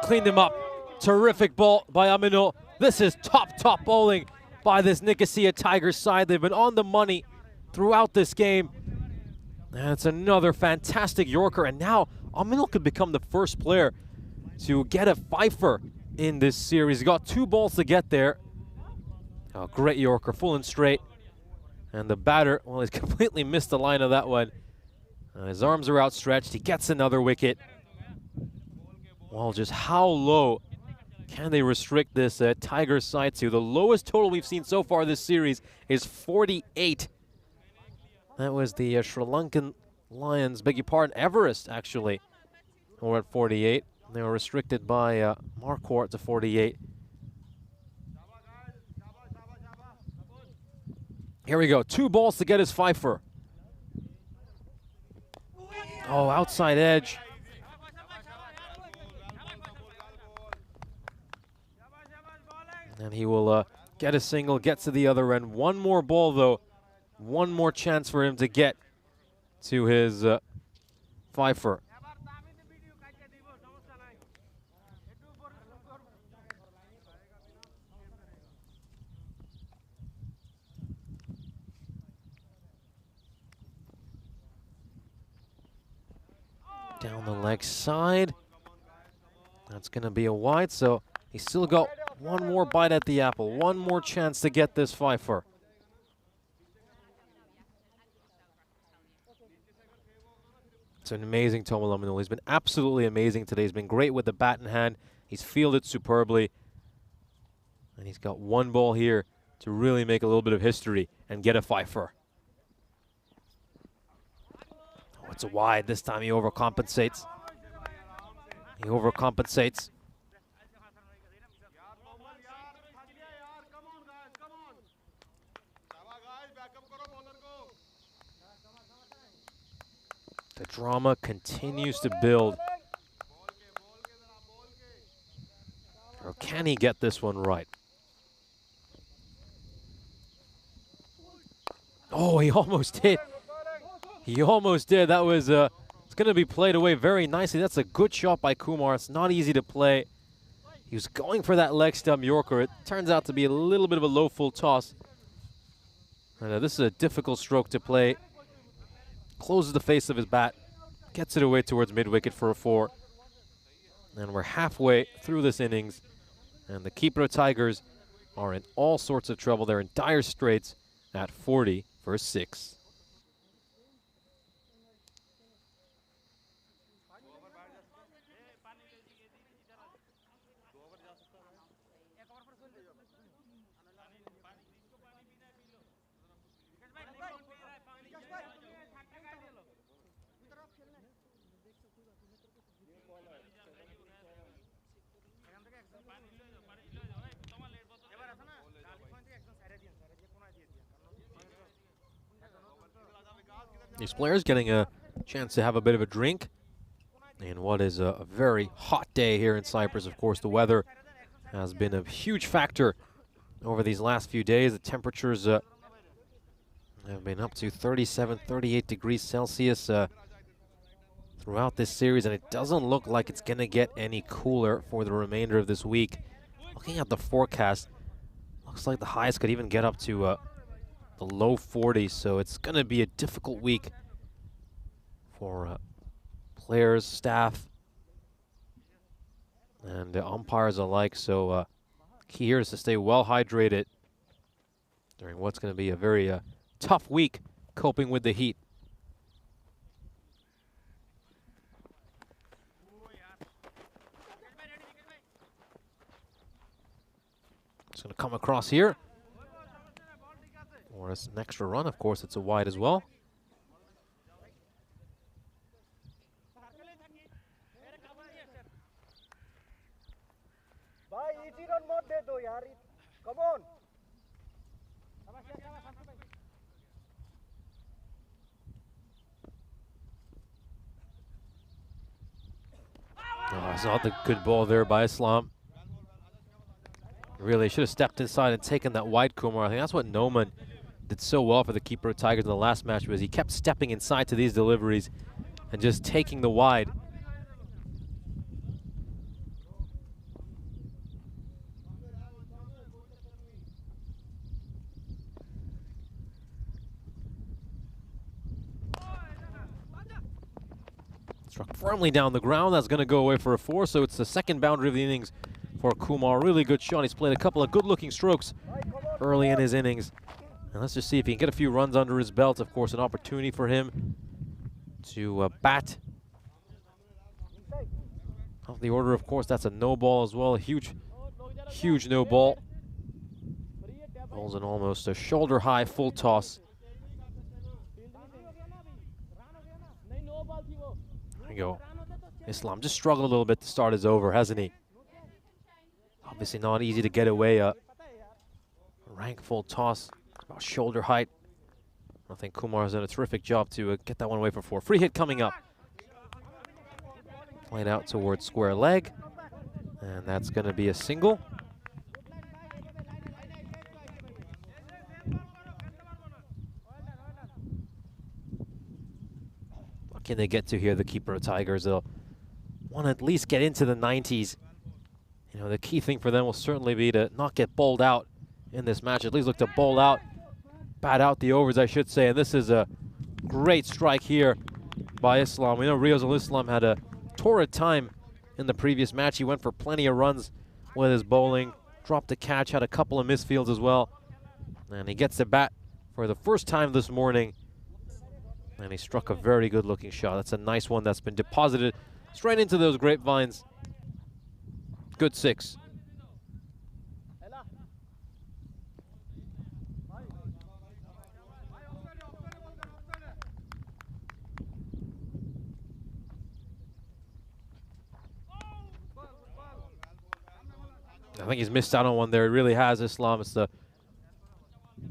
Cleaned him up. Terrific ball by Aminul. This is top bowling by this Nicosia Tigers side. They've been on the money throughout this game. And it's another fantastic Yorker. And now Aminul could become the first player to get a fifer in this series. He got 2 balls to get there. Oh, great Yorker, full and straight. And the batter, well, he's completely missed the line of that one. His arms are outstretched. He gets another wicket. Well, just how low can they restrict this Tiger side to? The lowest total we've seen so far this series is 48. That was the Sri Lankan Lions, beg your pardon, Everest actually, who were at 48. They were restricted by Encore to 48. Here we go, 2 balls to get his fifer. Oh, outside edge. And he will get a single, get to the other end. One more ball though, one more chance for him to get to his fifer. Down the leg side. That's going to be a wide, so he's still got one more bite at the apple, one more chance to get this fifer. It's an amazing Tomalamanul. He's been absolutely amazing today. He's been great with the bat in hand. He's fielded superbly. And he's got one ball here to really make a little bit of history and get a fifer. Oh, it's a wide. This time he overcompensates. He overcompensates. The drama continues to build. Or can he get this one right? Oh, he almost hit. He almost did. That was, it's going to be played away very nicely. That's a good shot by Kumar. It's not easy to play. He was going for that leg stump Yorker. It turns out to be a little bit of a low full toss. And, this is a difficult stroke to play. Closes the face of his bat, gets it away towards mid-wicket for a 4. And we're halfway through this innings, and the Kipra Tigers are in all sorts of trouble. They're in dire straits at 40 for 6. These players getting a chance to have a bit of a drink in what is a very hot day here in Cyprus. Of course, the weather has been a huge factor over these last few days. The temperatures have been up to 37, 38 degrees Celsius throughout this series, and it doesn't look like it's going to get any cooler for the remainder of this week. Looking at the forecast, looks like the highs could even get up to the low 40s, so it's going to be a difficult week for players, staff, and umpires alike. So key here is to stay well hydrated during what's going to be a very tough week coping with the heat. It's going to come across here. Or it's an extra run, of course, it's a wide as well. Come on. Oh, it's not the good ball there by Islam. Really should have stepped inside and taken that wide, Kumar. I think that's what Noman did so well for the keeper of Tigers in the last match, was he kept stepping inside to these deliveries and just taking the wide. Struck firmly down the ground. That's going to go away for a 4, so it's the second boundary of the innings for Kumar. Really good shot. He's played a couple of good-looking strokes early in his innings. And let's just see if he can get a few runs under his belt. Of course, an opportunity for him to bat. Of the order, of course, that's a no ball as well. A huge no ball. Ball's an almost a shoulder high full toss. There you go. Islam just struggled a little bit to start his over, hasn't he? Obviously not easy to get away a rank full toss, about shoulder height. I think Kumar has done a terrific job to get that one away for 4. Free hit coming up. Played out towards square leg, and that's going to be a single. What can they get to here, the keeper of Tigers? They'll want to at least get into the 90s. You know, the key thing for them will certainly be to not get bowled out in this match. At least look to bowl out, bat out the overs, I should say. And this is a great strike here by Islam. We know Riazul Islam had a torrid time in the previous match. He went for plenty of runs with his bowling, dropped a catch, had a couple of misfields as well. And he gets the bat for the first time this morning. And he struck a very good looking shot. That's a nice one that's been deposited straight into those grapevines. Good 6. I think he's missed out on one there. He really has, Islam. It's the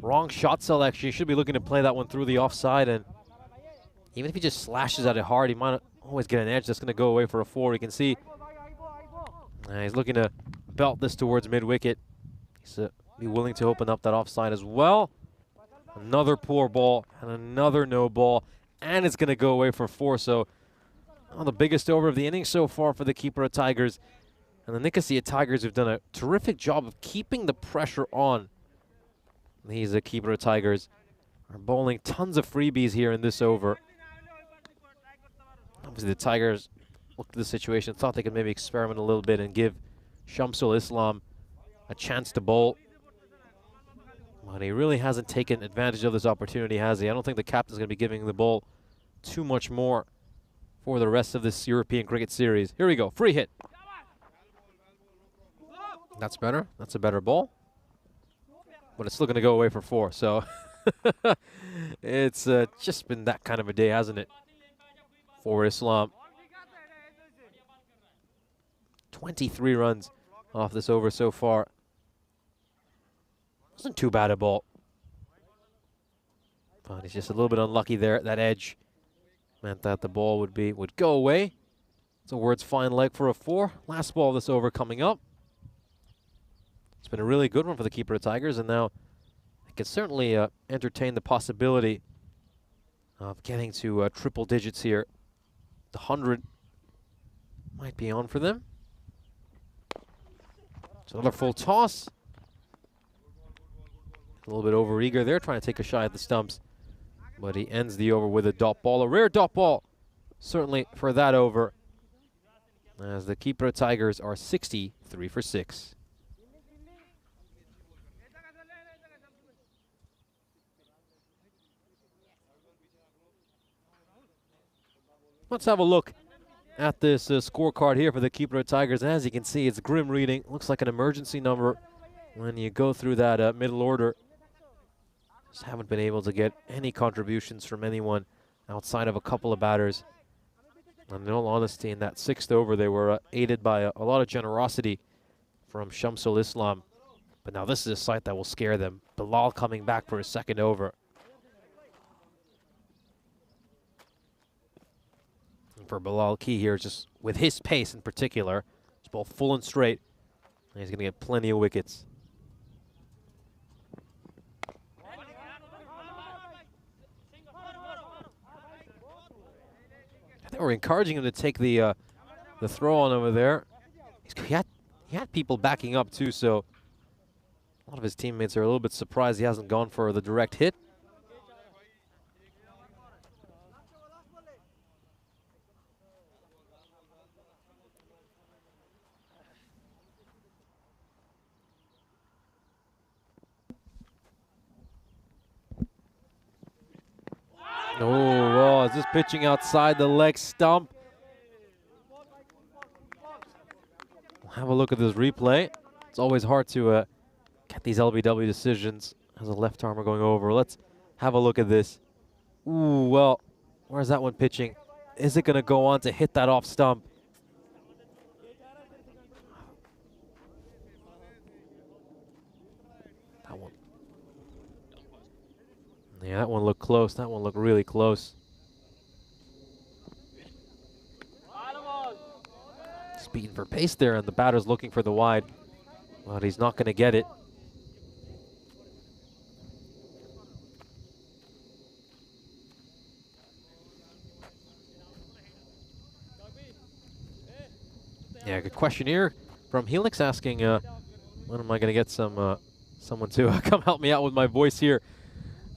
wrong shot selection. He should be looking to play that one through the offside, and even if he just slashes at it hard, he might always get an edge that's going to go away for a 4. You can see he's looking to belt this towards mid-wicket. He's be willing to open up that offside as well. Another poor ball and another no ball, and it's going to go away for 4. So the biggest over of the inning so far for the keeper of Tigers. And the Nicosia Tigers have done a terrific job of keeping the pressure on. These keeper of Tigers are bowling tons of freebies here in this over. Obviously the Tigers looked at the situation, thought they could maybe experiment a little bit and give Shamsul Islam a chance to bowl. But he really hasn't taken advantage of this opportunity, has he? I don't think the captain's going to be giving the ball too much more for the rest of this European cricket series. Here we go, free hit. That's better. That's a better ball. But it's still going to go away for 4. So it's just been that kind of a day, hasn't it, for Islam. 23 runs off this over so far. Wasn't too bad a ball. But he's just a little bit unlucky there. That edge meant that the ball would go away. So Word's fine leg for a 4. Last ball of this over coming up. It's been a really good one for the keeper of Tigers, and now they can certainly entertain the possibility of getting to triple digits here. The 100 might be on for them. So another full toss. A little bit over-eager there, trying to take a shot at the stumps. But he ends the over with a dot ball, a rare dot ball, certainly for that over. As the keeper of Tigers are 63 for 6. Let's have a look at this scorecard here for the keeper of Tigers. As you can see, it's grim reading. Looks like an emergency number when you go through that middle order. Just haven't been able to get any contributions from anyone outside of a couple of batters. And in all honesty, in that 6th over, they were aided by a lot of generosity from Shamsul Islam. But now this is a sight that will scare them. Bilal coming back for his 2nd over. For Bilal, key here is just with his pace in particular, just ball full and straight, and he's going to get plenty of wickets. They were encouraging him to take the throw on over there. He had people backing up too, so a lot of his teammates are a little bit surprised he hasn't gone for the direct hit. Oh, is this pitching outside the leg stump? Have a look at this replay. It's always hard to get these LBW decisions as a left armer going over. Let's have a look at this. Ooh, well, where's that one pitching? Is it going to go on to hit that off stump? That one. Yeah, that one looked close. That one looked really close. Beating for pace there, and the batter's looking for the wide, but he's not going to get it. Yeah, good question here from Helix asking, when am I going to get someone to come help me out with my voice here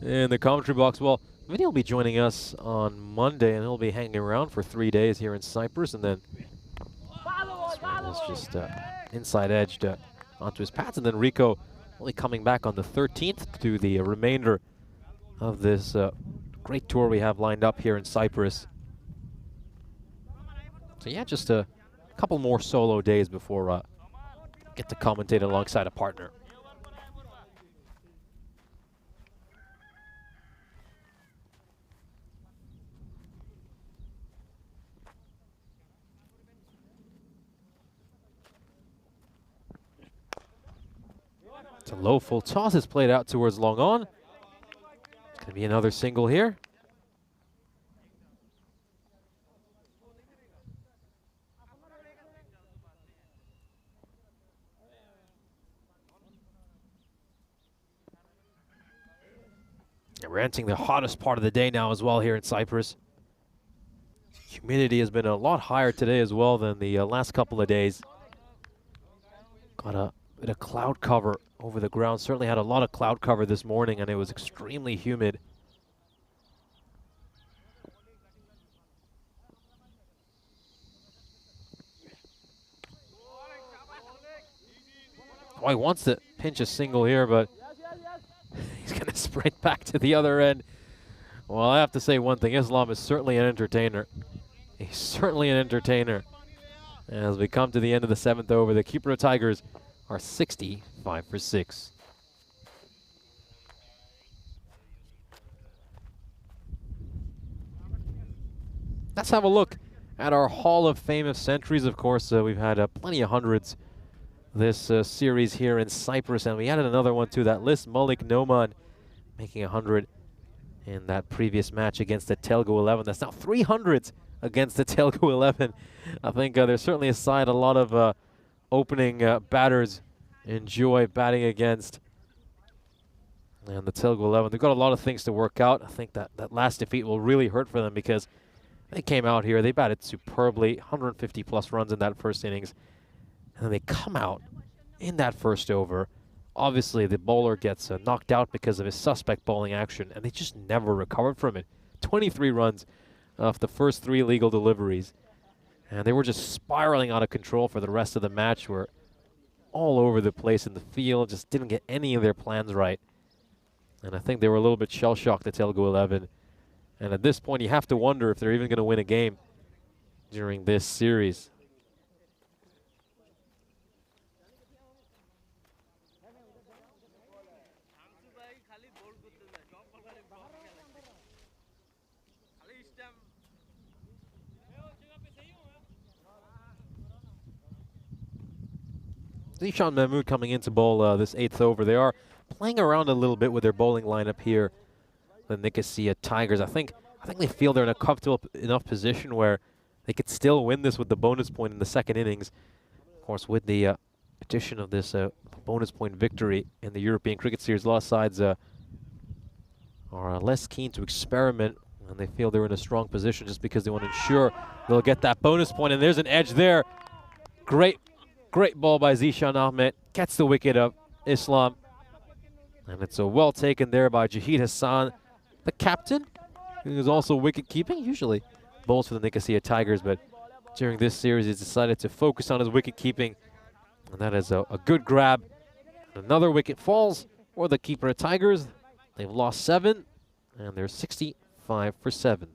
in the commentary box? Well, Vinny will be joining us on Monday, and he'll be hanging around for 3 days here in Cyprus, and then just inside edged onto his pads, and then Rico only coming back on the 13th to the remainder of this great tour we have lined up here in Cyprus. So yeah, just a couple more solo days before get to commentate alongside a partner. It's a low full toss. It's played out towards long on. It's going to be another single here. And we're entering the hottest part of the day now as well here in Cyprus. Humidity has been a lot higher today as well than the last couple of days. Got a bit of cloud cover over the ground. Certainly had a lot of cloud cover this morning, and it was extremely humid. Oh, he wants to pinch a single here, but he's going to sprint back to the other end. Well, I have to say one thing. Islam is certainly an entertainer. He's certainly an entertainer. As we come to the end of the 7th over, the Cyprus Tigers are 65 for 6. Let's have a look at our Hall of Fame of centuries. Of course, we've had plenty of hundreds this series here in Cyprus, and we added another one to that list. Malik Noman making 100 in that previous match against the Telgo 11. That's now 300s against the Telgo 11. I think there's certainly a side a lot of opening batters enjoy batting against. And the Telgo 11, they've got a lot of things to work out. I think that last defeat will really hurt for them because they came out here, they batted superbly, 150 plus runs in that first innings. And then they come out in that first over. Obviously, the bowler gets knocked out because of his suspect bowling action, and they just never recovered from it. 23 runs off the first 3 legal deliveries. And they were just spiraling out of control for the rest of the match. Were all over the place in the field, just didn't get any of their plans right. And I think they were a little bit shell-shocked at Telgo 11. And at this point, you have to wonder if they're even going to win a game during this series. Zishan Mahmood coming in to bowl this 8th over. They are playing around a little bit with their bowling lineup here. The Nicosia Tigers. I think they feel they're in a comfortable enough position where they could still win this with the bonus point in the 2nd innings. Of course, with the addition of this bonus point victory in the European Cricket Series, a lot of sides are less keen to experiment, and they feel they're in a strong position just because they want to ensure they'll get that bonus point. And there's an edge there. Great ball by Zishan Ahmed. Gets the wicket of Islam. And it's a well taken there by Jahid Hassan, the captain, who is also wicket keeping. Usually bowls for the Nicosia Tigers, but during this series he's decided to focus on his wicket keeping. And that is a good grab. Another wicket falls for the Cyprus Tigers. They've lost 7, and they're 65 5 for 7.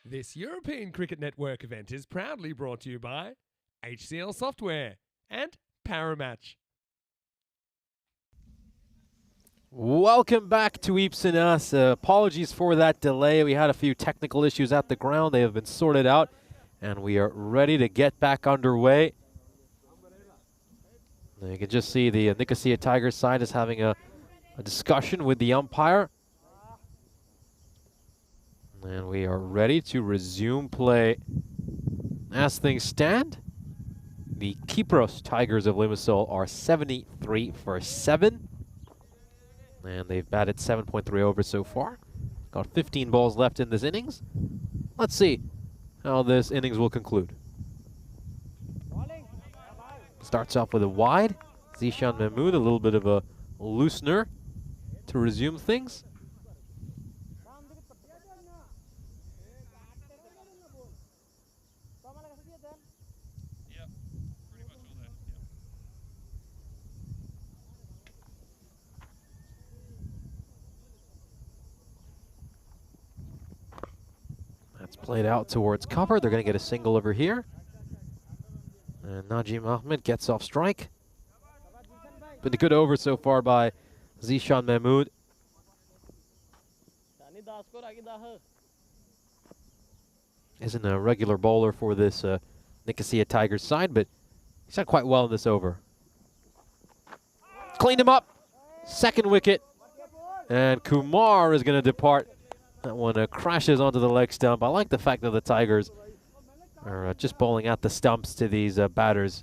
This European Cricket Network event is proudly brought to you by HCL Software and Paramatch. Welcome back to Eeps and Us. Apologies for that delay. We had a few technical issues at the ground. They have been sorted out, and we are ready to get back underway. Now you can just see the Nicosia Tigers side is having a discussion with the umpire. And we are ready to resume play. As things stand, the Cyprus Tigers of Limassol are 73 for 7. And they've batted 7.3 overs so far. Got 15 balls left in this innings. Let's see how this innings will conclude. Starts off with a wide. Zishan Mahmood, a little bit of a loosener to resume things. That's played out towards cover. They're going to get a single over here. And Najim Ahmed gets off strike. Been a good over so far by Zishan Mahmood. Isn't a regular bowler for this Nicosia Tigers side, but he's done quite well in this over. Cleaned him up. Second wicket. And Kumar is going to depart. That one crashes onto the leg stump. I like the fact that the Tigers are just bowling at the stumps to these batters.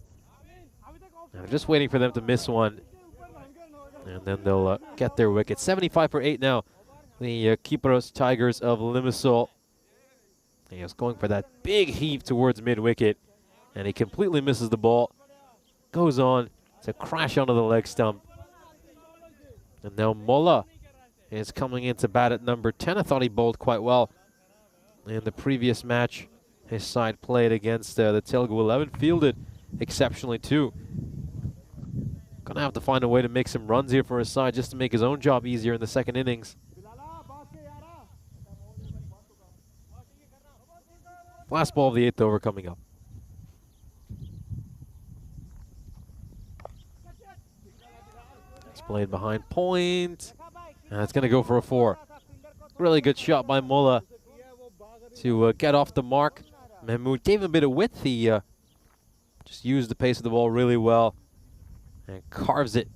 And just waiting for them to miss one. And then they'll get their wicket. 75 for 8 now. The Cyprus Tigers of Limassol. He was going for that big heave towards mid-wicket. And he completely misses the ball. Goes on to crash onto the leg stump. And now Molla is coming in to bat at number 10. I thought he bowled quite well in the previous match. His side played against the Telugu 11. Fielded exceptionally too. Gonna have to find a way to make some runs here for his side just to make his own job easier in the second innings. Last ball of the 8th over coming up. It's played behind point. And it's going to go for a 4. Really good shot by Molla to get off the mark. Mahmood gave him a bit of width. He just used the pace of the ball really well and carves it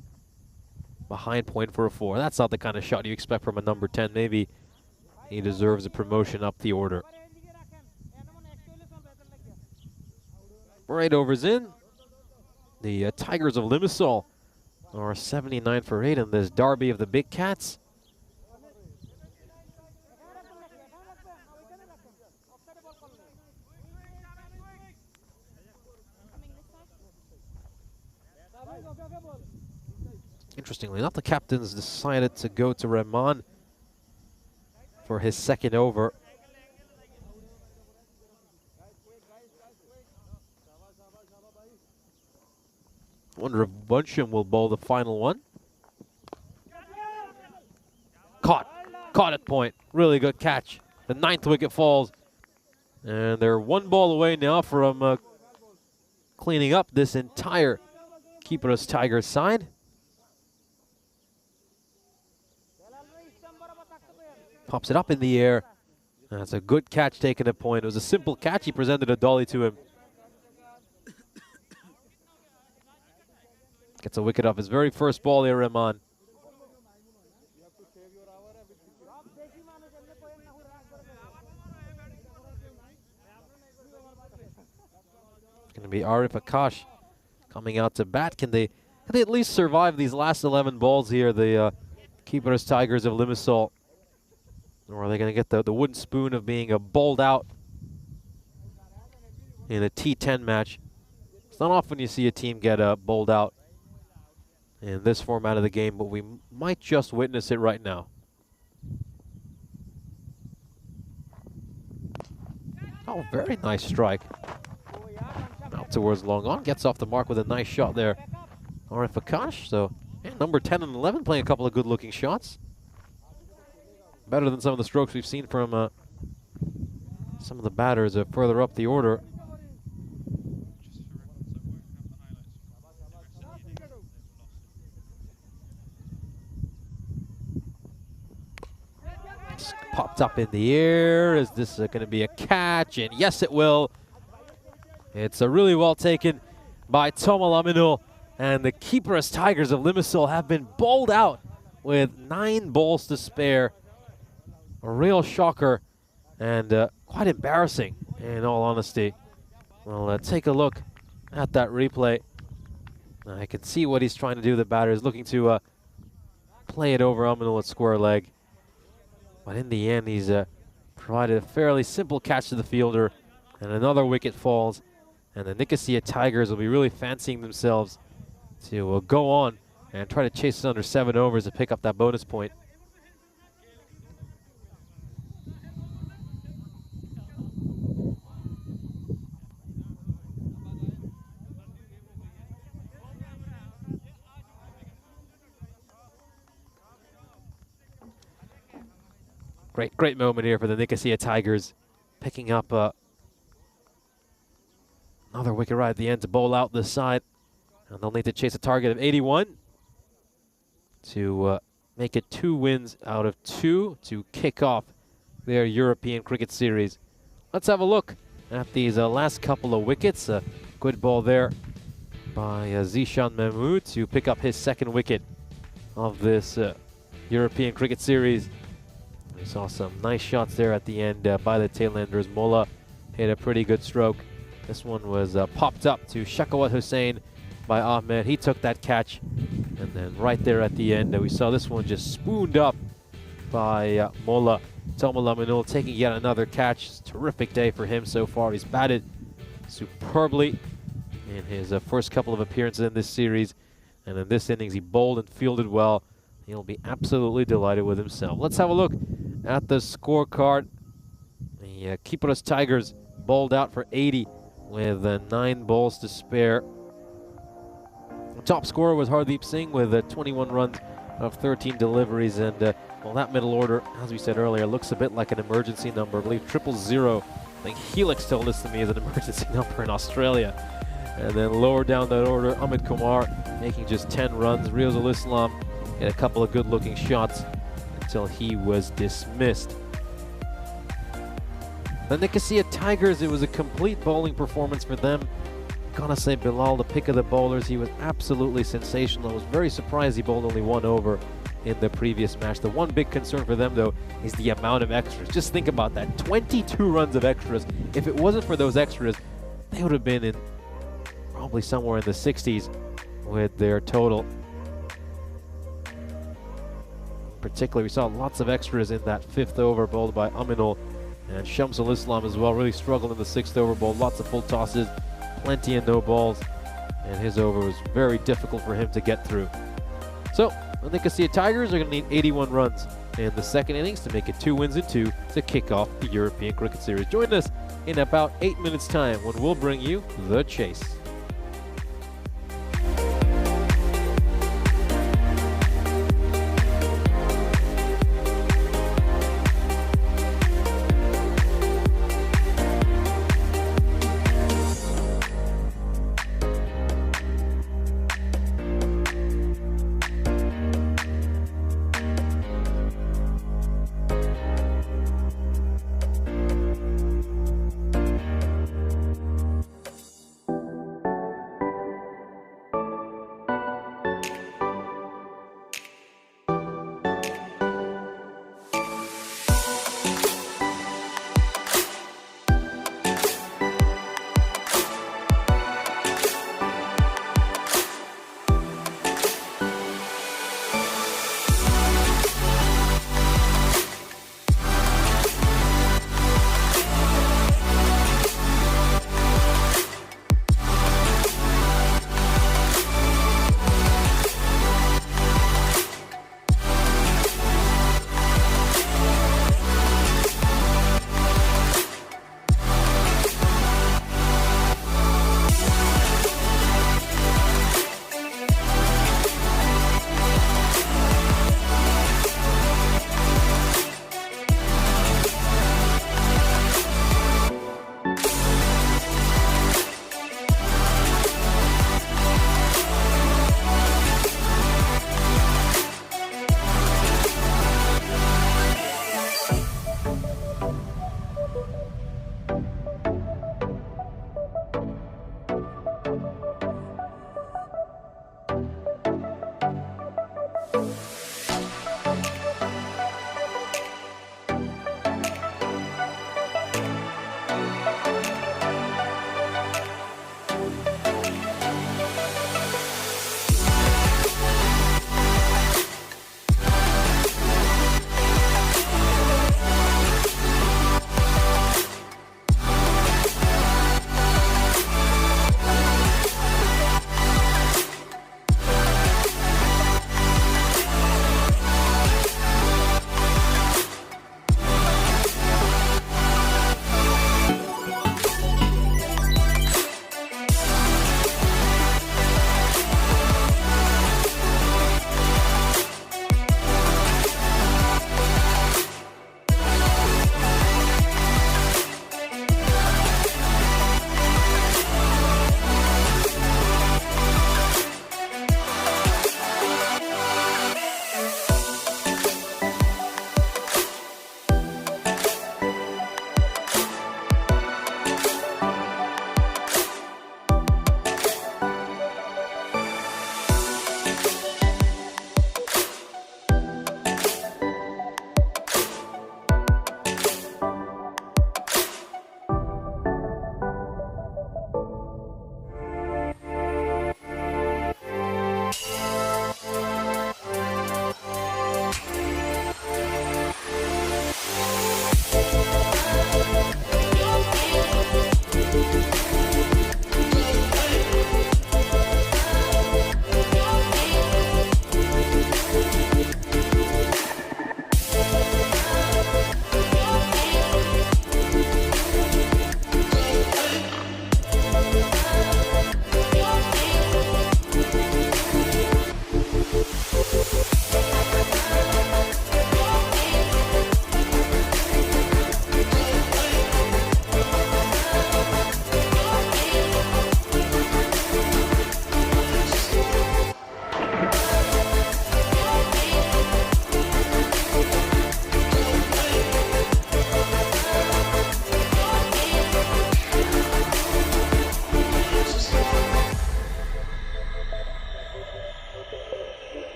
behind point for a 4. That's not the kind of shot you expect from a number 10. Maybe he deserves a promotion up the order. 8 overs in. The Tigers of Limassol are 79 for 8 in this derby of the Big Cats. Interestingly enough, the captains decided to go to Rahman for his second over. Wonder if Buncham will bowl the final one. Caught at point. Really good catch. The 9th wicket falls. And they're 1 ball away now from cleaning up this entire Cyprus Tigers side. Pops it up in the air. That's a good catch taken at point. It was a simple catch. He presented a dolly to him. Gets a wicket off his very first ball here, Rahman. It's going to be Arif Akash coming out to bat. Can they at least survive these last 11 balls here, the Cyprus Tigers of Limassol? Or are they going to get the wooden spoon of being bowled out in a T10 match? It's not often you see a team get bowled out in this format of the game, but we might just witness it right now. Oh, very nice strike. Out towards long on, gets off the mark with a nice shot there. Arif Akash, so yeah, number 10 and 11 playing a couple of good-looking shots. Better than some of the strokes we've seen from some of the batters are further up the order. It's popped up in the air. Is this going to be a catch? And yes, it will. It's really well taken by Tomalaminul. And the keeperless Tigers of Limassol have been bowled out with 9 balls to spare. A real shocker and quite embarrassing, in all honesty. Well, take a look at that replay. I can see what he's trying to do. The batter is looking to play it over Aminul at square leg. But in the end, he's provided a fairly simple catch to the fielder, and another wicket falls. And the Nicosia Tigers will be really fancying themselves to go on and try to chase it under 7 overs to pick up that bonus point. Great moment here for the Nicosia Tigers, picking up another wicket right at the end to bowl out this side. And they'll need to chase a target of 81 to make it 2 wins out of 2 to kick off their European Cricket Series. Let's have a look at these last couple of wickets. Good ball there by Zishan Mahmood to pick up his 2nd wicket of this European Cricket Series. We saw some nice shots there at the end by the tailenders. Molla hit a pretty good stroke. This one was popped up to Shakawat Hussain by Ahmed. He took that catch. And then right there at the end, we saw this one just spooned up by Molla. Tomalaminul taking yet another catch. Terrific day for him so far. He's batted superbly in his first couple of appearances in this series. And in this innings, he bowled and fielded well. He'll be absolutely delighted with himself. Let's have a look at the scorecard. The keeperless Tigers bowled out for 80 with 9 balls to spare. The top scorer was Hardeep Singh with 21 runs of 13 deliveries. And well, that middle order, as we said earlier, looks a bit like an emergency number. I believe 000. I think Helix told this to me as an emergency number in Australia. And then lower down that order, Ahmed Kumar making just 10 runs. Riazul Islam hit a couple of good-looking shots until he was dismissed. The Nicosia Tigers, it was a complete bowling performance for them. Gotta say, Bilal, the pick of the bowlers, he was absolutely sensational. I was very surprised he bowled only 1 over in the previous match. The one big concern for them, though, is the amount of extras. Just think about that, 22 runs of extras. If it wasn't for those extras, they would have been in probably somewhere in the 60s with their total. Particularly, we saw lots of extras in that 5th over bowled by Aminul, and Shamsul Islam as well really struggled in the 6th over bowl. Lots of full tosses, plenty of no balls, and his over was very difficult for him to get through. So the Nicosia Tigers are going to need 81 runs in the 2nd innings to make it 2 wins in 2 to kick off the European Cricket Series. Join us in about 8 minutes time when we'll bring you The Chase.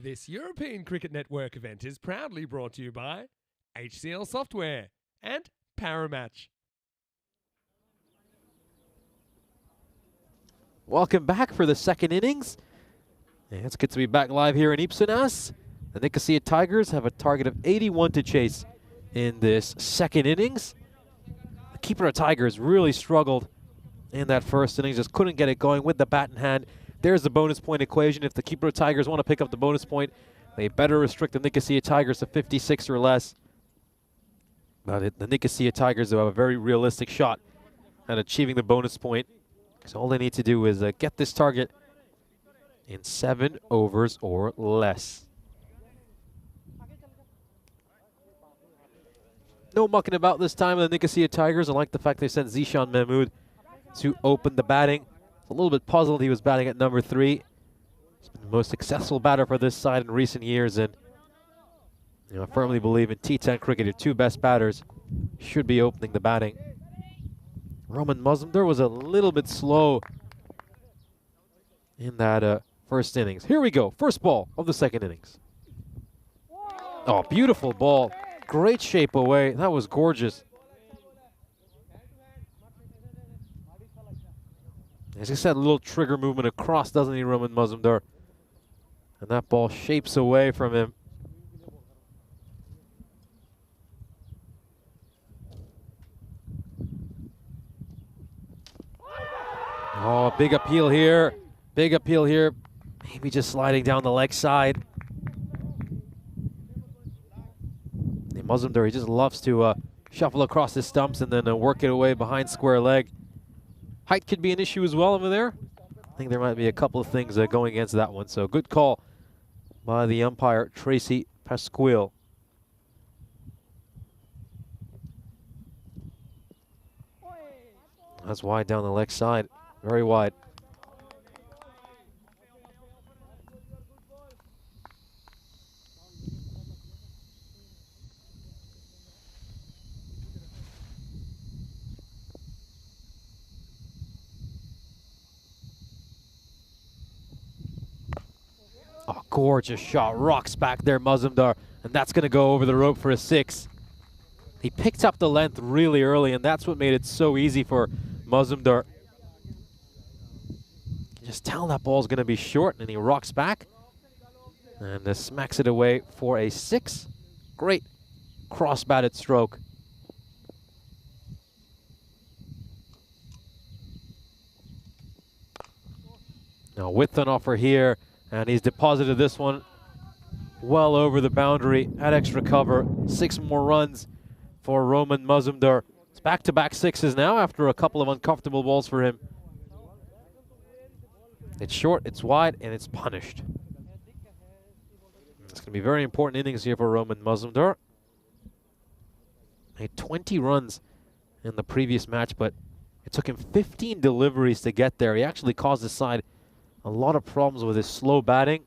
This European Cricket Network event is proudly brought to you by HCL Software and Paramatch. Welcome back for the second innings. And it's good to be back live here in Ipsanas. The Nicosia Tigers have a target of 81 to chase in this second innings. The keeper of Tigers really struggled in that first innings, just couldn't get it going with the bat in hand. There's the bonus point equation. If the keeper of Tigers want to pick up the bonus point, they better restrict the Nicosia Tigers to 56 or less. But the Nicosia Tigers have a very realistic shot at achieving the bonus point, because all they need to do is get this target in 7 overs or less. No mucking about this time with the Nicosia Tigers. I like the fact they sent Zishan Mahmood to open the batting. A little bit puzzled he was batting at number 3. He's been the most successful batter for this side in recent years, and I firmly believe in T10 cricket, your two best batters should be opening the batting. Roman Mazumdar was a little bit slow in that first innings. Here we go, first ball of the second innings. Oh, beautiful ball. Great shape away. That was gorgeous. As I said, a little trigger movement across, doesn't he, Roman Mazumdar? And that ball shapes away from him. Oh, big appeal here. Big appeal here. Maybe just sliding down the leg side. The Mazumdar, he just loves to shuffle across the stumps and then work it away behind square leg. Height could be an issue as well over there. I think there might be a couple of things going against that one. So good call by the umpire, Tracy Pasquille. That's wide down the leg side. Very wide. Oh, gorgeous shot. Rocks back there, Mazumdar. And that's going to go over the rope for a 6. He picked up the length really early, and that's what made it so easy for Mazumdar. You just tell that ball's going to be short, and he rocks back. And smacks it away for a 6. Great cross-batted stroke. Now width on offer here. And he's deposited this one well over the boundary at extra cover. 6 more runs for Roman Mazumdar. It's back-to-back 6s now after a couple of uncomfortable balls for him. It's short, it's wide, and it's punished. It's going to be very important innings here for Roman Mazumdar. Made 20 runs in the previous match, but it took him 15 deliveries to get there. He actually caused his side a lot of problems with his slow batting.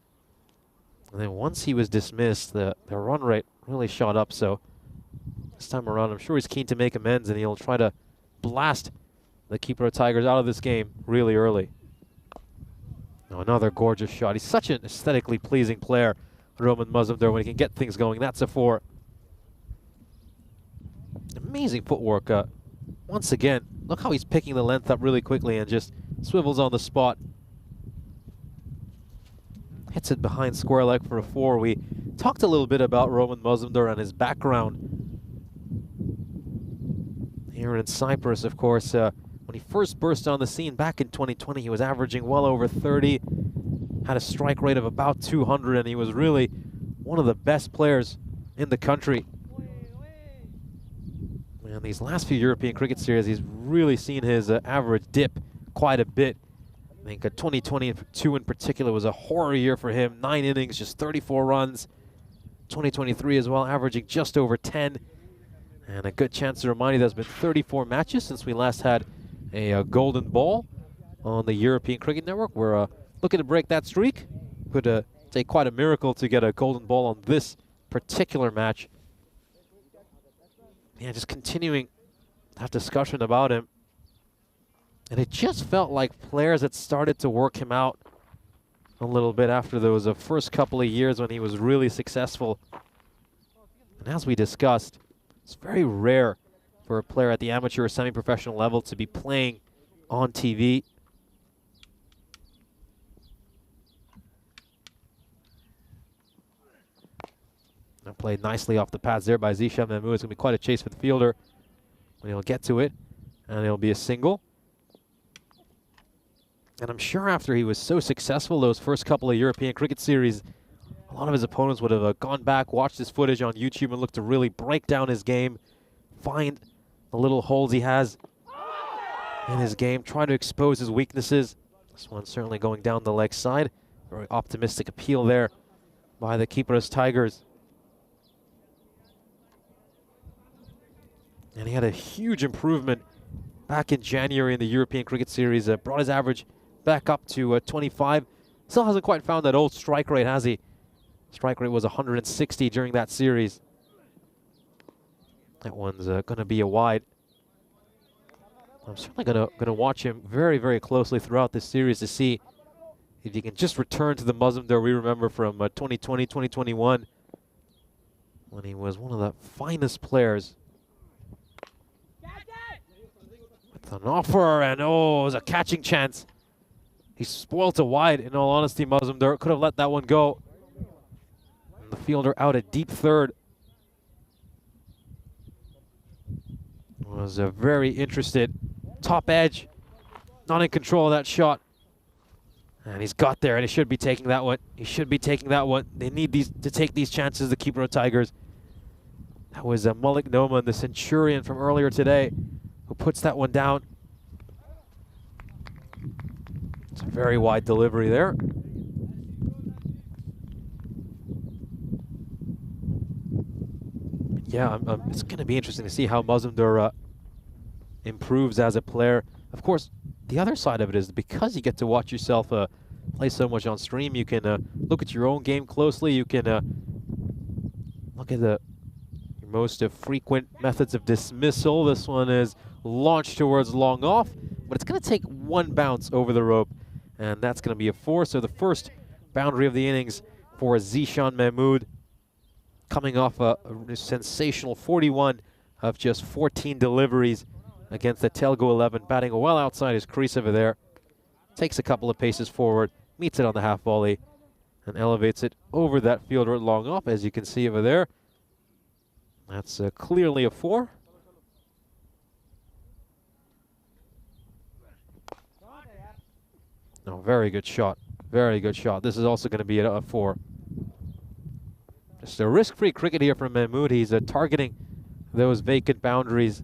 And then once he was dismissed, the run rate really shot up. So this time around, I'm sure he's keen to make amends, and he'll try to blast the Keeper of Tigers out of this game really early. Now another gorgeous shot. He's such an aesthetically pleasing player, Roman Mazumdar. When he can get things going, that's a 4. Amazing footwork. Once again, look how he's picking the length up really quickly and just swivels on the spot. Hits it behind square leg for a 4. We talked a little bit about Roman Mazumdar and his background here in Cyprus, of course. When he first burst on the scene back in 2020, he was averaging well over 30, had a strike rate of about 200, and he was really one of the best players in the country. And these last few European cricket series, he's really seen his average dip quite a bit. I think 2022 in particular was a horror year for him. 9 innings, just 34 runs. 2023 as well, averaging just over 10. And a good chance to remind you there's been 34 matches since we last had a golden ball on the European Cricket Network. We're looking to break that streak. Could take quite a miracle to get a golden ball on this particular match. Yeah, just continuing that discussion about him. And it just felt like players had started to work him out a little bit after those first couple of years when he was really successful. And as we discussed, it's very rare for a player at the amateur or semi-professional level to be playing on TV. Now played nicely off the pads there by Zishan Mahmood. It's going to be quite a chase for the fielder when he'll get to it. And it'll be a single. And I'm sure after he was so successful those first couple of European cricket series, a lot of his opponents would have gone back, watched his footage on YouTube, and looked to really break down his game, find the little holes he has in his game, try to expose his weaknesses. This one's certainly going down the leg side. Very optimistic appeal there by the Keeper's Tigers. And he had a huge improvement back in January in the European Cricket Series. Brought his average back up to 25. Still hasn't quite found that old strike rate, has he? Strike rate was 160 during that series. That one's going to be a wide. I'm certainly going to watch him very, very closely throughout this series to see if he can just return to the Mazumdar we remember from 2020, 2021, when he was one of the finest players. With an offer, and oh, it was a catching chance. He spoiled a wide, in all honesty. Mazumdar could have let that one go. fielder out at deep third. Was very interested. Top edge. Not in control of that shot. And he's got there, and he should be taking that one. He should be taking that one. They need to take these chances, the Kipro Tigers. That was Malik Noman, the Centurion from earlier today, who puts that one down. It's a very wide delivery there. Yeah, it's going to be interesting to see how Mazumdar improves as a player. Of course, the other side of it is because you get to watch yourself play so much on stream, you can look at your own game closely. You can look at your most frequent methods of dismissal. This one is launched towards long off, but it's going to take one bounce over the rope, and that's going to be a 4. So the first boundary of the innings for Zishan Mahmood, coming off a sensational 41 of just 14 deliveries against the Telgu 11, batting well outside his crease over there. Takes a couple of paces forward, meets it on the half volley, and elevates it over that fielder long off, as you can see over there. That's clearly a 4. No, very good shot. Very good shot. This is also going to be a 4. Just a risk-free cricket here from Mahmood. He's targeting those vacant boundaries.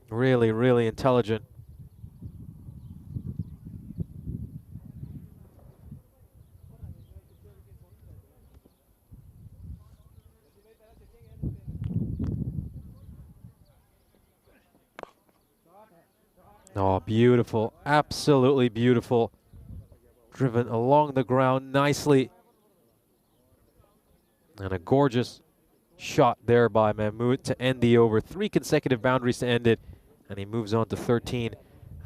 Really, really intelligent. Oh, beautiful. Absolutely beautiful. Driven along the ground nicely. And a gorgeous shot there by Mahmood to end the over. 3 consecutive boundaries to end it. And he moves on to 13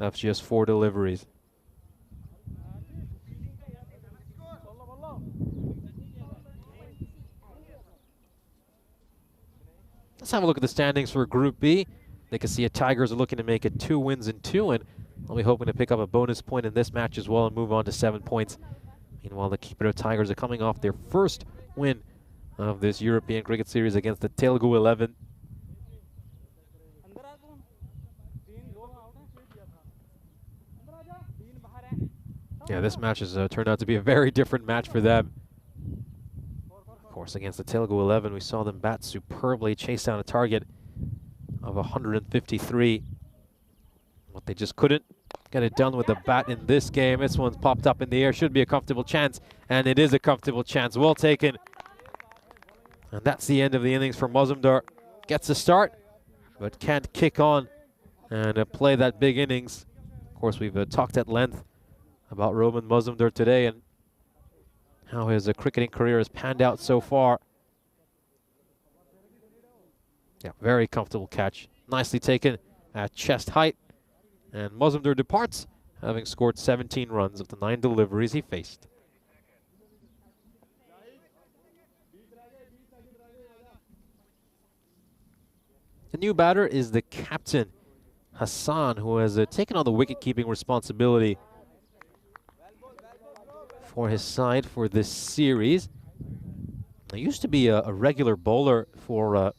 of just 4 deliveries. Let's have a look at the standings for Group B. They can see a Tigers are looking to make it 2 wins and 2, and I'll be hoping to pick up a bonus point in this match as well and move on to 7 points. Meanwhile, the Kipro Tigers are coming off their first win of this European Cricket Series against the Telgu 11. Yeah, this match has turned out to be a very different match for them. Of course, against the Telgu 11, we saw them bat superbly, chase down a target of 153. But they just couldn't get it done with the bat in this game. This one's popped up in the air. Should be a comfortable chance, and it is a comfortable chance. Well taken. And that's the end of the innings for Mazumdar. Gets a start, but can't kick on and play that big innings. Of course, we've talked at length about Roman Mazumdar today and how his cricketing career has panned out so far. Yeah, very comfortable catch. Nicely taken at chest height. And Mazumdar departs, having scored 17 runs of the 9 deliveries he faced. The new batter is the captain, Hassan, who has taken on the wicket-keeping responsibility for his side for this series. He used to be a regular bowler for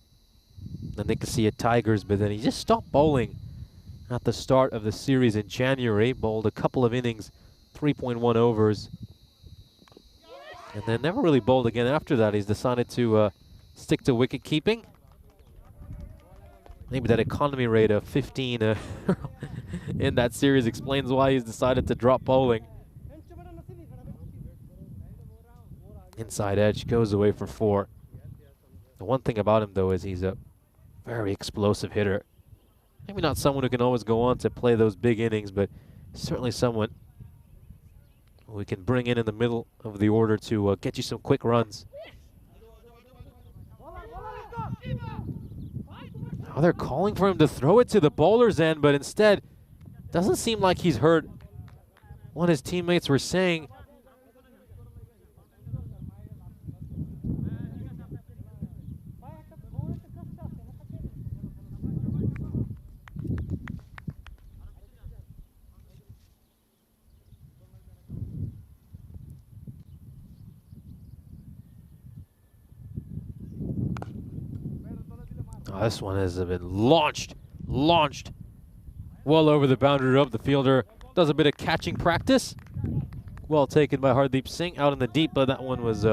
the Nicosia Tigers, but then he just stopped bowling at the start of the series in January. Bowled a couple of innings, 3.1 overs, and then never really bowled again after that. He's decided to stick to wicket keeping. Maybe that economy rate of 15 in that series explains why he's decided to drop bowling. Inside edge goes away for 4. The one thing about him, though, is he's a very explosive hitter. Maybe not someone who can always go on to play those big innings, but certainly someone we can bring in the middle of the order to get you some quick runs. Now they're calling for him to throw it to the bowler's end, but instead, doesn't seem like he's heard what his teammates were saying. Oh, this one has been launched well over the boundary rope. The fielder does a bit of catching practice. Well taken by Hardeep Singh out in the deep, but that one was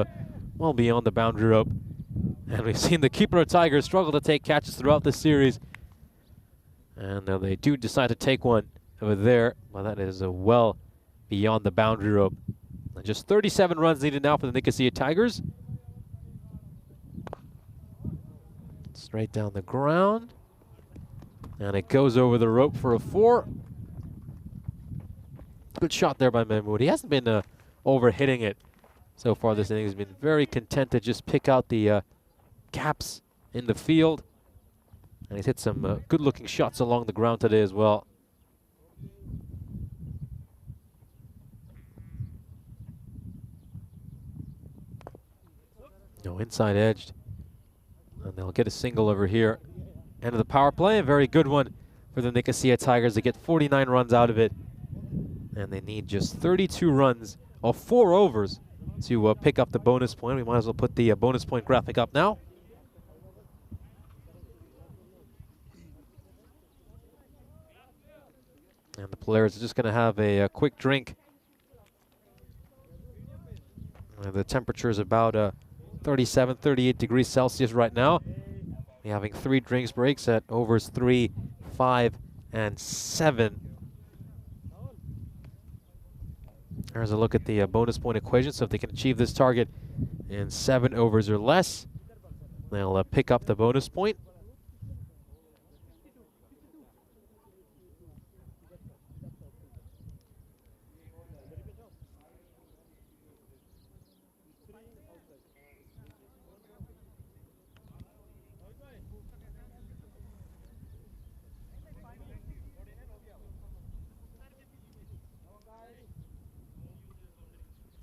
well beyond the boundary rope. And we've seen the keeper of Tigers struggle to take catches throughout this series. And they do decide to take one over there, but that is well beyond the boundary rope. And just 37 runs needed now for the Nicosia Tigers. Straight down the ground. And it goes over the rope for a 4. Good shot there by Mahmood. He hasn't been over-hitting it so far this inning. He's been very content to just pick out the gaps in the field. And he's hit some good-looking shots along the ground today as well. No, inside edged. And they'll get a single over here. End of the power play, a very good one for the Nicosia Tigers. They get 49 runs out of it. And they need just 32 runs of 4 overs to pick up the bonus point. We might as well put the bonus point graphic up now. And the players are just going to have a quick drink. The temperature is about 37, 38 degrees Celsius right now. We're having 3 drinks breaks at overs 3, 5, and 7. There's a look at the bonus point equation. So if they can achieve this target in 7 overs or less, they'll pick up the bonus point.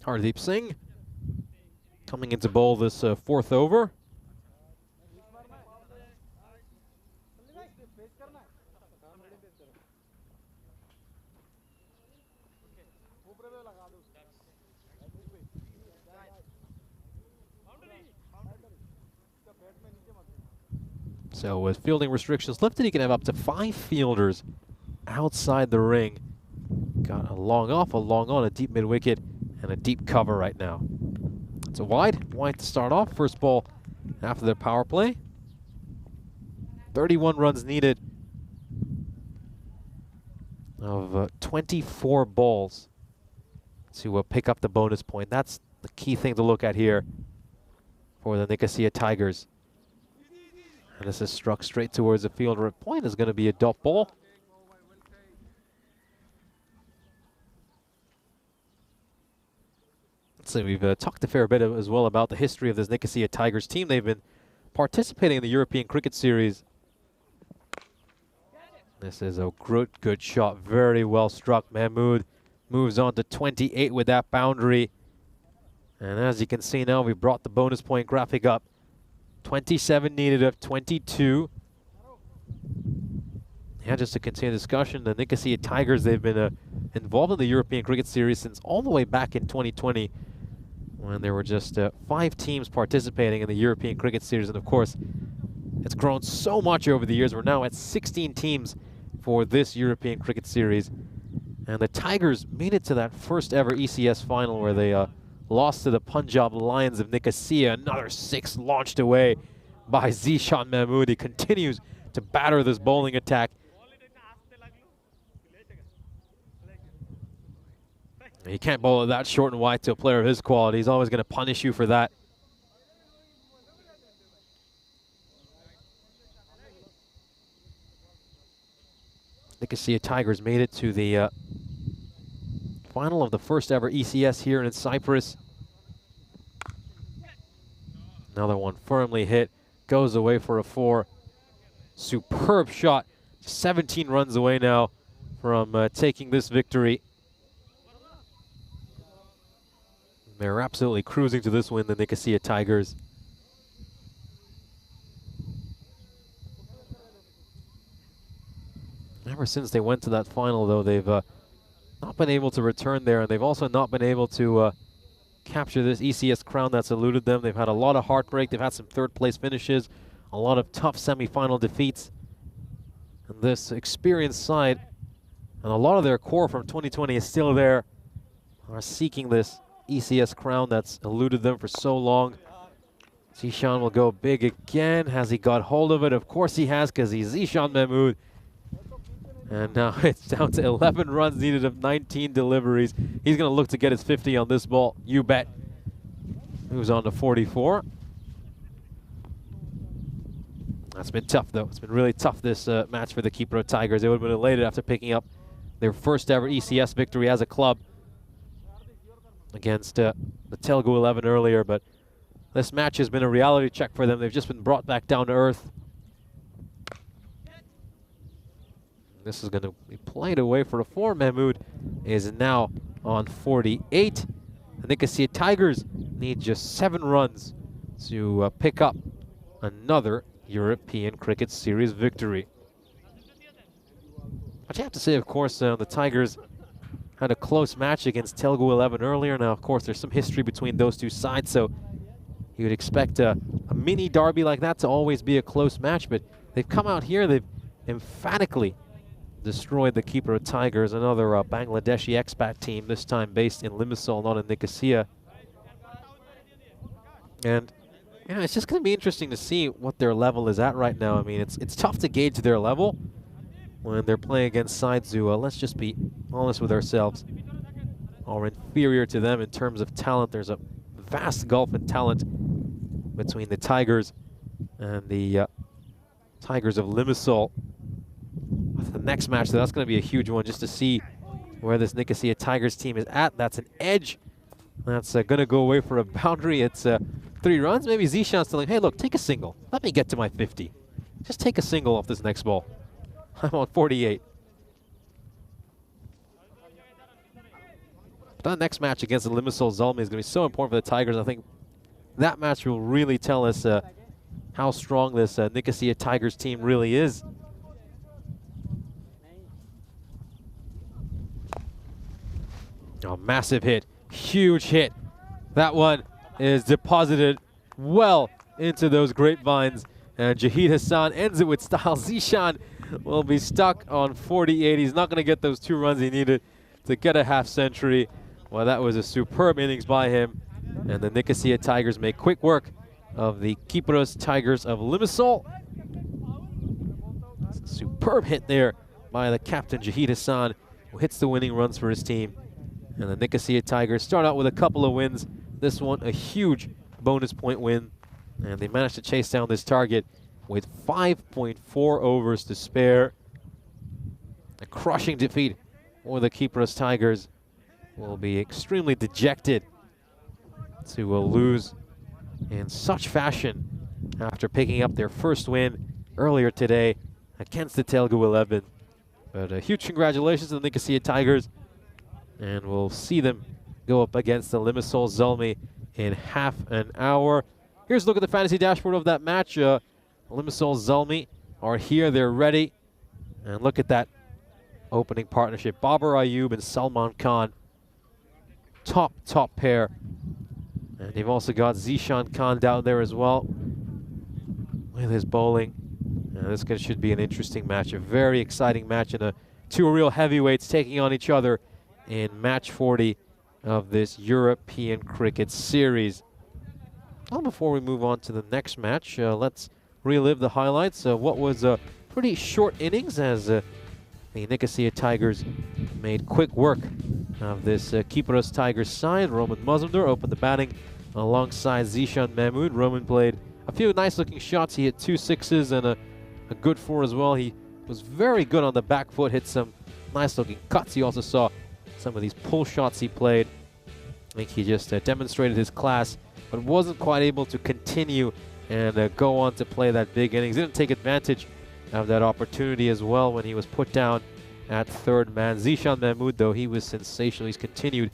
Hardeep Singh coming into bowl this 4th over. So with fielding restrictions lifted, he can have up to 5 fielders outside the ring. Got a long off, a long on, a deep mid-wicket, and a deep cover right now. It's a wide to start off. First ball after the power play. 31 runs needed of 24 balls to pick up the bonus point. That's the key thing to look at here for the Nicosia Tigers. And this is struck straight towards the fielder. At point is going to be a dot ball. So we've talked a fair bit as well about the history of this Nicosia Tigers team. They've been participating in the European Cricket Series. This is a good shot, very well struck. Mahmood moves on to 28 with that boundary. And as you can see now, we brought the bonus point graphic up. 27 needed of 22. Yeah, just to continue the discussion, the Nicosia Tigers, they've been involved in the European Cricket Series since all the way back in 2020, when there were just 5 teams participating in the European Cricket Series. And of course, it's grown so much over the years. We're now at 16 teams for this European Cricket Series. And the Tigers made it to that first ever ECS final where they lost to the Punjab Lions of Nicosia. Another 6 launched away by Zishan Mahmood. He continues to batter this bowling attack. You can't bowl it that short and wide to a player of his quality. He's always going to punish you for that. Nicosia Tigers made it to the final of the first ever ECS here in Cyprus. Another one firmly hit, goes away for a 4. Superb shot, 17 runs away now from taking this victory. They're absolutely cruising to this win, the Nicosia Tigers. Ever since they went to that final, though, they've not been able to return there, and they've also not been able to capture this ECS crown that's eluded them. They've had a lot of heartbreak. They've had some 3rd place finishes a lot of tough semi-final defeats. And this experienced side, and a lot of their core from 2020 is still there, are seeking this ECS crown that's eluded them for so long. Zishan will go big again. Has he got hold of it? Of course he has, because he's Zishan Mahmoud. And now it's down to 11 runs needed of 19 deliveries. He's going to look to get his 50 on this ball. You bet. Moves on to 44. That's been tough, though. It's been really tough, this match for the Kipro Tigers. They would have been elated after picking up their first ever ECS victory as a club against the Telugu 11 earlier, but this match has been a reality check for them. They've just been brought back down to earth. This is going to be played away for a 4. Mahmoud is now on 48. The Nicosia Tigers need just 7 runs to pick up another European Cricket Series victory. But you have to say, of course, the Tigers had a close match against Telugu 11 earlier. Now, of course, there's some history between those two sides, so you would expect a mini derby like that to always be a close match, but they've come out here, they've emphatically destroyed the Kipro Tigers, another Bangladeshi expat team, this time based in Limassol, not in Nicosia. And you know, it's just going to be interesting to see what their level is at right now. I mean, it's tough to gauge their level when they're playing against sides who, let's just be honest with ourselves, are inferior to them in terms of talent. There's a vast gulf in talent between the Tigers and the Tigers of Limassol. The next match, so that's going to be a huge one, just to see where this Nicosia Tigers team is at. That's an edge. That's going to go away for a boundary. It's 3 runs. Maybe Zishan's telling, hey, look, take a single. Let me get to my 50. Just take a single off this next ball. I'm on 48. But that next match against the Limassol Zalmi is going to be so important for the Tigers. I think that match will really tell us how strong this Nicosia Tigers team really is. Oh, massive hit. Huge hit. That one is deposited well into those grapevines. And Jahid Hassan ends it with style. Zishan will be stuck on 48. He's not going to get those 2 runs he needed to get a half century. Well, that was a superb innings by him. And the Nicosia Tigers make quick work of the Kipros Tigers of Limassol. Superb hit there by the captain, Jahid Hassan, who hits the winning runs for his team. And the Nicosia Tigers start out with a couple of wins. This one, a huge bonus point win. And they managed to chase down this target with 5.4 overs to spare. A crushing defeat for the Kipros Tigers. Will be extremely dejected to lose in such fashion after picking up their first win earlier today against the Telugu 11. But a huge congratulations to the Nicosia Tigers. And we'll see them go up against the Limassol Zalmi in half an hour. Here's a look at the fantasy dashboard of that match. Limassol Zalmi are here, they're ready. And look at that opening partnership. Babar Ayub and Salman Khan. Top pair. And they've also got Zishan Khan down there as well with his bowling. And this should be an interesting match, a very exciting match, and 2 real heavyweights taking on each other in match 40 of this European Cricket Series. Well, before we move on to the next match, let's relive the highlights of what was a pretty short innings as the Nicosia Tigers made quick work of this Kipros Tigers side. Roman Mazumdar opened the batting alongside Zishan Mahmoud. Roman played a few nice looking shots. He hit 2 sixes and a good 4 as well. He was very good on the back foot, hit some nice looking cuts. He also saw some of these pull shots he played. I think he just demonstrated his class, but wasn't quite able to continue and go on to play that big innings. Didn't take advantage of that opportunity as well when he was put down at 3rd man. Zishan Mahmoud, though, he was sensational. He's continued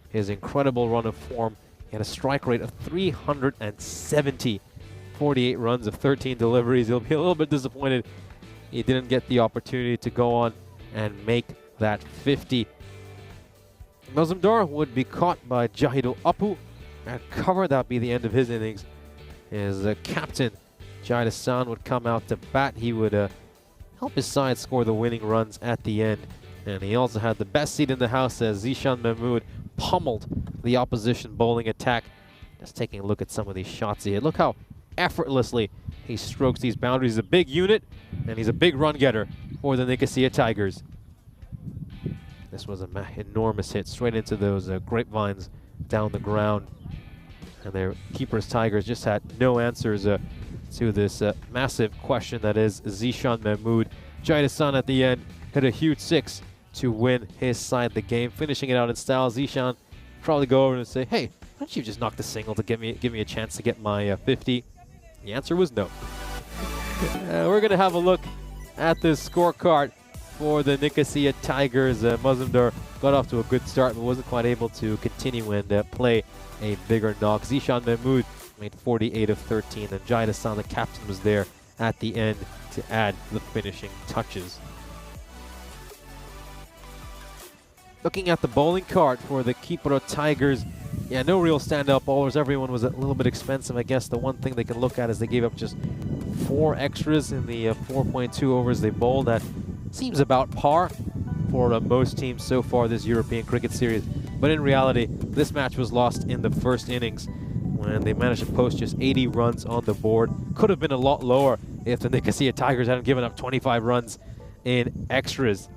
his incredible run of form. He had a strike rate of 370, 48 runs of 13 deliveries. He'll be a little bit disappointed he didn't get the opportunity to go on and make that 50. Mazumdar would be caught by Jahidul Apu at cover. That would be the end of his innings. His captain, Jai-san would come out to bat. He would help his side score the winning runs at the end. And he also had the best seat in the house as Zishan Mahmood pummeled the opposition bowling attack. Just taking a look at some of these shots he had. Look how effortlessly he strokes these boundaries. He's a big unit, and he's a big run getter for the Nicosia Tigers. This was an enormous hit straight into those grapevines down the ground. And their keepers Tigers just had no answers to this massive question that is Zishan Mahmood. Jai-san at the end hit a huge 6 to win his side the game, finishing it out in style. Zishan probably go over and say, hey, why don't you just knock the single to give me a chance to get my 50? The answer was no. We're going to have a look at the scorecard for the Nicosia Tigers. Mazumdar got off to a good start but wasn't quite able to continue and play a bigger knock. Zishan Mahmood made 48 of 13, and Jai-san, the captain, was there at the end to add the finishing touches. Looking at the bowling card for the Kipro Tigers, yeah, no real standout bowlers. Everyone was a little bit expensive. I guess the one thing they can look at is they gave up just 4 extras in the 4.2 overs they bowled. That seems about par for most teams so far this European Cricket Series. But in reality, this match was lost in the first innings when they managed to post just 80 runs on the board. Could have been a lot lower if the Nicosia Tigers hadn't given up 25 runs in extras.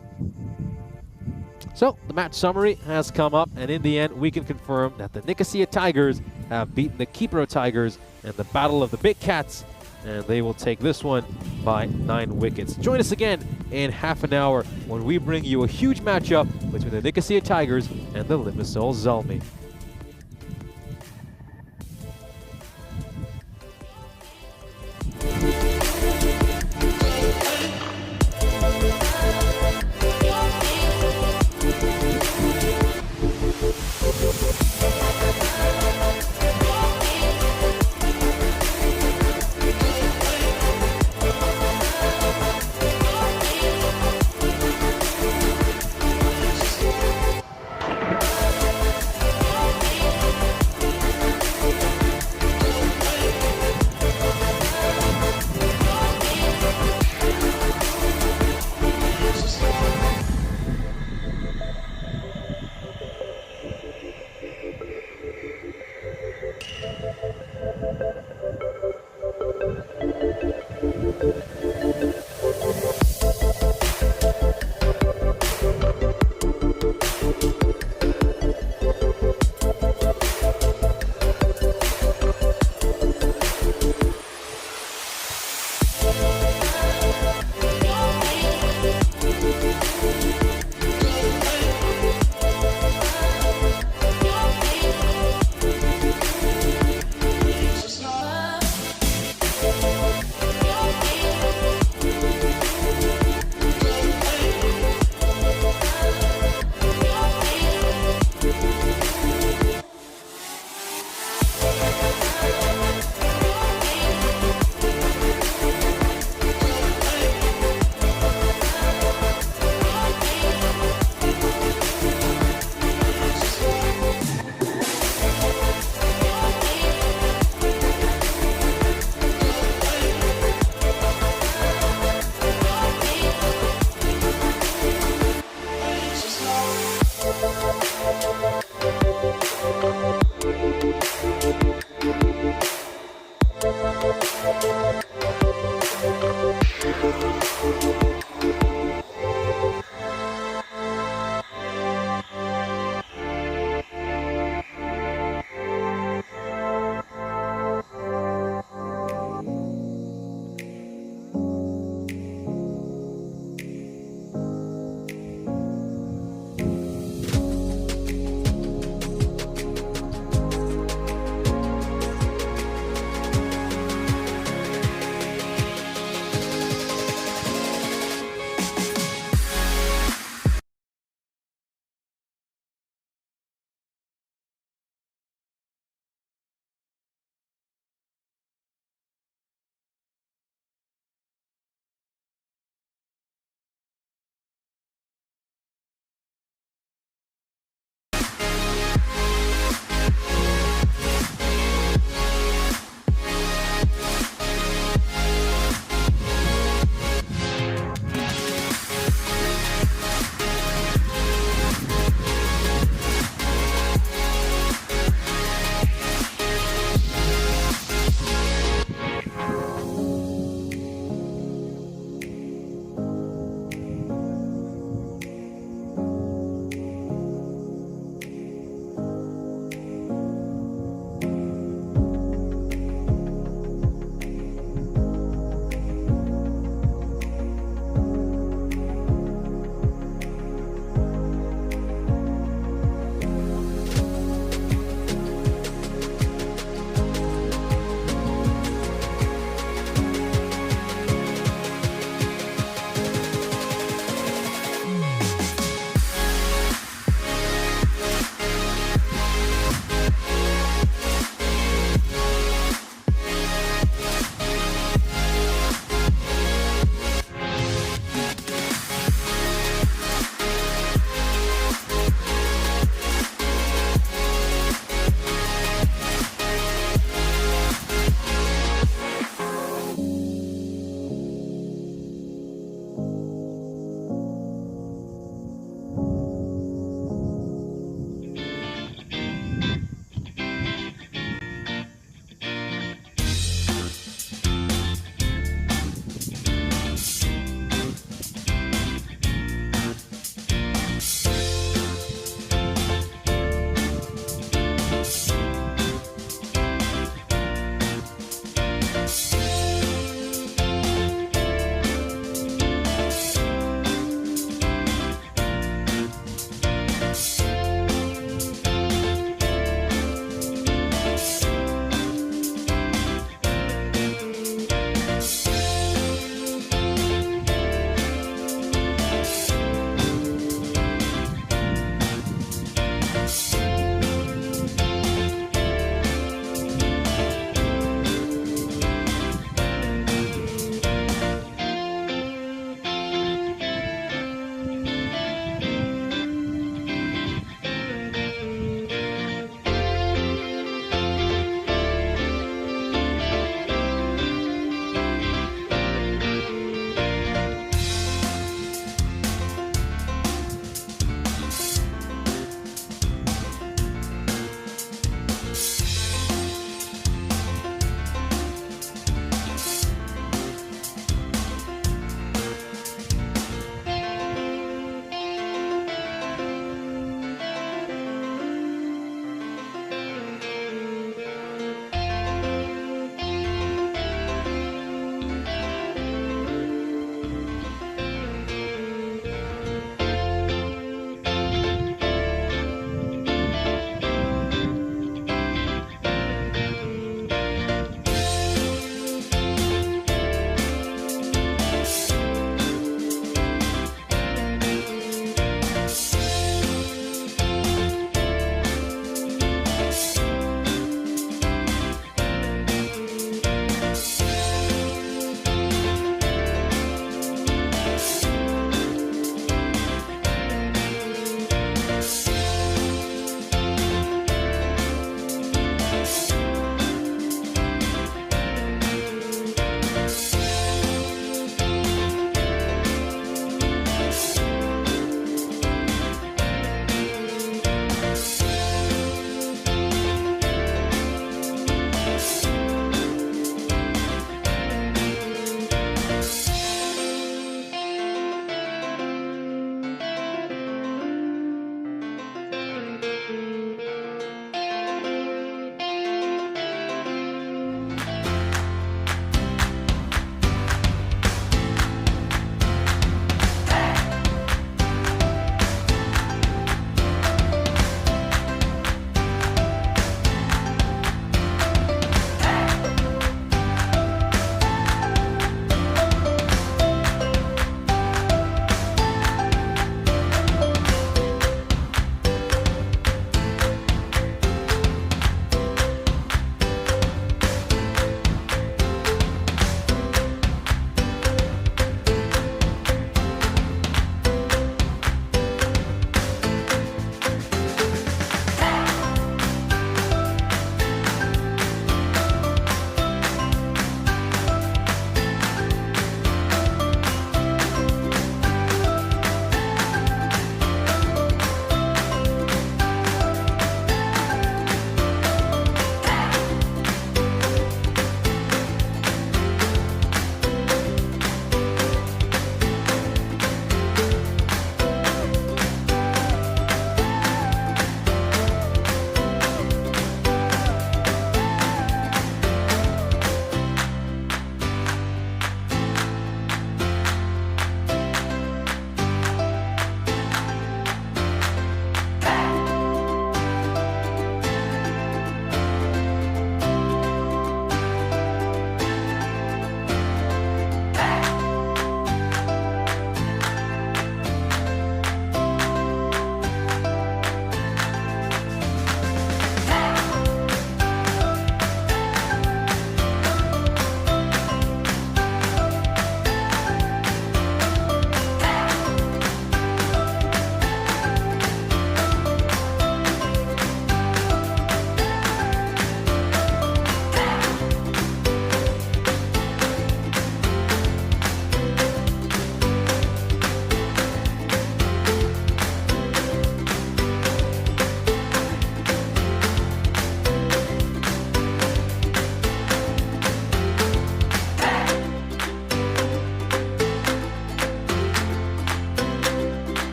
So the match summary has come up, and in the end we can confirm that the Nicosia Tigers have beaten the Kipro Tigers in the Battle of the Big Cats, and they will take this one by 9 wickets. Join us again in half an hour when we bring you a huge matchup between the Nicosia Tigers and the Limassol Zalmi.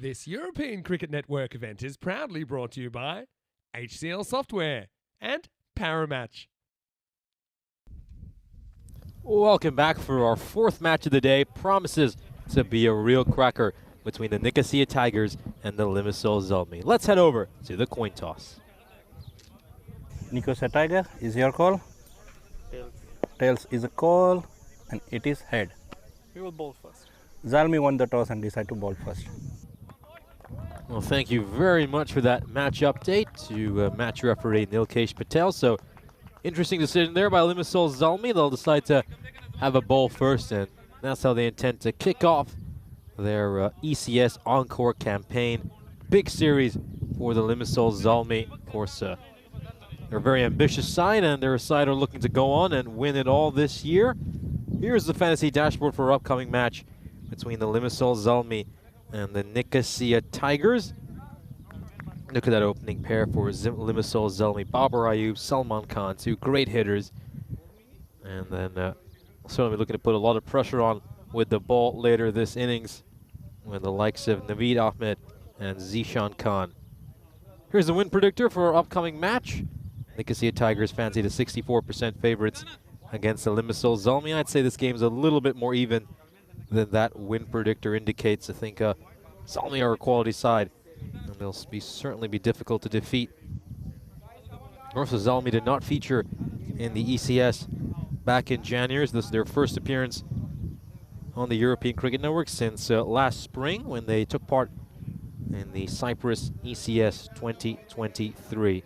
This European Cricket Network event is proudly brought to you by HCL Software and Paramatch. Welcome back for our fourth match of the day. Promises to be a real cracker between the Nicosia Tigers and the Limassol Zalmi. Let's head over to the coin toss. Nicosia Tiger is your call. Tails is a call, and it is head. We will bowl first. Zalmi won the toss and decided to bowl first. Well, thank you very much for that match update to match referee Nilkesh Patel. So, interesting decision there by Limassol Zalmi. They'll decide to have a bowl first, and that's how they intend to kick off their ECS Encore campaign. Big series for the Limassol Zalmi. Of course, they're a very ambitious side, and they're a side are looking to go on and win it all this year. Here's the fantasy dashboard for our upcoming match between the Limassol Zalmi and the Nicosia Tigers. Look at that opening pair for Limassol Zalmi. Babar Ayub, Salman Khan, two great hitters. And then certainly looking to put a lot of pressure on with the ball later this innings with the likes of Naveed Ahmed and Zishan Khan. Here's the win predictor for our upcoming match. Nicosia Tigers fancied a 64% favorites against the Limassol Zalmi. I'd say this game's a little bit more even than that win predictor indicates. I think Zalmi are a quality side, and they'll certainly be difficult to defeat. Also, Zalmi did not feature in the ECS back in January. This is their first appearance on the European Cricket Network since last spring when they took part in the Cyprus ECS 2023.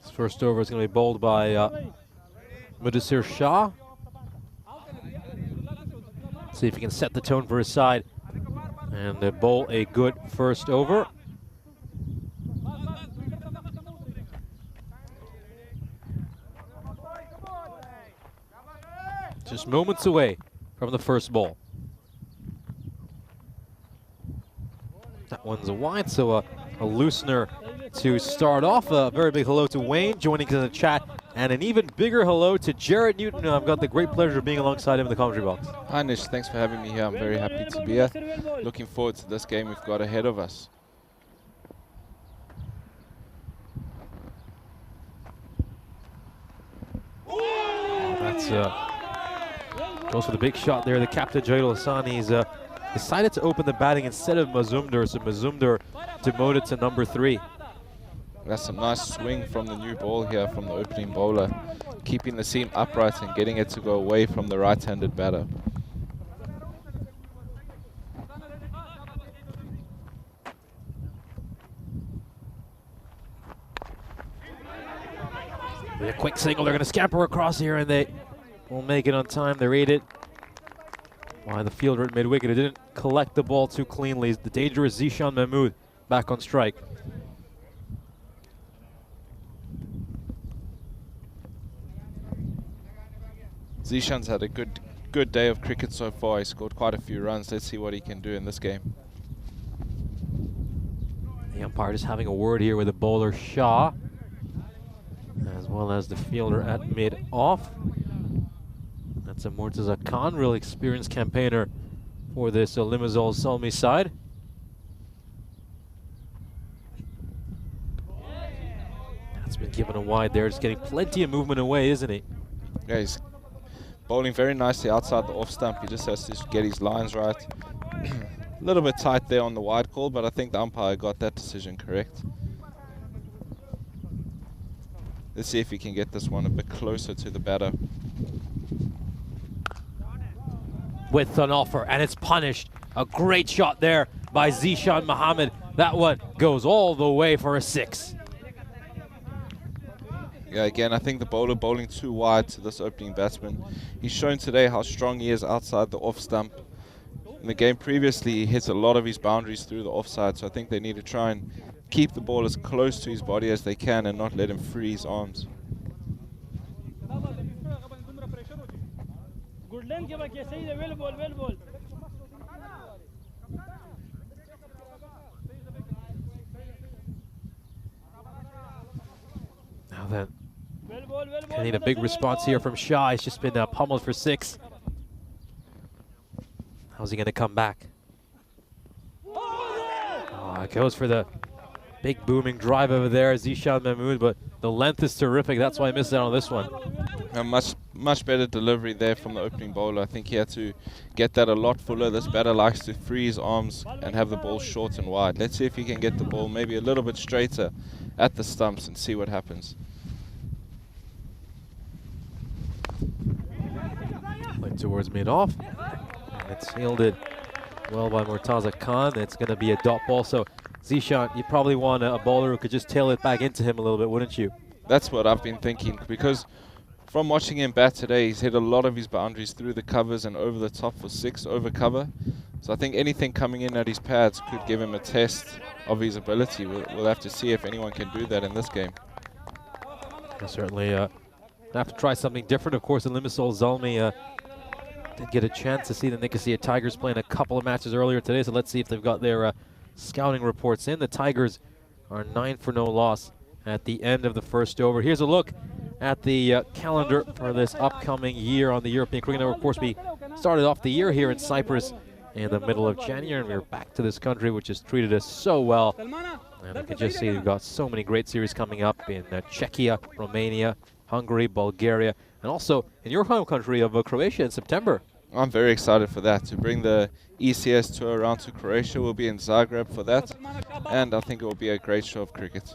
This first over is going to be bowled by Mudassir Shah. See if he can set the tone for his side and bowl a good first over. Just moments away from the first ball. That one's a wide, so a loosener to start off. A very big hello to Wayne joining us in the chat, and an even bigger hello to Jarrett Newton. I've got the great pleasure of being alongside him in the commentary box. Hi Nish, thanks for having me here. I'm very happy to be here. Looking forward to this game we've got ahead of us. That's goes for the big shot there. The captain Jaidul Hassani's decided to open the batting instead of Mazumdar, so Mazumdar demoted to number 3. That's a nice swing from the new ball here from the opening bowler, keeping the seam upright and getting it to go away from the right-handed batter. With a quick single, they're going to scamper across here, and they will make it on time. They're aided by the fielder at mid-wicket. It didn't collect the ball too cleanly. The dangerous Zishan Mahmood back on strike. Zishan's had a good day of cricket so far. He scored quite a few runs. Let's see what he can do in this game. The umpire just having a word here with the bowler Shah, as well as the fielder at mid-off. That's a Murtaza Khan, real experienced campaigner for this Limassol Zalmi side. That's been given a wide there, just getting plenty of movement away, isn't he? Yeah, he's bowling very nicely outside the off stump. He just has to get his lines right. A little bit tight there on the wide call, but I think the umpire got that decision correct. Let's see if he can get this one a bit closer to the batter. With an offer, and it's punished. A great shot there by Zishan Mohammed. That one goes all the way for a 6. Yeah, again, I think the bowler bowling too wide to this opening batsman. He's shown today how strong he is outside the off stump. In the game previously, he hit a lot of his boundaries through the offside, so I think they need to try and keep the ball as close to his body as they can and not let him free his arms. Now then, gonna need a big response here from Shah. He's just been pummeled for 6. How's he gonna come back? Oh, goes for the big booming drive over there, Zishan Mahmoud, but the length is terrific. That's why I missed out on this one. A much better delivery there from the opening bowler. I think he had to get that a lot fuller. This batter likes to free his arms and have the ball short and wide. Let's see if he can get the ball maybe a little bit straighter at the stumps and see what happens. Played towards mid-off. And it's fielded well by Murtaza Khan. It's going to be a dot ball. So, Zishan, you probably want a bowler who could just tail it back into him a little bit, wouldn't you? That's what I've been thinking, because from watching him bat today, he's hit a lot of his boundaries through the covers and over the top for 6 over cover. So I think anything coming in at his pads could give him a test of his ability. We'll have to see if anyone can do that in this game. We'll certainly have to try something different. Of course, Limassol Zalmi did get a chance to see the Nicosia Tigers playing a couple of matches earlier today, so let's see if they've got their scouting reports in. The Tigers are 9 for no loss at the end of the first over. Here's a look at the calendar for this upcoming year on the European Cricket Network. Of course, we started off the year here in Cyprus in the middle of January, and we're back to this country, which has treated us so well. And you can just see we've got so many great series coming up in Czechia, Romania, Hungary, Bulgaria, and also in your home country of Croatia in September. I'm very excited for that, to bring the ECS tour around to Croatia. We'll be in Zagreb for that, and I think it will be a great show of cricket.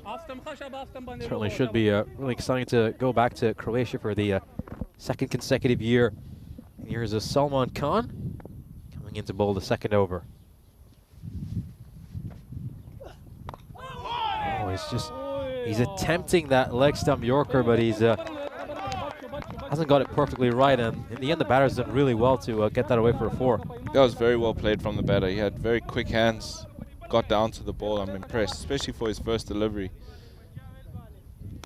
Certainly should be really exciting to go back to Croatia for the second consecutive year. Here's a Salman Khan coming in to bowl the second over. Oh, he's attempting that leg stump Yorker, but he's hasn't got it perfectly right, and in the end the batter's done really well to get that away for a 4. That was very well played from the batter. He had very quick hands, got down to the ball. I'm impressed, especially for his first delivery.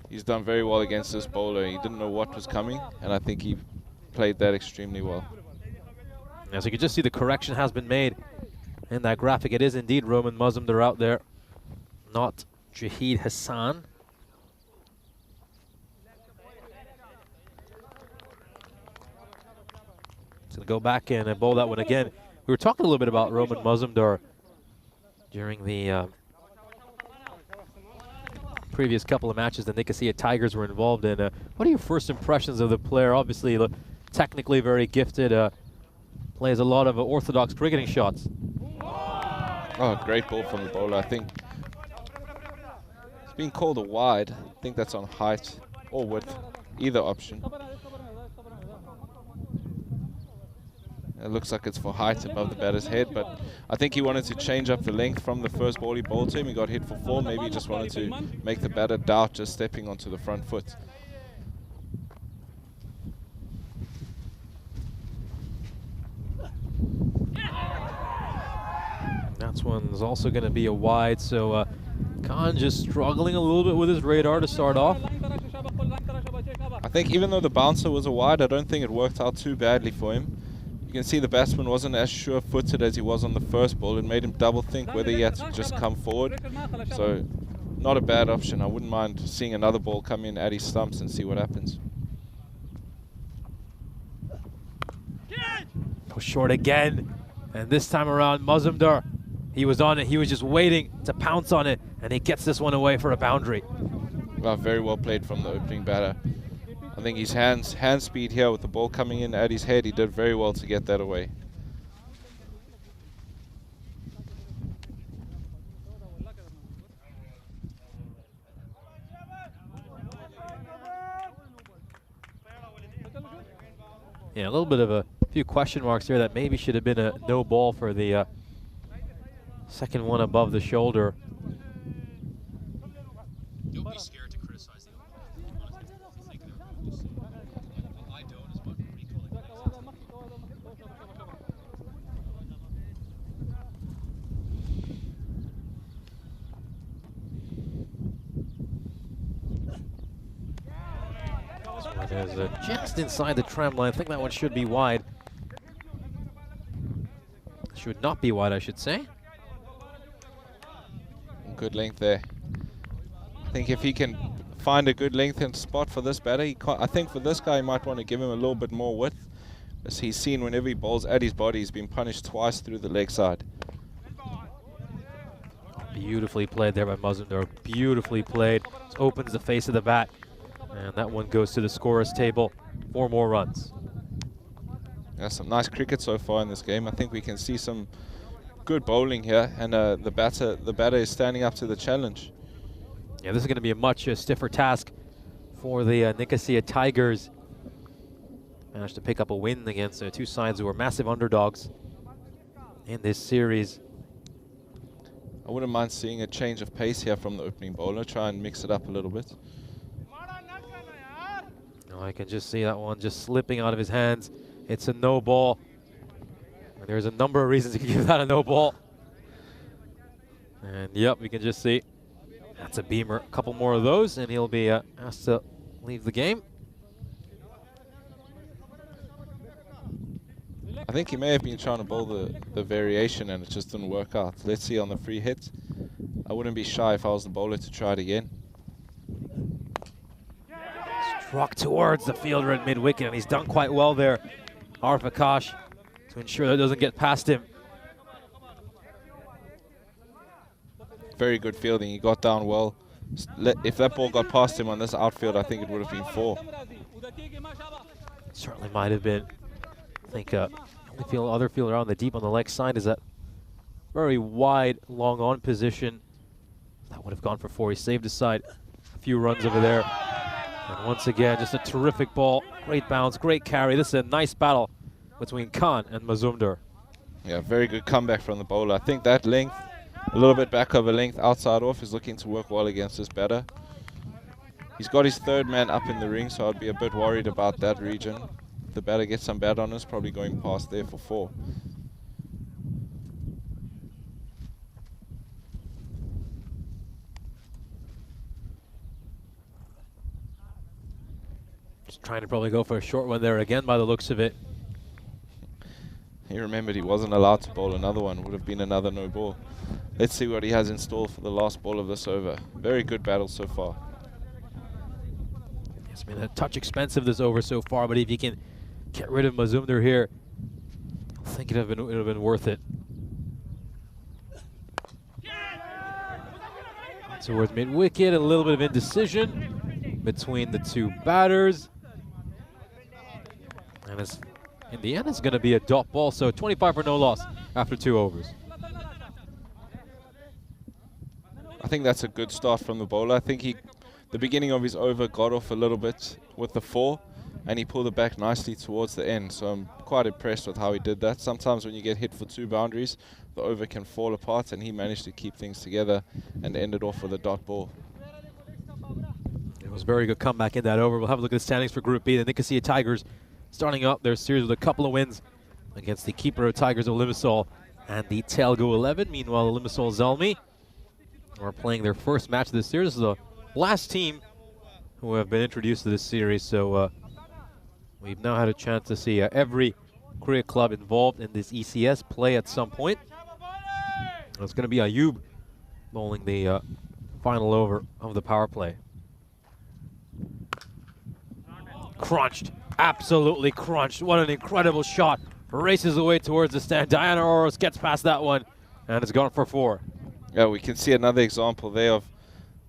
He's done very well against this bowler. He didn't know what was coming, and I think he played that extremely well. As you can just see, the correction has been made in that graphic. It is indeed Roman Mazumdar out there, not Jahid Hassan. Going to go back and bowl that one again. We were talking a little bit about Roman Mazumdar during the previous couple of matches the Nicosia Tigers were involved in. What are your first impressions of the player? Obviously, technically very gifted, plays a lot of orthodox cricketing shots. Oh, great ball from the bowler. I think it's being called a wide. I think that's on height or width, either option. It looks like it's for height above the batter's head, but I think he wanted to change up the length from the first ball he bowled to him. He got hit for 4. Maybe he just wanted to make the batter doubt just stepping onto the front foot. That one's also going to be a wide, so Khan just struggling a little bit with his radar to start off. I think even though the bouncer was a wide, I don't think it worked out too badly for him. You can see the batsman wasn't as sure-footed as he was on the first ball. It made him double think whether he had to just come forward. So, not a bad option. I wouldn't mind seeing another ball come in at his stumps and see what happens. Push short again, and this time around Mazumdar, he was on it. He was just waiting to pounce on it, and he gets this one away for a boundary. Well, very well played from the opening batter. I think his hand speed here with the ball coming in at his head, he did very well to get that away. Yeah, a little bit of a few question marks there. That maybe should have been a no ball for the second one above the shoulder. Don't be scared to criticize the umpire. Honestly, think of it. Just, I don't as much recalling. This one is just inside the tram line. I think that one should be wide. should not be wide, I should say. Good length there. I think if he can find a good length and spot for this batter, I think for this guy, he might want to give him a little bit more width. As he's seen whenever he bowls at his body, he's been punished twice through the leg side. Beautifully played there by Mazumdar. Beautifully played. Just opens the face of the bat. And that one goes to the scorer's table. 4 more runs. Yeah, some nice cricket so far in this game. I think we can see some good bowling here, and the batter is standing up to the challenge. Yeah, this is going to be a much stiffer task for the Nicosia Tigers. Managed to pick up a win against two sides who are massive underdogs in this series. I wouldn't mind seeing a change of pace here from the opening bowler. Try and mix it up a little bit. Oh, I can just see that one just slipping out of his hands. It's a no ball. And there's a number of reasons you can give that a no ball. And yep, we can just see that's a beamer. A couple more of those, and he'll be asked to leave the game. I think he may have been trying to bowl the variation and it just didn't work out. Let's see on the free hit. I wouldn't be shy if I was the bowler to try it again. Struck towards the fielder at mid-wicket, and he's done quite well there, Arfakash, to ensure that it doesn't get past him. Very good fielding. He got down well. If that ball got past him on this outfield, I think it would have been 4. Certainly might have been. I think the other fielder on the deep on the leg side is that very wide, long on position. That would have gone for 4. He saved his side. A few runs over there. And once again, just a terrific ball. Great bounce, great carry. This is a nice battle between Khan and Mazumdar. Yeah, very good comeback from the bowler. I think that length, a little bit back of a length outside off, is looking to work well against this batter. He's got his 3rd man up in the ring, so I'd be a bit worried about that region. If the batter gets some bat on us, probably going past there for 4. Just trying to probably go for a short one there again by the looks of it. He remembered he wasn't allowed to bowl another one. Would have been another no ball. Let's see what he has in store for the last ball of this over. Very good battle so far. It's been a touch expensive this over so far, but if you can get rid of Mazumdar here, I think it would have been worth it. Towards mid-wicket, a little bit of indecision between the two batters. And in the end, it's going to be a dot ball, so 25 for no loss after 2 overs. I think that's a good start from the bowler. I think the beginning of his over got off a little bit with the 4, and he pulled it back nicely towards the end. So I'm quite impressed with how he did that. Sometimes when you get hit for 2 boundaries, the over can fall apart, and he managed to keep things together and ended off with a dot ball. It was a very good comeback in that over. We'll have a look at the standings for Group B. The Nicosia Tigers starting up their series with a couple of wins against the Keeper Tigers of Limassol and the Telgo 11. Meanwhile, the Limassol Zelmi are playing their first match of this series. This is the last team who have been introduced to this series, so we've now had a chance to see every cricket club involved in this ECS play at some point. It's going to be Ayub bowling the final over of the power play. Crunched, absolutely crunched. What an incredible shot. Races away towards the stand. Diana Oros gets past that one, and it's gone for 4. Yeah, we can see another example there of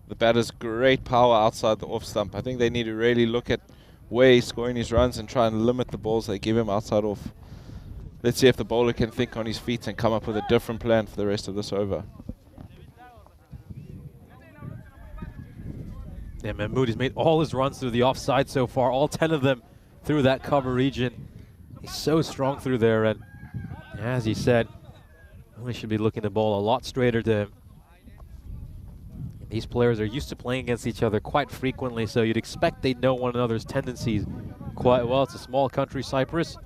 the batter's great power outside the off stump. I think they need to really look at where he's scoring his runs and try and limit the balls they give him outside off. Let's see if the bowler can think on his feet and come up with a different plan for the rest of this over. Yeah, Mahmood has made all his runs through the offside so far, all 10 of them through that cover region. He's so strong through there, and as he said, we should be looking to bowl a lot straighter to him. These players are used to playing against each other quite frequently, so you'd expect they know one another's tendencies quite well. It's a small country, Cyprus.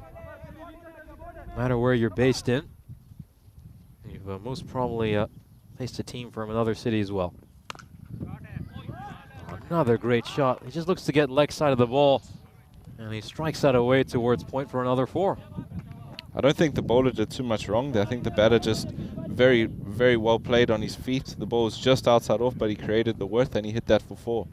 No matter where you're based in, you've most probably faced a team from another city as well. Another great shot. He just looks to get leg side of the ball, and he strikes that away towards point for another 4. I don't think the bowler did too much wrong there. I think the batter just very, very well played on his feet. The ball was just outside off, but he created the width and he hit that for 4.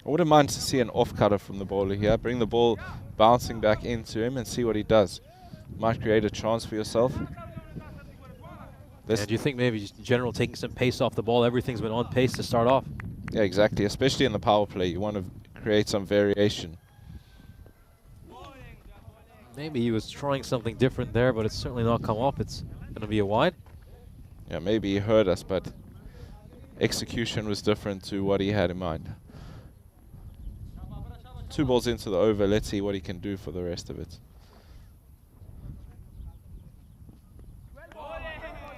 I wouldn't mind to see an off-cutter from the bowler here. Bring the ball bouncing back into him and see what he does. Might create a chance for yourself. And do you think maybe just in general taking some pace off the ball? Everything's been on pace to start off. Yeah, exactly. Especially in the power play, you want to create some variation. Maybe he was trying something different there, but it's certainly not come off. It's going to be a wide. Yeah, maybe he heard us, but execution was different to what he had in mind. 2 balls into the over. Let's see what he can do for the rest of it.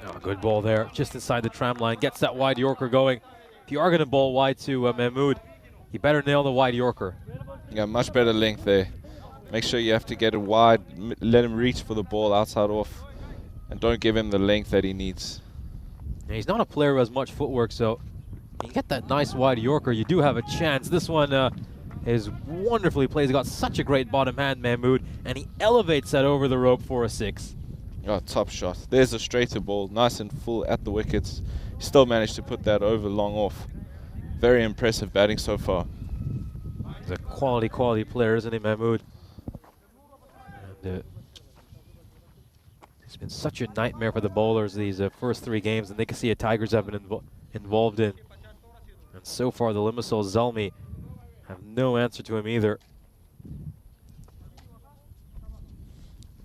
Oh, good ball there, just inside the tram line. Gets that wide Yorker going. If you are going to bowl wide to Mahmood, you better nail the wide Yorker. Yeah, much better length there. Make sure you have to get it wide. Let him reach for the ball outside off. And don't give him the length that he needs. Now, he's not a player who has much footwork, so you get that nice wide Yorker, you do have a chance. This one is wonderfully played. He's got such a great bottom hand, Mahmood, and he elevates that over the rope for a 6. Oh, top shot. There's a straighter ball, nice and full at the wickets. Still managed to put that over long off. Very impressive batting so far. He's a quality player, isn't he, Mahmood? And it's been such a nightmare for the bowlers these first 3 games, and they can see Tigers have been involved in. And so far, the Limassol Zalmi have no answer to him either.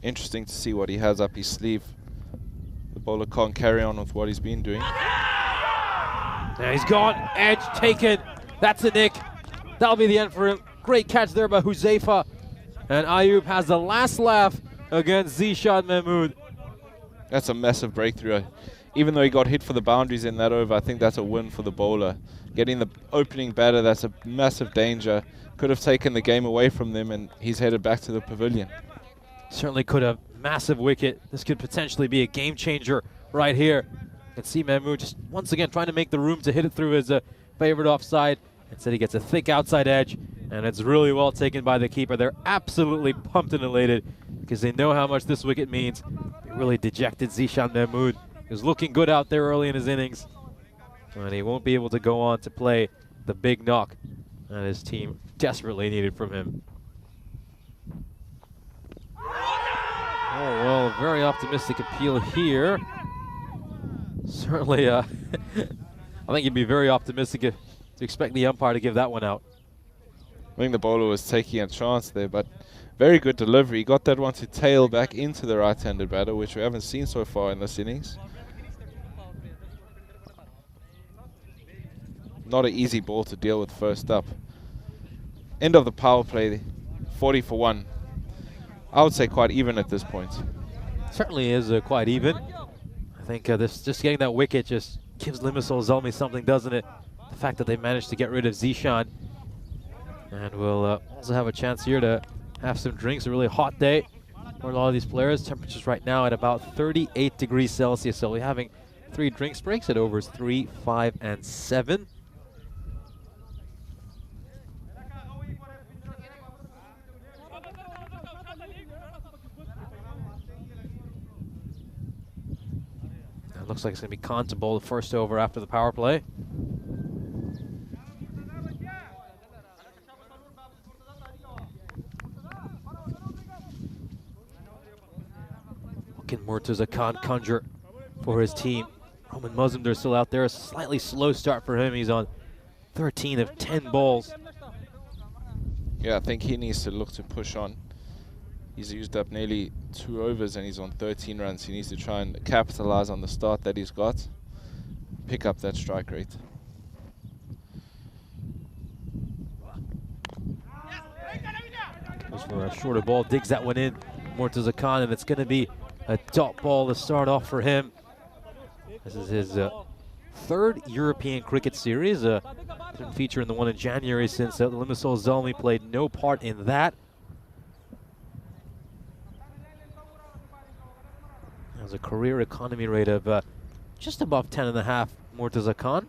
Interesting to see what he has up his sleeve. The bowler can't carry on with what he's been doing. Now he's gone. Edge taken. That's a nick. That'll be the end for him. Great catch there by Huzaifa. And Ayub has the last laugh against Zishan Mahmood. That's a massive breakthrough. Even though he got hit for the boundaries in that over, I think that's a win for the bowler. Getting the opening batter, that's a massive danger. Could have taken the game away from them, and he's headed back to the pavilion. Certainly could have. Massive wicket. This could potentially be a game changer right here. You can see Mahmood just once again trying to make the room to hit it through his favorite offside. Instead he gets a thick outside edge, and it's really well taken by the keeper. They're absolutely pumped and elated because they know how much this wicket means. They really dejected Zishan Mahmood. He was looking good out there early in his innings, and he won't be able to go on to play the big knock that his team desperately needed from him. Oh, well, a very optimistic appeal here. Certainly, I think you'd be very optimistic to expect the umpire to give that one out. I think the bowler was taking a chance there, but very good delivery. He got that one to tail back into the right-handed batter, which we haven't seen so far in this innings. Not an easy ball to deal with first up. End of the power play, 40 for 1. I would say quite even at this point. Certainly is quite even. I think this just getting that wicket just gives Limassol Zalmi something, doesn't it? The fact that they managed to get rid of Zishan. And we'll also have a chance here to have some drinks. A really hot day for a lot of these players. Temperatures right now at about 38 degrees Celsius. So we're having 3 drinks breaks at overs 3, 5, and 7. It looks like it's going to be Khan to bowl the first over after the power play. What can Murtaza Khan conjure for his team? Roman Mazumdar still out there. A slightly slow start for him. He's on 13 of 10 balls. Yeah, I think he needs to look to push on. He's used up nearly 2 overs and he's on 13 runs. He needs to try and capitalize on the start that he's got. Pick up that strike rate. Goes for a shorter ball, digs that one in. Murtaza Khan, and it's going to be a dot ball to start off for him. This is his 3rd European cricket series. Didn't feature in the one in January since the Limassol Zalmi played no part in that. There's a career economy rate of just above 10.5, Murtaza Khan.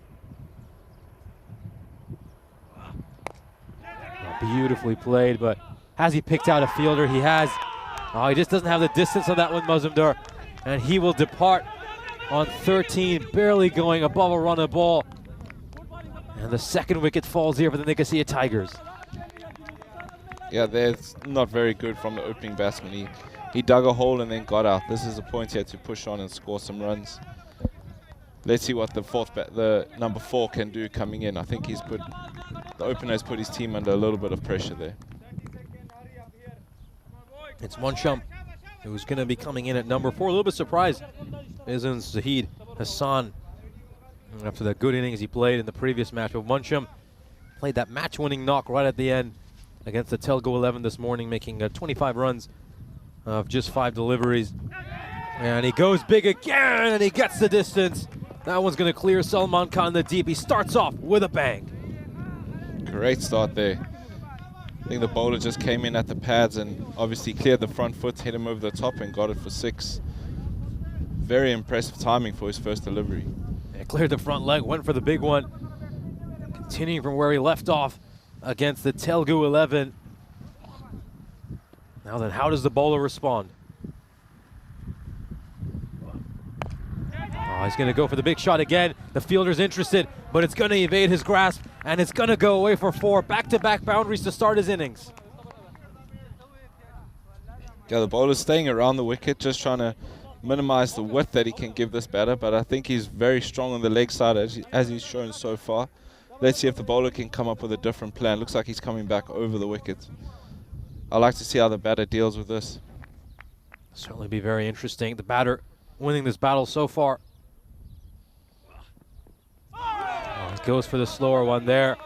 Beautifully played, but has he picked out a fielder? He has. Oh, he just doesn't have the distance on that one, Mazumdar. And he will depart on 13, barely going above a run of ball. And the second wicket falls here for the Nicosia Tigers. Yeah, that's not very good from the opening batsman. He dug a hole and then got out. This is a point he had to push on and score some runs. Let's see what the number 4 can do coming in. I think the opener has put his team under a little bit of pressure there. It's Munsham who's going to be coming in at number 4. A little bit surprised isn't Zahid Hassan after that good innings he played in the previous match. But Munsham played that match-winning knock right at the end against the Telgo 11 this morning, making 25 runs of just 5 deliveries. And he goes big again, and he gets the distance. That one's going to clear Salman Khan the deep. He starts off with a bang. Great start there. I think the bowler just came in at the pads and obviously cleared the front foot, hit him over the top and got it for 6. Very impressive timing for his first delivery. Yeah, cleared the front leg, went for the big one. Continuing from where he left off against the Telgu 11. Now then, how does the bowler respond? Oh, he's going to go for the big shot again. The fielder's interested, but it's going to evade his grasp, and it's going to go away for 4. Back-to-back boundaries to start his innings. Yeah, the bowler's staying around the wicket, just trying to minimize the width that he can give this batter, but I think he's very strong on the leg side as he's shown so far. Let's see if the bowler can come up with a different plan. Looks like he's coming back over the wicket. I like to see how the batter deals with this. Certainly be very interesting. The batter winning this battle so far. Oh, he goes for the slower one there.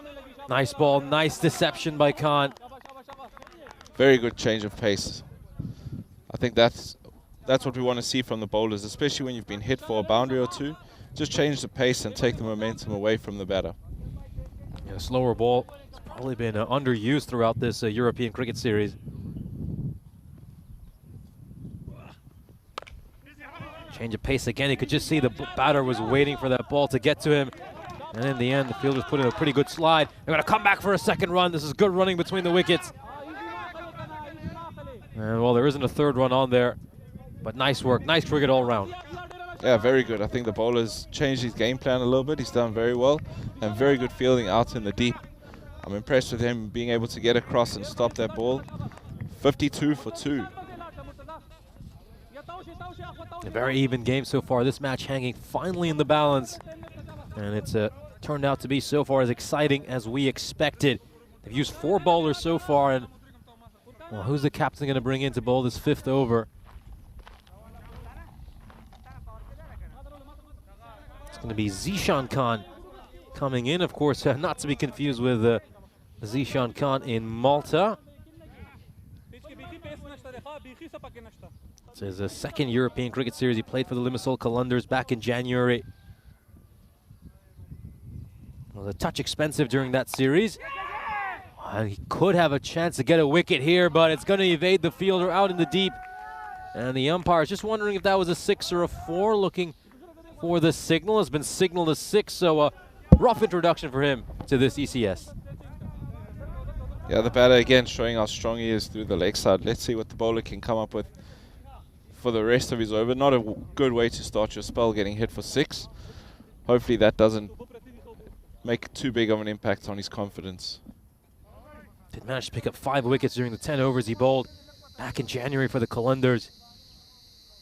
Nice ball, nice deception by Khan. Very good change of pace. I think that's what we want to see from the bowlers, especially when you've been hit for a boundary or 2. Just change the pace and take the momentum away from the batter. Yeah, slower ball. It's probably been underused throughout this European cricket series. Change of pace again. You could just see the batter was waiting for that ball to get to him. And in the end, the fielder's put in a pretty good slide. They're going to come back for a second run. This is good running between the wickets. And well, there isn't a third run on there. But nice work. Nice cricket all round. Yeah, very good. I think the bowler's changed his game plan a little bit. He's done very well. And very good fielding out in the deep. I'm impressed with him being able to get across and stop that ball. 52 for 2. A very even game so far. This match hanging finally in the balance. And it's turned out to be so far as exciting as we expected. They've used 4 bowlers so far. And well, who's the captain going to bring in to bowl this 5th over? It's going to be Zishan Khan coming in. Of course, not to be confused with Zishan Khan in Malta. It's his second European cricket series. He played for the Limassol Qalandars back in January. It was a touch expensive during that series. He could have a chance to get a wicket here, but it's going to evade the fielder out in the deep. And the umpire is just wondering if that was a 6 or a 4, looking for the signal. Has been signaled a 6, so a rough introduction for him to this ECS. Yeah, the batter again showing how strong he is through the leg side. Let's see what the bowler can come up with for the rest of his over. Not a good way to start your spell, getting hit for 6. Hopefully that doesn't make too big of an impact on his confidence. Did manage to pick up 5 wickets during the 10 overs he bowled back in January for the Qalandars.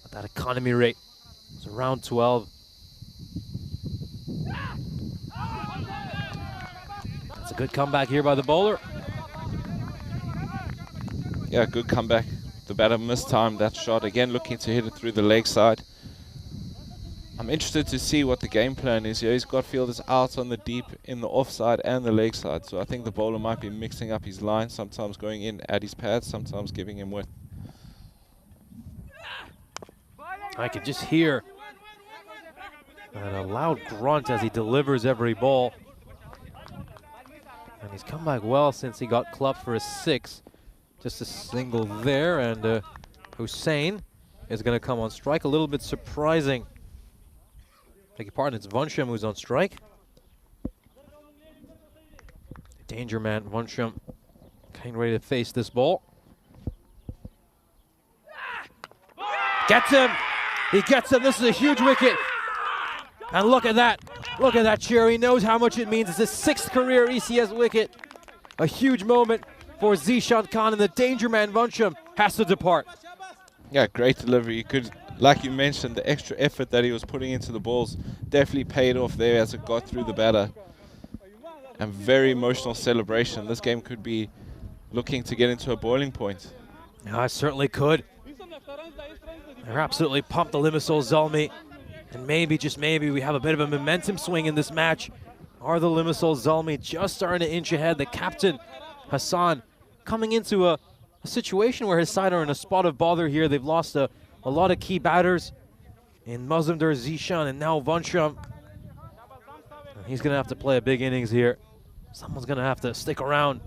But that economy rate was around 12. That's a good comeback here by the bowler. Yeah, good comeback. The batter mistimed that shot. Again, looking to hit it through the leg side. I'm interested to see what the game plan is here. He's got fielders out on the deep, in the offside and the leg side. So I think the bowler might be mixing up his line, sometimes going in at his pads, sometimes giving him width. I can just hear a loud grunt as he delivers every ball. And he's come back well since he got clubbed for a 6. Just a single there, and Hussein is going to come on strike. A little bit surprising. Beg your pardon, it's Vansham who's on strike. Danger man, Vansham, Getting ready to face this ball. Gets him. He gets him. This is a huge wicket. And look at that. Look at that cheer. He knows how much it means. It's his 6th career ECS wicket. A huge moment for Zishan Khan, and the danger man Vansham has to depart. Yeah, great delivery. You could, like you mentioned, the extra effort that he was putting into the balls definitely paid off there as it got through the batter. And very emotional celebration. This game could be looking to get into a boiling point. Yeah, it certainly could. They're absolutely pumped, the Limassol Zalmi. And maybe, just maybe, we have a bit of a momentum swing in this match. Are the Limassol Zalmi just starting to inch ahead? The captain, Hassan, coming into a situation where his side are in a spot of bother here. They've lost a lot of key batters in Mazumdar Zishan and now Vansham. He's going to have to play a big innings here. Someone's going to have to stick around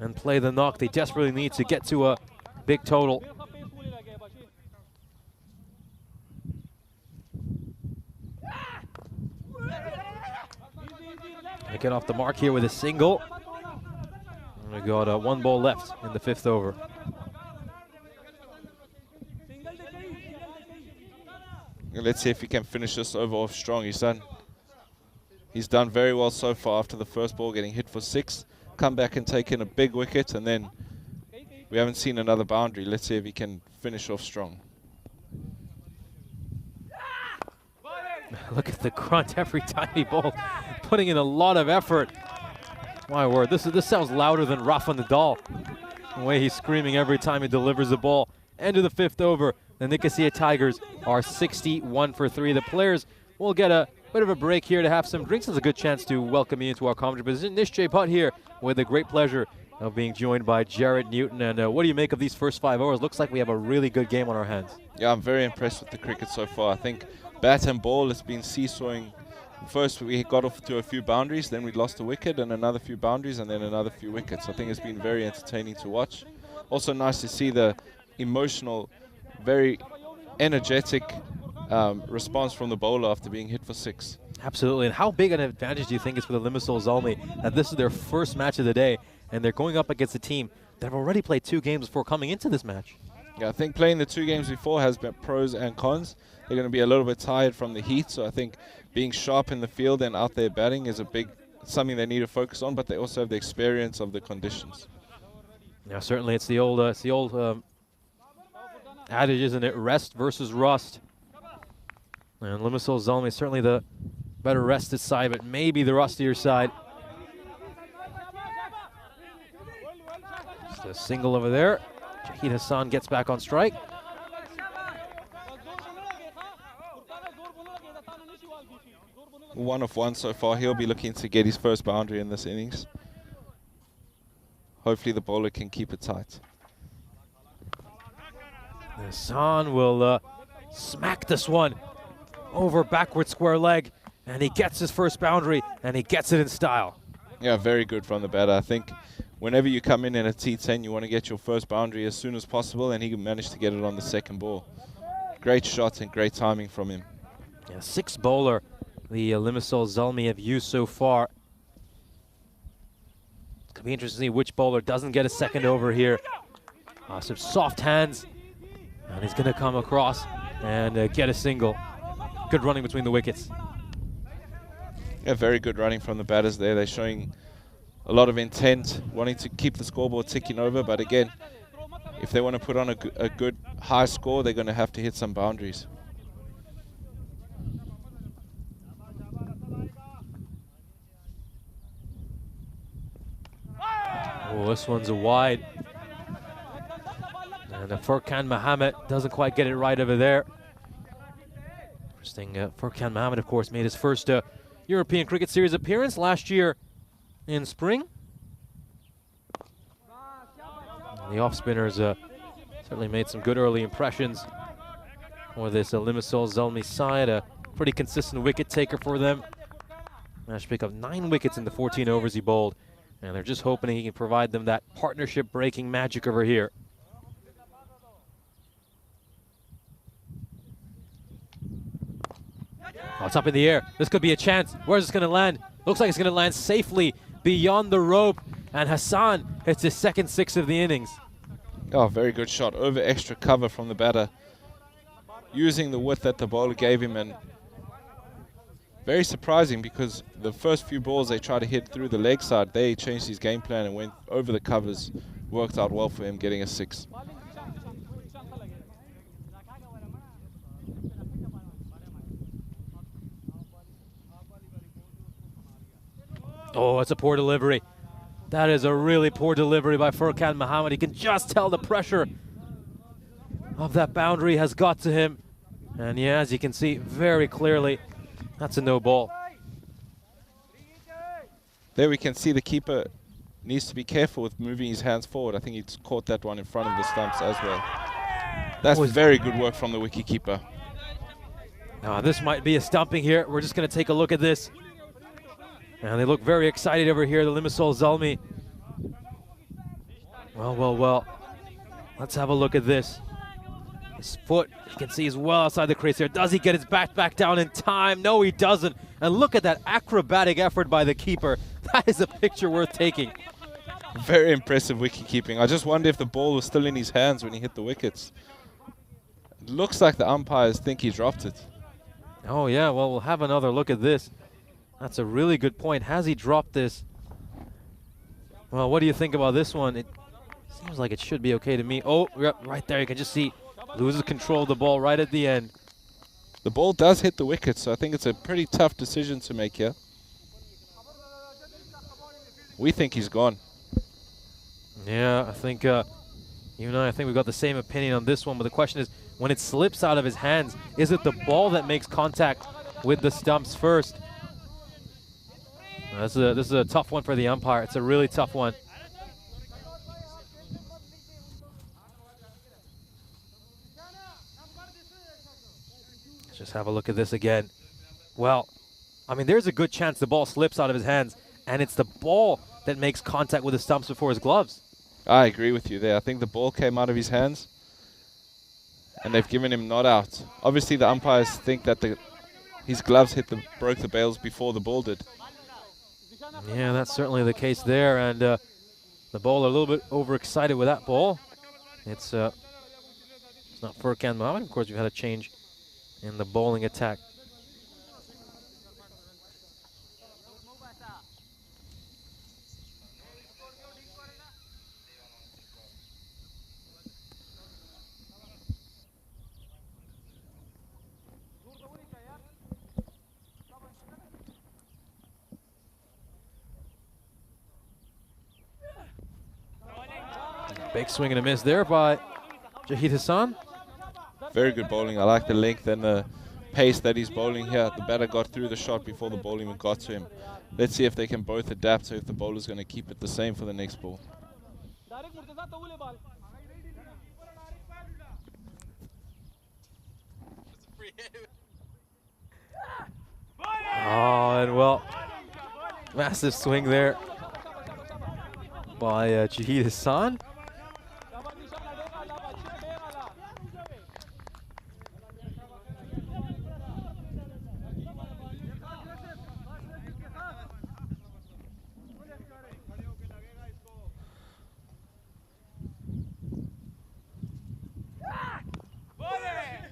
and play the knock. They desperately need to get to a big total. Gonna get off the mark here with a single. And we got 1 ball left in the 5th over. Let's see if he can finish this over off strong. He's done very well so far after the first ball, getting hit for 6. Come back and take in a big wicket, and then we haven't seen another boundary. Let's see if he can finish off strong. Look at the grunt every time he bowls, putting in a lot of effort. My word, this sounds louder than Rafa Nadal. The way he's screaming every time he delivers the ball. End of the 5th over. The Nicosia Tigers are 61 for 3. The players will get a bit of a break here to have some drinks. It's a good chance to welcome me into our commentary position. Nishjay Bhatt here with the great pleasure of being joined by Jarrett Newton. And what do you make of these first 5 overs? Looks like we have a really good game on our hands. Yeah, I'm very impressed with the cricket so far. I think bat and ball has been seesawing. First, we got off to a few boundaries, then we lost a wicket, and another few boundaries, and then another few wickets. I think it's been very entertaining to watch. Also nice to see the emotional, very energetic response from the bowler after being hit for 6. Absolutely. And how big an advantage do you think is for the Limassol Zalmi that this is their first match of the day, and they're going up against a team that have already played 2 games before coming into this match? Yeah, I think playing the 2 games before has been pros and cons. They're going to be a little bit tired from the heat, so I think being sharp in the field and out there batting is something they need to focus on, but they also have the experience of the conditions. Yeah, certainly it's the old adage, isn't it? Rest versus rust. And Limassol Zalmi is certainly the better rested side, but maybe the rustier side. Just a single over there. Jahid Hassan gets back on strike. One of 1 so far. He'll be looking to get his first boundary in this innings. Hopefully the bowler can keep it tight. Hassan will smack this one over backward square leg, and he gets his first boundary, and he gets it in style. Yeah, very good from the batter. I think whenever you come in a T10, you want to get your first boundary as soon as possible, and he managed to get it on the 2nd ball. Great shot and great timing from him. Yeah, 6th bowler the Limassol Zalmi have used so far. It's going to be interesting to see which bowler doesn't get a 2nd over here. Some soft hands, and he's going to come across and get a single. Good running between the wickets. Yeah, very good running from the batters there. They're showing a lot of intent, wanting to keep the scoreboard ticking over, but again, if they want to put on a good high score, they're going to have to hit some boundaries. Oh, this one's a wide. And Furkan Mohammed doesn't quite get it right over there. Interesting, Furkan Mohammed, of course, made his first European Cricket Series appearance last year in spring. And the off-spinners certainly made some good early impressions for this Limassol Zalmi side. A pretty consistent wicket taker for them. Managed to pick up 9 wickets in the 14 overs he bowled. And they're just hoping he can provide them that partnership-breaking magic over here. Oh, it's up in the air. This could be a chance. Where's this going to land? Looks like it's going to land safely beyond the rope. And Hassan hits his second 6 of the innings. Oh, very good shot. Over extra cover from the batter. Using the width that the bowler gave him, and very surprising because the first few balls they tried to hit through the leg side, they changed his game plan and went over the covers. Worked out well for him, getting a 6. Oh, it's a poor delivery. That is a really poor delivery by Furkan Muhammad. He can just tell the pressure of that boundary has got to him. And yeah, as you can see very clearly, that's a no ball. There we can see the keeper needs to be careful with moving his hands forward. I think he's caught that one in front of the stumps as well. That's very good work from the wicketkeeper. Now this might be a stumping here. We're just going to take a look at this. And they look very excited over here, the Limassol Zalmi. Well. Let's have a look at this. His foot, you can see, is well outside the crease there. Does he get his bat back down in time? No, he doesn't. And look at that acrobatic effort by the keeper. That is a picture worth taking. Very impressive wicket keeping. I just wonder if the ball was still in his hands when he hit the wickets. It looks like the umpires think he dropped it. Oh yeah, well, we'll have another look at this. That's a really good point. Has he dropped this? Well, what do you think about this one? It seems like it should be okay to me. Oh, right there, you can just see loses control of the ball right at the end. The ball does hit the wicket, so I think it's a pretty tough decision to make here. We think he's gone. Yeah, I think you and I think we've got the same opinion on this one, but the question is, when it slips out of his hands, is it the ball that makes contact with the stumps first? This is a tough one for the umpire. It's a really tough one. Let's just have a look at this again. Well, I mean, there's a good chance the ball slips out of his hands, and it's the ball that makes contact with the stumps before his gloves. I agree with you there. I think the ball came out of his hands, and they've given him not out. Obviously, the umpires think that his gloves broke the bails before the ball did. Yeah, that's certainly the case there, and the bowler a little bit overexcited with that ball. It's not Furkan Muhammad. Of course, we've had a change in the bowling attack. Big swing and a miss there by Jahid Hassan. Very good bowling. I like the length and the pace that he's bowling here. The batter got through the shot before the ball even got to him. Let's see if they can both adapt, so if the bowler's going to keep it the same for the next ball. Oh, and well, massive swing there by Jahid Hassan.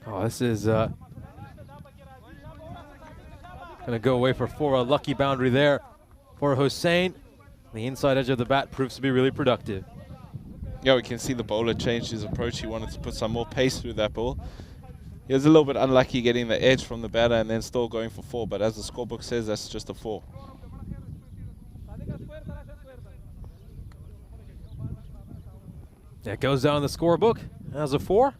Oh, this is going to go away for a lucky boundary there for Hossein. The inside edge of the bat proves to be really productive. Yeah, we can see the bowler changed his approach. He wanted to put some more pace through that ball. He was a little bit unlucky getting the edge from the batter and then still going for 4, but as the scorebook says, that's just a 4. That goes down in the scorebook as a 4.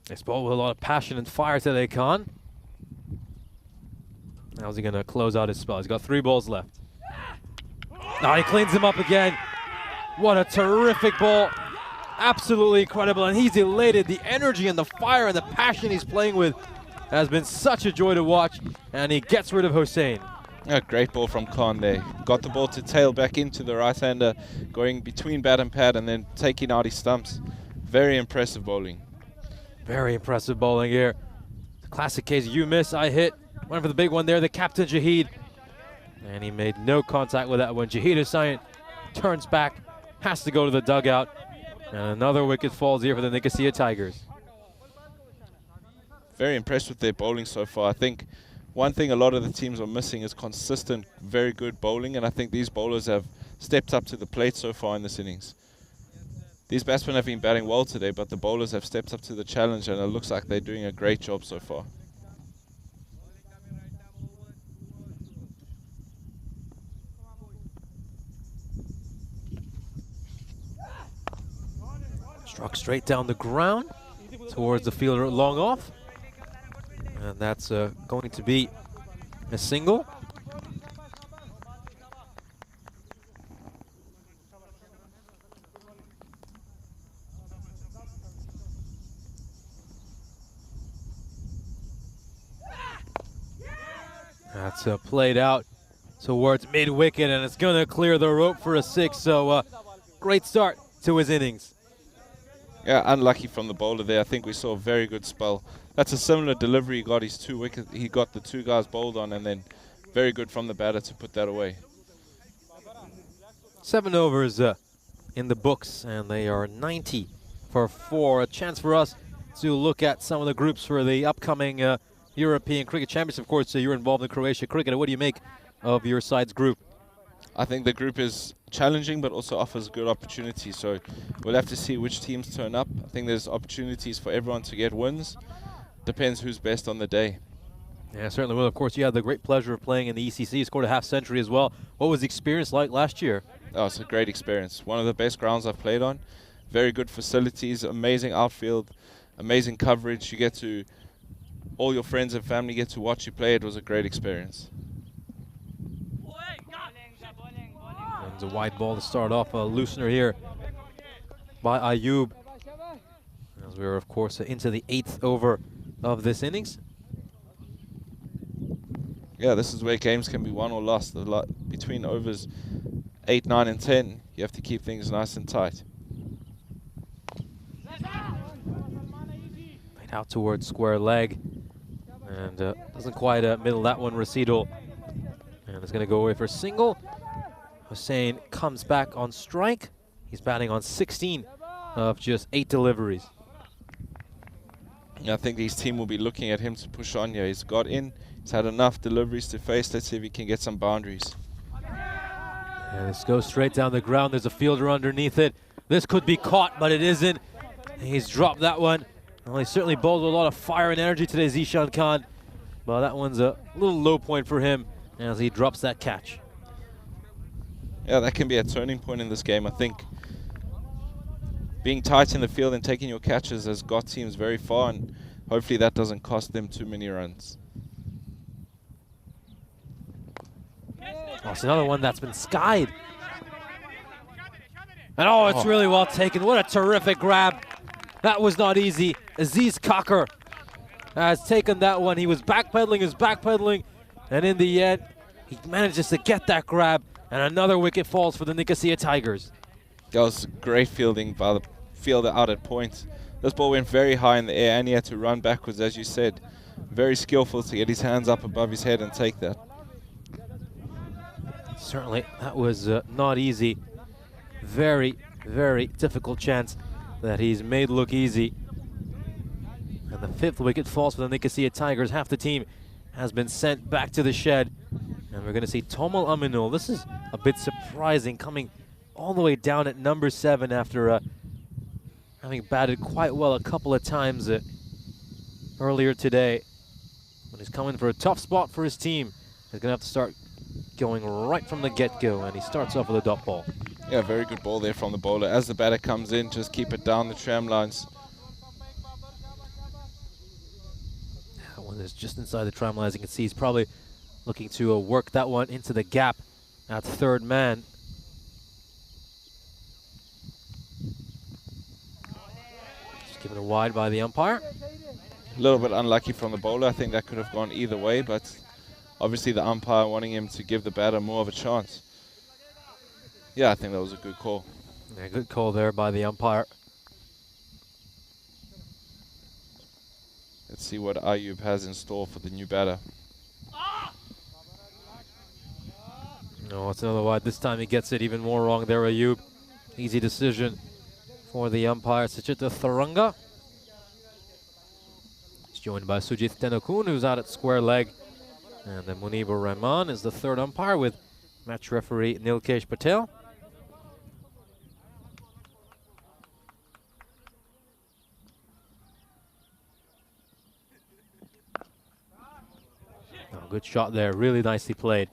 This ball with a lot of passion and fire today, Khan. How's he going to close out his spell? He's got 3 balls left. Now he cleans him up again. What a terrific ball. Absolutely incredible. And he's elated. The energy and the fire and the passion he's playing with has been such a joy to watch. And he gets rid of Hossein. A great ball from Khan there. Got the ball to tail back into the right-hander, going between bat and pad and then taking out his stumps. Very impressive bowling. Very impressive bowling here. Classic case, you miss, I hit. Went for the big one there, the captain Jahid. And he made no contact with that one. Jahid Hussain turns back, has to go to the dugout. And another wicket falls here for the Nicosia Tigers. Very impressed with their bowling so far. I think one thing a lot of the teams are missing is consistent, very good bowling, and I think these bowlers have stepped up to the plate so far in this innings. These batsmen have been batting well today, but the bowlers have stepped up to the challenge, and it looks like they're doing a great job so far. Struck straight down the ground towards the fielder long off. And that's going to be a single. That's played out towards mid-wicket, and it's going to clear the rope for a 6. So great start to his innings. Yeah, unlucky from the bowler there. I think we saw a very good spell. That's a similar delivery. He got his 2 wickets. He got the 2 guys bowled on, and then very good from the batter to put that away. 7 overs in the books, and they are 90 for 4. A chance for us to look at some of the groups for the upcoming European Cricket Championship. Of course, you're involved in Croatia cricket. What do you make of your side's group? I think the group is challenging but also offers good opportunities. So we'll have to see which teams turn up. I think there's opportunities for everyone to get wins. Depends who's best on the day. Yeah, certainly will. Of course, you had the great pleasure of playing in the ECC. You scored a half-century as well. What was the experience like last year? Oh, it's a great experience. One of the best grounds I've played on. Very good facilities, amazing outfield, amazing coverage. You get to, all your friends and family get to watch you play. It was a great experience. And a wide ball to start off. A loosener here by Ayub. As we're, of course, into the 8th over of this innings. Yeah, this is where games can be won or lost. Between overs 8, 9, and 10, you have to keep things nice and tight. Right out towards square leg. And doesn't quite middle that one, Recital. And it's going to go away for a single. Hussain comes back on strike. He's batting on 16 of just 8 deliveries. I think his team will be looking at him to push on here. He's got in. He's had enough deliveries to face. Let's see if he can get some boundaries. And this goes straight down the ground. There's a fielder underneath it. This could be caught, but it isn't. He's dropped that one. Well, he certainly bowled with a lot of fire and energy today, Zishan Khan. Well, that one's a little low point for him as he drops that catch. Yeah, that can be a turning point in this game, I think. Being tight in the field and taking your catches has got teams very far, and hopefully that doesn't cost them too many runs. Oh, it's another one that's been skied. And oh, it's really well taken. What a terrific grab. That was not easy. Aziz Kakar has taken that one. He was backpedaling, and in the end, he manages to get that grab, and another wicket falls for the Nicosia Tigers. That was great fielding by the fielder out at point. This ball went very high in the air, and he had to run backwards, as you said. Very skillful to get his hands up above his head and take that. Certainly, that was not easy. Very, very difficult chance that he's made look easy. And the 5th wicket falls for the Nicosia Tigers. Half the team has been sent back to the shed. And we're going to see Tomal Aminul. This is a bit surprising, coming all the way down at number 7 after having batted quite well a couple of times earlier today. But he's coming for a tough spot for his team. He's going to have to start going right from the get-go, and he starts off with a dot ball. Yeah, very good ball there from the bowler. As the batter comes in, just keep it down the tram lines. That one is just inside the tram lines. You can see he's probably looking to work that one into the gap at 3rd man. Just given it wide by the umpire. A little bit unlucky from the bowler. I think that could have gone either way, but Obviously the umpire wanting him to give the batter more of a chance. Yeah, I think that was a good call. Yeah, good call there by the umpire. Let's see what Ayub has in store for the new batter. No, it's another wide. This time he gets it even more wrong there, Ayub. Easy decision for the umpire, Suchita Tharanga. He's joined by Sujith Tenokun, who's out at square leg. And then Munibur Rahman is the third umpire with match referee Nilkesh Patel. Oh, good shot there, really nicely played.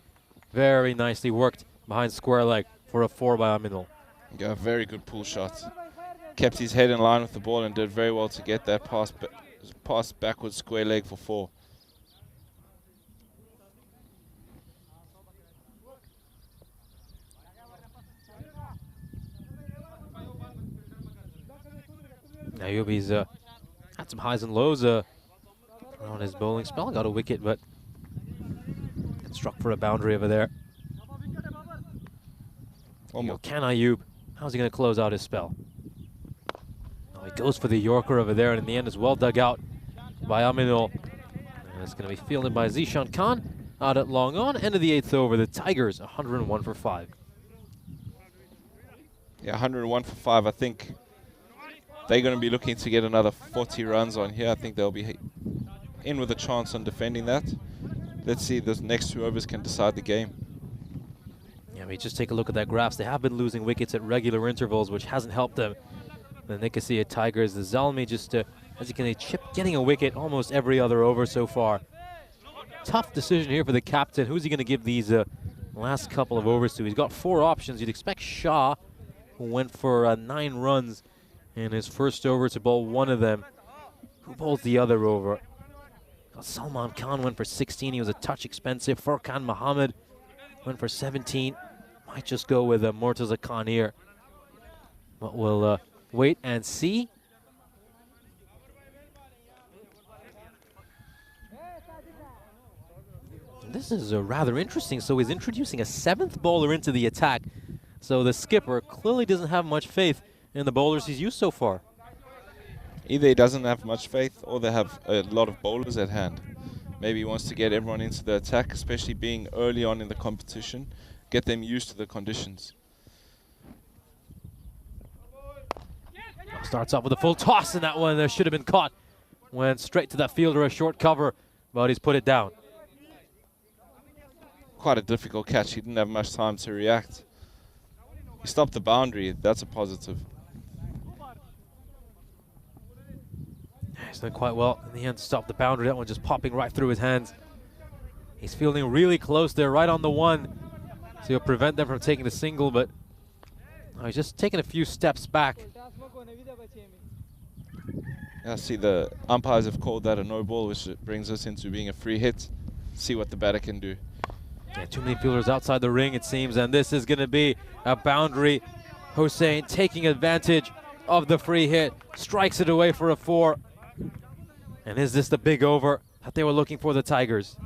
Very nicely worked behind square leg for a 4 by Aminul. Yeah, very good pull shot. Kept his head in line with the ball and did very well to get that pass backwards square leg for 4. Ayubi's had some highs and lows on his bowling spell. Got a wicket, but struck for a boundary over there. Can Ayub? How's he going to close out his spell? Oh, he goes for the Yorker over there, and in the end is well dug out by Aminul. And it's going to be fielded by Zishan Khan out at long on. End of the 8th over. The Tigers 101 for 5. Yeah, 101 for 5. I think they're going to be looking to get another 40 runs on here. I think they'll be in with a chance on defending that. Let's see if those next 2 overs can decide the game. Yeah, I mean, just take a look at that graphs. They have been losing wickets at regular intervals, which hasn't helped them. The Nicosia Tigers, the Zalmi just, as you can see, getting a wicket almost every other over so far. Tough decision here for the captain. Who's he going to give these last couple of overs to? He's got 4 options. You'd expect Shah, who went for 9 runs in his first over, to bowl 1 of them. Who bowls the other over? Salman Khan went for 16. He was a touch expensive. Furkan Muhammad went for 17. Might just go with Murtaza Khan here. But we'll wait and see. This is rather interesting. So he's introducing a 7th bowler into the attack. So the skipper clearly doesn't have much faith in the bowlers he's used so far. Either he doesn't have much faith or they have a lot of bowlers at hand. Maybe he wants to get everyone into the attack, especially being early on in the competition, get them used to the conditions. Starts off with a full toss, and that one there should have been caught. Went straight to that fielder, a short cover, but he's put it down. Quite a difficult catch. He didn't have much time to react. He stopped the boundary. That's a positive. He's done quite well in the end to stop the boundary. That one just popping right through his hands. He's fielding really close there, right on the 1. So he'll prevent them from taking the single, but he's just taking a few steps back. I see the umpires have called that a no ball, which brings us into being a free hit. See what the batter can do. Yeah, too many fielders outside the ring, it seems, and this is going to be a boundary. Hossein taking advantage of the free hit, strikes it away for a 4. And is this the big over that they were looking for, the Tigers?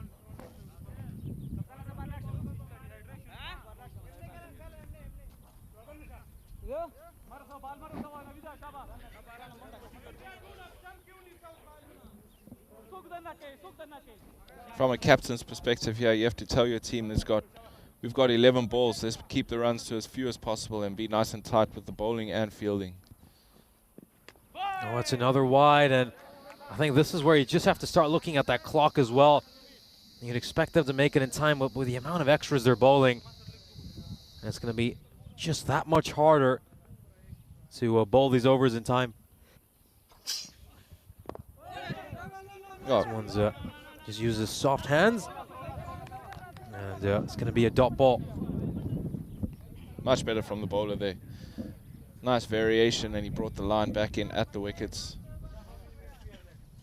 From a captain's perspective here, you have to tell your team we've got 11 balls. Let's keep the runs to as few as possible and be nice and tight with the bowling and fielding. Oh, it's another wide, and I think this is where you just have to start looking at that clock as well. You'd expect them to make it in time, but with the amount of extras they're bowling, it's going to be just that much harder to bowl these overs in time. Oh. This one's just uses soft hands, and it's going to be a dot ball. Much better from the bowler there. Nice variation, and he brought the line back in at the wickets.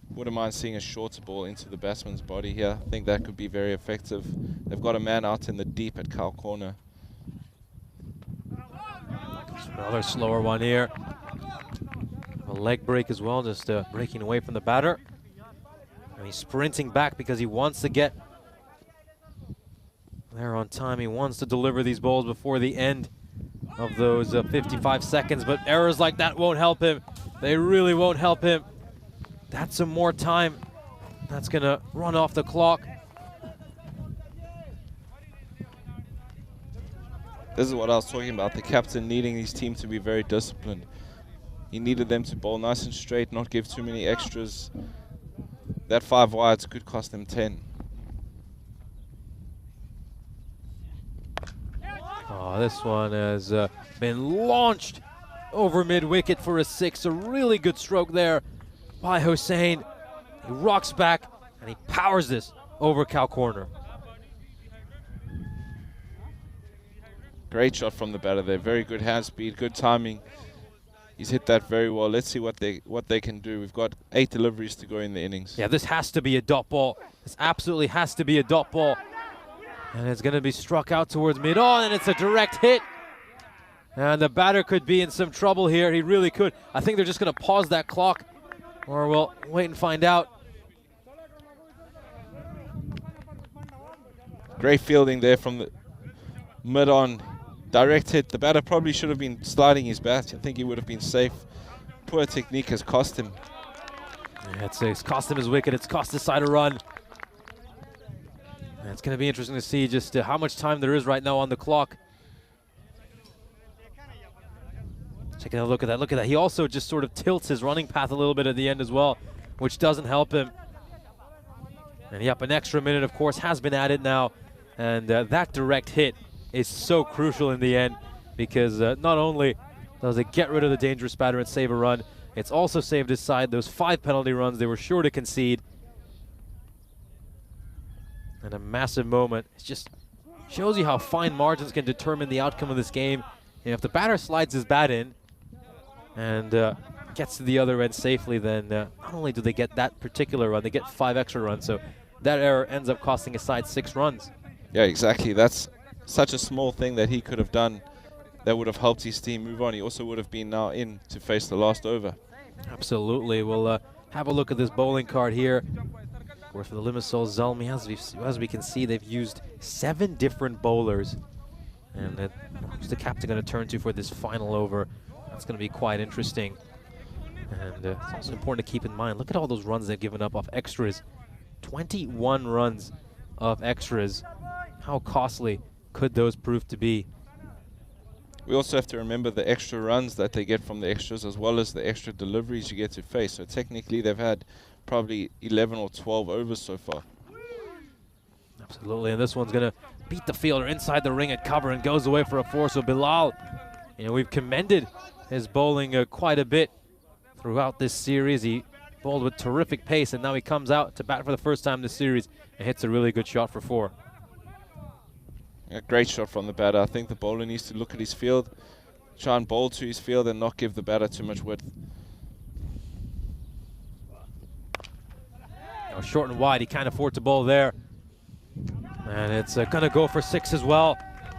Wouldn't mind seeing a shorter ball into the batsman's body here. I think that could be very effective. They've got a man out in the deep at Cow Corner. Another slower one here. A leg break as well, just breaking away from the batter. And he's sprinting back because he wants to get there on time. He wants to deliver these balls before the end of those 55 seconds, but errors like that won't help him. They really won't help him. That's some more time. That's gonna run off the clock. This is what I was talking about, the captain needing his team to be very disciplined. He needed them to bowl nice and straight, not give too many extras. That 5 wides could cost them 10. Oh, this one has been launched over mid-wicket for a 6. A really good stroke there by Hossein. He rocks back and he powers this over cow corner. Great shot from the batter there. Very good hand speed, good timing. He's hit that very well. Let's see what they can do. We've got 8 deliveries to go in the innings. Yeah, this has to be a dot ball. This absolutely has to be a dot ball. And it's going to be struck out towards mid-on, and it's a direct hit. And the batter could be in some trouble here. He really could. I think they're just going to pause that clock, or we'll wait and find out. Great fielding there from the mid-on. Direct hit. The batter probably should have been sliding his bat. I think he would have been safe. Poor technique has cost him. Yeah, it's cost him his wicket. It's cost his side a run. And it's going to be interesting to see just how much time there is right now on the clock. Taking a look at that. Look at that. He also just sort of tilts his running path a little bit at the end as well, which doesn't help him. And yep, an extra minute, of course, has been added now. And that direct hit is so crucial in the end, because not only does it get rid of the dangerous batter and save a run, it's also saved his side those 5 penalty runs they were sure to concede. And a massive moment. It just shows you how fine margins can determine the outcome of this game. And if the batter slides his bat in and gets to the other end safely, then not only do they get that particular run, they get 5 extra runs. So that error ends up costing his side 6 runs. Yeah, exactly. That's such a small thing that he could have done that would have helped his team move on. He also would have been now in to face the last over. Absolutely. We'll have a look at this bowling card here. Of course, for the Limassol Zalmi, as we can see, they've used 7 different bowlers. And who's the captain going to turn to for this final over? That's going to be quite interesting. And it's also important to keep in mind, look at all those runs they've given up off extras. 21 runs of extras. How costly could those prove to be? We also have to remember the extra runs that they get from the extras, as well as the extra deliveries you get to face. So technically they've had probably 11 or 12 overs so far. Absolutely, and this one's going to beat the fielder inside the ring at cover and goes away for a 4. So Bilal, we've commended his bowling quite a bit throughout this series. He bowled with terrific pace, and now he comes out to bat for the first time this series and hits a really good shot for 4. A great shot from the batter. I think the bowler needs to look at his field, try and bowl to his field and not give the batter too much width. Short and wide, he can't afford to bowl there. And it's going to go for 6 as well.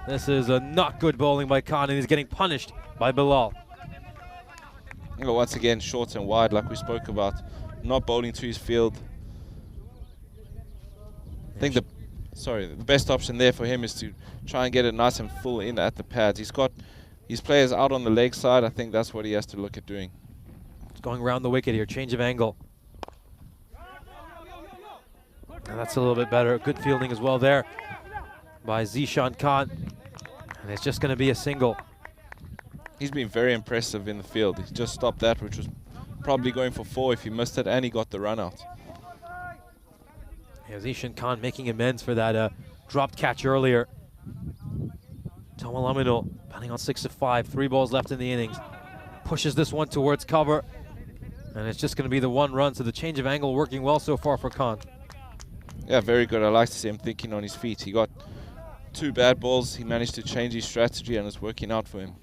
This is not good bowling by Khan, and he's getting punished by Bilal. Once again, short and wide, like we spoke about. Not bowling to his field. I think the best option there for him is to try and get it nice and full in at the pads. He's got his players out on the leg side. I think that's what he has to look at doing. It's going around the wicket here, change of angle. And that's a little bit better. Good fielding as well there by Zishan Khan. And it's just going to be a single. He's been very impressive in the field. He just stopped that, which was probably going for 4 if he missed it, and he got the run out. Yeah, Zishan Khan making amends for that dropped catch earlier. Tomalaminul batting on 6 of 5, 3 balls left in the innings. Pushes this one towards cover. And it's just going to be the 1 run, so the change of angle working well so far for Khan. Yeah, very good. I like to see him thinking on his feet. He got 2 bad balls. He managed to change his strategy, and it's working out for him.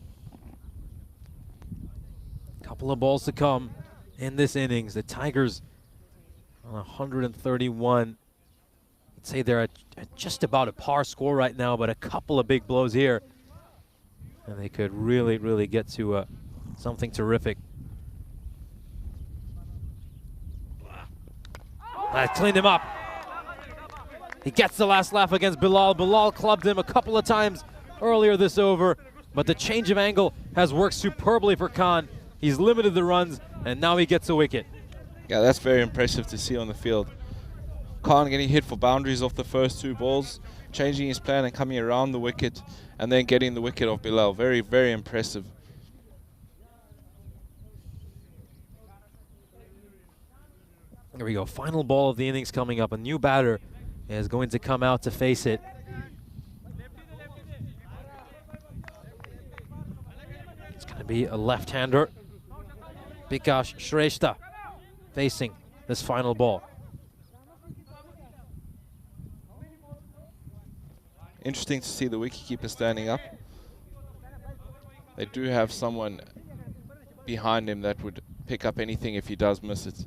Couple of balls to come in this innings. The Tigers on 131. I'd say they're at just about a par score right now, but a couple of big blows here, and they could really, really get to something terrific. That cleaned him up. He gets the last laugh against Bilal. Bilal clubbed him a couple of times earlier this over, but the change of angle has worked superbly for Khan. He's limited the runs, and now he gets a wicket. Yeah, that's very impressive to see on the field. Khan getting hit for boundaries off the first 2 balls, changing his plan and coming around the wicket, and then getting the wicket off Bilal. Very, very impressive. Here we go, final ball of the innings coming up. A new batter is going to come out to face it. It's going to be a left-hander. Bikash Shrestha facing this final ball. Interesting to see the wicketkeeper standing up. They do have someone behind him that would pick up anything if he does miss it.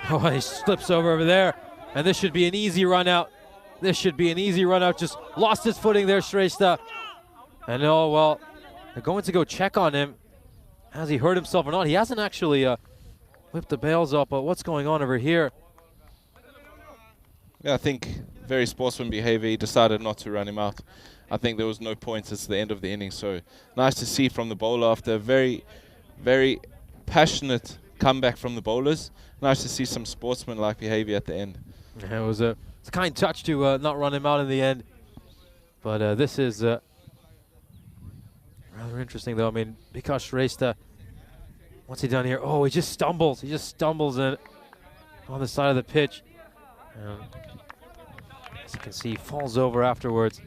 Oh, he slips over there, and this should be an easy run out. This should be an easy run out. Just lost his footing there, Shrestha. And oh, well, they're going to go check on him. Has he hurt himself or not? He hasn't actually whipped the bails up, but what's going on over here? Yeah, I think very sportsman behavior. He decided not to run him out. I think there was no points. It's the end of the inning. So nice to see from the bowler after a very, very passionate comeback from the bowlers. Nice to see some sportsman-like behavior at the end. Yeah, it was a kind touch to not run him out in the end. But this is rather interesting, though. I mean, Bikash Shrestha, what's he done here? Oh, he just stumbles. He just stumbles on the side of the pitch. As you can see, he falls over afterwards.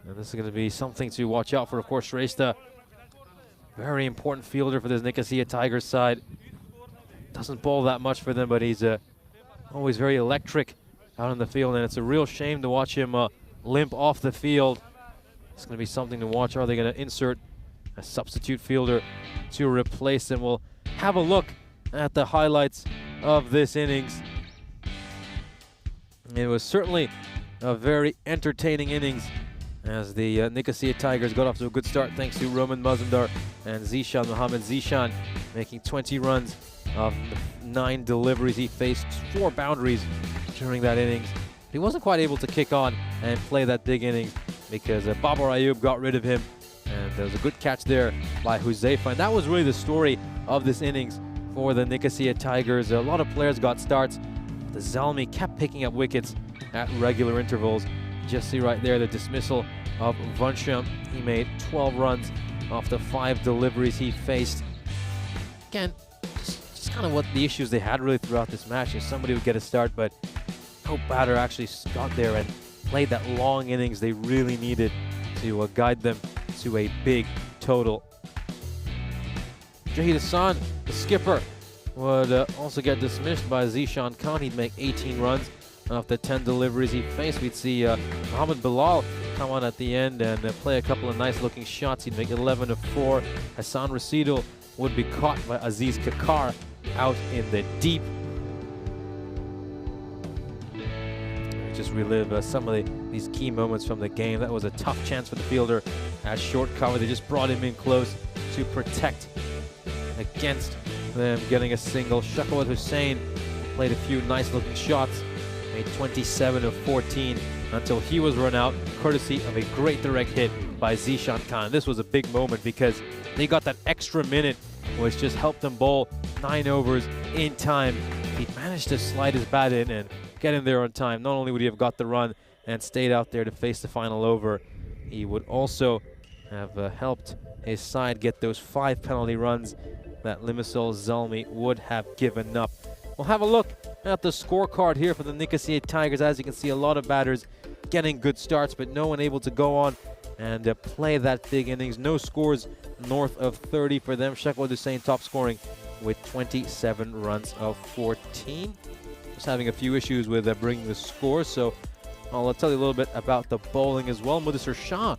And this is going to be something to watch out for. Of course, Shrestha, very important fielder for this Nicosia Tigers side. Doesn't bowl that much for them, but he's always very electric out in the field, and it's a real shame to watch him limp off the field. It's going to be something to watch. Are they going to insert a substitute fielder to replace him? We'll have a look at the highlights of this innings. It was certainly a very entertaining innings as the Nicosia Tigers got off to a good start thanks to Roman Mazumdar and Zishan Mohammed. Zishan making 20 runs off the 9 deliveries. He faced 4 boundaries during that innings. He wasn't quite able to kick on and play that big innings because Babar Ayub got rid of him, and there was a good catch there by Huzaifa. And that was really the story of this innings for the Nicosia Tigers. A lot of players got starts. The Zalmi kept picking up wickets at regular intervals. Just see right there the dismissal of Vansham. He made 12 runs off the 5 deliveries he faced. Again, just kind of what the issues they had really throughout this match is somebody would get a start, but no batter actually got there and played that long innings they really needed to guide them to a big total. Jahid Hassan, the skipper, would also get dismissed by Zishan Khan. He'd make 18 runs off the 10 deliveries he faced. We'd see Mohammed Bilal come on at the end and play a couple of nice looking shots. He'd make 11 of 4. Hassan Rasidul would be caught by Aziz Kakar out in the deep. Just relive some of these key moments from the game. That was a tough chance for the fielder at short cover. They just brought him in close to protect against them getting a single. Shakawat Hussain played a few nice looking shots, made 27 of 14 until he was run out, courtesy of a great direct hit by Zishan Khan. This was a big moment because they got that extra minute, which just helped them bowl 9 overs in time. He managed to slide his bat in and get in there on time. Not only would he have got the run and stayed out there to face the final over, he would also have helped his side get those 5 penalty runs that Limassol Zalmi would have given up. We'll have a look at the scorecard here for the Nicosia Tigers. As you can see, a lot of batters getting good starts, but no one able to go on and play that big innings. No scores north of 30 for them. Shakawat Hussain top scoring with 27 runs of 14. Just having a few issues with bringing the score, so I'll tell you a little bit about the bowling as well. Mudasir Shah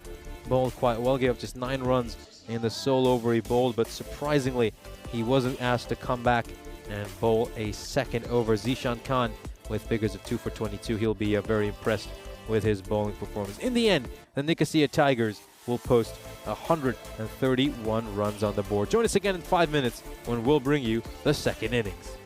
bowled quite well, gave up just 9 runs in the sole over he bowled, but surprisingly, he wasn't asked to come back and bowl a second over. Zishan Khan with figures of 2 for 22. He'll be very impressed with his bowling performance. In the end, the Nicosia Tigers will post 131 runs on the board. Join us again in 5 minutes when we'll bring you the second innings.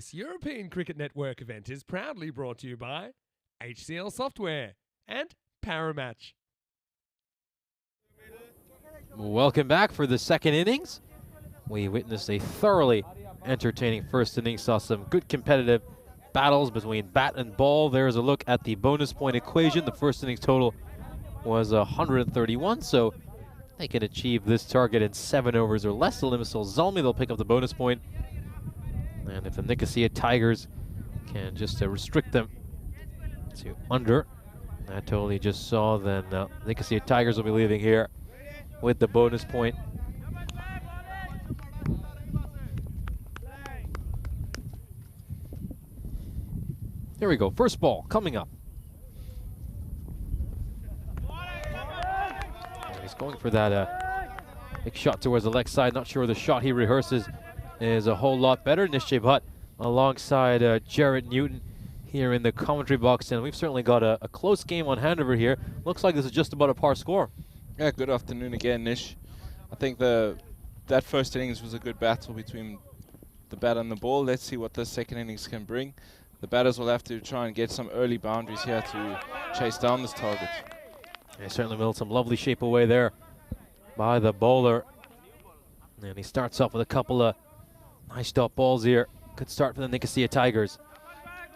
This European Cricket Network event is proudly brought to you by HCL Software and Paramatch. Welcome back for the second innings. We witnessed a thoroughly entertaining first innings, saw some good competitive battles between bat and ball. There's a look at the bonus point equation. The first innings total was 131, so they can achieve this target in 7 overs or less. The Limassol Zalmi, they'll pick up the bonus point. And if the Nicosia Tigers can just restrict them to under that total you just saw, then Nicosia Tigers will be leaving here with the bonus point. Here we go, first ball coming up. And he's going for that big shot towards the leg side. Not sure the shot he rehearses is a whole lot better. Nishcheh Bhatt alongside Jarrett Newton here in the commentary box, and we've certainly got a close game on hand over here. Looks like this is just about a par score. Yeah, good afternoon again, Nish. I think that first innings was a good battle between the bat and the ball. Let's see what this second innings can bring. The batters will have to try and get some early boundaries here to chase down this target. He certainly built some lovely shape away there by the bowler. And he starts off with a couple of nice dot balls here. Good start for the Nicosia Tigers.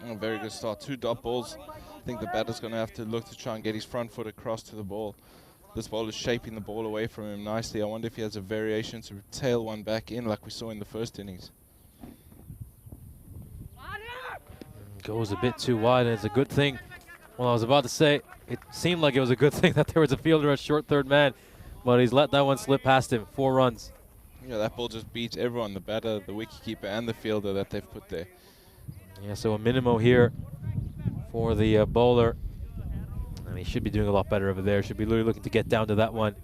Oh, very good start. 2 dot balls. I think the batter's going to have to look to try and get his front foot across to the ball. This ball is shaping the ball away from him nicely. I wonder if he has a variation to tail one back in like we saw in the first innings. Goes a bit too wide, and it's a good thing. Well, I was about to say, it seemed like it was a good thing that there was a fielder at short third man, but he's let that one slip past him. 4 runs. Yeah, that ball just beats everyone, the batter, the wicketkeeper, and the fielder that they've put there. Yeah, so a minimo here for the bowler. And he should be doing a lot better over there. Should be really looking to get down to that one.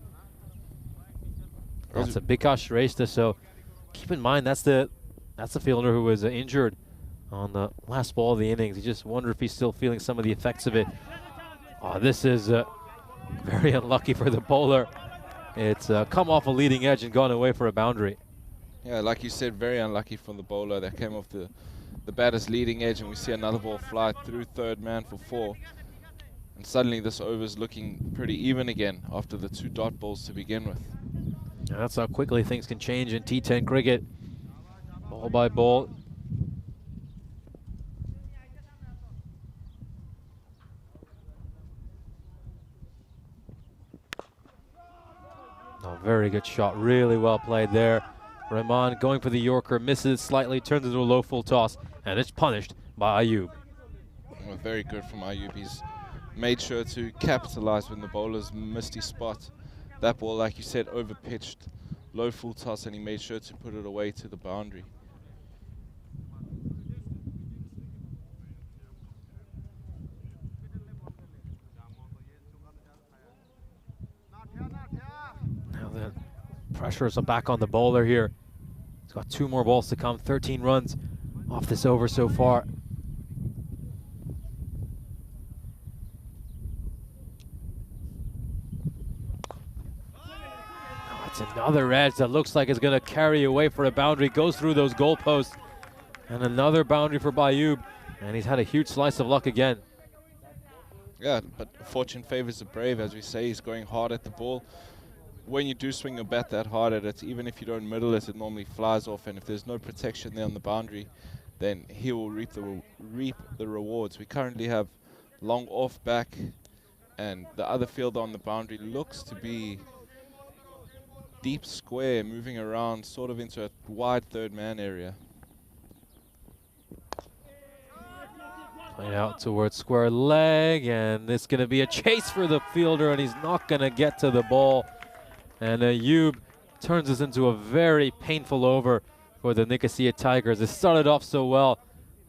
That's a Bikash Shrestha, so keep in mind that's the fielder who was injured on the last ball of the innings. You just wonder if he's still feeling some of the effects of it. Oh, this is very unlucky for the bowler. It's come off a leading edge and gone away for a boundary. Yeah, like you said, very unlucky for the bowler. That came off the batter's leading edge, and we see another ball fly through third man for 4. And suddenly this over's looking pretty even again after the 2 dot balls to begin with. Yeah, that's how quickly things can change in T10 cricket. Ball by ball. Oh, very good shot, really well played there. Rahman going for the Yorker, misses slightly, turns into a low full toss, and it's punished by Ayub. Well, very good from Ayub. He's made sure to capitalize when the bowler's missed his spot. That ball, like you said, over-pitched, low full toss, and he made sure to put it away to the boundary. Now the pressures are back on the bowler here. He's got 2 more balls to come, 13 runs off this over so far. Oh, it's another edge that looks like it's going to carry away for a boundary, goes through those goalposts, and another boundary for Bayub, and he's had a huge slice of luck again. Yeah, but fortune favors the brave, as we say. He's going hard at the ball. When you do swing your bat that hard at it, even if you don't middle it, it normally flies off, and if there's no protection there on the boundary, then he will reap the rewards. We currently have long off back, and the other fielder on the boundary looks to be deep square, moving around sort of into a wide third man area. Played out towards square leg, and it's going to be a chase for the fielder, and he's not going to get to the ball. And Ayub turns this into a very painful over for the Nicosia Tigers. It started off so well,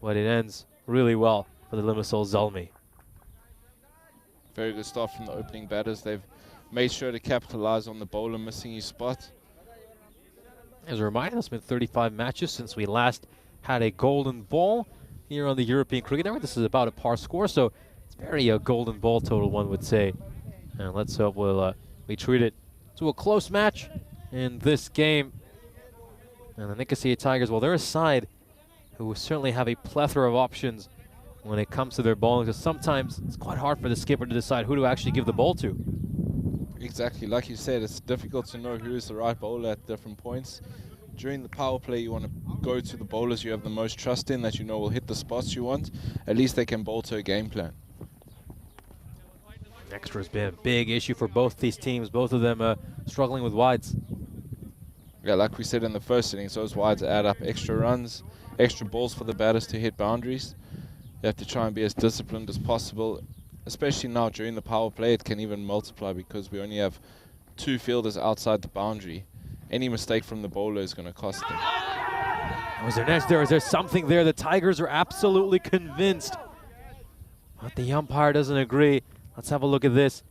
but it ends really well for the Limassol Zalmi. Very good start from the opening batters. They've made sure to capitalize on the bowler missing his spot. As a reminder, it's been 35 matches since we last had a golden ball here on the European Cricket Network. This is about a par score, so it's very a golden ball total, one would say. And let's hope we treat it to a close match in this game. And the Nicosia Tigers, well, they're a side who certainly have a plethora of options when it comes to their bowling, because sometimes it's quite hard for the skipper to decide who to actually give the ball to. Exactly, like you said, it's difficult to know who is the right bowler at different points. During the power play, you want to go to the bowlers you have the most trust in, that you know will hit the spots you want. At least they can bowl to a game plan. Extra has been a big issue for both these teams, both of them struggling with wides. Yeah, like we said in the first innings, those wides add up. Extra runs, extra balls for the batters to hit boundaries. You have to try and be as disciplined as possible, especially now during the power play. It can even multiply because we only have 2 fielders outside the boundary. Any mistake from the bowler is going to cost them. Was there next there? Is there something there? The Tigers are absolutely convinced, but the umpire doesn't agree. Let's have a look at this.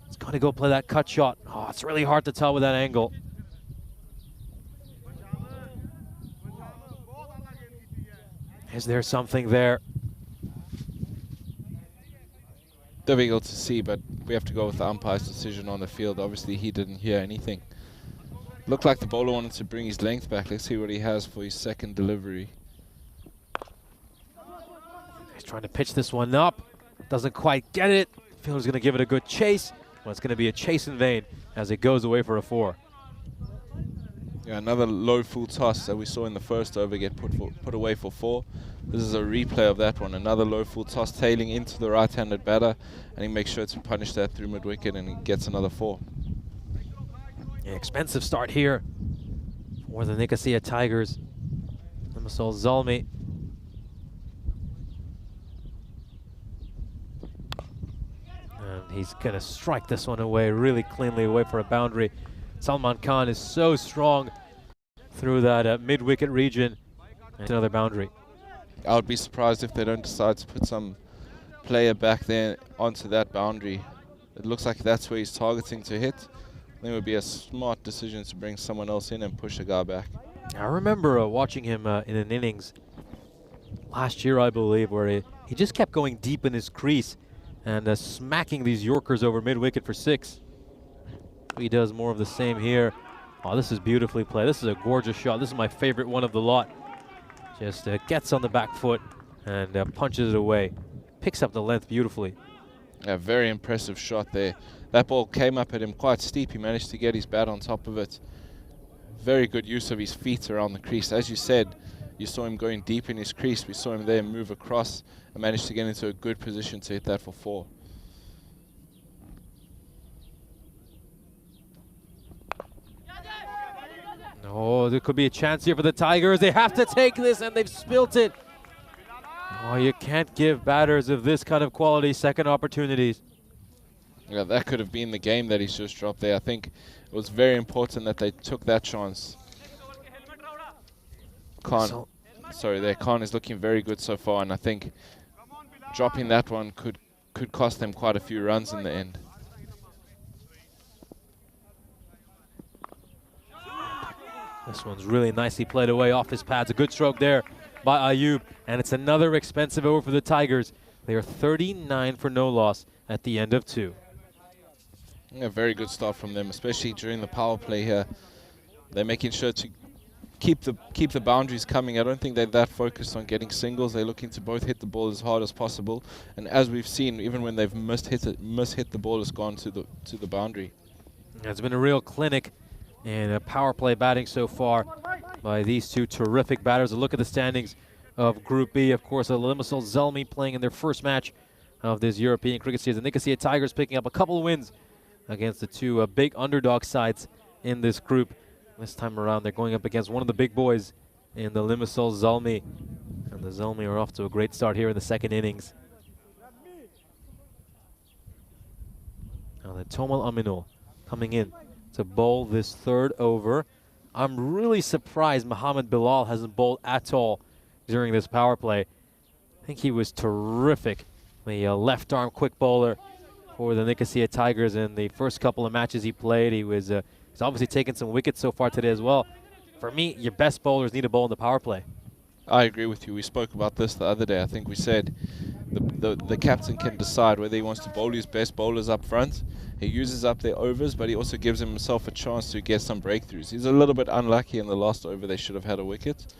It's going to go play that cut shot. Oh, it's really hard to tell with that angle. Is there something there? Difficult to see, but we have to go with the umpire's decision on the field. Obviously, he didn't hear anything. Looked like the bowler wanted to bring his length back. Let's see what he has for his second delivery. He's trying to pitch this one up. Doesn't quite get it. Fielder's going to give it a good chase. Well, it's going to be a chase in vain as it goes away for a 4. Yeah, another low full toss that we saw in the first over get put away for 4. This is a replay of that one. Another low full toss tailing into the right-handed batter, and he makes sure to punish that through mid-wicket, and he gets another 4. Yeah, expensive start here for the Nicosia Tigers. Limassol Zalmi. And he's going to strike this one away, really cleanly away for a boundary. Salman Khan is so strong through that mid-wicket region. And another boundary. I would be surprised if they don't decide to put some player back there onto that boundary. It looks like that's where he's targeting to hit. I think it would be a smart decision to bring someone else in and push the guy back. I remember watching him in an innings last year, I believe, where he just kept going deep in his crease and smacking these Yorkers over mid-wicket for 6. He does more of the same here. Oh, this is beautifully played. This is a gorgeous shot. This is my favorite one of the lot. Just gets on the back foot and punches it away. Picks up the length beautifully. A very impressive shot there. That ball came up at him quite steep. He managed to get his bat on top of it. Very good use of his feet around the crease. As you said, you saw him going deep in his crease. We saw him there move across and managed to get into a good position to hit that for 4. Oh, there could be a chance here for the Tigers. They have to take this, and they've spilt it. Oh, you can't give batters of this kind of quality second opportunities. Yeah, that could have been the game that he's just dropped there. I think it was very important that they took that chance. Khan is looking very good so far, and I think dropping that one could cost them quite a few runs in the end. This one's really nicely played away off his pads. A good stroke there by Ayub, and it's another expensive over for the Tigers. They are 39 for no loss at the end of 2. A very good start from them, especially during the power play here. They're making sure to keep the boundaries coming. I don't think they're that focused on getting singles. They're looking to both hit the ball as hard as possible. And as we've seen, even when they've mishit the ball has gone to the boundary. It's been a real clinic in power play batting so far by these two terrific batters. A look at the standings of Group B. Of course, Limassol Zalmi playing in their first match of this European cricket series. The Nicosia Tigers picking up a couple of wins against the 2 big underdog sides in this group. This time around, they're going up against one of the big boys in the Limassol Zalmi. And the Zalmi are off to a great start here in the second innings. Now the Tomal Aminul coming in to bowl this 3rd over. I'm really surprised Mohammed Bilal hasn't bowled at all during this power play. I think he was terrific. The left arm quick bowler for the Nicosia Tigers in the first couple of matches he played. He's obviously taken some wickets so far today as well. For me, your best bowlers need a bowl in the power play. I agree with you. We spoke about this the other day. I think we said the captain can decide whether he wants to bowl his best bowlers up front. He uses up their overs, but he also gives himself a chance to get some breakthroughs. He's a little bit unlucky in the last over. They should have had a wicket.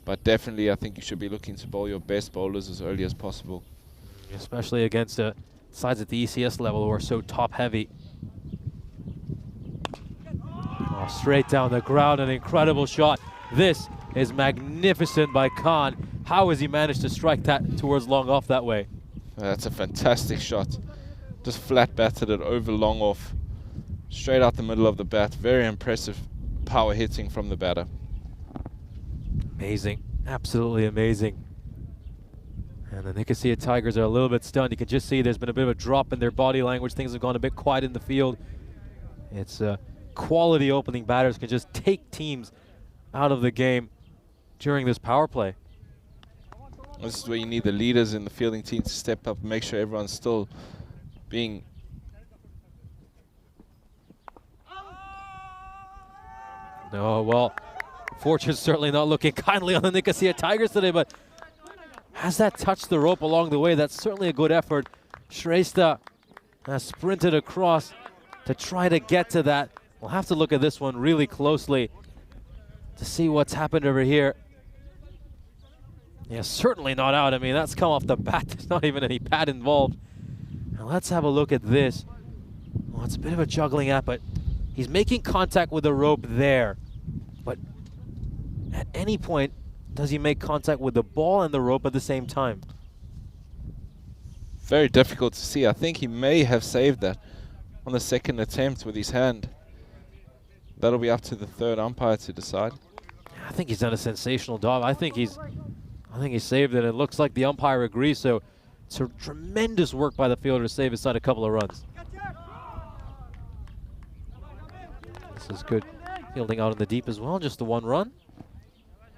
But definitely, I think you should be looking to bowl your best bowlers as early as possible. Especially against sides at the ECS level who are so top-heavy. Oh, straight down the ground, an incredible shot. This is magnificent by Khan. How has he managed to strike that towards long off that way? That's a fantastic shot. Just flat batted it over long off. Straight out the middle of the bat. Very impressive power hitting from the batter. Amazing. Absolutely amazing. And the Nicosia Tigers are a little bit stunned. You can just see there's been a bit of a drop in their body language. Things have gone a bit quiet in the field. It's quality opening batters can just take teams out of the game during this power play. This is where you need the leaders in the fielding team to step up and make sure everyone's still being... No, well, fortune's certainly not looking kindly on the Nicosia Tigers today, but has that touched the rope along the way? That's certainly a good effort. Shrestha has sprinted across to try to get to that. We'll have to look at this one really closely to see what's happened over here. Yeah, certainly not out. I mean, that's come off the bat. There's not even any pad involved. Now let's have a look at this. Well, it's a bit of a juggling act, but he's making contact with the rope there. But at any point, does he make contact with the ball and the rope at the same time? Very difficult to see. I think he may have saved that on the second attempt with his hand. That'll be up to the third umpire to decide. I think he's done a sensational job. I think he's saved it. It looks like the umpire agrees, so it's a tremendous work by the fielder to save his side a couple of runs. This is good fielding out in the deep as well, just the one run.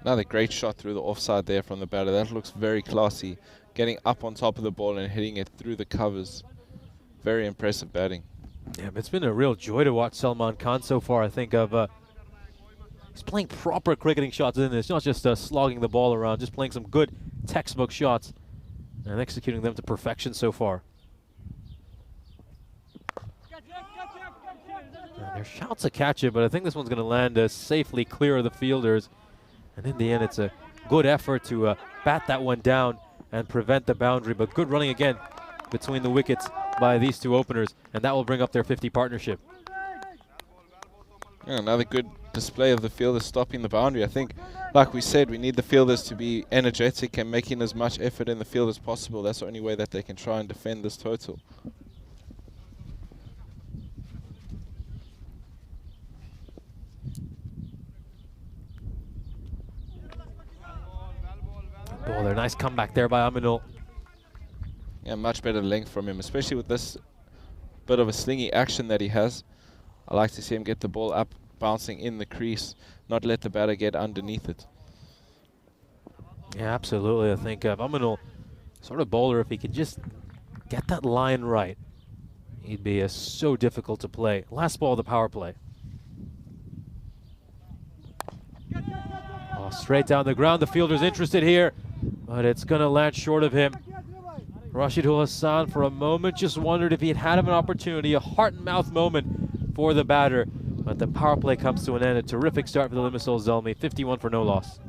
Another great shot through the offside there from the batter. That looks very classy. Getting up on top of the ball and hitting it through the covers. Very impressive batting. Yeah, it's been a real joy to watch Salman Khan so far. I think he's playing proper cricketing shots in this, not just slogging the ball around, just playing some good textbook shots and executing them to perfection so far. And there's shouts to catch it, but I think this one's going to land safely clear of the fielders. And in the end, it's a good effort to bat that one down and prevent the boundary, but good running again between the wickets by these two openers, and that will bring up their 50 partnership. Yeah, another good display of the fielders stopping the boundary. I think, like we said, we need the fielders to be energetic and making as much effort in the field as possible. That's the only way that they can try and defend this total. Oh, they're nice comeback there by Aminul. Yeah, much better length from him, especially with this bit of a slingy action that he has. I like to see him get the ball up, bouncing in the crease, not let the batter get underneath it. Yeah, absolutely. I think Aminul, sort of bowler, if he could just get that line right, he'd be so difficult to play. Last ball of the power play. Oh, straight down the ground. The fielder's interested here, but it's going to land short of him. Rashidul Hassan, for a moment, just wondered if he had an opportunity, a heart-and-mouth moment for the batter. But the power play comes to an end. A terrific start for the Limassol Zelmi, 51 for no loss.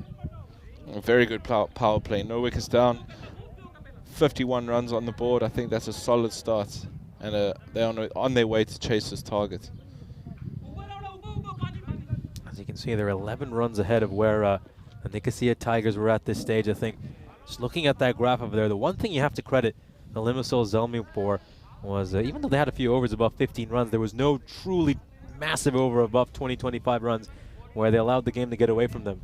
A very good power play. No wickets down. 51 runs on the board. I think that's a solid start. And they're on their way to chase this target. As you can see, they're 11 runs ahead of where the Nicosia Tigers were at this stage. I think just looking at that graph over there, the one thing you have to credit the Limassol Zelmi for was even though they had a few overs above 15 runs, there was no truly massive over above 20-25 runs where they allowed the game to get away from them.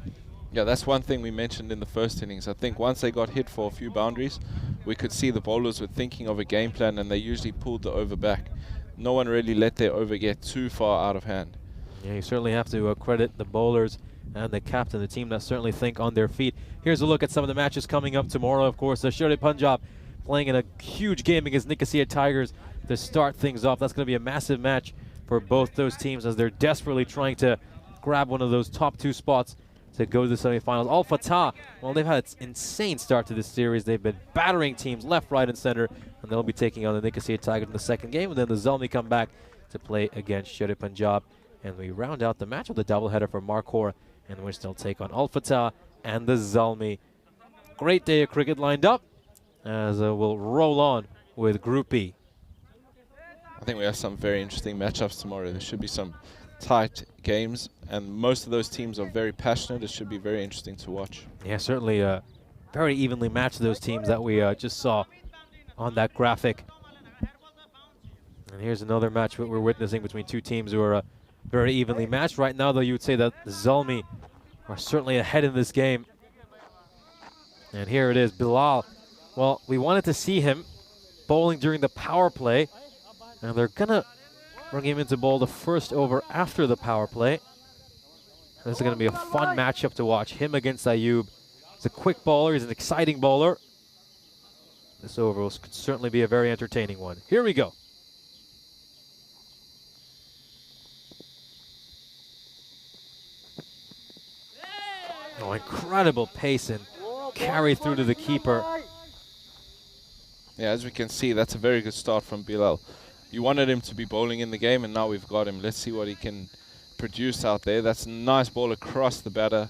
Yeah, that's one thing we mentioned in the first innings. I think once they got hit for a few boundaries, we could see the bowlers were thinking of a game plan and they usually pulled the over back. No one really let their over get too far out of hand. Yeah, you certainly have to credit the bowlers and the captain, the team that certainly think on their feet. Here's a look at some of the matches coming up tomorrow. Of course, Sherwood Punjab playing in a huge game against Nicosia Tigers to start things off. That's going to be a massive match for both those teams as they're desperately trying to grab one of those top two spots to go to the semifinals. Al Fatah, well, they've had an insane start to this series. They've been battering teams left, right, and center, and they'll be taking on the Nicosia Tigers in the second game, and then the Zelmi come back to play against Sherwood Punjab. And we round out the match with a doubleheader for Encore, in which they'll take on Al Fatah and the Zalmi. Great day of cricket lined up as we'll roll on with Group B. I think we have some very interesting matchups tomorrow. There should be some tight games, and most of those teams are very passionate. It should be very interesting to watch. Yeah, certainly very evenly matched, those teams that we just saw on that graphic. And here's another match we're witnessing between two teams who are very evenly matched. Right now, though, you would say that the Zalmi are certainly ahead in this game. And here it is, Bilal. Well, we wanted to see him bowling during the power play, and they're gonna bring him into bowl the first over after the power play. This is gonna be a fun matchup to watch, him against Ayub. He's a quick bowler, he's an exciting bowler. This over could certainly be a very entertaining one. Here we go. Oh, incredible pace and carry through to the keeper. Yeah, as we can see, that's a very good start from Bilal. You wanted him to be bowling in the game, and now we've got him. Let's see what he can produce out there. That's a nice ball across the batter.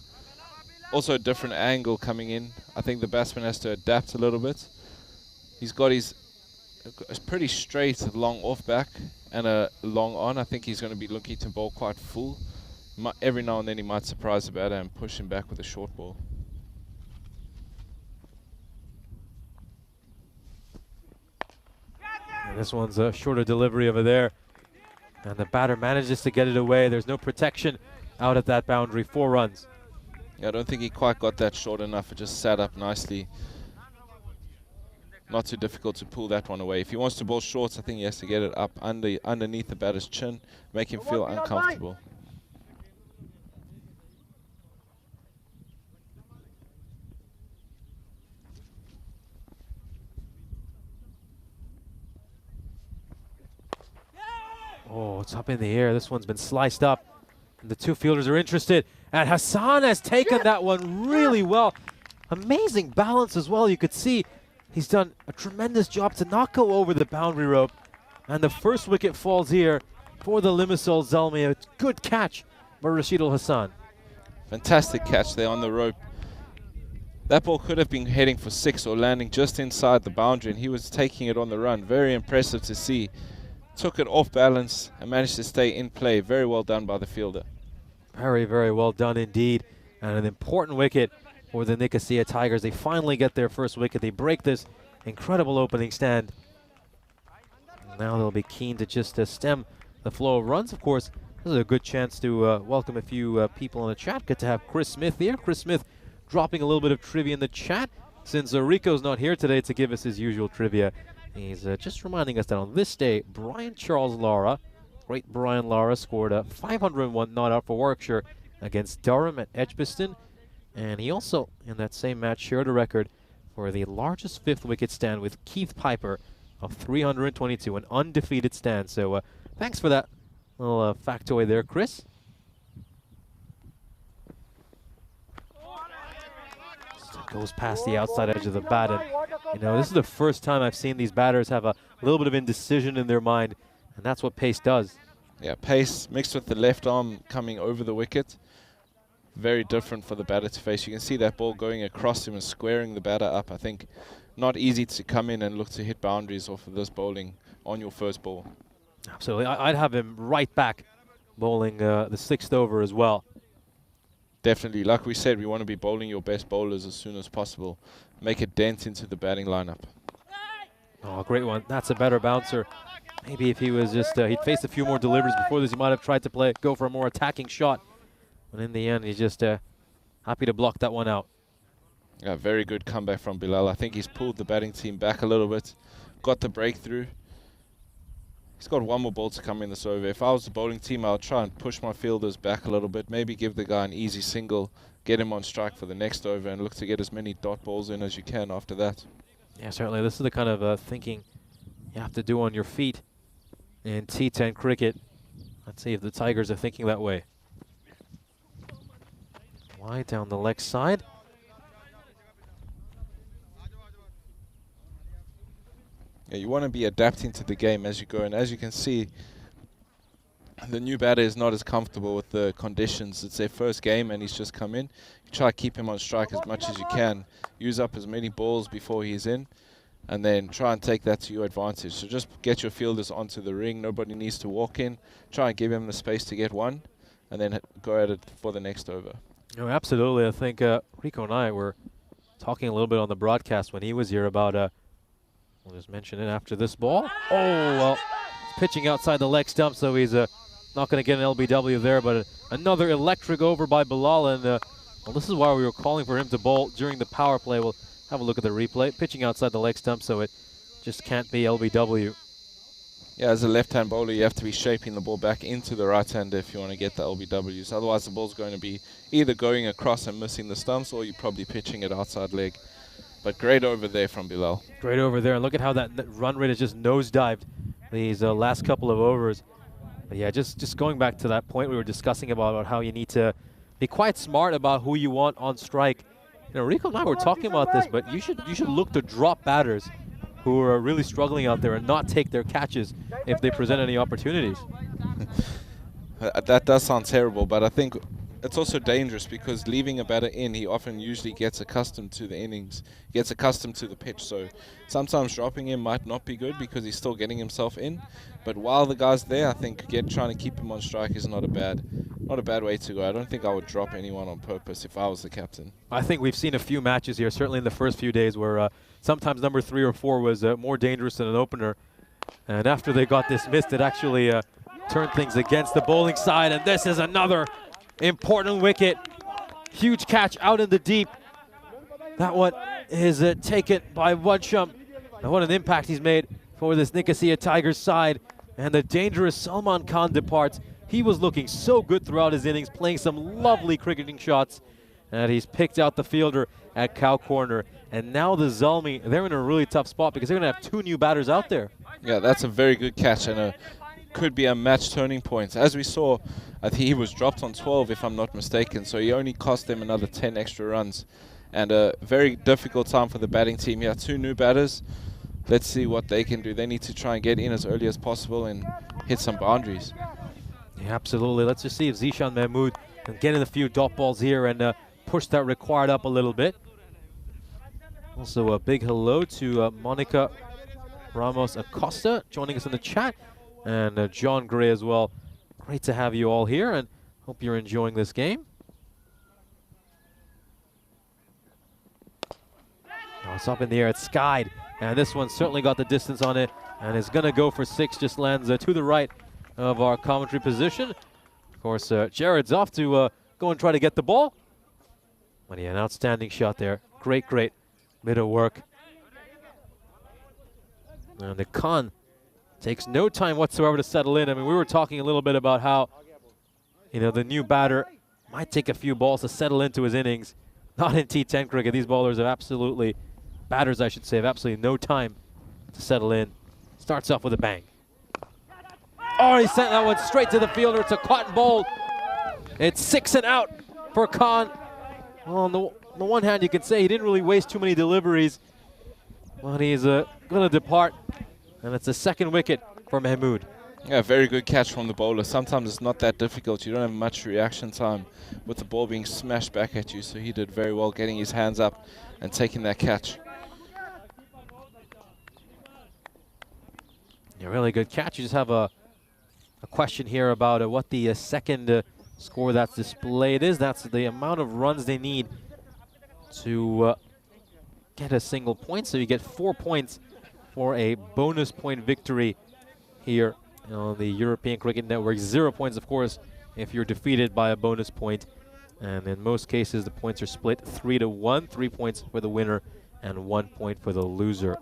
Also a different angle coming in. I think the batsman has to adapt a little bit. He's got his pretty straight long off back and a long on. I think he's going to be looking to bowl quite full. Every now and then he might surprise the batter and push him back with a short ball. And this one's a shorter delivery over there. And the batter manages to get it away. There's no protection out at that boundary. 4 runs. Yeah, I don't think he quite got that short enough. It just sat up nicely. Not too difficult to pull that one away. If he wants to bowl shorts, I think he has to get it up underneath the batter's chin, make him feel uncomfortable. Oh, it's up in the air. This one's been sliced up. And the two fielders are interested. And Hassan has taken that one really well. Amazing balance as well. You could see he's done a tremendous job to not go over the boundary rope. And the first wicket falls here for the Limassol Zalmi. A good catch by Rashid Al Hassan. Fantastic catch there on the rope. That ball could have been heading for 6 or landing just inside the boundary, and he was taking it on the run. Very impressive to see. Took it off balance and managed to stay in play. Very well done by the fielder. Very, very well done indeed. And an important wicket for the Nicosia Tigers. They finally get their first wicket. They break this incredible opening stand. Now they'll be keen to just stem the flow of runs. Of course, this is a good chance to welcome a few people in the chat. Good to have Chris Smith here. Chris Smith dropping a little bit of trivia in the chat. Since Rico's not here today to give us his usual trivia, he's just reminding us that on this day, Brian Charles Lara, great Brian Lara, scored a 501 not out for Warwickshire against Durham at Edgbaston. And he also, in that same match, shared a record for the largest 5th wicket stand with Keith Piper of 322, an undefeated stand. So thanks for that little factoid there, Chris. Goes past the outside edge of the bat, and you know, this is the first time I've seen these batters have a little bit of indecision in their mind, and that's what pace does. Yeah, pace mixed with the left arm coming over the wicket. Very different for the batter to face. You can see that ball going across him and squaring the batter up. I think not easy to come in and look to hit boundaries off of this bowling on your first ball. Absolutely. I'd have him right back bowling the 6th over as well. Definitely. Like we said, we want to be bowling your best bowlers as soon as possible. Make a dent into the batting lineup. Oh, great one. That's a better bouncer. Maybe if he was just, he'd faced a few more deliveries before this, he might have tried to go for a more attacking shot. But in the end, he's just happy to block that one out. Yeah, very good comeback from Bilal. I think he's pulled the batting team back a little bit. Got the breakthrough. He's got one more ball to come in this over. If I was the bowling team, I'll try and push my fielders back a little bit. Maybe give the guy an easy single, get him on strike for the next over, and look to get as many dot balls in as you can after that. Yeah, certainly. This is the kind of thinking you have to do on your feet in T10 cricket. Let's see if the Tigers are thinking that way. Wide down the leg side. Yeah, you want to be adapting to the game as you go, and as you can see, the new batter is not as comfortable with the conditions. It's their first game and he's just come in. You try to keep him on strike as much as you can. Use up as many balls before he's in, and then try and take that to your advantage. So just get your fielders onto the ring. Nobody needs to walk in. Try and give him the space to get one, and then go at it for the next over. No, absolutely. I think Rico and I were talking a little bit on the broadcast when he was here about, we'll just mention it after this ball. Oh, well, he's pitching outside the leg stump, so he's not going to get an LBW there, but another electric over by Bilal, and well, this is why we were calling for him to bowl during the power play. We'll have a look at the replay. Pitching outside the leg stump, so it just can't be LBW. Yeah, as a left-hand bowler, you have to be shaping the ball back into the right-hander if you want to get the LBWs. Otherwise, the ball's going to be either going across and missing the stumps, or you're probably pitching it outside leg. But great over there from Bilal. Great over there, and look at how that run rate has just nosedived these last couple of overs. But yeah, just going back to that point we were discussing about how you need to be quite smart about who you want on strike. You know, Rico and I were talking about this, but you should look to drop batters who are really struggling out there and not take their catches if they present any opportunities. That does sound terrible, but I think it's also dangerous because leaving a batter in, he often usually gets accustomed to the innings, gets accustomed to the pitch. So sometimes dropping him might not be good because he's still getting himself in. But while the guy's there, I think trying to keep him on strike is not a bad way to go. I don't think I would drop anyone on purpose if I was the captain. I think we've seen a few matches here, certainly in the first few days, where sometimes number 3 or 4 was more dangerous than an opener. And after they got dismissed, it actually turned things against the bowling side. And this is another important wicket. Huge catch out in the deep. That one is taken by Wadsham. And what an impact he's made for this Nicosia Tigers side. And the dangerous Salman Khan departs. He was looking so good throughout his innings, playing some lovely cricketing shots. And he's picked out the fielder at cow corner. And now the Zalmi, they're in a really tough spot because they're going to have 2 new batters out there. Yeah, that's a very good catch and could be a match turning point. As we saw, I think he was dropped on 12 if I'm not mistaken, so he only cost them another 10 extra runs. And a very difficult time for the batting team here. 2 new batters. Let's see what they can do. They need to try and get in as early as possible and hit some boundaries. Yeah, absolutely. Let's just see if Zishan Mahmood can get in a few dot balls here and push that required up a little bit. Also a big hello to Monica Ramos Acosta joining us in the chat, and John Gray as well. Great to have you all here, and hope you're enjoying this game. Oh, it's up in the air, it's skied, and this one certainly got the distance on it, and is going to go for 6, just lands to the right of our commentary position. Of course, Jared's off to go and try to get the ball. But yeah, an outstanding shot there. Great bit of work. And the Khan takes no time whatsoever to settle in. I mean, we were talking a little bit about how, you know, the new batter might take a few balls to settle into his innings. Not in T10 cricket. These bowlers have absolutely, batters I should say, have absolutely no time to settle in. Starts off with a bang. Oh, he sent that one straight to the fielder. It's a caught bowl. It's 6 and out for Khan. Well, on the one hand, you can say he didn't really waste too many deliveries, but he's going to depart, and it's a 2nd wicket for Mahmood. Yeah, very good catch from the bowler. Sometimes it's not that difficult. You don't have much reaction time with the ball being smashed back at you, so he did very well getting his hands up and taking that catch. Yeah, really good catch. You just have a question here about what the second score that's displayed is. That's the amount of runs they need to get a single point. So you get 4 points for a bonus point victory here on the European Cricket Network. 0 points, of course, if you're defeated by a bonus point. And in most cases, the points are split 3 to 1. 3 points for the winner and 1 point for the loser.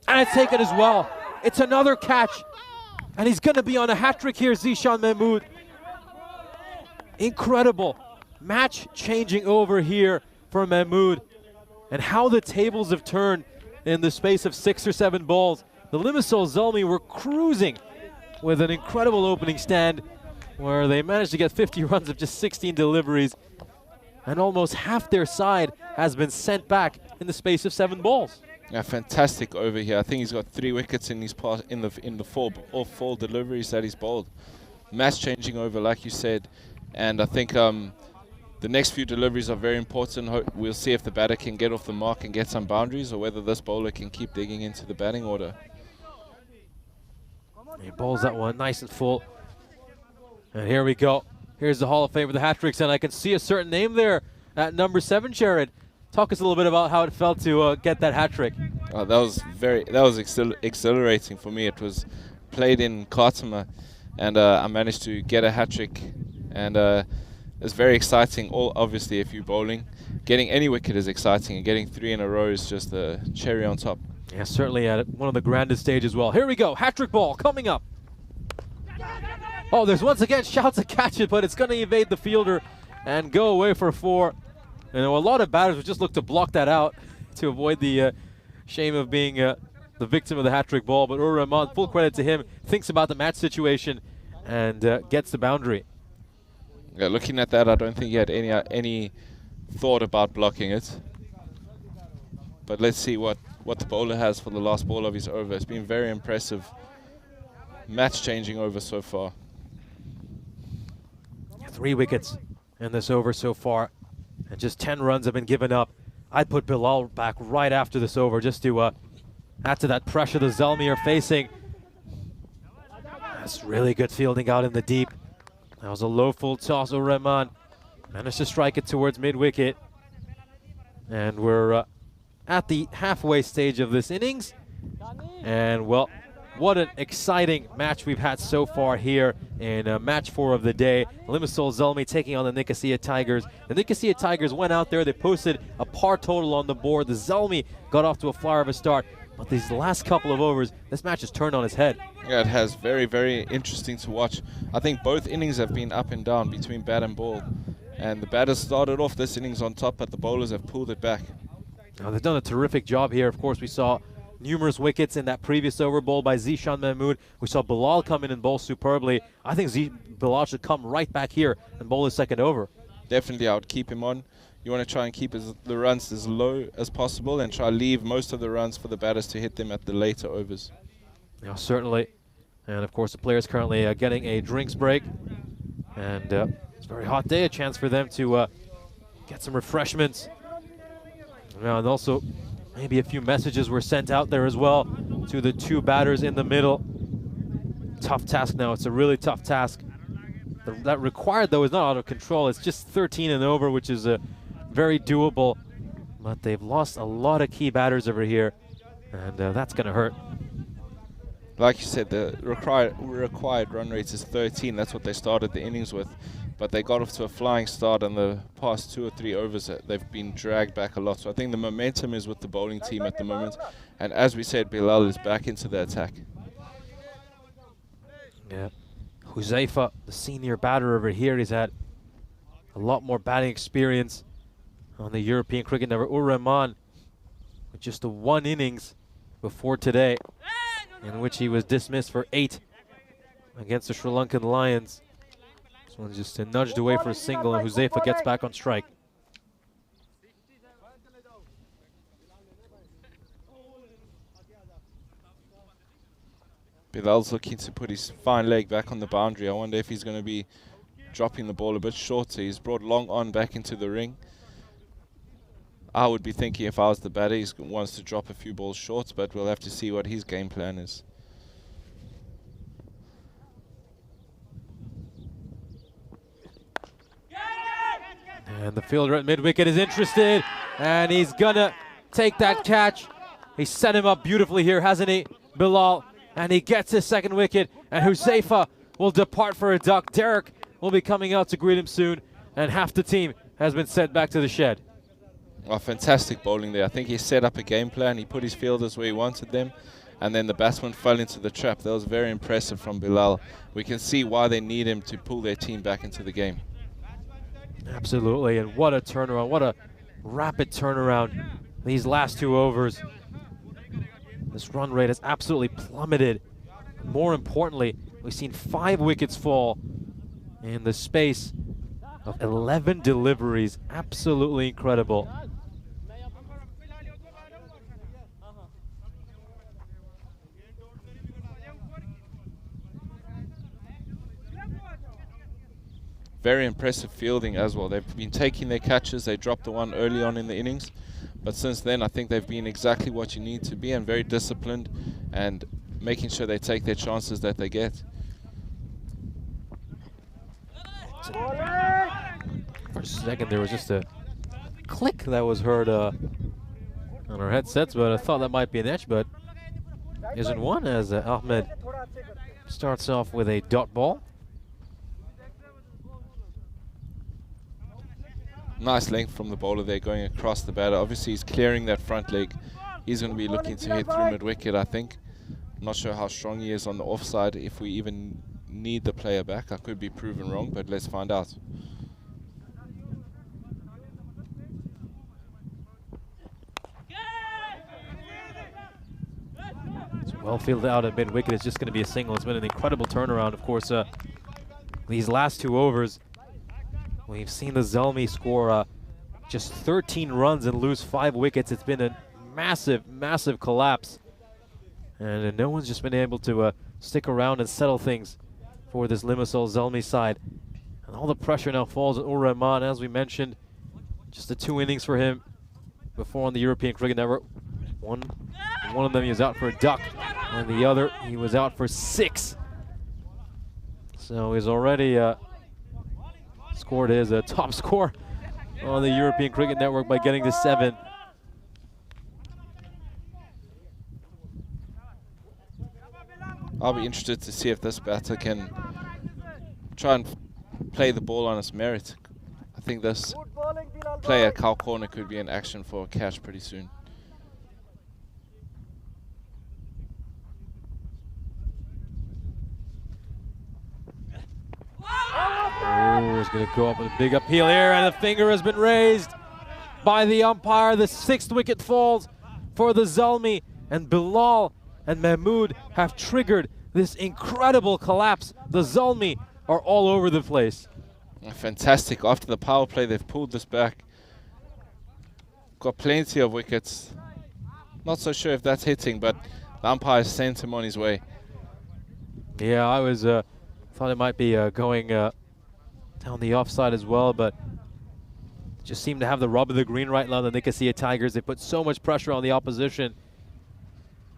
And it's taken as well. It's another catch. And he's going to be on a hat-trick here, Zishan Mahmood. Incredible. Match-changing over here for Mahmood. And how the tables have turned in the space of 6 or 7 balls. The Limassol Zalmi were cruising with an incredible opening stand where they managed to get 50 runs of just 16 deliveries. and almost half their side has been sent back in the space of 7 balls. Yeah, fantastic over here. I think he's got 3 wickets in his in the four deliveries that he's bowled. Match changing over, like you said, and I think the next few deliveries are very important. We'll see if the batter can get off the mark and get some boundaries, or whether this bowler can keep digging into the batting order. He bowls that one nice and full. And here we go. Here's the Hall of Fame with the hat-tricks, and I can see a certain name there at number 7, Jared. Talk us a little bit about how it felt to get that hat-trick. That was exhilarating for me. It was played in Khartoum, and I managed to get a hat-trick, and it's very exciting. Obviously, if you're bowling, getting any wicket is exciting, and getting 3 in a row is just a cherry on top. Yeah, certainly at one of the grandest stages. Well, here we go. Hat-trick ball coming up. Oh, there's once again shouts to catch it, but it's going to evade the fielder and go away for 4. You know, a lot of batters would just look to block that out to avoid the shame of being the victim of the hat-trick ball. But Ur Rahman, full credit to him, thinks about the match situation and gets the boundary. Yeah, looking at that, I don't think he had any thought about blocking it. But let's see what the bowler has for the last ball of his over. It's been very impressive. Match-changing over so far. 3 wickets in this over so far, and just 10 runs have been given up. I'd put Bilal back right after this over just to add to that pressure the Zalmi are facing. That's really good fielding out in the deep. That was a low full toss. Ur Rahman managed to strike it towards mid-wicket. And we're at the halfway stage of this innings. And, well, what an exciting match we've had so far here in match 4 of the day. Limassol Zalmi taking on the Nicosia Tigers. The Nicosia Tigers went out there, they posted a par total on the board. The Zalmi got off to a flyer of a start. But these last couple of overs, this match has turned on its head. Yeah, it has. Very, very interesting to watch. I think both innings have been up and down between bat and ball. And the batters started off this innings on top, but the bowlers have pulled it back. Now, they've done a terrific job here. Of course, we saw numerous wickets in that previous over bowl by Zishan Mahmood. We saw Bilal come in and bowl superbly. I think Bilal should come right back here and bowl his second over. Definitely, I would keep him on. You want to try and keep the runs as low as possible and try to leave most of the runs for the batters to hit them at the later overs. Yeah, certainly. And, of course, the players currently getting a drinks break. And it's a very hot day, a chance for them to get some refreshments. And also, maybe a few messages were sent out there as well to the 2 batters in the middle. Tough task now. It's a really tough task. That required, though, is not out of control. It's just 13 and over, which is very doable. But they've lost a lot of key batters over here, and that's going to hurt. Like you said, the required run rate is 13. That's what they started the innings with. But they got off to a flying start on the past 2 or 3 overs. They've been dragged back a lot. So I think the momentum is with the bowling team at the moment. And as we said, Bilal is back into the attack. Yeah. Huzaifa, the senior batter over here, he's had a lot more batting experience on the European cricket network. Ur Rahman with just the 1 innings before today, in which he was dismissed for 8 against the Sri Lankan Lions. This one's just nudged away for a single, and Huzaifa gets back on strike. Bilal's looking to put his fine leg back on the boundary. I wonder if he's going to be dropping the ball a bit shorter. He's brought long on back into the ring. I would be thinking if I was the batter, he wants to drop a few balls short, but we'll have to see what his game plan is. And the fielder at mid-wicket is interested, and he's gonna take that catch. He set him up beautifully here, hasn't he, Bilal? And he gets his second wicket, and Huzaifa will depart for a duck. Derek will be coming out to greet him soon, and half the team has been sent back to the shed. Oh, fantastic bowling there. I think he set up a game plan. He put his fielders where he wanted them, and then the batsman fell into the trap. That was very impressive from Bilal. We can see why they need him to pull their team back into the game. Absolutely, and what a turnaround, what a rapid turnaround. These last 2 overs. This run rate has absolutely plummeted. More importantly, we've seen 5 wickets fall in the space of 11 deliveries. Absolutely incredible. Very impressive fielding as well. They've been taking their catches. They dropped the one early on in the innings, but since then I think they've been exactly what you need to be, and very disciplined and making sure they take their chances that they get. For a second there was just a click that was heard on our headsets, but I thought that might be an edge, but isn't one, as Ahmed starts off with a dot ball. Nice length from the bowler there going across the batter. Obviously he's clearing that front leg. He's going to be looking to hit through mid-wicket, I think. I'm not sure how strong he is on the offside, if we even need the player back. I could be proven wrong, but let's find out. It's well fielded out at mid-wicket. It's just going to be a single. It's been an incredible turnaround, of course. These last 2 overs, we've seen the Zalmi score just 13 runs and lose 5 wickets. It's been a massive, massive collapse. And no one's just been able to stick around and settle things for this Limassol Zalmi side. And all the pressure now falls on Ur Rahman, as we mentioned. Just the 2 innings for him before on the European Cricket Network. One of them he was out for a duck, and the other he was out for 6. So he's already scored his top score on the European Cricket Network by getting to 7. I'll be interested to see if this batter can try and play the ball on its merit. I think this player, Cow Corner, could be in action for a catch pretty soon. Oh, he's going to go up with a big appeal here, and the finger has been raised by the umpire. The 6th wicket falls for the Zalmi, and Bilal and Mahmood have triggered this incredible collapse. The Zalmi are all over the place. Fantastic. After the power play, they've pulled this back. Got plenty of wickets. Not so sure if that's hitting, but the umpire sent him on his way. Yeah, I was thought it might be going down the offside as well, but just seemed to have the rub of the green right now. The Nicosia Tigers, they put so much pressure on the opposition,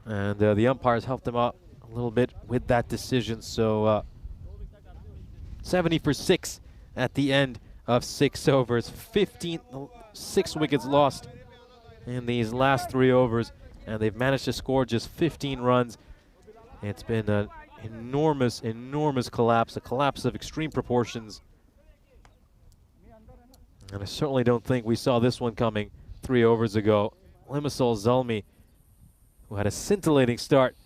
and the umpires helped them out a little bit with that decision. So 70 for 6 at the end of 6 overs. 6 wickets lost in these last 3 overs, and they've managed to score just 15 runs. It's been an enormous, enormous collapse, a collapse of extreme proportions. And I certainly don't think we saw this one coming 3 overs ago. Limassol Zalmi, who had a scintillating start,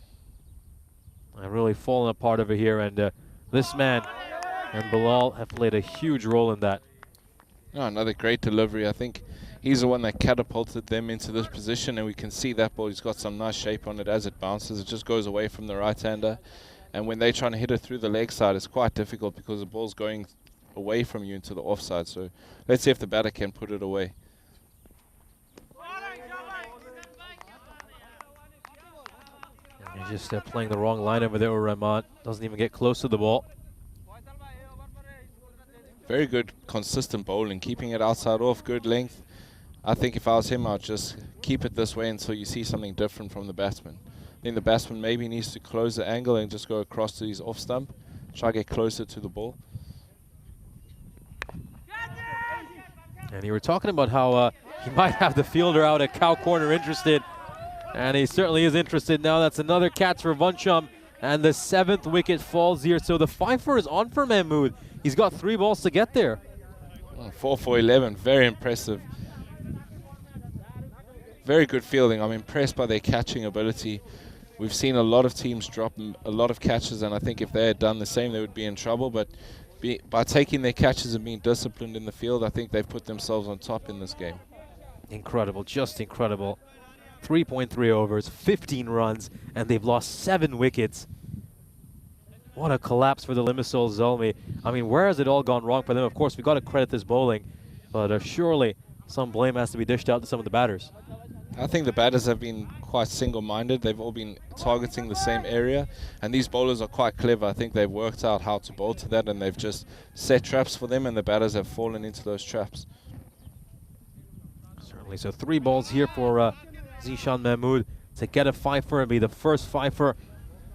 have really fallen apart over here, and this man and Bilal have played a huge role in that. Oh, another great delivery. I think he's the one that catapulted them into this position, and we can see that ball. He's got some nice shape on it as it bounces. It just goes away from the right-hander, and when they're trying to hit it through the leg side, it's quite difficult because the ball's going away from you into the offside. So let's see if the batter can put it away. He's just playing the wrong line over there. Rahman doesn't even get close to the ball. Very good, consistent bowling, keeping it outside off, good length. I think if I was him, I'd just keep it this way until you see something different from the batsman. I think the batsman maybe needs to close the angle and just go across to his off stump, try to get closer to the ball. And you were talking about how he might have the fielder out at Cow Corner interested, and he certainly is interested now. That's another catch for Vancham, and the 7th wicket falls here. So the 5-4 is on for Mahmood. He's got 3 balls to get there. 4 for 11, very impressive. Very good fielding. I'm impressed by their catching ability. We've seen a lot of teams drop a lot of catches, and I think if they had done the same, they would be in trouble. But by taking their catches and being disciplined in the field, I think they've put themselves on top in this game. Incredible, just incredible. 3.3 overs, 15 runs, and they've lost 7 wickets. What a collapse for the Limassol Zalmi. I mean, where has it all gone wrong for them? Of course, we got to credit this bowling, but surely some blame has to be dished out to some of the batters. I think the batters have been quite single-minded. They've all been targeting the same area, and these bowlers are quite clever. I think they've worked out how to bowl to that, and they've just set traps for them, and the batters have fallen into those traps. Certainly. So 3 balls here for Zishan Mahmood to get a fifer and be the first fifer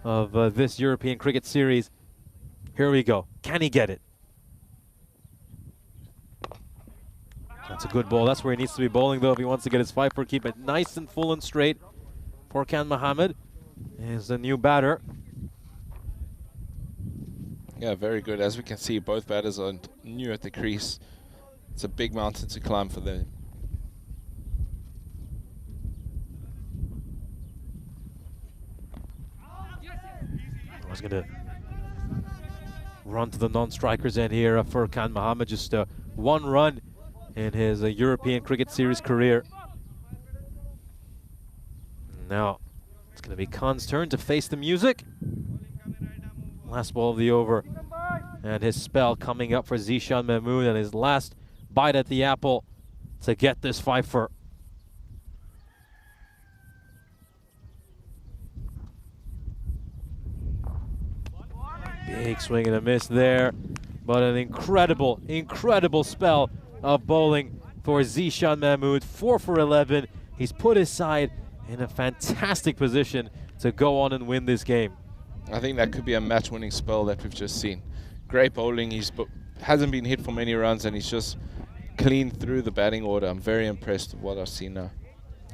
of this European Cricket Series. Here we go. Can he get it? That's a good ball. That's where he needs to be bowling, though, if he wants to get his fifer. Keep it nice and full and straight. Furkan Mohammed is the new batter. Yeah, very good. As we can see, both batters are new at the crease. It's a big mountain to climb for them. I was going to run to the non-strikers end here. Furkan Mohammed, just 1 run in his European Cricket Series career. Now it's going to be Khan's turn to face the music. Last ball of the over, and his spell coming up for Zishan Mahmood, and his last bite at the apple to get this fifer. Big swing and a miss there, but an incredible, incredible spell of bowling for Zishan Mahmood. 4 for 11. He's put his side in a fantastic position to go on and win this game. I think that could be a match-winning spell that we've just seen. Great bowling. Hasn't been hit for many runs, and he's just cleaned through the batting order. I'm very impressed with what I've seen now.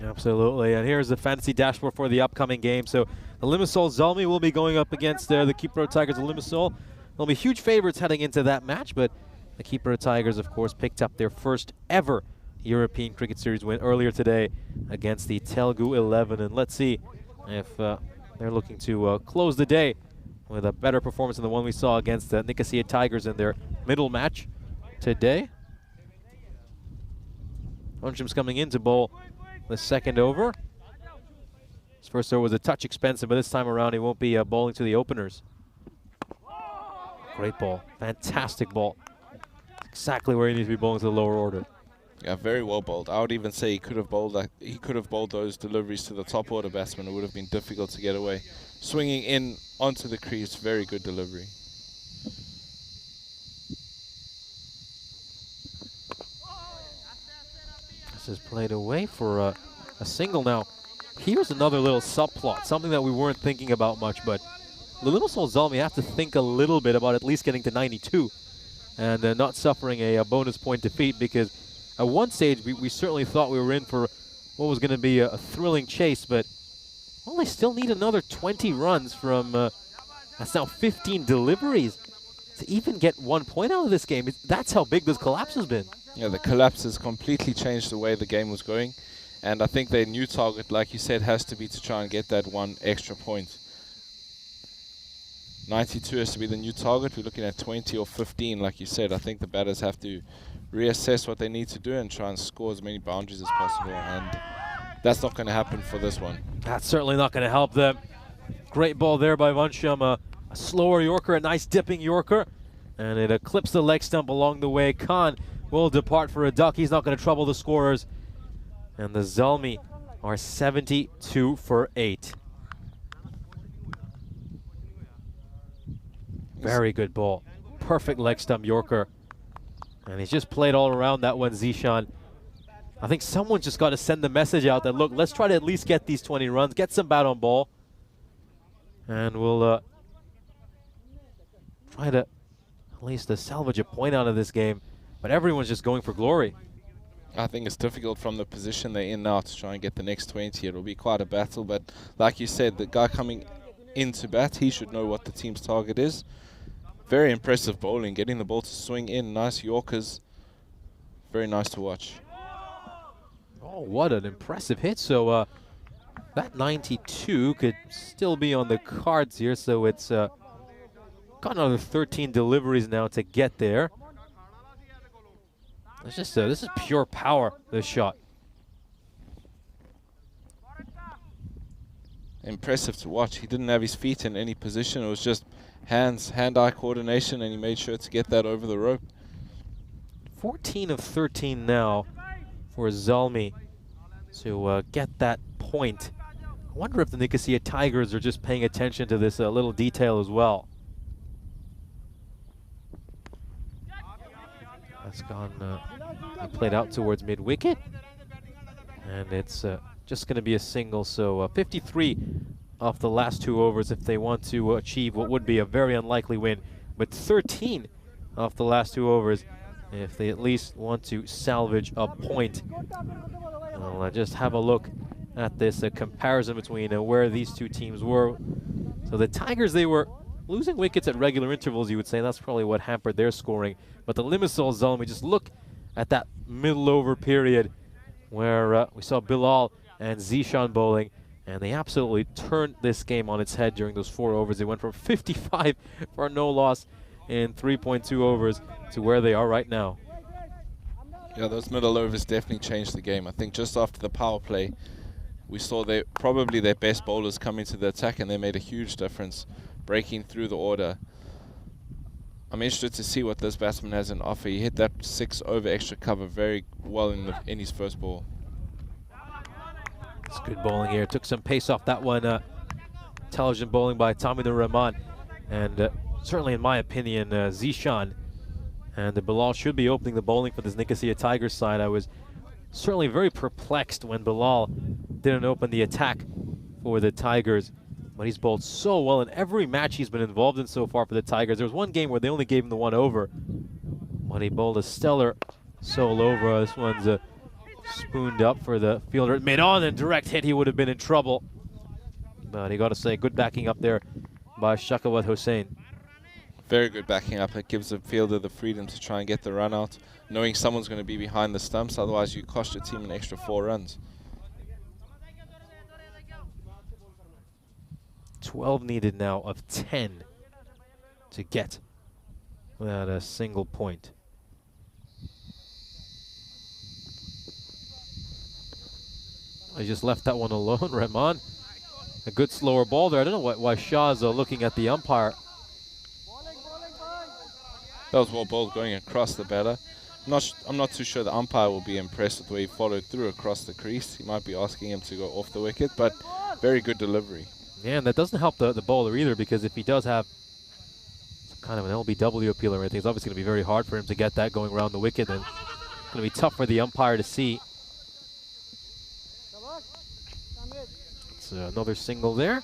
Absolutely. And here's the fantasy dashboard for the upcoming game. So the Limassol Zalmi will be going up against the Kipro Tigers of Limassol. They'll be huge favorites heading into that match, but the Kipro Tigers, of course, picked up their first ever European Cricket Series win earlier today against the Telugu 11. And let's see if they're looking to close the day with a better performance than the one we saw against the Nicosia Tigers in their middle match today. Hunsham's coming in to bowl the second over. His first over was a touch expensive, but this time around he won't be bowling to the openers. Great ball. Fantastic ball. Exactly where he needs to be bowling to the lower order. Yeah, very well bowled. I would even say he could have bowled those deliveries to the top order batsman. It would have been difficult to get away. Swinging in onto the crease, very good delivery. This is played away for a single. Now, here's another little subplot, something that we weren't thinking about much, but the Limassol Zalmi have to think a little bit about at least getting to 92 and not suffering a bonus point defeat, because at one stage we certainly thought we were in for what was going to be a thrilling chase, but well, they still need another 20 runs from, that's now 15 deliveries to even get 1 point out of this game. That's how big this collapse has been. Yeah, the collapse has completely changed the way the game was going. And I think their new target, like you said, has to be to try and get that 1 extra point. 92 has to be the new target. We're looking at 20 or 15, like you said. I think the batters have to reassess what they need to do and try and score as many boundaries as possible. And that's not going to happen for this one. That's certainly not going to help them. Great ball there by Vansham. A slower Yorker, a nice dipping Yorker. And it clips the leg stump along the way. Khan will depart for a duck. He's not going to trouble the scorers. And the Zalmi are 72 for 8. Very good ball. Perfect leg stump Yorker. And he's just played all around that one, Zishan. I think someone's just got to send the message out that, look, let's try to at least get these 20 runs, get some bat on ball. And we'll try to at least salvage a point out of this game. But everyone's just going for glory. I think it's difficult from the position they're in now to try and get the next 20. It'll be quite a battle, but like you said, the guy coming into bat, he should know what the team's target is. Very impressive bowling, getting the ball to swing in. Nice Yorkers. Very nice to watch. Oh, what an impressive hit. So that 92 could still be on the cards here. So it's got another 13 deliveries now to get there. It's just this is pure power, this shot. impressive to watch. He didn't have his feet in any position. It was just hand-eye coordination, and he made sure to get that over the rope. 14 of 13 now for Zalmi to get that point. I wonder if the Nicosia Tigers are just paying attention to this little detail as well. That's gone, he played out towards mid-wicket. And it's just going to be a single, so 53 off the last 2 overs if they want to achieve what would be a very unlikely win. But 13 off the last 2 overs if they at least want to salvage a point. I'll just have a look at this comparison between where these two teams were. So the Tigers, they were losing wickets at regular intervals, you would say. That's probably what hampered their scoring. But the Limassol Zalmi, just look at that middle over period where we saw Bilal and Zishan bowling, and they absolutely turned this game on its head during those 4 overs. They went from 55 for no loss in 3.2 overs to where they are right now. Yeah, those middle overs definitely changed the game. I think just after the power play, we saw probably their best bowlers come into the attack, and they made a huge difference, breaking through the order. I'm interested to see what this batsman has in offer. He hit that 6 over extra cover very well in his first ball. It's good bowling here. Took some pace off that one. Intelligent bowling by Taminur Rahman. And certainly, in my opinion, Zishan and Bilal should be opening the bowling for this Nicosia Tigers side. I was certainly very perplexed when Bilal didn't open the attack for the Tigers. But he's bowled so well in every match he's been involved in so far for the Tigers. There was one game where they only gave him the 1 over, but he bowled a stellar solo over. This one's spooned up for the fielder. It made on a direct hit, he would have been in trouble. But he got to say, good backing up there by Shakawat Hossain. Very good backing up. It gives the fielder the freedom to try and get the run out, knowing someone's going to be behind the stumps. Otherwise, you cost your team an extra 4 runs. 12 needed now of 10 to get that a single point. I just left that one alone, Rahman. A good slower ball there. I don't know why Shah's looking at the umpire. That was well bowled going across the batter. I'm not too sure the umpire will be impressed with the way he followed through across the crease. He might be asking him to go off the wicket, but very good delivery. Yeah, and that doesn't help the bowler either, because if he does have some kind of an LBW appeal or anything, it's obviously going to be very hard for him to get that going around the wicket, and it's going to be tough for the umpire to see. It's another single there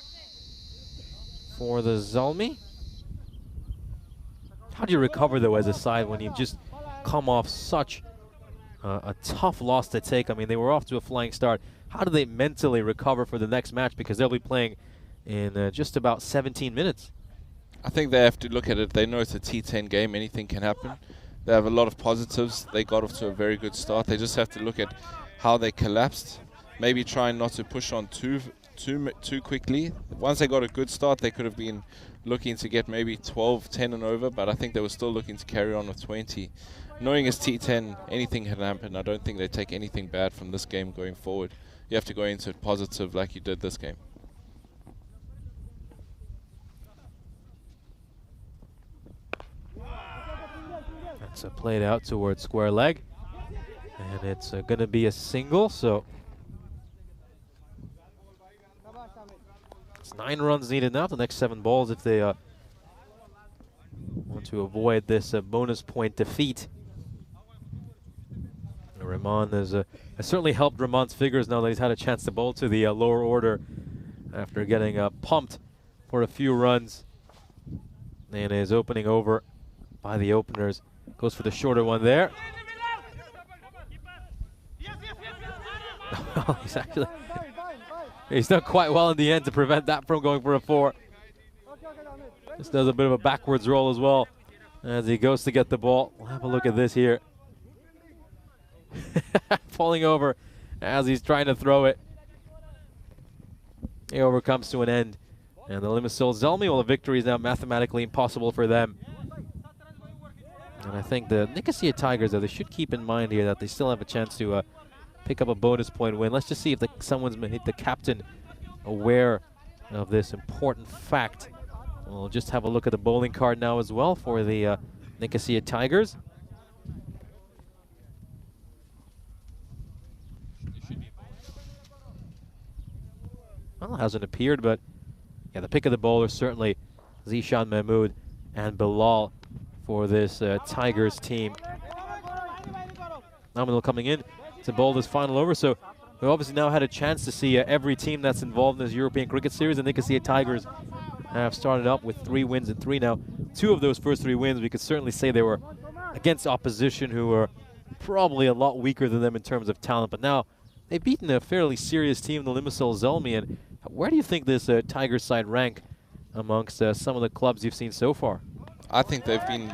for the Zalmi. How do you recover, though, as a side when you've just come off such a tough loss to take? I mean, they were off to a flying start. How do they mentally recover for the next match? Because they'll be playing in just about 17 minutes. I think they have to look at it. They know it's a T10 game. Anything can happen. They have a lot of positives. They got off to a very good start. They just have to look at how they collapsed. Maybe trying not to push on too quickly. Once they got a good start, they could have been looking to get maybe 12, 10 and over, but I think they were still looking to carry on with 20. Knowing it's T10, anything can happen. I don't think they take anything bad from this game going forward. You have to go into it positive like you did this game. That's played out towards square leg, and it's going to be a single, so it's 9 runs needed now. The next 7 balls if they want to avoid this bonus point defeat. Rahman has certainly helped Rahman's figures now that he's had a chance to bowl to the lower order after getting pumped for a few runs. And his opening over by the openers goes for the shorter one there. He's done quite well in the end to prevent that from going for a 4. Just does a bit of a backwards roll as well as he goes to get the ball. We'll have a look at this here. Falling over as he's trying to throw it. The over comes to an end. And the Limassol Zalmi, well, the victory is now mathematically impossible for them. And I think the Nicosia Tigers, though, they should keep in mind here that they still have a chance to pick up a bonus point win. Let's just see if someone's made the captain aware of this important fact. We'll just have a look at the bowling card now as well for the Nicosia Tigers. Well, hasn't appeared, but yeah, the pick of the bowler certainly Zishan Mahmood and Bilal for this Tigers team. Nominal coming in to bowl this final over, so we've obviously now had a chance to see every team that's involved in this European Cricket Series. The Nicosia Tigers have started up with 3 wins and 3 now. 2 of those first 3 wins, we could certainly say they were against opposition who were probably a lot weaker than them in terms of talent, but now they've beaten a fairly serious team, the Limassol Zalmi. And where do you think this Tigers side rank amongst some of the clubs you've seen so far? I think they've been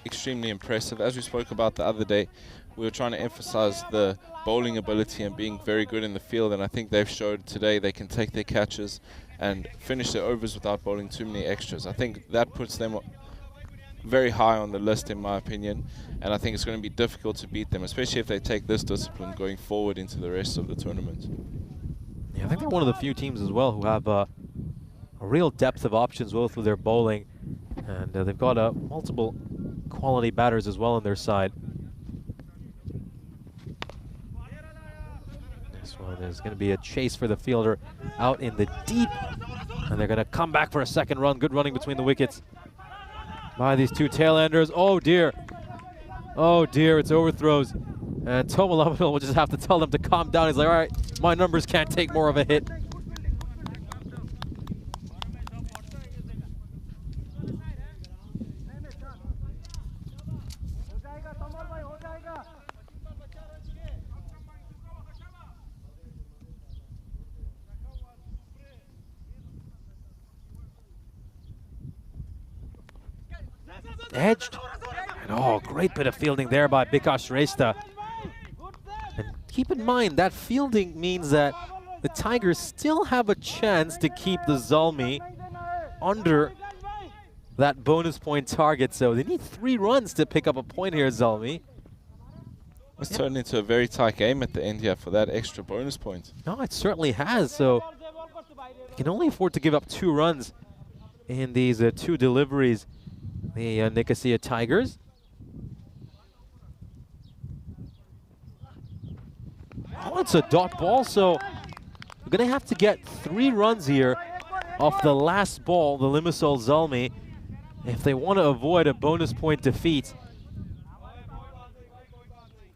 extremely impressive. As we spoke about the other day, we were trying to emphasize the bowling ability and being very good in the field, and I think they've showed today they can take their catches and finish their overs without bowling too many extras. I think that puts them very high on the list in my opinion, and I think it's going to be difficult to beat them, especially if they take this discipline going forward into the rest of the tournament. Yeah, I think they're one of the few teams as well who have a real depth of options both with their bowling, and they've got multiple quality batters as well on their side. This one is going to be a chase for the fielder out in the deep, and they're going to come back for a second run. Good running between the wickets by these 2 tail-enders. Oh dear, it's overthrows, and Tomo Laminal will just have to tell them to calm down. He's like, all right, my numbers can't take more of a hit. Edged. And oh, great bit of fielding there by Bikash Shrestha. And keep in mind, that fielding means that the Tigers still have a chance to keep the Zalmi under that bonus point target. So they need 3 runs to pick up a point here, Zalmi. It's turned into a very tight game at the end here for that extra bonus point. No, it certainly has. So they can only afford to give up 2 runs in these 2 deliveries. The Nicosia Tigers. Oh, it's a dot ball, so we're going to have to get 3 runs here off the last ball, the Limassol Zalmi, if they want to avoid a bonus point defeat.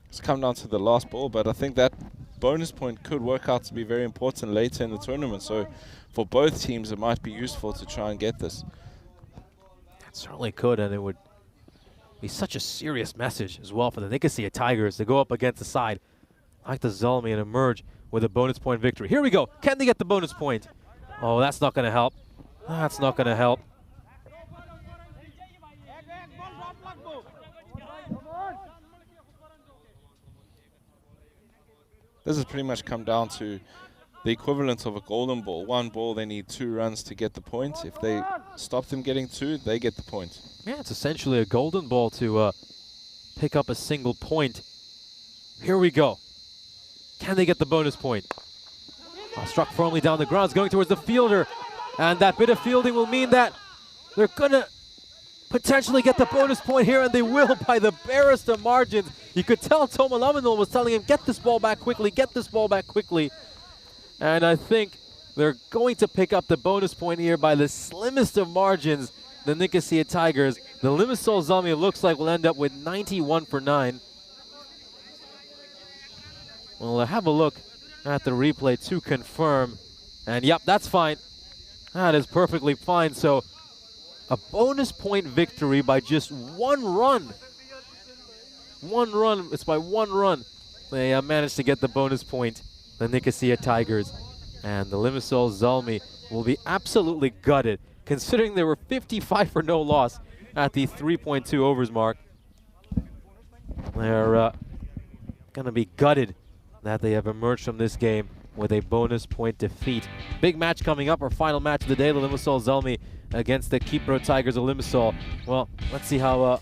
It's come down to the last ball, but I think that bonus point could work out to be very important later in the tournament. So for both teams, it might be useful to try and get this. It certainly could, and it would be such a serious message as well for the Nicosia Tigers to go up against the side like the Zalmi and emerge with a bonus point victory. Here we go. Can they get the bonus point? Oh, that's not going to help. That's not going to help. This has pretty much come down to the equivalent of a golden ball. 1 ball, they need 2 runs to get the point. If they stop them getting 2, they get the point. Yeah, it's essentially a golden ball to pick up a single point. Here we go. Can they get the bonus point? Struck firmly down the ground. It's going towards the fielder. And that bit of fielding will mean that they're going to potentially get the bonus point here, and they will by the barest of margins. You could tell Tomo Laminal was telling him, get this ball back quickly, get this ball back quickly. And I think they're going to pick up the bonus point here by the slimmest of margins, the Nicosia Tigers. The Limassol Zalmi looks like will end up with 91 for 9. We'll have a look at the replay to confirm. And yep, that's fine. That is perfectly fine. So a bonus point victory by just 1 run. 1 run, it's by 1 run. They managed to get the bonus point, the Nicosia Tigers. And the Limassol Zalmi will be absolutely gutted, considering they were 55 for no loss at the 3.2 overs mark. They're going to be gutted that they have emerged from this game with a bonus point defeat. Big match coming up, our final match of the day, the Limassol Zalmi against the Kipro Tigers of Limassol. Well, let's see how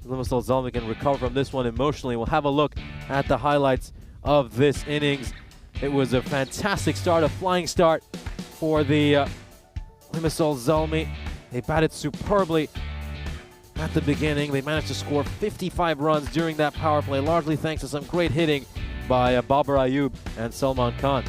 Limassol Zalmi can recover from this one emotionally. We'll have a look at the highlights of this innings. It was a fantastic start, a flying start for the Limassol Zalmi, they batted superbly at the beginning. They managed to score 55 runs during that power play, largely thanks to some great hitting by Babar Ayub and Salman Khan.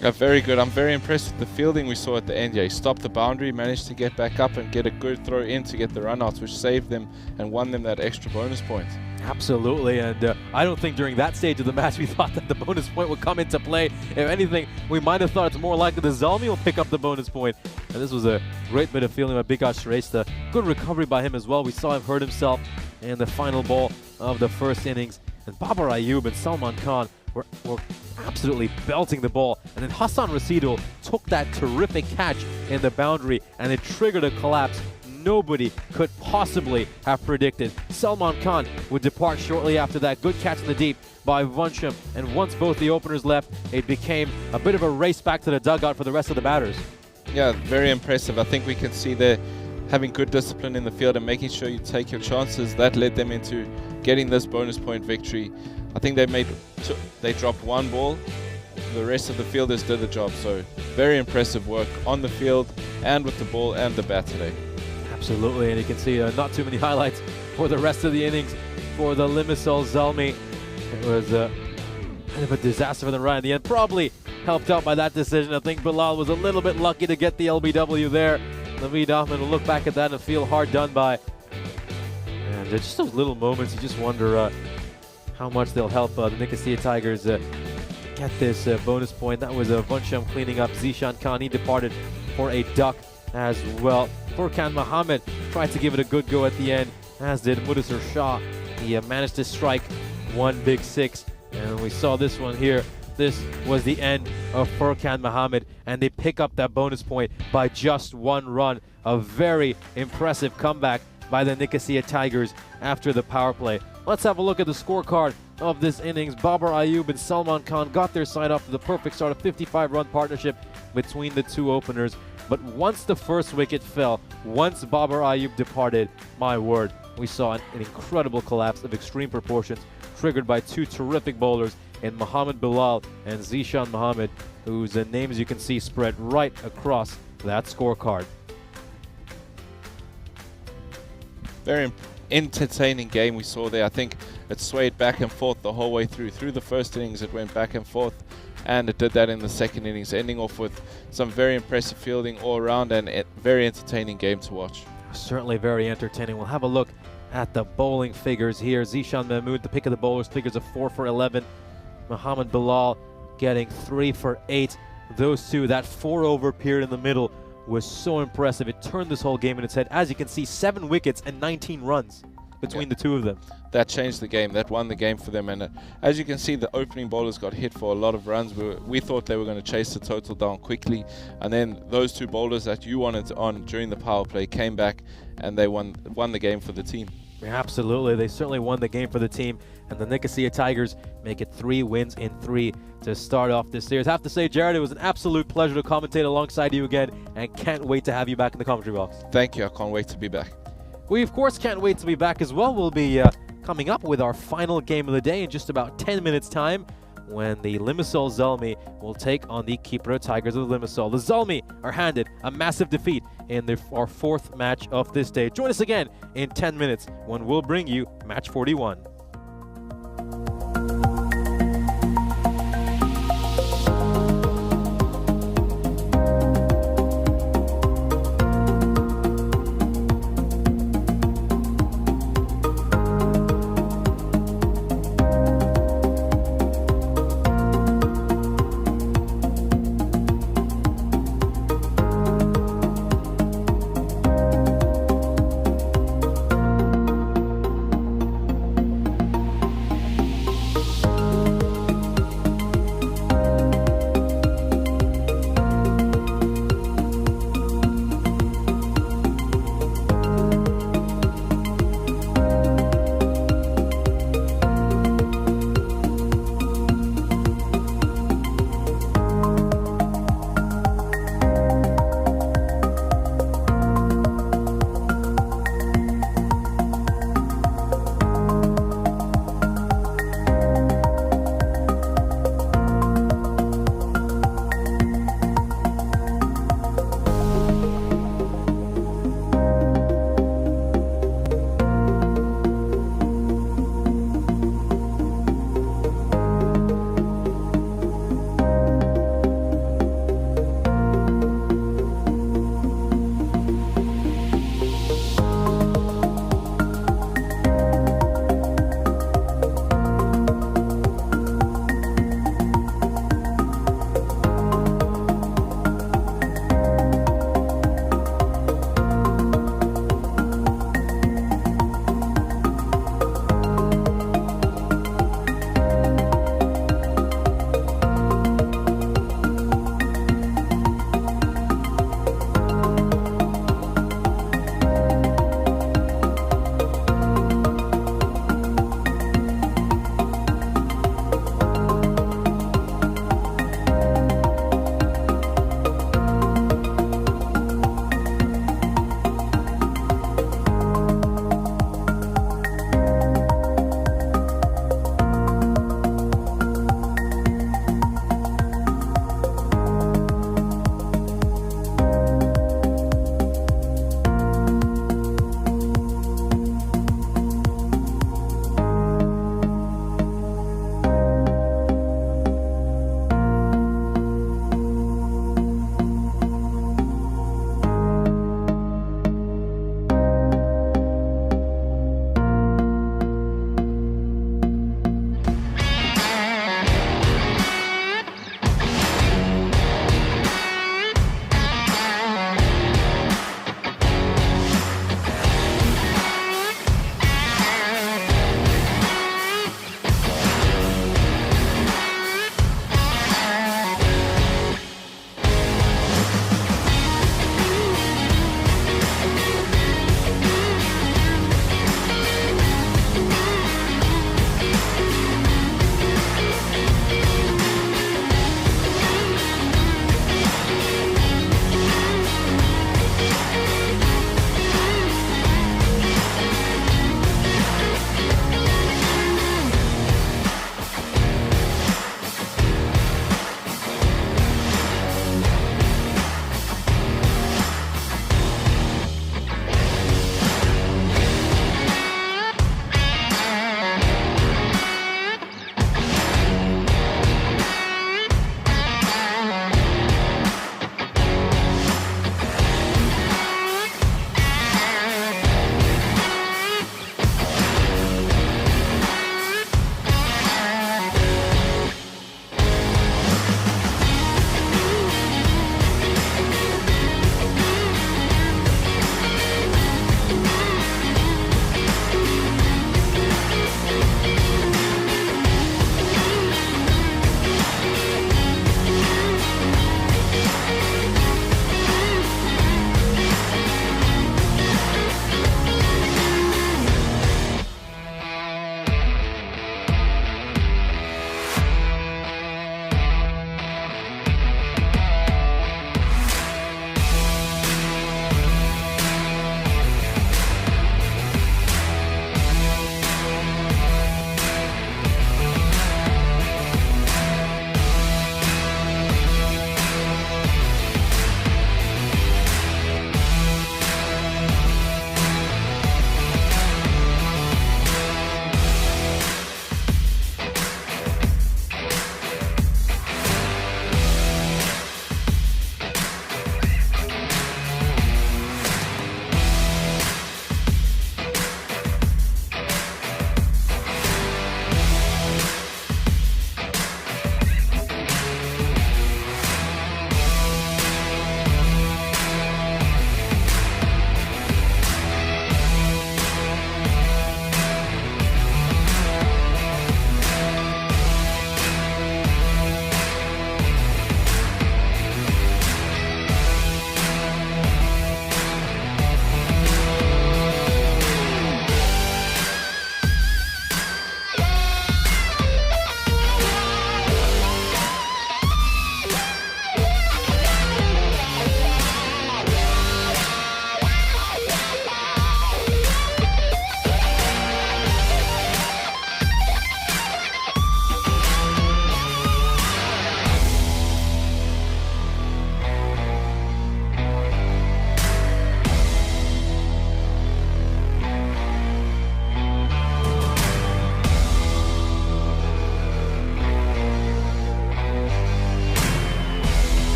Yeah, very good. I'm very impressed with the fielding we saw at the end. Yeah, he stopped the boundary, managed to get back up and get a good throw in to get the runouts, which saved them and won them that extra bonus point. Absolutely, and I don't think during that stage of the match we thought that the bonus point would come into play. If anything, we might have thought it's more likely the Zalmi will pick up the bonus point. And this was a great bit of fielding by Bikash Shrestha. Good recovery by him as well. We saw him hurt himself in the final ball of the first innings. And Babar Ayub and Salman Khan were absolutely belting the ball. And then Hassan Rasidul took that terrific catch in the boundary, and it triggered a collapse nobody could possibly have predicted. Salman Khan would depart shortly after that. Good catch in the deep by Vansham, and once both the openers left, it became a bit of a race back to the dugout for the rest of the batters. Yeah, very impressive. I think we can see they're having good discipline in the field and making sure you take your chances. That led them into getting this bonus point victory. I think they dropped one ball. The rest of the fielders did the job. So very impressive work on the field and with the ball and the bat today. Absolutely, and you can see not too many highlights for the rest of the innings for the Limassol Zalmi. It was kind of a disaster for them right in the end. Probably helped out by that decision. I think Bilal was a little bit lucky to get the LBW there. Naveed Ahmed will look back at that and feel hard done by. And just those little moments, you just wonder how much they'll help the Nicosia Tigers get this bonus point. That was Vansham cleaning up Zishan Khan. He departed for a duck as well. Furkan Mohammed tried to give it a good go at the end, as did Mudassir Shah. He managed to strike one big six, and we saw this one here. This was the end of Furkan Mohammed, and they pick up that bonus point by just one run. A very impressive comeback by the Nicosia Tigers after the power play. Let's have a look at the scorecard of this innings. Babar Ayub and Salman Khan got their side off to the perfect start, a 55-run partnership between the two openers. But once the first wicket fell, once Babar Ayub departed, my word, we saw an incredible collapse of extreme proportions triggered by two terrific bowlers in Mohammed Bilal and Zishan Mohammed, whose names you can see spread right across that scorecard. Very entertaining game we saw there. I think it swayed back and forth the whole way through. Through the first innings, it went back and forth, and it did that in the second innings, ending off with some very impressive fielding all around and a very entertaining game to watch. Certainly very entertaining. We'll have a look at the bowling figures here. Zishan Mahmood, the pick of the bowlers, figures of 4 for 11. Mohammed Bilal getting 3 for 8. Those two, that 4-over period in the middle was so impressive. It turned this whole game in its head. As you can see, 7 wickets and 19 runs between the two of them. That changed the game. That won the game for them. And as you can see, the opening bowlers got hit for a lot of runs. We thought they were going to chase the total down quickly. And then those two bowlers that you wanted on during the power play came back, and they won the game for the team. Absolutely. They certainly won the game for the team. And the Nicosia Tigers make it 3 wins in 3 to start off this series. I have to say, Jared, it was an absolute pleasure to commentate alongside you again, and can't wait to have you back in the commentary box. Thank you. I can't wait to be back. We, of course, can't wait to be back as well. We'll be coming up with our final game of the day in just about 10 minutes' time, when the Limassol Zalmi will take on the Kipro Tigers of Limassol. The Zalmi are handed a massive defeat in our 4th match of this day. Join us again in 10 minutes when we'll bring you match 41.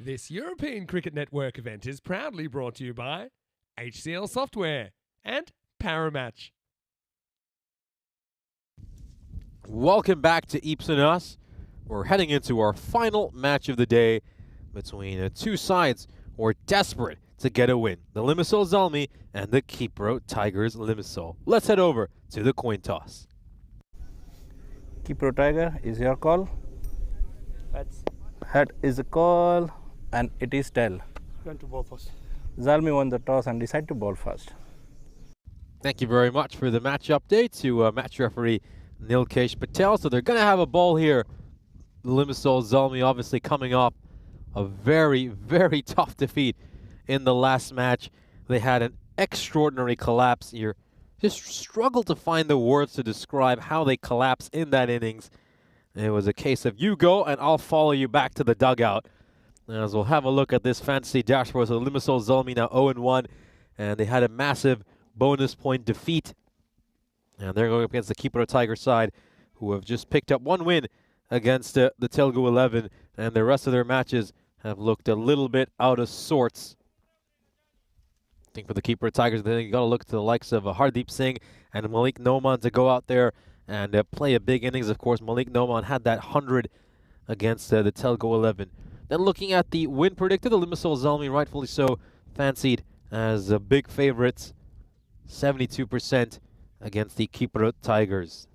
This European Cricket Network event is proudly brought to you by HCL Software and Paramatch. Welcome back to Eeps and Us. We're heading into our final match of the day between two sides who are desperate to get a win. The Limassol Zalmi and the Kipro Tigers Limassol. Let's head over to the coin toss. Kipro Tiger is your call. Heads. Head is a call and it is tail. Going to ball first. Zalmi won the toss and decided to bowl first. Thank you very much for the match update to match referee Nilkesh Patel. So they're going to have a ball here. The Limassol Zalmi obviously coming off a very, very tough defeat in the last match. They had an extraordinary collapse here. Just struggled to find the words to describe how they collapsed in that innings. It was a case of you go and I'll follow you back to the dugout. As we'll have a look at this fantasy dashboard. So the Limassol Zalmi now 0-1, and they had a massive bonus point defeat. And they're going up against the Kipro Tiger side, who have just picked up one win against the Telugu 11, and the rest of their matches have looked a little bit out of sorts. I think for the Kipro Tigers, then you got to look to the likes of Hardeep Singh and Malik Noman to go out there and play a big innings. Of course, Malik Noman had that 100 against the Telugu 11. Then looking at the win predictor, the Limassol Zalmi, rightfully so, fancied as big favorites, 72% against the Kipro Tigers.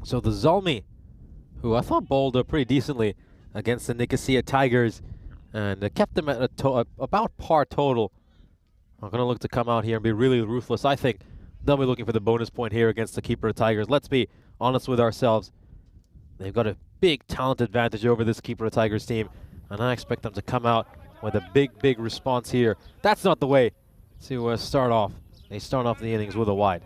So the Zalmi, who I thought bowled pretty decently against the Nicosia Tigers, and kept them at about par total, are going to look to come out here and be really ruthless. I think they'll be looking for the bonus point here against the Kipro Tigers. Let's be honest with ourselves. They've got a big talent advantage over this Kipro Tigers team, and I expect them to come out with a big response here. That's not the way to start off. They start off the innings with a wide.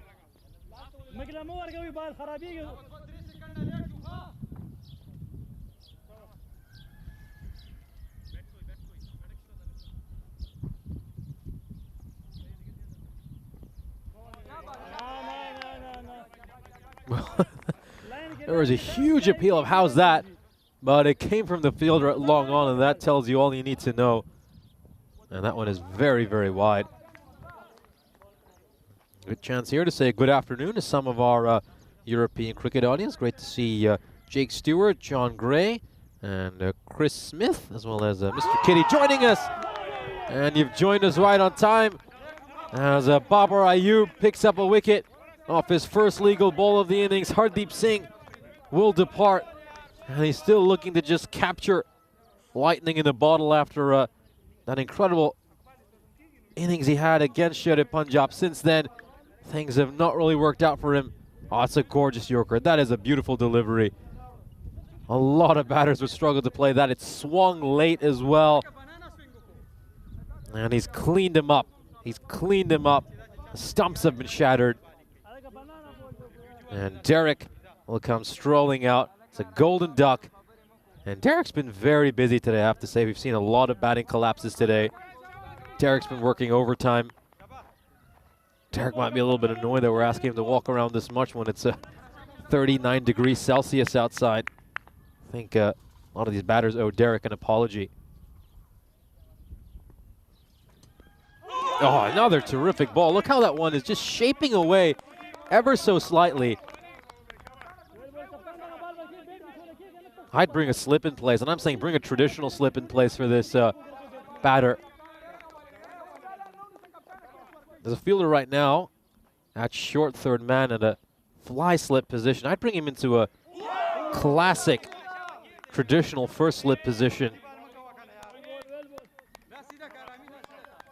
There was a huge appeal of how's that, but it came from the fielder at long on, and that tells you all you need to know. And that one is very wide. Good chance here to say good afternoon to some of our European cricket audience. Great to see Jake Stewart, John Gray, and Chris Smith, as well as Mr. Kitty joining us. And you've joined us right on time as Babar Ayub picks up a wicket off his first legal ball of the innings. Hardeep Singh will depart, and he's still looking to just capture lightning in the bottle after that incredible innings he had against Sher Punjab. Since then, things have not really worked out for him. Oh, it's a gorgeous Yorker. That is a beautiful delivery. A lot of batters would struggle to play that. It swung late as well. And he's cleaned him up. He's cleaned him up. The stumps have been shattered. And Derek will come strolling out. It's a golden duck. And Derek's been very busy today, I have to say. We've seen a lot of batting collapses today. Derek's been working overtime. Derek might be a little bit annoyed that we're asking him to walk around this much when it's 39 degrees Celsius outside. I think a lot of these batters owe Derek an apology. Oh, another terrific ball. Look how that one is just shaping away ever so slightly. I'd bring a slip in place, and I'm saying bring a traditional slip in place for this batter. There's a fielder right now at short third man at a fly slip position. I'd bring him into a classic traditional first slip position.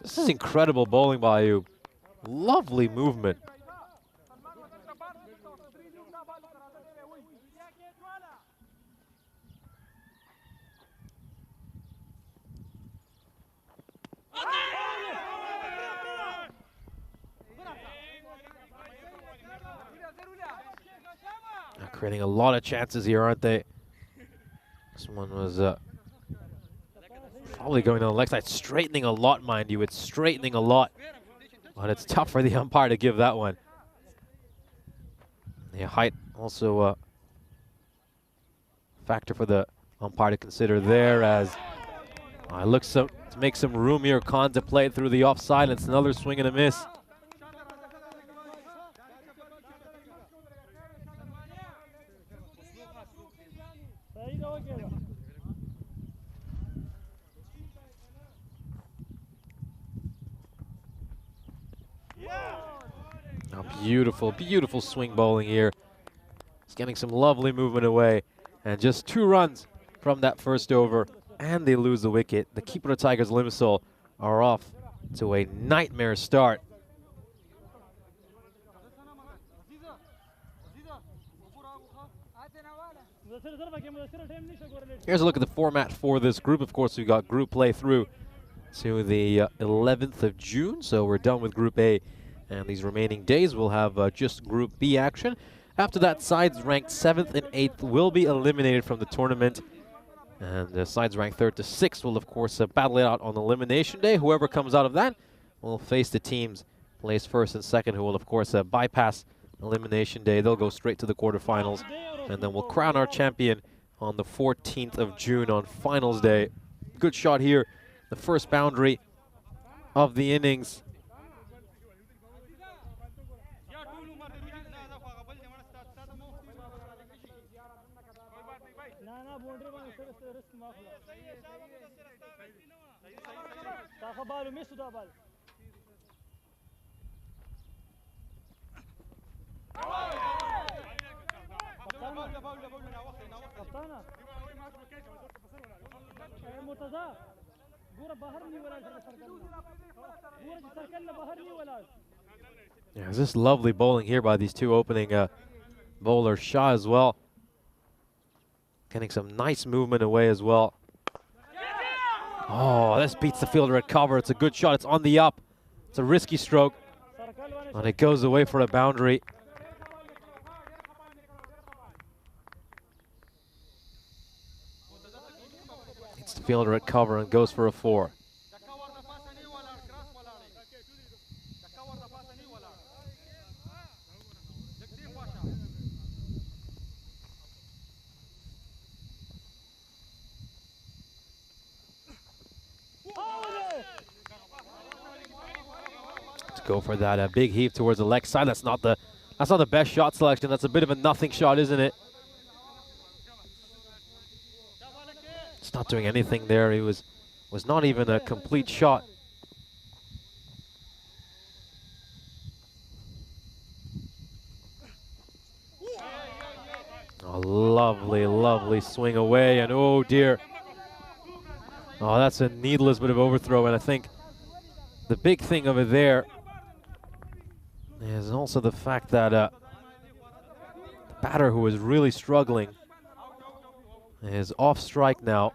This is incredible bowling by Ayub. Lovely movement. creating a lot of chances here, aren't they? This one was probably going to the leg side, straightening a lot, mind you. It's straightening a lot, but it's tough for the umpire to give that one. The height also a factor for the umpire to consider there, as looks to make some room here, contemplate through the offside, and it's another swing and a miss. Oh, beautiful, beautiful swing bowling here. He's getting some lovely movement away. And just 2 runs from that first over, and they lose the wicket. The keeper of Tigers, Limassol, are off to a nightmare start. Here's a look at the format for this group. Of course, we've got group play through to the 11th of June, so we're done with Group A. And these remaining days we'll have just Group B action. After that, sides ranked 7th and 8th will be eliminated from the tournament. And the sides ranked 3rd to 6th will, of course, battle it out on Elimination Day. Whoever comes out of that will face the teams placed 1st and 2nd, who will, of course, bypass Elimination Day. They'll go straight to the quarterfinals. And then we'll crown our champion on the 14th of June on Finals Day. Good shot here. The first boundary of the innings. Yeah, it's just lovely bowling here by these 2 opening bowlers. Shah as well, getting some nice movement away as well. Oh, this beats the fielder at cover. It's a good shot. It's on the up. It's a risky stroke, and it goes away for a boundary. It's the fielder at cover and goes for a 4. Go for that big heave towards the leg side. That's not the best shot selection. That's a bit of a nothing shot, isn't it? It's not doing anything there. He was not even a complete shot. Oh, lovely, lovely swing away, and oh dear. Oh, that's a needless bit of overthrow, and I think the big thing over there is also the fact that the batter, who is really struggling, is off strike now.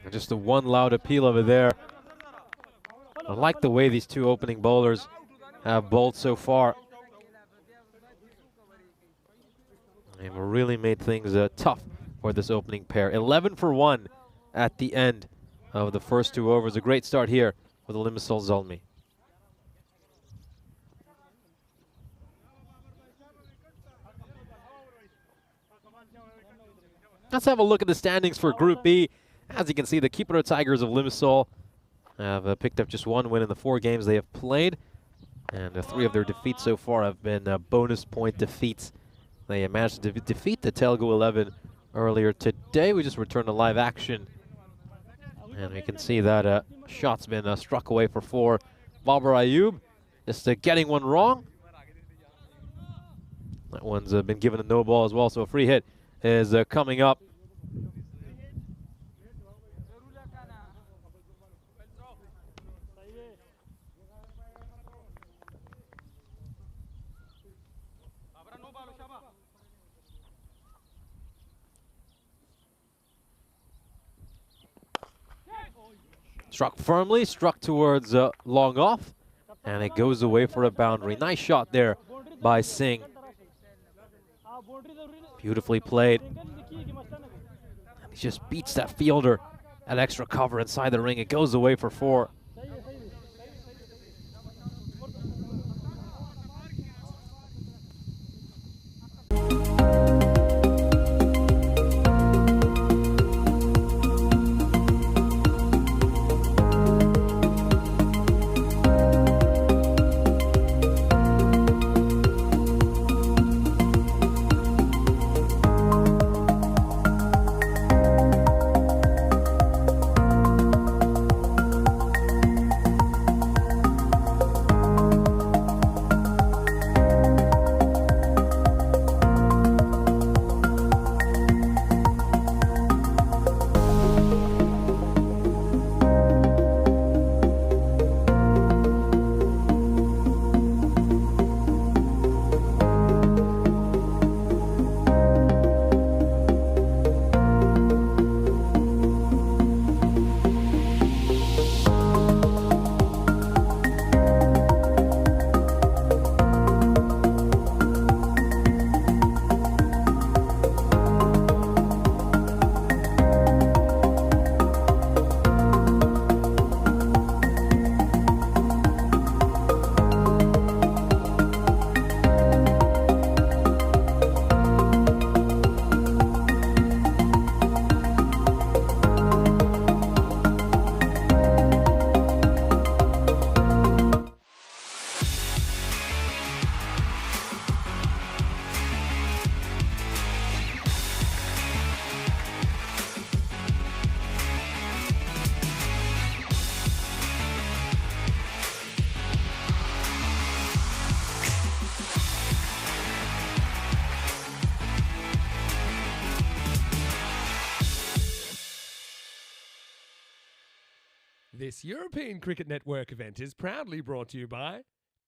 And just the one loud appeal over there. I like the way these 2 opening bowlers have bowled so far. They've really made things tough for this opening pair. 11 for 1 at the end of the first 2 overs. A great start here for the Limassol Zolmi. Let's have a look at the standings for Group B. As you can see, the Keeper Tigers of Limassol have picked up just 1 win in the 4 games they have played. And 3 of their defeats so far have been bonus point defeats. They managed to defeat the Telugu 11 earlier today. We just returned to live action. And we can see that shot's been struck away for 4. Babar Ayub just getting one wrong. That one's been given a no ball as well, so a free hit is coming up. Struck firmly, struck towards long off, and it goes away for a boundary. Nice shot there by Singh. Beautifully played. And he just beats that fielder at extra cover inside the ring. It goes away for 4. This European Cricket Network event is proudly brought to you by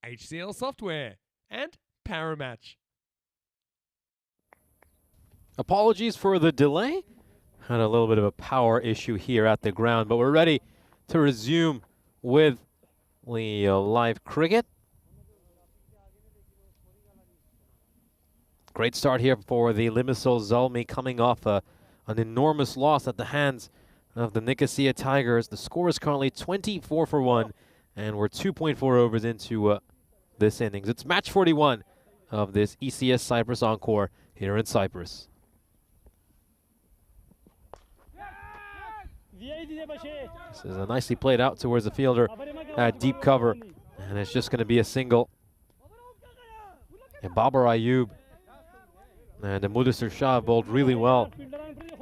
HCL Software and Paramatch. Apologies for the delay. Had a little bit of a power issue here at the ground, but we're ready to resume with the live cricket. Great start here for the Limassol Zalmi, coming off an enormous loss at the hands of the Nicosia Tigers. The score is currently 24 for 1, and we're 2.4 overs into this innings. It's match 41 of this ECS Cyprus Encore here in Cyprus. This is a nicely played out towards the fielder at deep cover, and it's just going to be a single. And Babar Ayub and Mudassir Shah bowled really well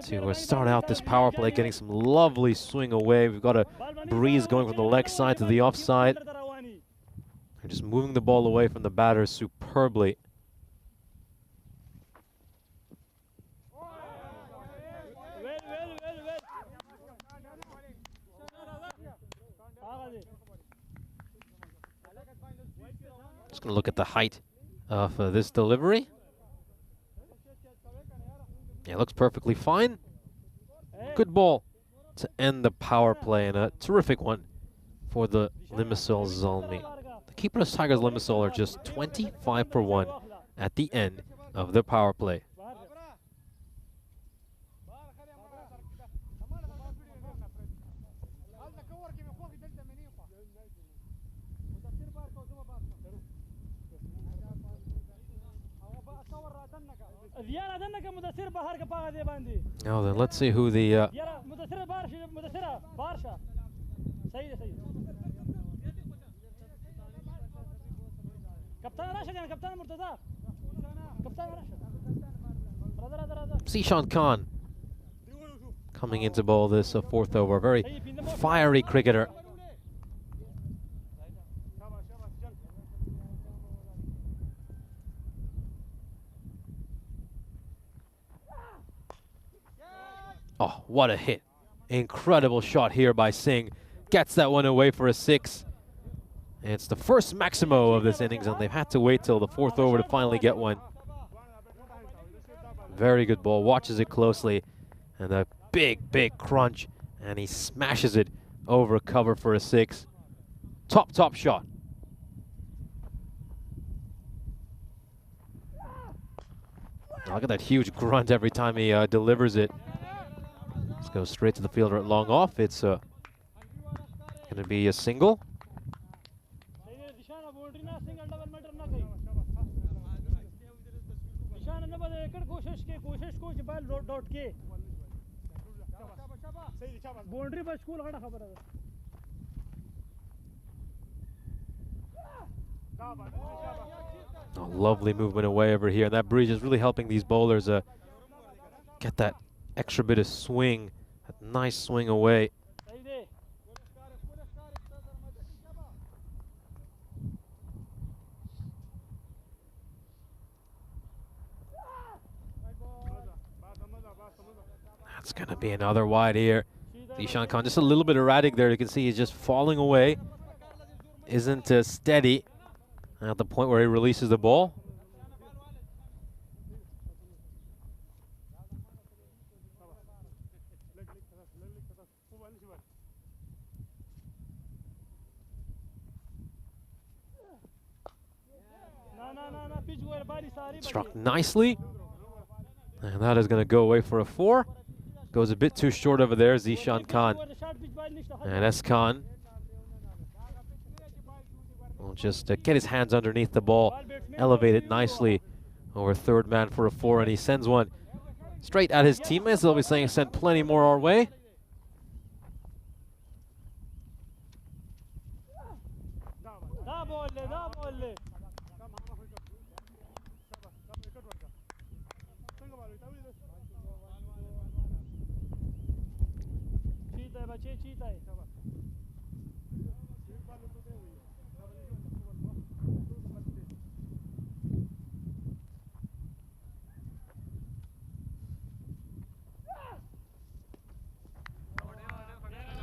to start out this power play, getting some lovely swing away. We've got a breeze going from the leg side to the offside. They're just moving the ball away from the batters superbly. Just going to look at the height of this delivery. Yeah, looks perfectly fine. Good ball to end the power play, and a terrific one for the Limassol Zalmi. The Cyprus Tigers Limassol are just 25 for 1 at the end of the power play. Now then, let's see who the Zishan Khan coming into bowl this fourth over. Very fiery cricketer. Oh, what a hit. Incredible shot here by Singh. Gets that one away for a 6. And it's the first Maximo of this innings, and they've had to wait till the fourth over to finally get one. Very good ball. Watches it closely. And a big, big crunch. And he smashes it over cover for a 6. Top shot. Look at that huge grunt every time he delivers it. Let's go straight to the fielder at long off. It's going to be a single. A lovely movement away over here. That breeze is really helping these bowlers get that extra bit of swing, that nice swing away. That's going to be another wide here. Zishan Khan just a little bit erratic there. You can see he's just falling away. Isn't steady at the point where he releases the ball. Struck nicely. And that is going to go away for a 4. Goes a bit too short over there, Zishan Khan. And S. Khan will just get his hands underneath the ball, elevate it nicely over third man for a 4, and he sends one straight at his teammates. They'll be saying sent plenty more our way.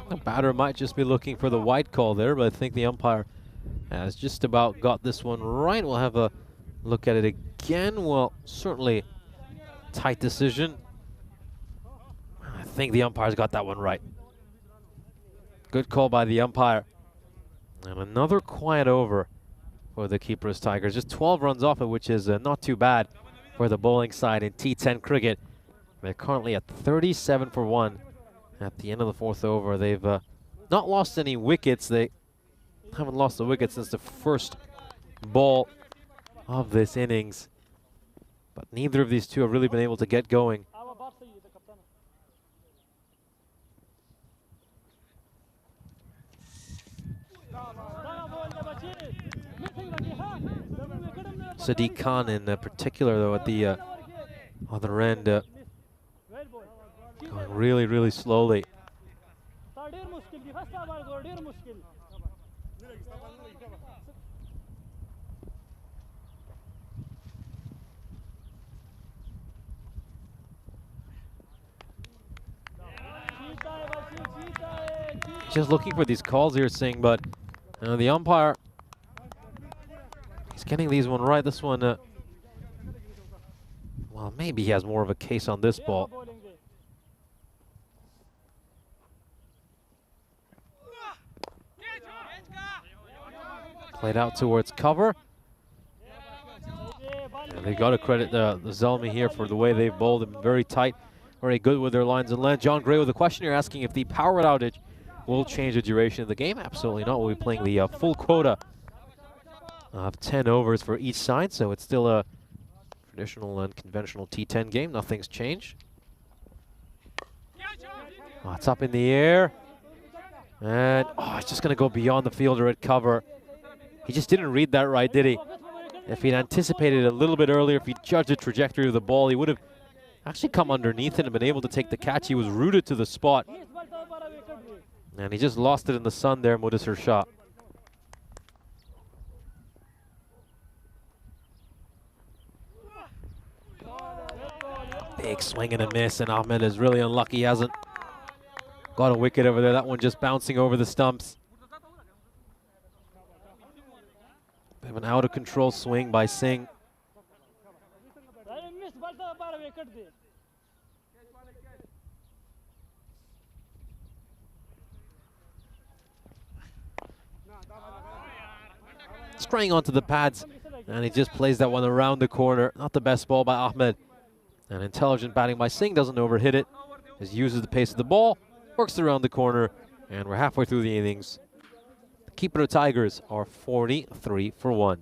The batter might just be looking for the white call there, but I think the umpire has just about got this one right. We'll have a look at it again. Well, certainly tight decision. I think the umpire's got that one right. Good call by the umpire. And another quiet over for the Cyprus Tigers. Just 12 runs off it, which is not too bad for the bowling side in T10 cricket. They're currently at 37 for 1 at the end of the 4th over. They've not lost any wickets. They haven't lost a wicket since the first ball of this innings. But neither of these two have really been able to get going. Sadiq Khan in particular, though, at the other end, going really, really slowly. Just looking for these calls here, Singh, but the umpire, he's getting these one right. This one, well, maybe he has more of a case on this ball. Played out towards cover. And they got to credit the Zelmi here for the way they've bowled. They've been very tight, very good with their lines and length. John Gray with a question here asking if the power outage will change the duration of the game. Absolutely not. We'll be playing the full quota of 10 overs for each side, so it's still a traditional and conventional T10 game. Nothing's changed. Oh, it's up in the air. And, it's just going to go beyond the fielder at cover. He just didn't read that right, did he? If he'd anticipated a little bit earlier, if he'd judged the trajectory of the ball, he would have actually come underneath it and been able to take the catch. He was rooted to the spot. And he just lost it in the sun there, Mudassir Shah. Big swing and a miss, and Ahmed is really unlucky. He hasn't got a wicket over there. That one just bouncing over the stumps. Bit of an out of control swing by Singh. straying onto the pads, and he just plays that one around the corner. Not the best ball by Ahmed. And intelligent batting by Singh, doesn't overhit it. Just uses the pace of the ball, works around the corner, and we're halfway through the innings. The Keeper Tigers are 43 for 1.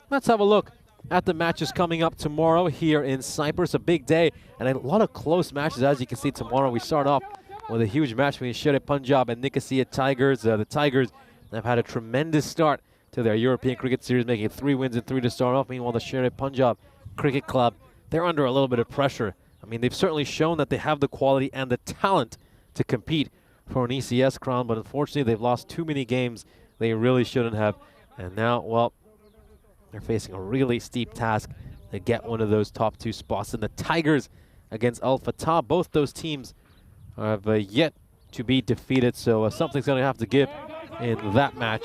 Let's have a look at the matches coming up tomorrow here in Cyprus. A big day and a lot of close matches, as you can see tomorrow. We start off with a huge match between Shere Punjab and Nicosia Tigers. The Tigers have had a tremendous start to their European Cricket Series, making 3 wins and 3 to start off. Meanwhile, the Shere Punjab Cricket Club, they're under a little bit of pressure. I mean, they've certainly shown that they have the quality and the talent to compete for an ECS crown, but unfortunately, they've lost too many games they really shouldn't have. And now, well, they're facing a really steep task to get one of those top 2 spots. And the Tigers against Al Fatah, both those teams have yet to be defeated, so something's going to have to give in that match.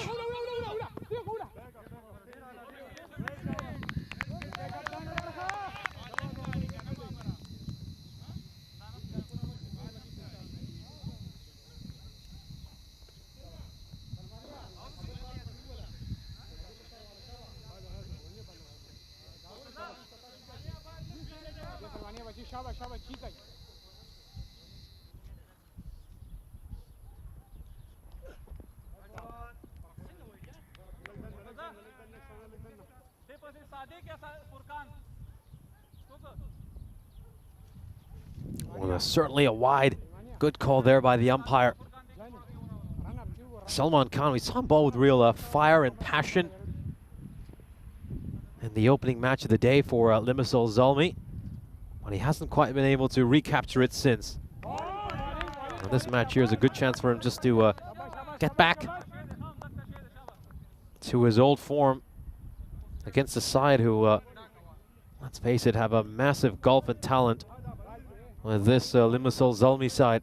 Well, certainly a wide. Good call there by the umpire. Salman Khan, we saw him ball with real fire and passion in the opening match of the day for Limassol Zalmi, but he hasn't quite been able to recapture it since. And this match here is a good chance for him just to get back to his old form against a side who, let's face it, have a massive gulf in talent with this Limassol Zalmi side.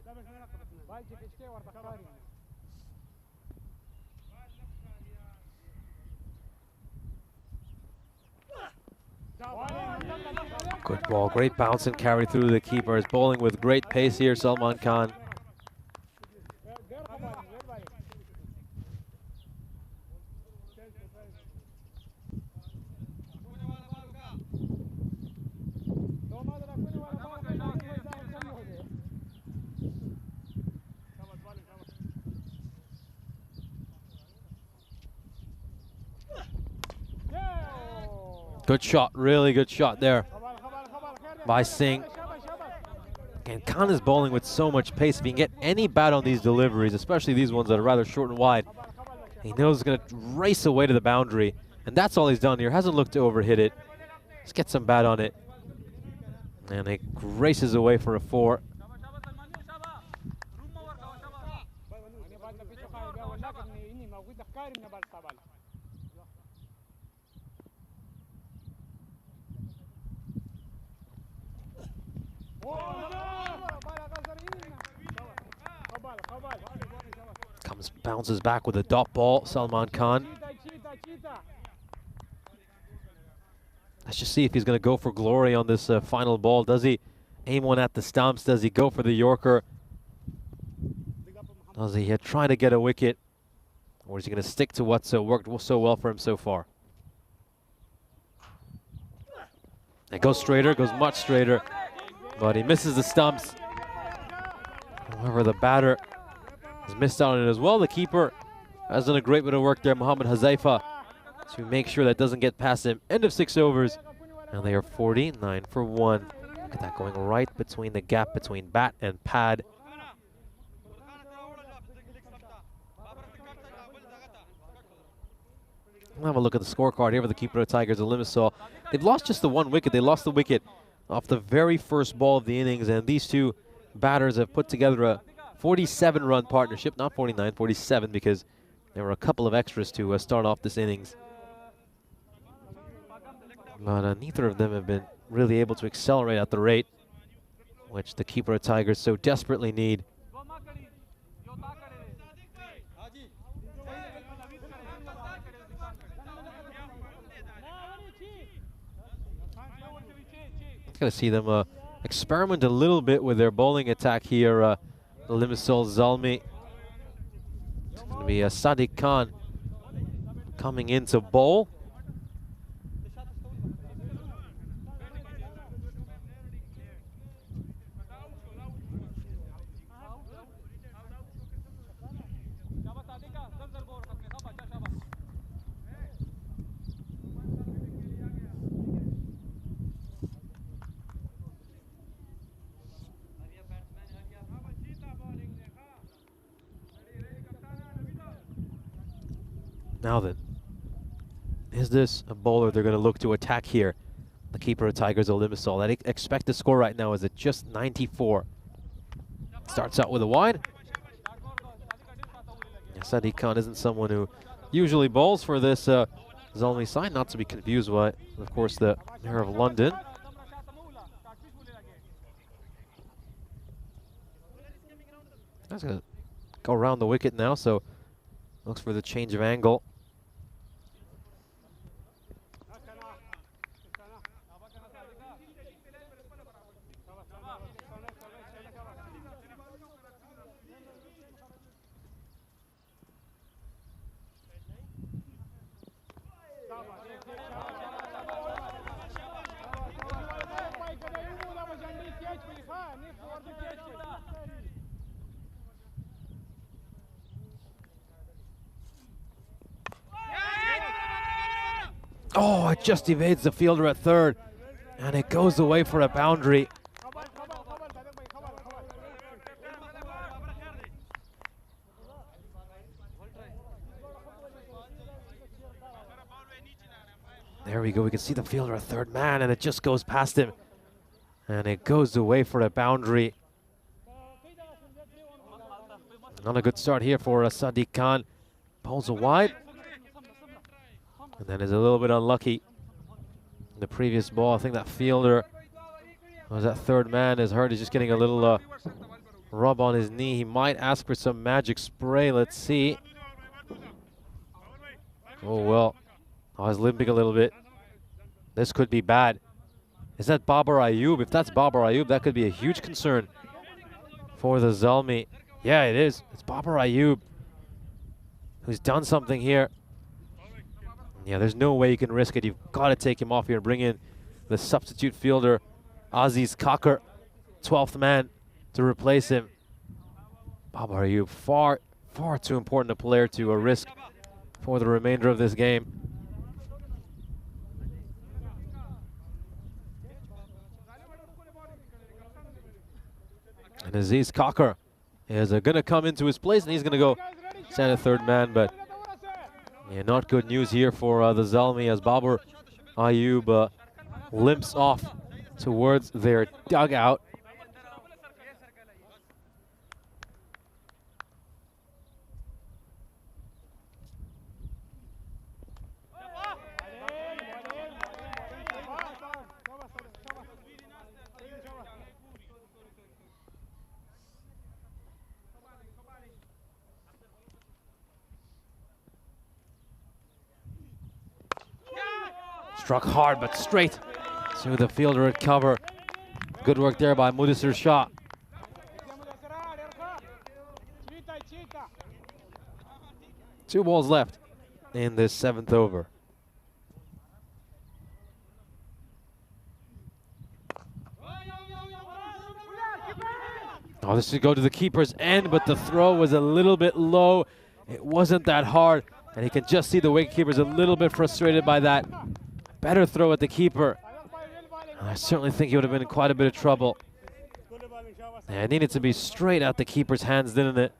Good ball, great bounce and carry through the keeper. Is bowling with great pace here, Salman Khan. Good shot, really good shot there by Singh. And Khan is bowling with so much pace. If he can get any bat on these deliveries, especially these ones that are rather short and wide, he knows he's going to race away to the boundary. And that's all he's done here. Hasn't looked to overhit it. Let's get some bat on it. And it races away for a 4. Bounces back with a dot ball, Salman Khan. Let's just see if he's going to go for glory on this final ball. Does he aim one at the stumps? Does he go for the Yorker? Does he try to get a wicket? Or is he going to stick to what's worked so well for him so far? It goes straighter, goes much straighter, but he misses the stumps. However, the batter has missed out on it as well. The keeper has done a great bit of work there, Mohammad Hazaifa, to make sure that doesn't get past him. End of 6 overs, and they are 49 for 1. Look at that, going right between the gap between bat and pad. We'll have a look at the scorecard here for the keeper of the Tigers of Limassol. They've lost just the 1 wicket. They lost the wicket off the very first ball of the innings, and these two batters have put together a 47-run partnership, not 49, 47, because there were a couple of extras to start off this innings. But neither of them have been really able to accelerate at the rate which the keeper of Tigers so desperately need. Going to see them experiment a little bit with their bowling attack here. Limassol Zalmi. It's going to be Sadiq Khan coming in to bowl. Now then, is this a bowler they're going to look to attack here? The keeper of Tigers, Limassol. That expected score right now is at just 94. Starts out with a wide. Yeah, Sadiq Khan isn't someone who usually bowls for this Zalmi side, not to be confused with, of course, the Mayor of London. That's going to go around the wicket now, so looks for the change of angle. Oh, it just evades the fielder at third, and it goes away for a boundary. There we go, we can see the fielder at third man, and it just goes past him. And it goes away for a boundary. Not a good start here for Sadiq Khan. Pulls a wide. And then is a little bit unlucky. The previous ball, I think that fielder was that third man. As heard, he's just getting a little rub on his knee. He might ask for some magic spray. Let's see. Oh, well. Oh, he's limping a little bit. This could be bad. Is that Babar Ayub? If that's Babar Ayub, that could be a huge concern for the Zalmi. Yeah, it is. It's Babar Ayub who's done something here. Yeah, there's no way you can risk it. You've got to take him off here and bring in the substitute fielder, Aziz Kakar, 12th man, to replace him. Babar Ayub, far too important a player to risk for the remainder of this game. And Aziz Kakar is going to come into his place, and he's going to go stand at third man, but yeah, not good news here for the Zalmi as Babar Ayub limps off towards their dugout. Struck hard, but straight to the fielder at cover. Good work there by Mudassir Shah. Two balls left in this 7th over. Oh, this should go to the keeper's end, but the throw was a little bit low. It wasn't that hard, and you can just see the wicketkeeper's a little bit frustrated by that. Better throw at the keeper. I certainly think he would have been in quite a bit of trouble. Yeah, it needed to be straight at the keeper's hands, didn't it?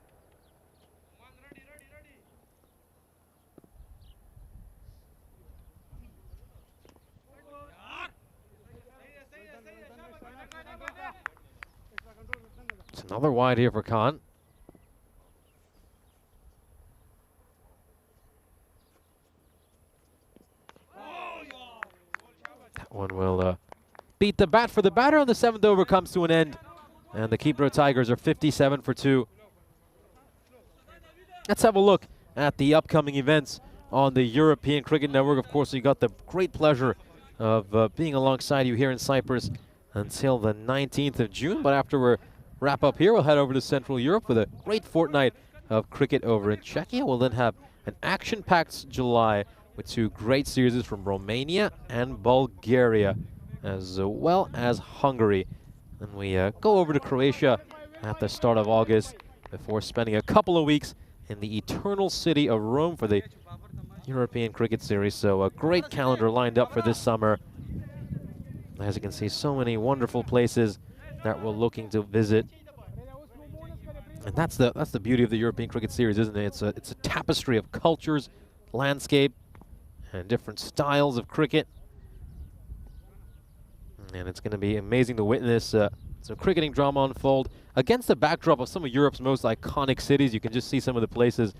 It's another wide here for Khan. One will beat the bat for the batter, and the 7th over comes to an end. And the keeper of Tigers are 57 for 2. Let's have a look at the upcoming events on the European Cricket Network. Of course, we got the great pleasure of being alongside you here in Cyprus until the 19th of June. But after we wrap up here, we'll head over to Central Europe with a great fortnight of cricket over in Czechia. We'll then have an action-packed July with 2 great series from Romania and Bulgaria, as well as Hungary. Then we go over to Croatia at the start of August before spending a couple of weeks in the eternal city of Rome for the European Cricket Series. So a great calendar lined up for this summer. As you can see, so many wonderful places that we're looking to visit. And that's the beauty of the European Cricket Series, isn't it? It's a tapestry of cultures, landscape, and different styles of cricket. And it's going to be amazing to witness some cricketing drama unfold against the backdrop of some of Europe's most iconic cities. You can just see some of the places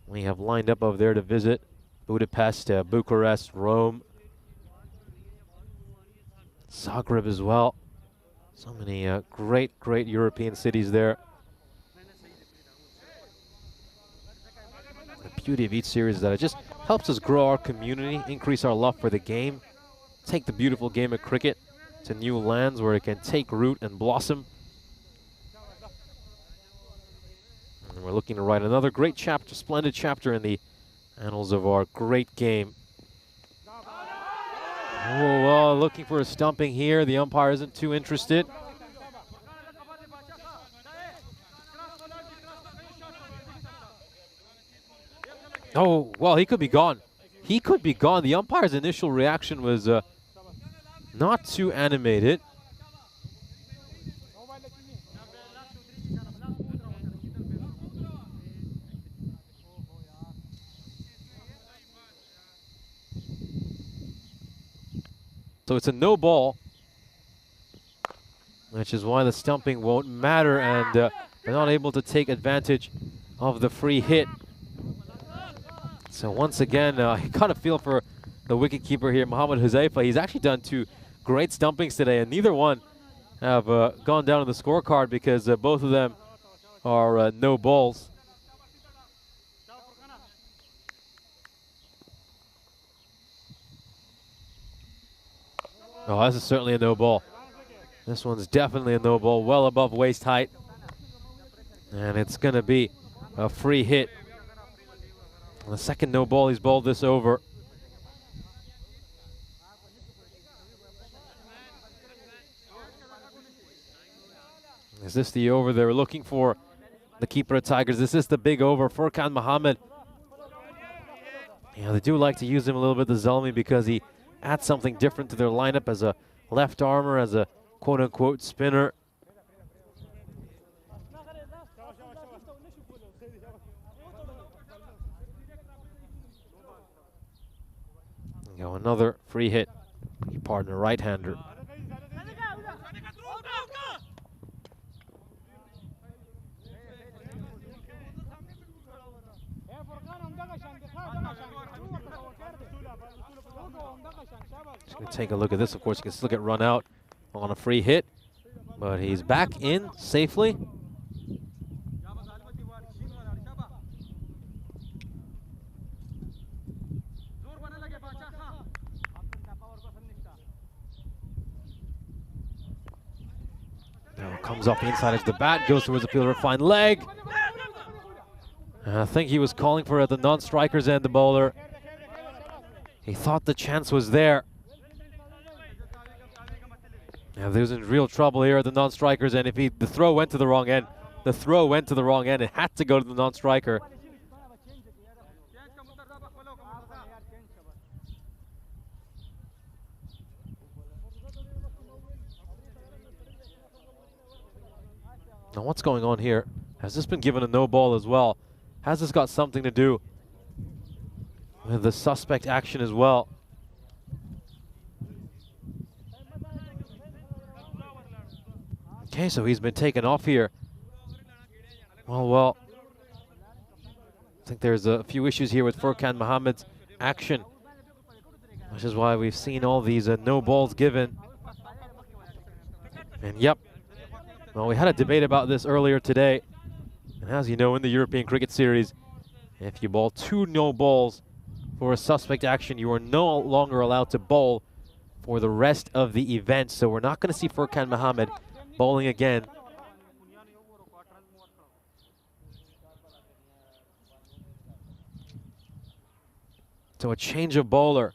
we have lined up over there to visit. Budapest, Bucharest, Rome, Zagreb as well. So many great European cities there. The beauty of each series is that it just helps us grow our community, increase our love for the game, take the beautiful game of cricket to new lands where it can take root and blossom. And we're looking to write another great chapter, splendid chapter in the annals of our great game. Oh, well, looking for a stumping here. The umpire isn't too interested. Oh, well, he could be gone. He could be gone. The umpire's initial reaction was not too animated. So it's a no ball, which is why the stumping won't matter, and they're not able to take advantage of the free hit. So once again, I got a feel for the wicketkeeper here, Mohammad Huzaifa. He's actually done 2 great stumpings today, and neither one have gone down on the scorecard because both of them are no balls. Oh, this is certainly a no ball. This one's definitely a no ball, well above waist height. And it's going to be a free hit. On the second no ball, he's bowled this over. Is this the over they were looking for? The keeper of Tigers. This is the big over. Furkan Mohammed. Yeah, they do like to use him a little bit, the Zalmi, because he adds something different to their lineup as a left armer, as a quote-unquote spinner. Go another free hit. Your partner, right-hander. Just going to take a look at this. Of course, you can still get run out on a free hit, but he's back in safely. Now comes off the inside edge of the bat, goes towards the fielder, fine leg. And I think he was calling for it at the non-strikers end, the bowler. He thought the chance was there. Now he was in real trouble here at the non-strikers end. If the throw went to the wrong end, the throw went to the wrong end. It had to go to the non-striker. Now what's going on here? Has this been given a no ball as well? Has this got something to do with the suspect action as well? Okay, so he's been taken off here. Well, I think there's a few issues here with Furkan Mohammed's action, which is why we've seen all these no balls given. And yep, well, we had a debate about this earlier today. And as you know, in the European Cricket Series, if you bowl 2 no balls for a suspect action, you are no longer allowed to bowl for the rest of the event. So we're not going to see Furkan Mohammed bowling again. So a change of bowler.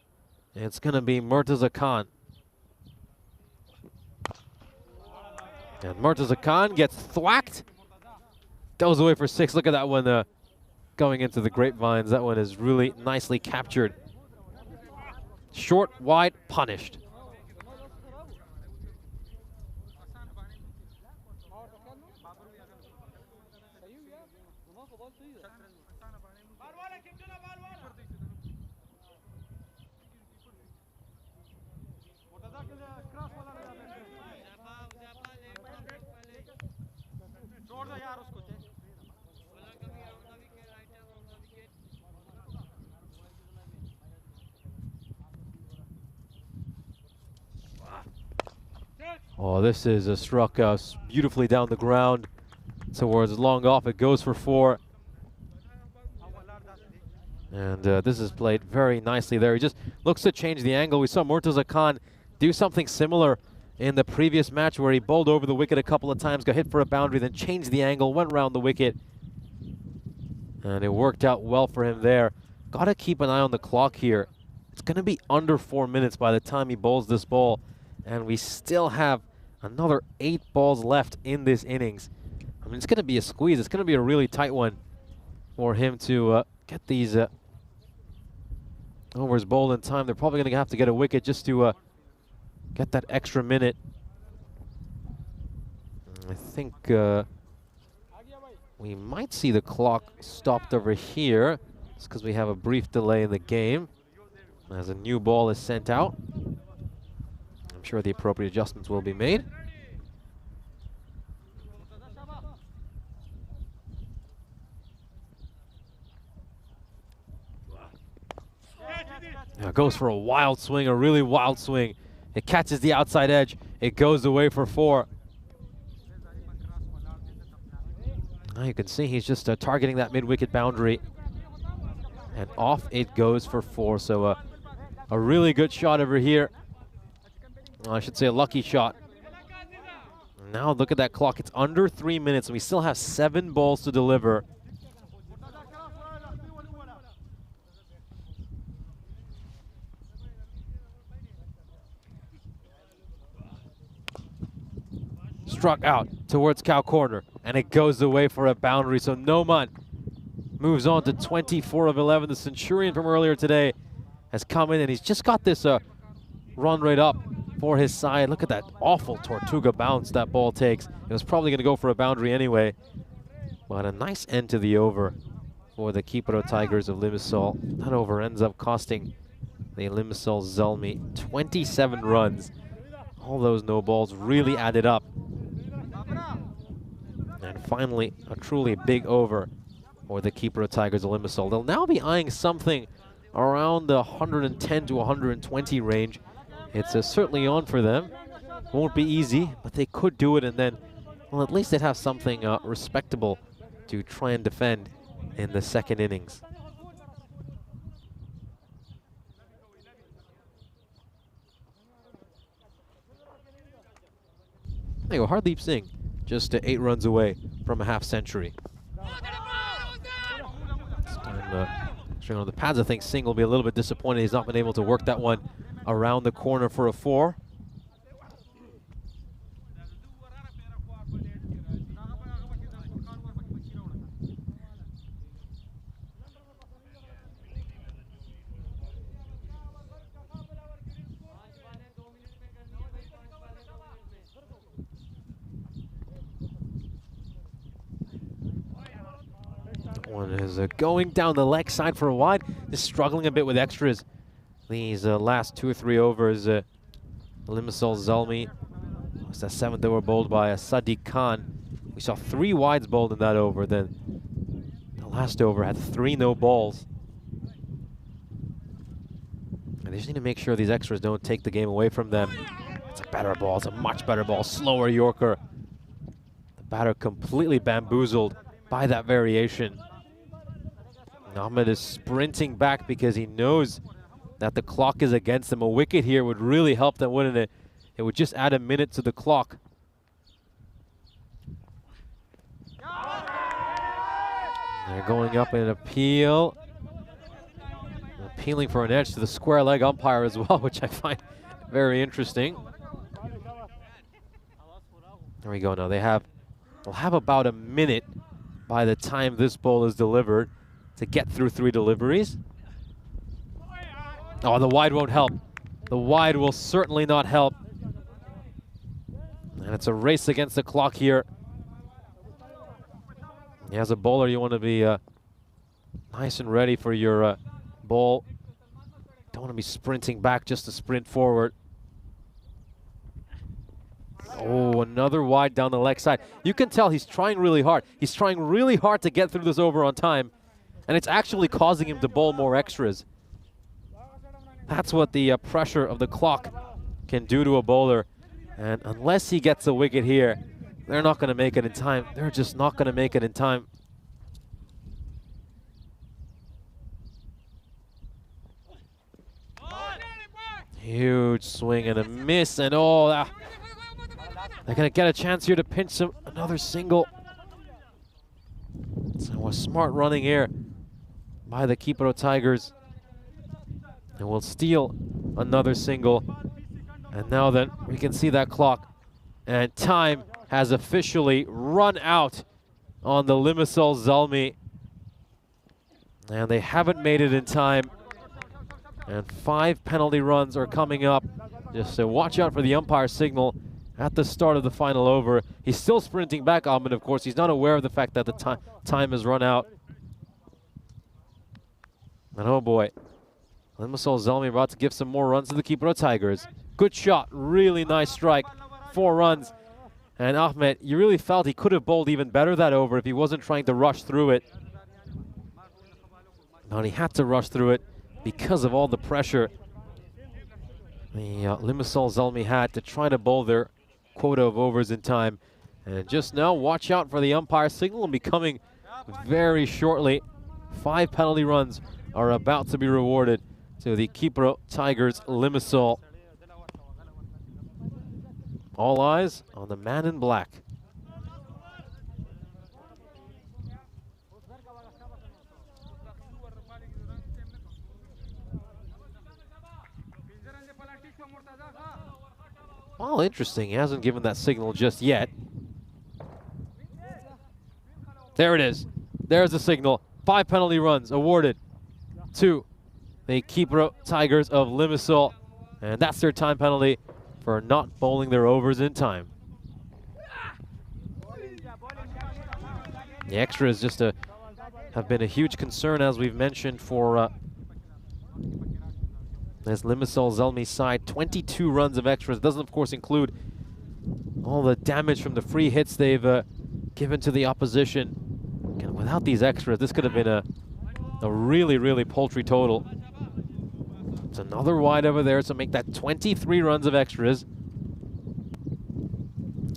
It's going to be Murtaza Khan. And Murtaza Khan gets thwacked. Goes away for 6. Look at that one going into the grapevines. That one is really nicely captured. Short, wide, punished. Oh, this is struck beautifully down the ground towards long off. It goes for 4. And this is played very nicely there. He just looks to change the angle. We saw Murtaza Khan do something similar in the previous match where he bowled over the wicket a couple of times, got hit for a boundary, then changed the angle, went around the wicket. And it worked out well for him there. Got to keep an eye on the clock here. It's going to be under 4 minutes by the time he bowls this ball. And we still have another 8 balls left in this innings. I mean, it's going to be a squeeze. It's going to be a really tight one for him to get these overs bowled in time. They're probably going to have to get a wicket just to get that extra minute. I think we might see the clock stopped over here. It's because we have a brief delay in the game as a new ball is sent out. I'm sure the appropriate adjustments will be made. Now goes for a wild swing, a really wild swing. It catches the outside edge. It goes away for 4. Now you can see he's just targeting that mid-wicket boundary. And off it goes for 4. So a really good shot over here. Well, I should say a lucky shot. Now look at that clock. It's under 3 minutes, and we still have 7 balls to deliver. Struck out towards cow corner, and it goes away for a boundary. So Noman moves on to 24 of 11. The Centurion from earlier today has come in, and he's just got this run rate up for his side. Look at that awful Tortuga bounce that ball takes. It was probably going to go for a boundary anyway. But a nice end to the over for the Kipro Tigers of Limassol. That over ends up costing the Limassol Zalmi 27 runs. All those no balls really added up. And finally, a truly big over for the Kipro Tigers of Limassol. They'll now be eyeing something around the 110 to 120 range. It's certainly on for them. Won't be easy, but they could do it, and then, well, at least they'd have something respectable to try and defend in the second innings. There you go, Hardeep Singh, just 8 runs away from a half century. This time, on the pads, I think Singh will be a little bit disappointed he's not been able to work that one around the corner for a 4. One is going down the leg side for a wide. Just struggling a bit with extras these last 2 or 3 overs. Limassol Zalmi. It's the 7th over bowled by Sadiq Khan. We saw 3 wides bowled in that over. Then the last over had 3 no balls. And they just need to make sure these extras don't take the game away from them. It's a better ball. It's a much better ball. Slower Yorker. The batter completely bamboozled by that variation. Ahmed is sprinting back because he knows that the clock is against them. A wicket here would really help them, wouldn't it? It would just add a minute to the clock. They're going up in an appeal. Appealing for an edge to the square leg umpire as well, which I find very interesting. There we go. Now they'll have about a minute by the time this ball is delivered to get through 3 deliveries. Oh, the wide won't help. The wide will certainly not help. And it's a race against the clock here. As a bowler, you want to be nice and ready for your ball. Don't want to be sprinting back just to sprint forward. Oh, another wide down the leg side. You can tell he's trying really hard. He's trying really hard to get through this over on time. And it's actually causing him to bowl more extras. That's what the pressure of the clock can do to a bowler. And unless he gets a wicket here, they're not going to make it in time. They're just not going to make it in time. Huge swing and a miss, and oh, they're going to get a chance here to pinch another single. So a smart running here by the Kipro Tigers. And we'll steal another single. And now then we can see that clock. And time has officially run out on the Limassol Zalmi. And they haven't made it in time. And 5 penalty runs are coming up. Just so watch out for the umpire signal at the start of the final over. He's still sprinting back, Ahmed, of course. He's not aware of the fact that the time has run out. And oh boy, Limassol Zalmi about to give some more runs to the Kipro Tigers. Good shot, really nice strike. 4 runs. And Ahmed, you really felt he could have bowled even better that over if he wasn't trying to rush through it. But he had to rush through it because of all the pressure the Limassol Zalmi had to try to bowl their quota of overs in time. And just now, watch out for the umpire signal and be coming very shortly. 5 penalty runs are about to be rewarded to the Kipro Tigers Limassol. All eyes on the man in black. Well, interesting. He hasn't given that signal just yet. There it is. There's the signal. 5 penalty runs awarded to the Kipro Tigers of Limassol. And that's their time penalty for not bowling their overs in time. The extras just have been a huge concern, as we've mentioned, for this Limassol Zalmi side. 22 runs of extras. Doesn't, of course, include all the damage from the free hits they've given to the opposition. And without these extras, this could have been a really, really paltry total. It's another wide over there, so make that 23 runs of extras.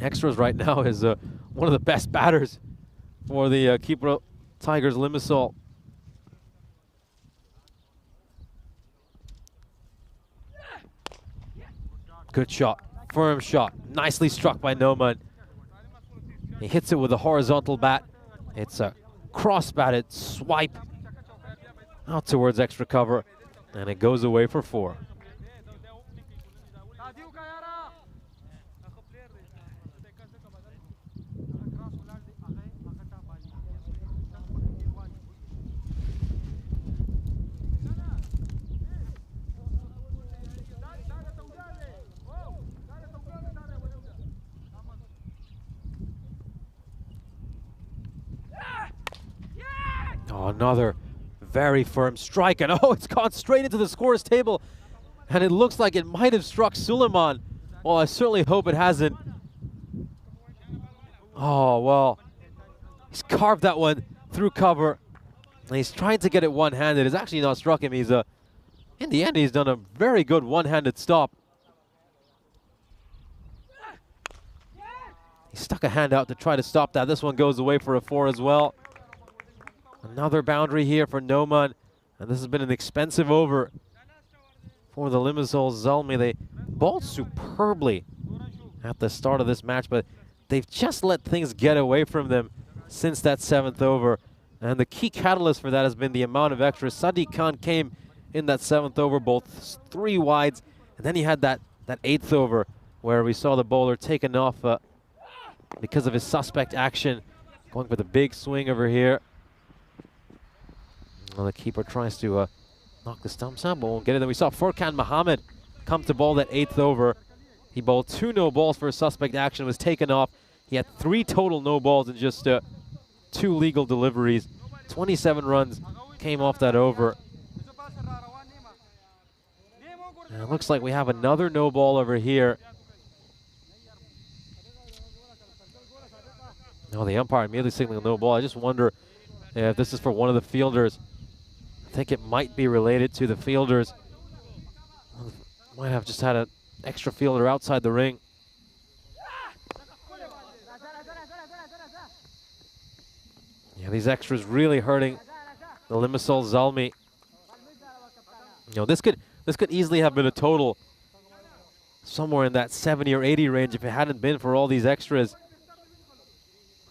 Extras right now is one of the best batters for the Kipro Tigers Limassol. Good shot, firm shot, nicely struck by Noman. He hits it with a horizontal bat. It's a cross-batted swipe out towards extra cover, and it goes away for 4. Oh, another very firm strike, and oh, it's gone straight into the scorer's table, and it looks like it might have struck Suleiman. Well, I certainly hope it hasn't. Oh, well, he's carved that one through cover, and he's trying to get it one-handed. It's actually not struck him. He's in the end, he's done a very good one-handed stop. He stuck a hand out to try to stop that. This one goes away for a 4 as well. Another boundary here for Noman, and this has been an expensive over. for the Limassol Zalmi. They bowled superbly at the start of this match, but they've just let things get away from them since that 7th over. And the key catalyst for that has been the amount of extras. Sadiq Khan came in that 7th over, bowled 3 wides, and then he had that 8th over where we saw the bowler taken off because of his suspect action, going for the big swing over here. Well, the keeper tries to knock the stumps out, but won't get it. Then we saw Furkan Mohammed come to bowl that 8th over. He bowled 2 no balls for a suspect action, was taken off. He had 3 total no balls and just 2 legal deliveries. 27 runs came off that over. And it looks like we have another no ball over here. No, the umpire immediately signaling no ball. I just wonder if this is for one of the fielders. I think it might be related to the fielders. Might have just had an extra fielder outside the ring. Yeah, these extras really hurting the Limassol Zalmi. You know, this could easily have been a total somewhere in that 70 or 80 range if it hadn't been for all these extras.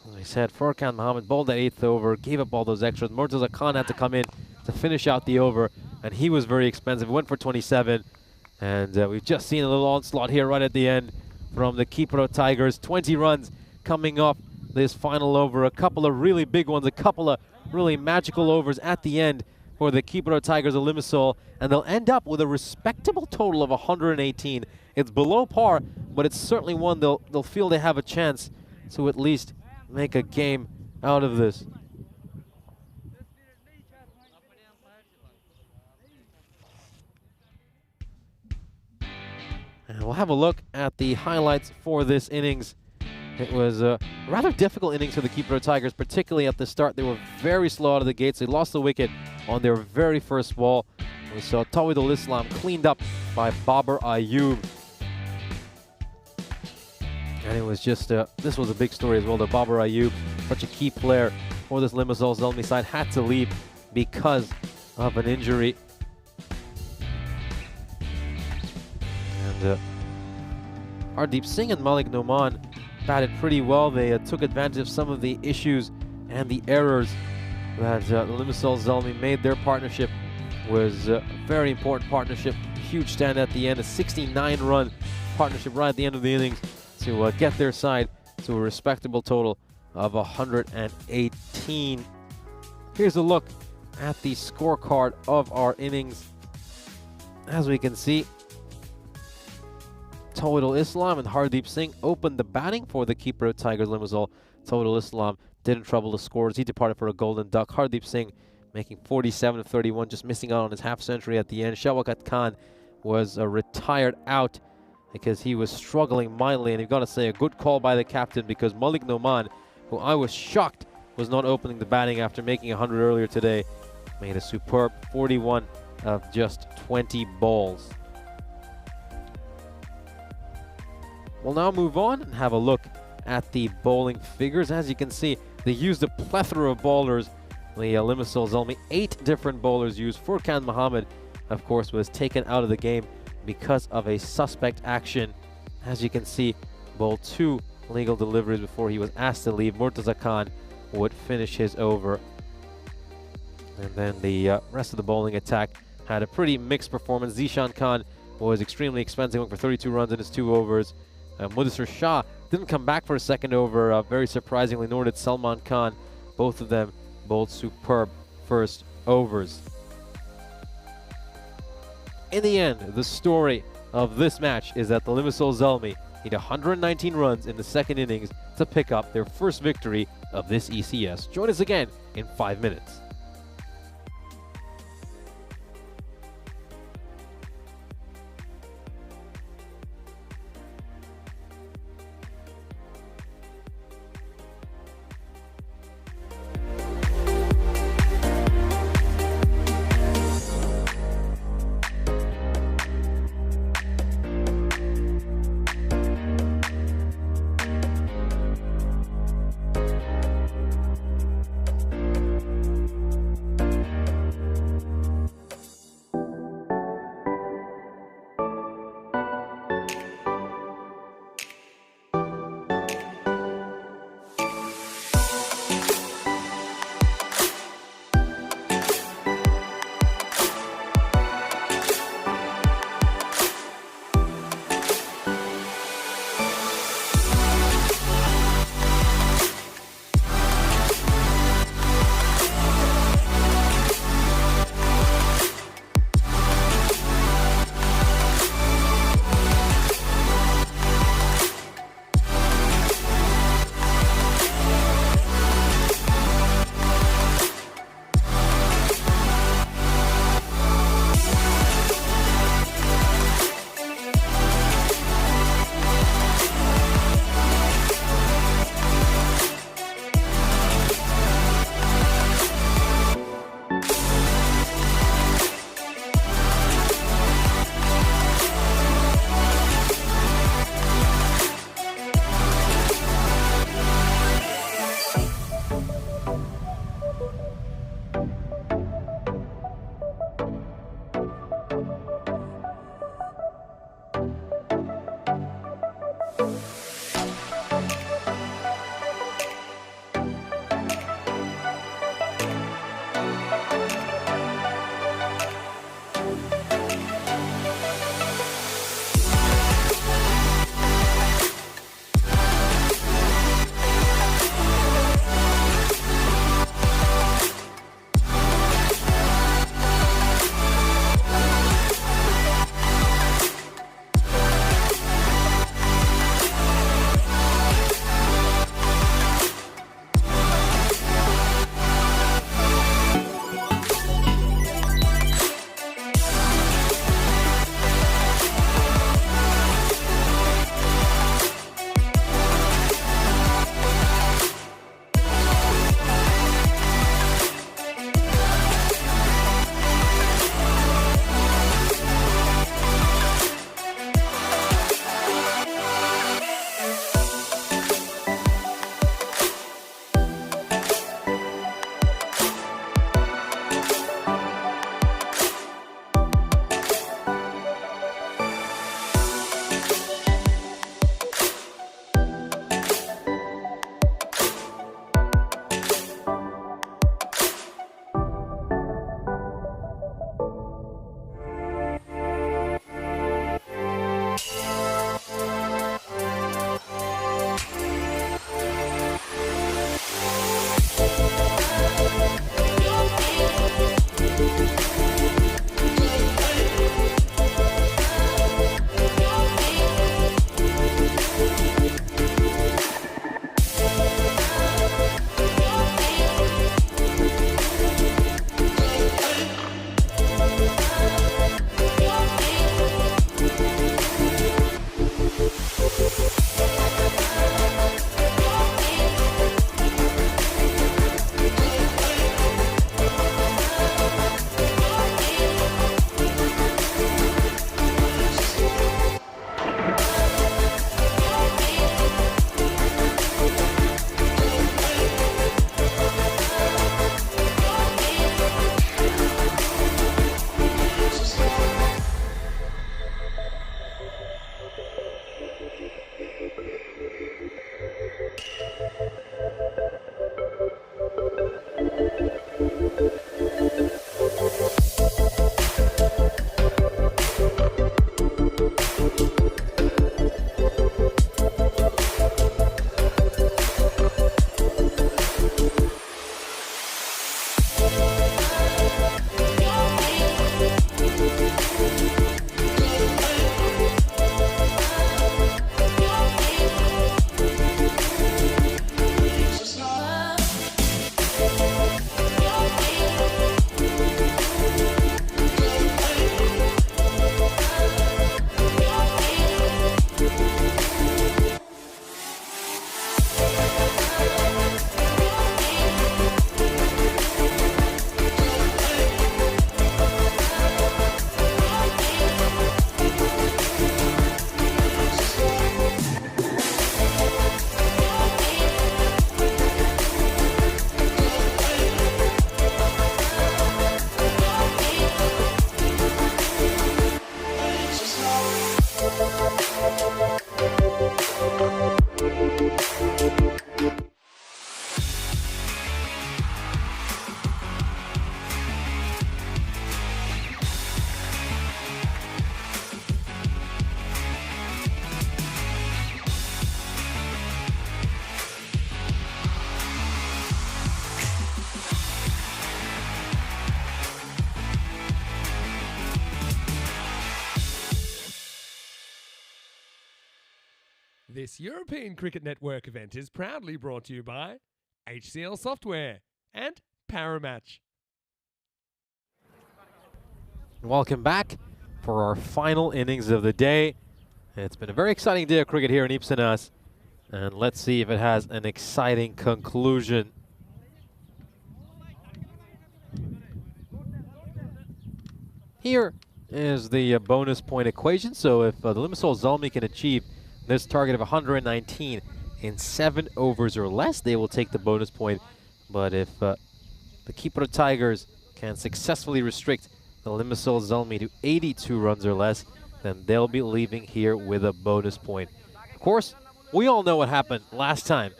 As I said, Furkan Mohammed bowled that 8th over, gave up all those extras. Murtaza Khan had to come in to finish out the over, and he was very expensive. Went for 27, and we've just seen a little onslaught here right at the end from the Kipro Tigers. 20 runs coming off this final over. A couple of really big ones, a couple of really magical overs at the end for the Kipro Tigers of Limassol, and they'll end up with a respectable total of 118. It's below par, but it's certainly one they'll feel they have a chance to at least make a game out of this. And we'll have a look at the highlights for this innings. It was a rather difficult innings for the Kipro Tigers, particularly at the start. They were very slow out of the gates. They lost the wicket on their very first ball. We saw Tawhidul Islam cleaned up by Babar Ayub. And it was just, this was a big story as well. The Babar Ayub, such a key player for this Limassol Zalmi side, had to leave because of an injury. And Hardeep Singh and Malik Noman batted pretty well. They took advantage of some of the issues and the errors that the Limassol Zalmi made. Their partnership was a very important partnership. Huge stand at the end, a 69-run partnership right at the end of the innings to get their side to a respectable total of 118. Here's a look at the scorecard of our innings. As we can see, Tawhidul Islam and Hardeep Singh opened the batting for the Kipro Tigers Limassol. Tawhidul Islam didn't trouble the scores. He departed for a golden duck. Hardeep Singh making 47 of 31, just missing out on his half century at the end. Shawkat Khan was retired out because he was struggling mightily, and you've got to say a good call by the captain, because Malik Noman, who I was shocked was not opening the batting after making 100 earlier today, made a superb 41 of just 20 balls. We'll now move on and have a look at the bowling figures. As you can see, they used a plethora of bowlers. The Limassol Zalmi, 8 different bowlers used. Furkan Mohammed, of course, was taken out of the game because of a suspect action. As you can see, bowled 2 legal deliveries before he was asked to leave. Murtaza Khan would finish his over. And then the rest of the bowling attack had a pretty mixed performance. Zishan Khan was extremely expensive, went for 32 runs in his 2 overs. Mudassir Shah didn't come back for a second over, very surprisingly, nor did Salman Khan. Both of them bowled superb first overs. In the end, the story of this match is that the Limassol Zalmi need 119 runs in the second innings to pick up their first victory of this ECS. Join us again in 5 minutes. This European Cricket Network event is proudly brought to you by HCL Software and Paramatch. Welcome back for our final innings of the day. It's been a very exciting day of cricket here in Ipsenas, and let's see if it has an exciting conclusion. Here is the bonus point equation. So if the Limassol Zalmi can achieve this target of 119 in 7 overs or less, they will take the bonus point. But if the Kipro Tigers can successfully restrict the Limassol Zalmi to 82 runs or less, then they'll be leaving here with a bonus point. Of course, we all know what happened last time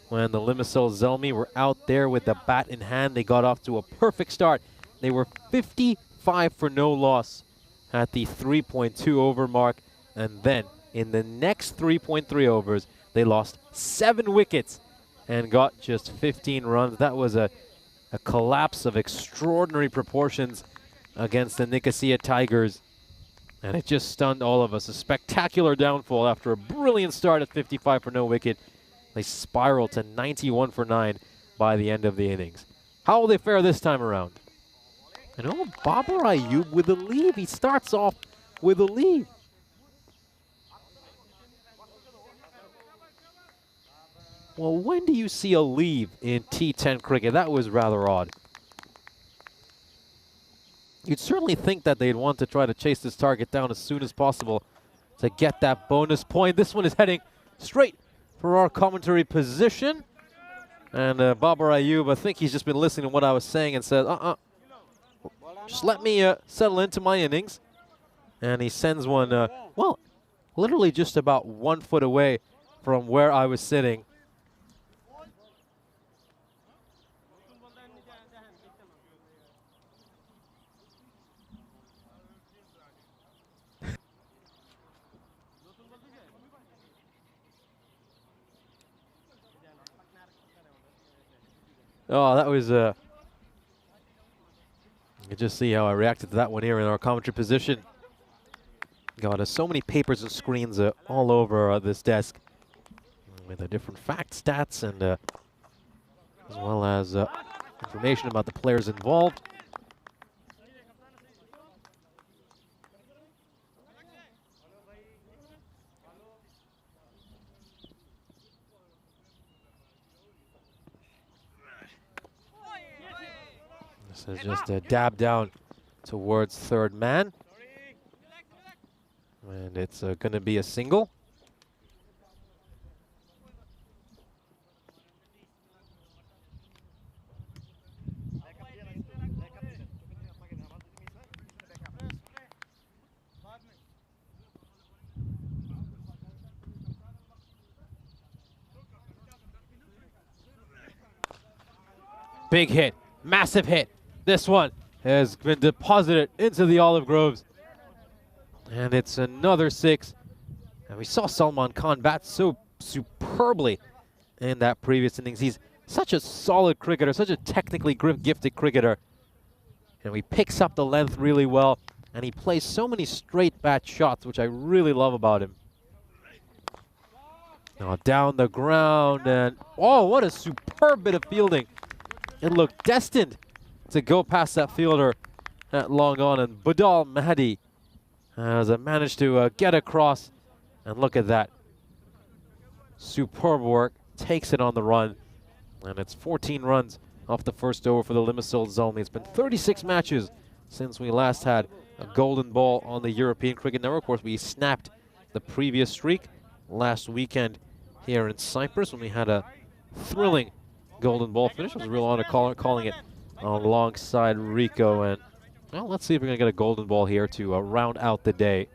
when the Limassol Zalmi were out there with the bat in hand. They got off to a perfect start. They were 55 for no loss at the 3.2 over mark, and then in the next 3.3 overs, they lost 7 wickets and got just 15 runs. That was a collapse of extraordinary proportions against the Nicosia Tigers, and it just stunned all of us. A spectacular downfall after a brilliant start at 55 for no wicket. They spiraled to 91 for 9 by the end of the innings. How will they fare this time around? And oh, Babar Ayub with a lead. He starts off with a lead. Well, when do you see a leave in T10 cricket? That was rather odd. You'd certainly think that they'd want to try to chase this target down as soon as possible to get that bonus point. This one is heading straight for our commentary position. And Babar Ayub, I think he's just been listening to what I was saying and said, just let me settle into my innings. And he sends one, well, literally just about 1 foot away from where I was sitting. Oh, that was, you can just see how I reacted to that one here in our commentary position. Got so many papers and screens all over this desk with the different facts, stats, and as well as information about the players involved. This is just a dab down towards third man. And it's going to be a single. Big hit, massive hit. This one has been deposited into the olive groves. And it's another 6. And we saw Salman Khan bat so superbly in that previous innings. He's such a solid cricketer, such a technically gifted cricketer. And he picks up the length really well. And he plays so many straight bat shots, which I really love about him. Now down the ground, and oh, what a superb bit of fielding. It looked destined to go past that fielder at long on, and Budal Mahdi has managed to get across, and look at that. Superb work, takes it on the run, and it's 14 runs off the first over for the Limassol Zolmi. It's been 36 matches since we last had a golden ball on the European Cricket Network. Of course, we snapped the previous streak last weekend here in Cyprus when we had a thrilling golden ball finish. It was a real honor calling it alongside Rico. And well, let's see if we're going to get a golden ball here to round out the day.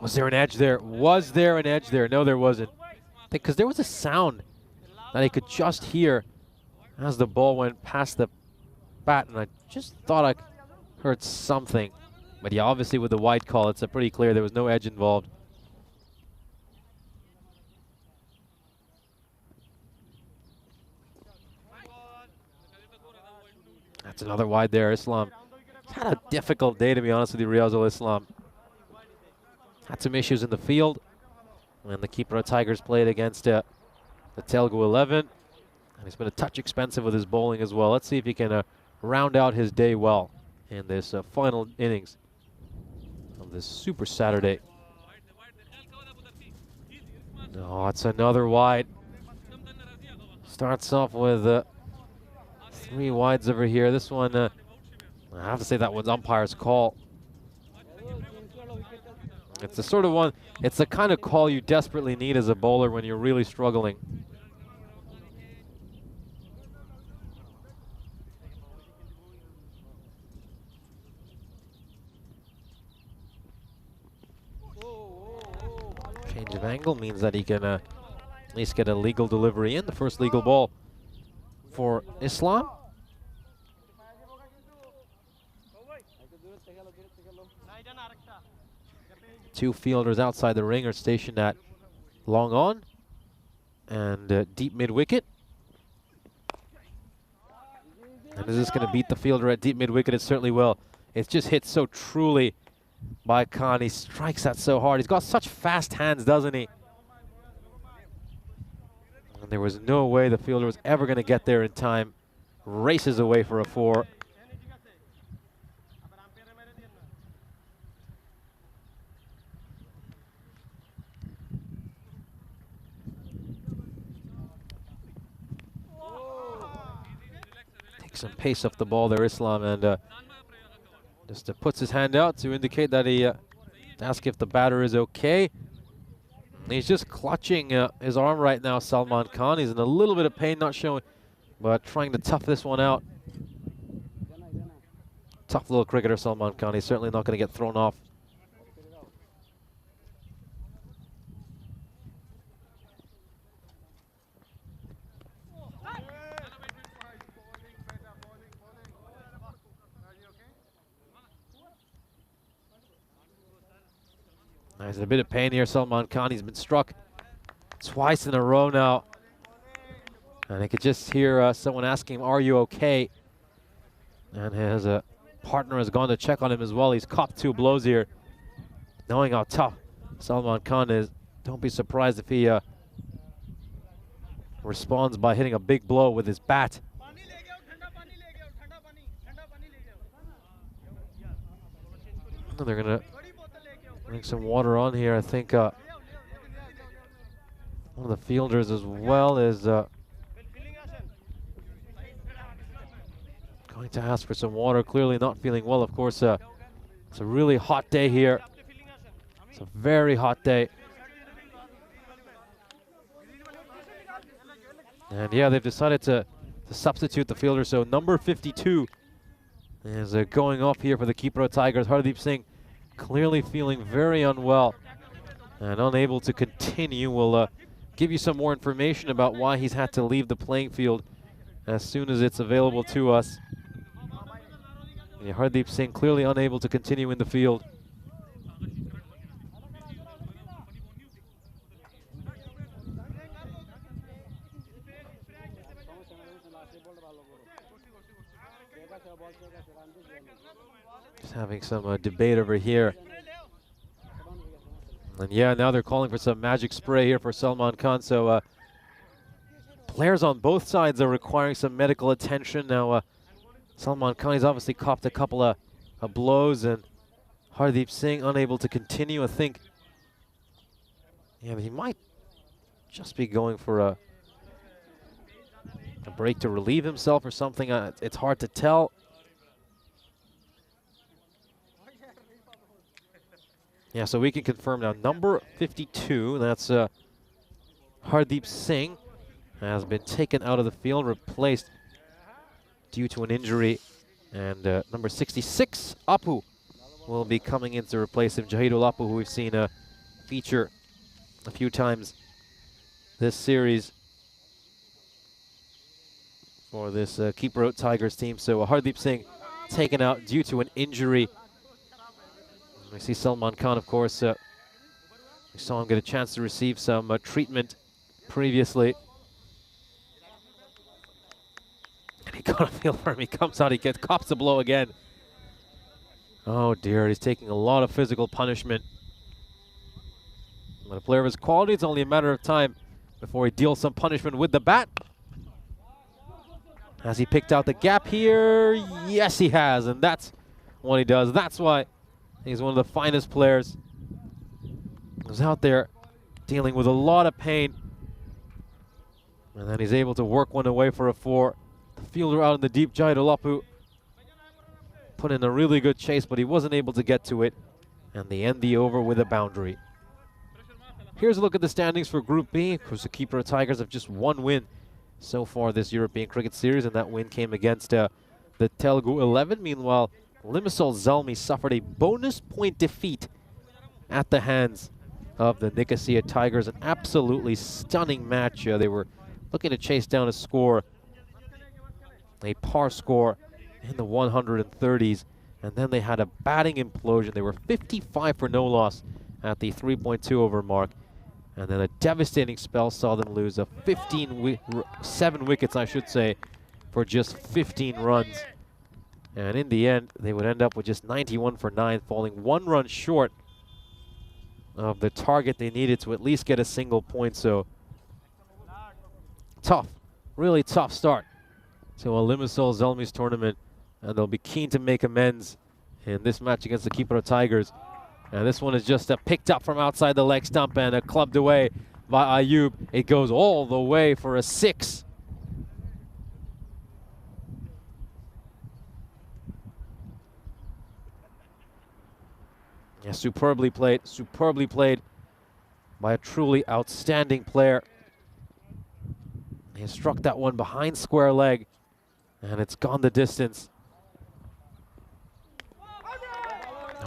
Was there an edge there? Was there an edge there? No, there wasn't. Because there was a sound that I could just hear as the ball went past the bat, and I just thought I heard something. But yeah, obviously with the wide call, it's pretty clear there was no edge involved. That's another wide there, Islam. He's had a difficult day, to be honest with you, Riazul Islam. Had some issues in the field when the Kipra Tigers played against the Telugu 11. And he's been a touch expensive with his bowling as well. Let's see if he can round out his day well in this final innings of this Super Saturday. Oh, it's another wide. Starts off with 3 wides over here. This one, I have to say that one's umpire's call. It's the sort of one, it's the kind of call you desperately need as a bowler when you're really struggling. Change of angle means that he can at least get a legal delivery in. The first legal ball for Islam. 2 fielders outside the ring are stationed at long on and deep mid wicket. And is this going to beat the fielder at deep mid wicket? It certainly will. It's just hit so truly by Khan. He strikes that so hard. He's got such fast hands, doesn't he? And there was no way the fielder was ever going to get there in time. Races away for a 4. Some pace off the ball there, Islam, and just puts his hand out to indicate that he asks if the batter is okay. He's just clutching his arm right now, Salman Khan. He's in a little bit of pain, not showing, but trying to tough this one out. Tough little cricketer, Salman Khan. He's certainly not going to get thrown off. There's a bit of pain here, Salman Khan. He's been struck twice in a row now. And I could just hear someone asking him, "Are you okay?" And his partner has gone to check on him as well. He's copped 2 blows here. Knowing how tough Salman Khan is, don't be surprised if he responds by hitting a big blow with his bat. And they're going to bring some water on here. I think one of the fielders as well is going to ask for some water. Clearly not feeling well. Of course, it's a really hot day here. It's a very hot day. And yeah, they've decided to substitute the fielder. So number 52 As they're going off here for the Kipro Tigers, Hardeep Singh clearly feeling very unwell and unable to continue. We'll give you some more information about why he's had to leave the playing field as soon as it's available to us. Yeah, Hardeep Singh clearly unable to continue in the field. Just having some debate over here. And yeah, now they're calling for some magic spray here for Salman Khan. So players on both sides are requiring some medical attention. Now Salman Khan has obviously copped a couple of blows, and Hardeep Singh unable to continue. I think he might just be going for a break to relieve himself or something. It's hard to tell. Yeah, so we can confirm now. Number 52, that's Hardeep Singh, has been taken out of the field, replaced due to an injury. And number 66, Apu, will be coming in to replace him. Jahidul Apu, who we've seen feature a few times this series for this Kipro Tigers team. So Hardeep Singh taken out due to an injury. We see Salman Khan, of course. We saw him get a chance to receive some treatment previously. And he got a feel for him. He comes out, he cops a blow again. Oh dear, he's taking a lot of physical punishment. But a player of his quality, it's only a matter of time before he deals some punishment with the bat. Has he picked out the gap here? Yes, he has, and that's what he does. That's why he's one of the finest players. He's out there dealing with a lot of pain. And then he's able to work one away for a 4. The fielder out in the deep, Jahidul Apu, put in a really good chase, but he wasn't able to get to it. And they end the over with a boundary. Here's a look at the standings for Group B. Of course, the Kipro Tigers have just one win so far this European Cricket Series, and that win came against the Telugu 11. Meanwhile, Limassol Zalmi suffered a bonus point defeat at the hands of the Nicosia Tigers. An absolutely stunning match. They were looking to chase down a score, a par score in the 130s, and then they had a batting implosion. They were 55 for no loss at the 3.2 over mark, and then a devastating spell saw them lose 7 wickets, I should say, for just 15 runs. And in the end, they would end up with just 91 for 9, falling 1 run short of the target they needed to at least get a single point. So tough, really tough start to a Limassol Zalmi's tournament, and they'll be keen to make amends in this match against the Kipro Tigers. And this one is just picked up from outside the leg stump and clubbed away by Ayub. It goes all the way for a 6. Yeah, superbly played by a truly outstanding player. He struck that one behind square leg, and it's gone the distance.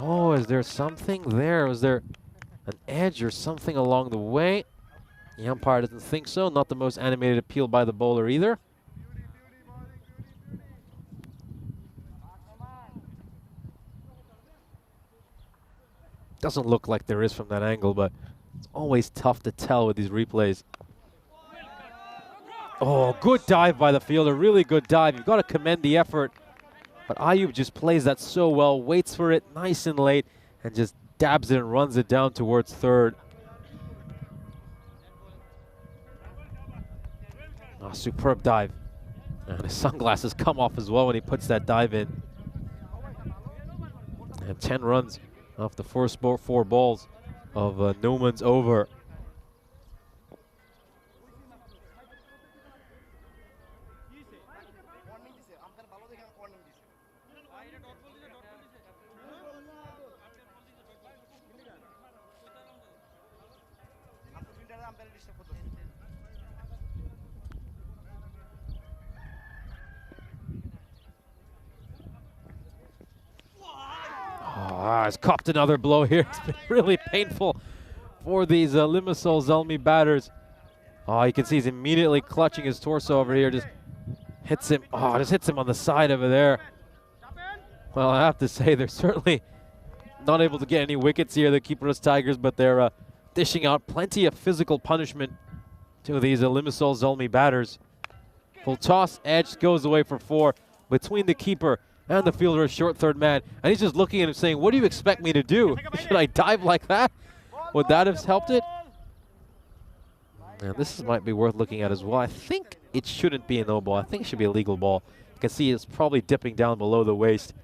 Oh, is there something there? Was there an edge or something along the way? The umpire doesn't think so. Not the most animated appeal by the bowler either. Doesn't look like there is from that angle, but it's always tough to tell with these replays. Oh, good dive by the fielder. Really good dive. You've got to commend the effort. But Ayub just plays that so well, waits for it nice and late, and just dabs it and runs it down towards third. Oh, superb dive. And his sunglasses come off as well when he puts that dive in. And 10 runs off the first 4 balls of Newman's over. he's copped another blow here. It's been really painful for these Limassol Zalmi batters. Oh, you can see he's immediately clutching his torso over here. Just hits him. Oh, just hits him on the side over there. Well, I have to say they're certainly not able to get any wickets here, the Kypros Tigers, but they're dishing out plenty of physical punishment to these Limassol Zalmi batters. Full toss, edge goes away for 4 between the keeper and the fielder, a short third man. And he's just looking at him saying, what do you expect me to do? Should I dive like that? Would that have helped it? And this might be worth looking at as well. I think it shouldn't be a no ball. I think it should be a legal ball. You can see it's probably dipping down below the waist.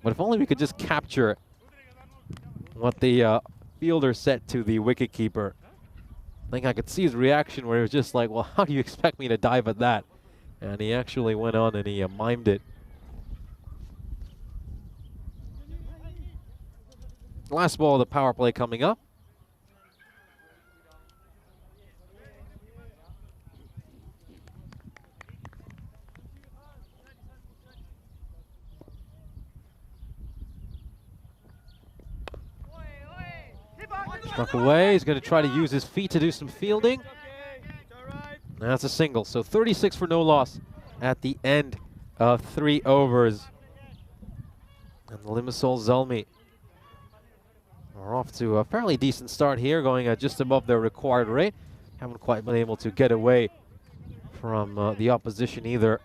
But if only we could just capture what the fielder said to the wicketkeeper. I think I could see his reaction where he was just like, well, how do you expect me to dive at that? And he actually went on and he mimed it. Last ball of the power play coming up. Struck away. He's going to try to use his feet to do some fielding. That's a single. So 36 for no loss at the end of 3 overs. And the Limassol Zalmi are off to a fairly decent start here, going just above their required rate. Haven't quite been able to get away from the opposition either.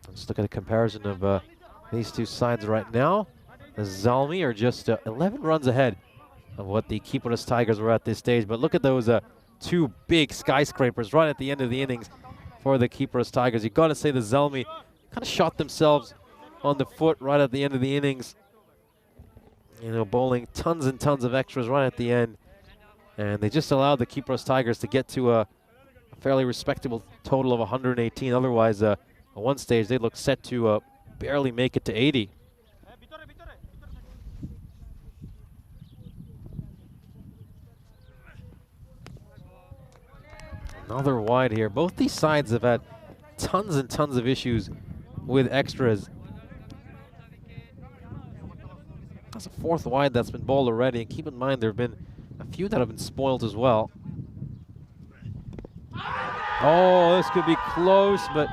Let's look at a comparison of these two sides right now. The Zalmi are just 11 runs ahead of what the Kypros Tigers were at this stage. But look at those 2 big skyscrapers right at the end of the innings for the Kypros Tigers. You've got to say the Zalmi kind of shot themselves on the foot right at the end of the innings. You know, bowling tons and tons of extras right at the end. And they just allowed the Kypros Tigers to get to a fairly respectable total of 118. Otherwise, at one stage, they looked set to barely make it to 80. Another wide here. Both these sides have had tons and tons of issues with extras. That's a 4th wide that's been bowled already. And keep in mind, there have been a few that have been spoiled as well. Oh, this could be close, but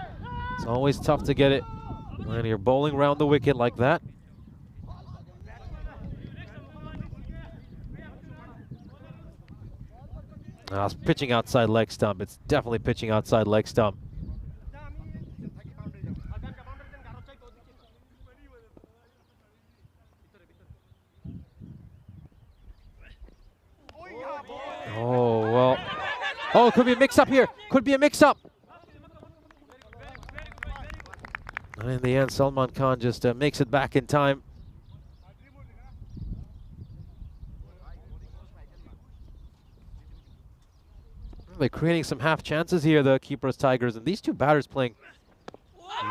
it's always tough to get it when you're bowling around the wicket like that. It's pitching outside leg stump. It's definitely pitching outside leg stump. Oh, well. Oh, it could be a mix-up here. Could be a mix-up. And in the end, Salman Khan just makes it back in time. They're creating some half chances here, the Kypros Tigers, and these two batters playing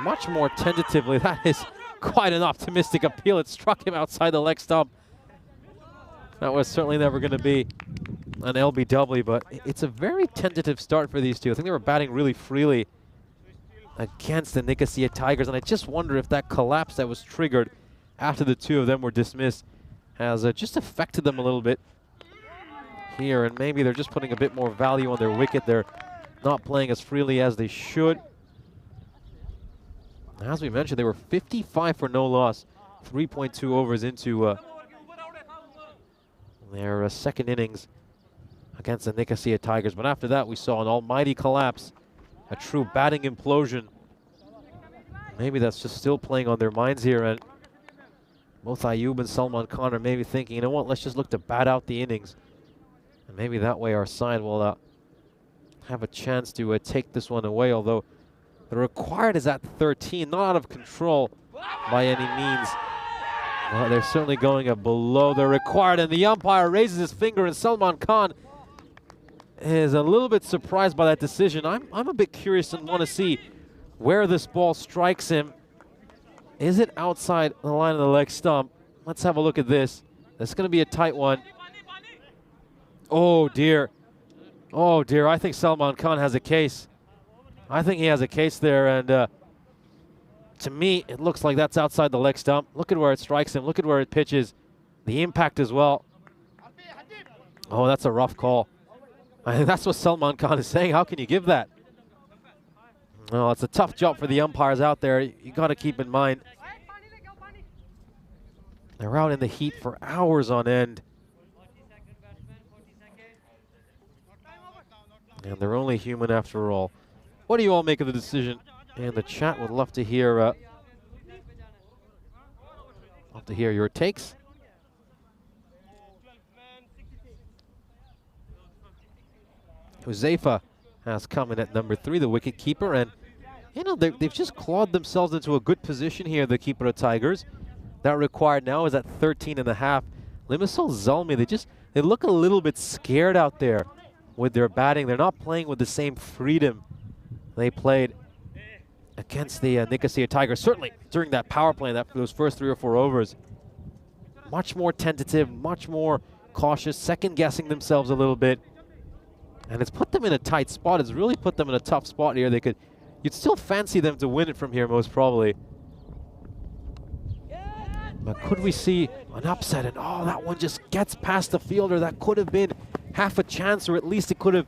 much more tentatively. That is quite an optimistic appeal. It struck him outside the leg stump. That was certainly never going to be an LBW, but it's a very tentative start for these two. I think they were batting really freely against the Nicosia Tigers, and I just wonder if that collapse that was triggered after the two of them were dismissed has just affected them a little bit here, and maybe they're just putting a bit more value on their wicket. They're not playing as freely as they should. As we mentioned, they were 55 for no loss, 3.2 overs into their second innings against the Nicosia Tigers. But after that, we saw an almighty collapse, a true batting implosion. Maybe that's just still playing on their minds here, and both Ayub and Salman Khan are maybe thinking, you know what, let's just look to bat out the innings. And maybe that way our side will have a chance to take this one away, although the required is at 13, not out of control by any means. Well, they're certainly going below the required, and the umpire raises his finger, and Salman Khan is a little bit surprised by that decision. I'm a bit curious and want to see where this ball strikes him. Is it outside the line of the leg stump? Let's have a look at this. It's going to be a tight one. Oh, dear. Oh, dear. I think Salman Khan has a case. I think he has a case there, and To me, it looks like that's outside the leg stump. Look at where it strikes him. Look at where it pitches. The impact as well. Oh, that's a rough call. I think that's what Salman Khan is saying. How can you give that? Oh, it's a tough job for the umpires out there. You got to keep in mind, they're out in the heat for hours on end. And they're only human after all. What do you all make of the decision? And the chat would love to hear your takes. Huzaifa has come in at number 3, the wicket keeper, and you know they've just clawed themselves into a good position here, the Kipra Tigers. That required now is at 13.5. Limassol Zalmi, they look a little bit scared out there with their batting. They're not playing with the same freedom they played against the Nicosia Tigers. Certainly during that power play, those first 3 or 4 overs. Much more tentative, much more cautious, second-guessing themselves a little bit. And it's put them in a tight spot. It's really put them in a tough spot here. You'd still fancy them to win it from here, most probably. But could we see an upset? And oh, that one just gets past the fielder. That could have been half a chance, or at least it could have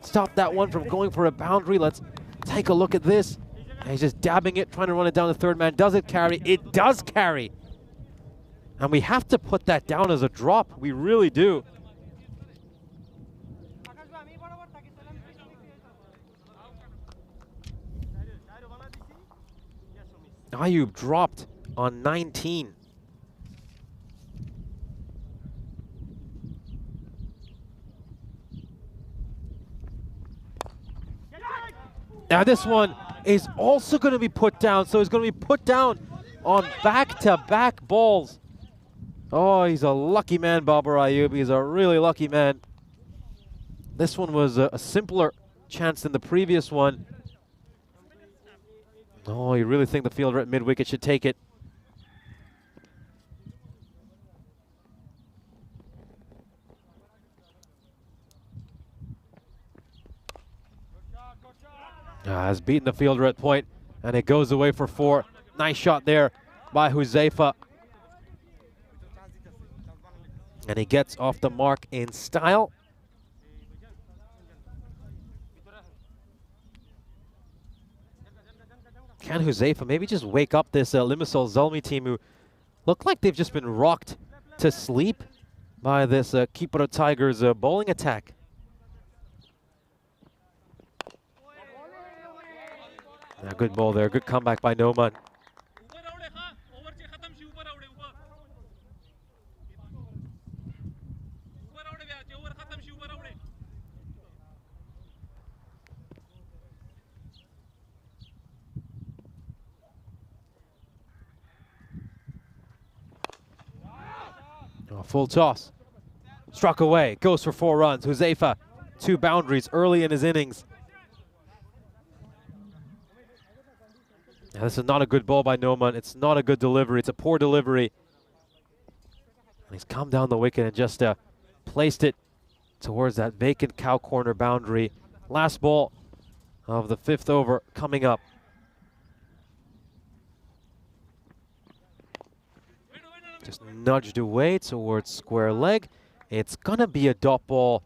stopped that one from going for a boundary. Let's take a look at this. And he's just dabbing it, trying to run it down the third man. Does it carry? It does carry. And we have to put that down as a drop. We really do. Ayub dropped on 19. Now this one is also going to be put down, so it's going to be put down on back-to-back balls. Oh, he's a lucky man, Babar Ayub. He's a really lucky man. This one was a simpler chance than the previous one. Oh, you really think the fielder at mid-wicket should take it? Has beaten the fielder at point, and it goes away for 4. Nice shot there by Huzaifa. And he gets off the mark in style. Can Huzaifa maybe just wake up this Limassol Zalmi team, who look like they've just been rocked to sleep by this Kipra Tigers bowling attack? Good ball there, good comeback by Noman. Oh, full toss. Struck away, goes for 4 runs. Huzaifa, 2 boundaries early in his innings. Now, this is not a good ball by Noman. It's not a good delivery. It's a poor delivery. And he's come down the wicket and just placed it towards that vacant cow corner boundary. Last ball of the 5th over coming up. Just nudged away towards square leg. It's going to be a dot ball.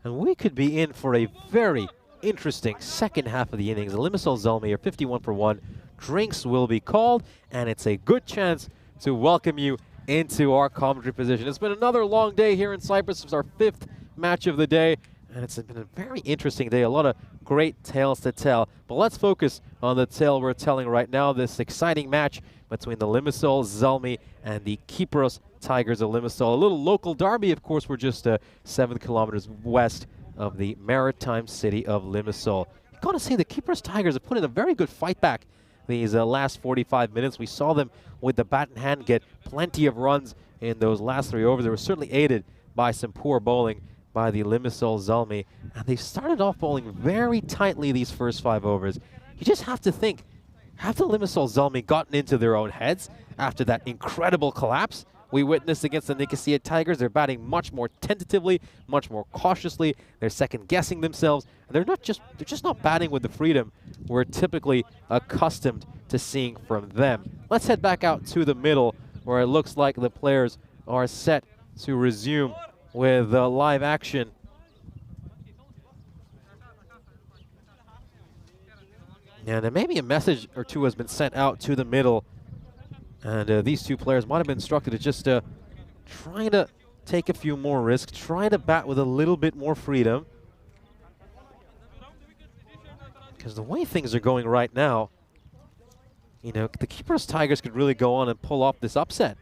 And we could be in for a very interesting second half of the innings. Limassol Zalmi are 51 for 1. Drinks will be called, and it's a good chance to welcome you into our commentary position. It's been another long day here in Cyprus. It's our 5th match of the day, and it's been a very interesting day. A lot of great tales to tell. But let's focus on the tale we're telling right now, this exciting match between the Limassol Zalmi and the Kypros Tigers of Limassol. A little local derby, of course. We're just 7 kilometers west of the maritime city of Limassol. You've got to say the Kypros Tigers have put in a very good fight back these last 45 minutes. We saw them with the bat in hand get plenty of runs in those last 3 overs. They were certainly aided by some poor bowling by the Limassol Zalmi, and they started off bowling very tightly these first 5 overs. You just have to think, have the Limassol Zalmi gotten into their own heads after that incredible collapse we witnessed against the Nicosia Tigers? They're batting much more tentatively, much more cautiously. They're second-guessing themselves, and they're just not batting with the freedom we're typically accustomed to seeing from them. Let's head back out to the middle, where it looks like the players are set to resume with live action. And maybe a message or two has been sent out to the middle. And these two players might have been instructed to just try to take a few more risks, try to bat with a little bit more freedom. Because the way things are going right now, you know, the Cyprus Tigers could really go on and pull off this upset.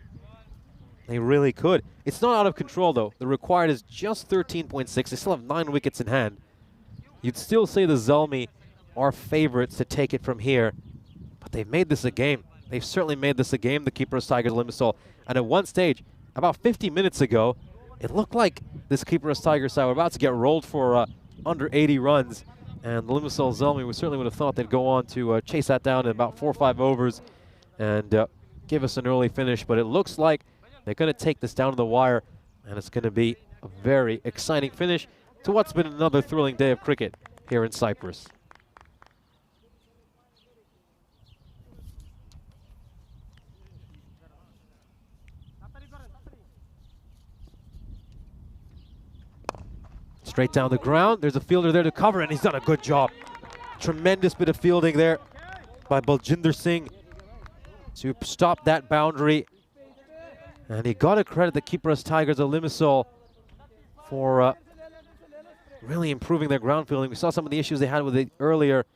They really could. It's not out of control, though. The required is just 13.6. They still have 9 wickets in hand. You'd still say the Zalmi are favorites to take it from here. But they've made this a game. They've certainly made this a game, the Cyprus Tigers Limassol. And at one stage, about 50 minutes ago, it looked like this Cyprus Tigers side were about to get rolled for under 80 runs. And the Limassol Zalmi, we certainly would have thought they'd go on to chase that down in about 4 or 5 overs and give us an early finish. But it looks like they're going to take this down to the wire, and it's going to be a very exciting finish to what's been another thrilling day of cricket here in Cyprus. Straight down the ground. There's a fielder there to cover, and he's done a good job. Tremendous bit of fielding there by Baljinder Singh to stop that boundary. And he got to credit the Cyprus Tigers of Limassol for really improving their ground fielding. We saw some of the issues they had with it earlier.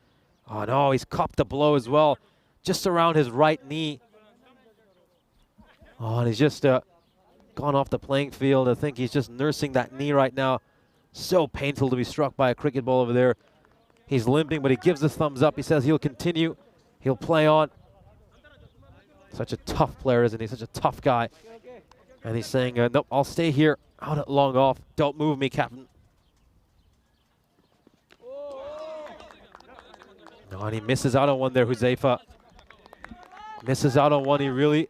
Oh no, he's copped a blow as well, just around his right knee. Oh, and he's just gone off the playing field. I think he's just nursing that knee right now. So painful to be struck by a cricket ball over there. He's limping, but he gives the thumbs up. He says he'll continue. He'll play on. Such a tough player, isn't he? Such a tough guy. And he's saying, nope, I'll stay here out at long off. Don't move me, captain. No, and he misses out on one there, Huzaifa. Misses out on one he really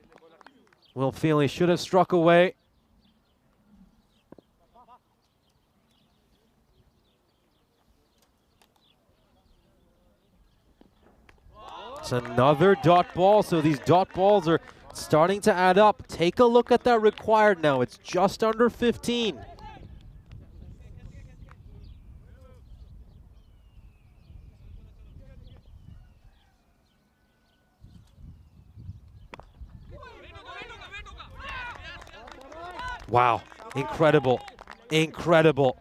will feel he should have struck away. It's another dot ball, so these dot balls are starting to add up. Take a look at that required now. It's just under 15. Wow, incredible, incredible.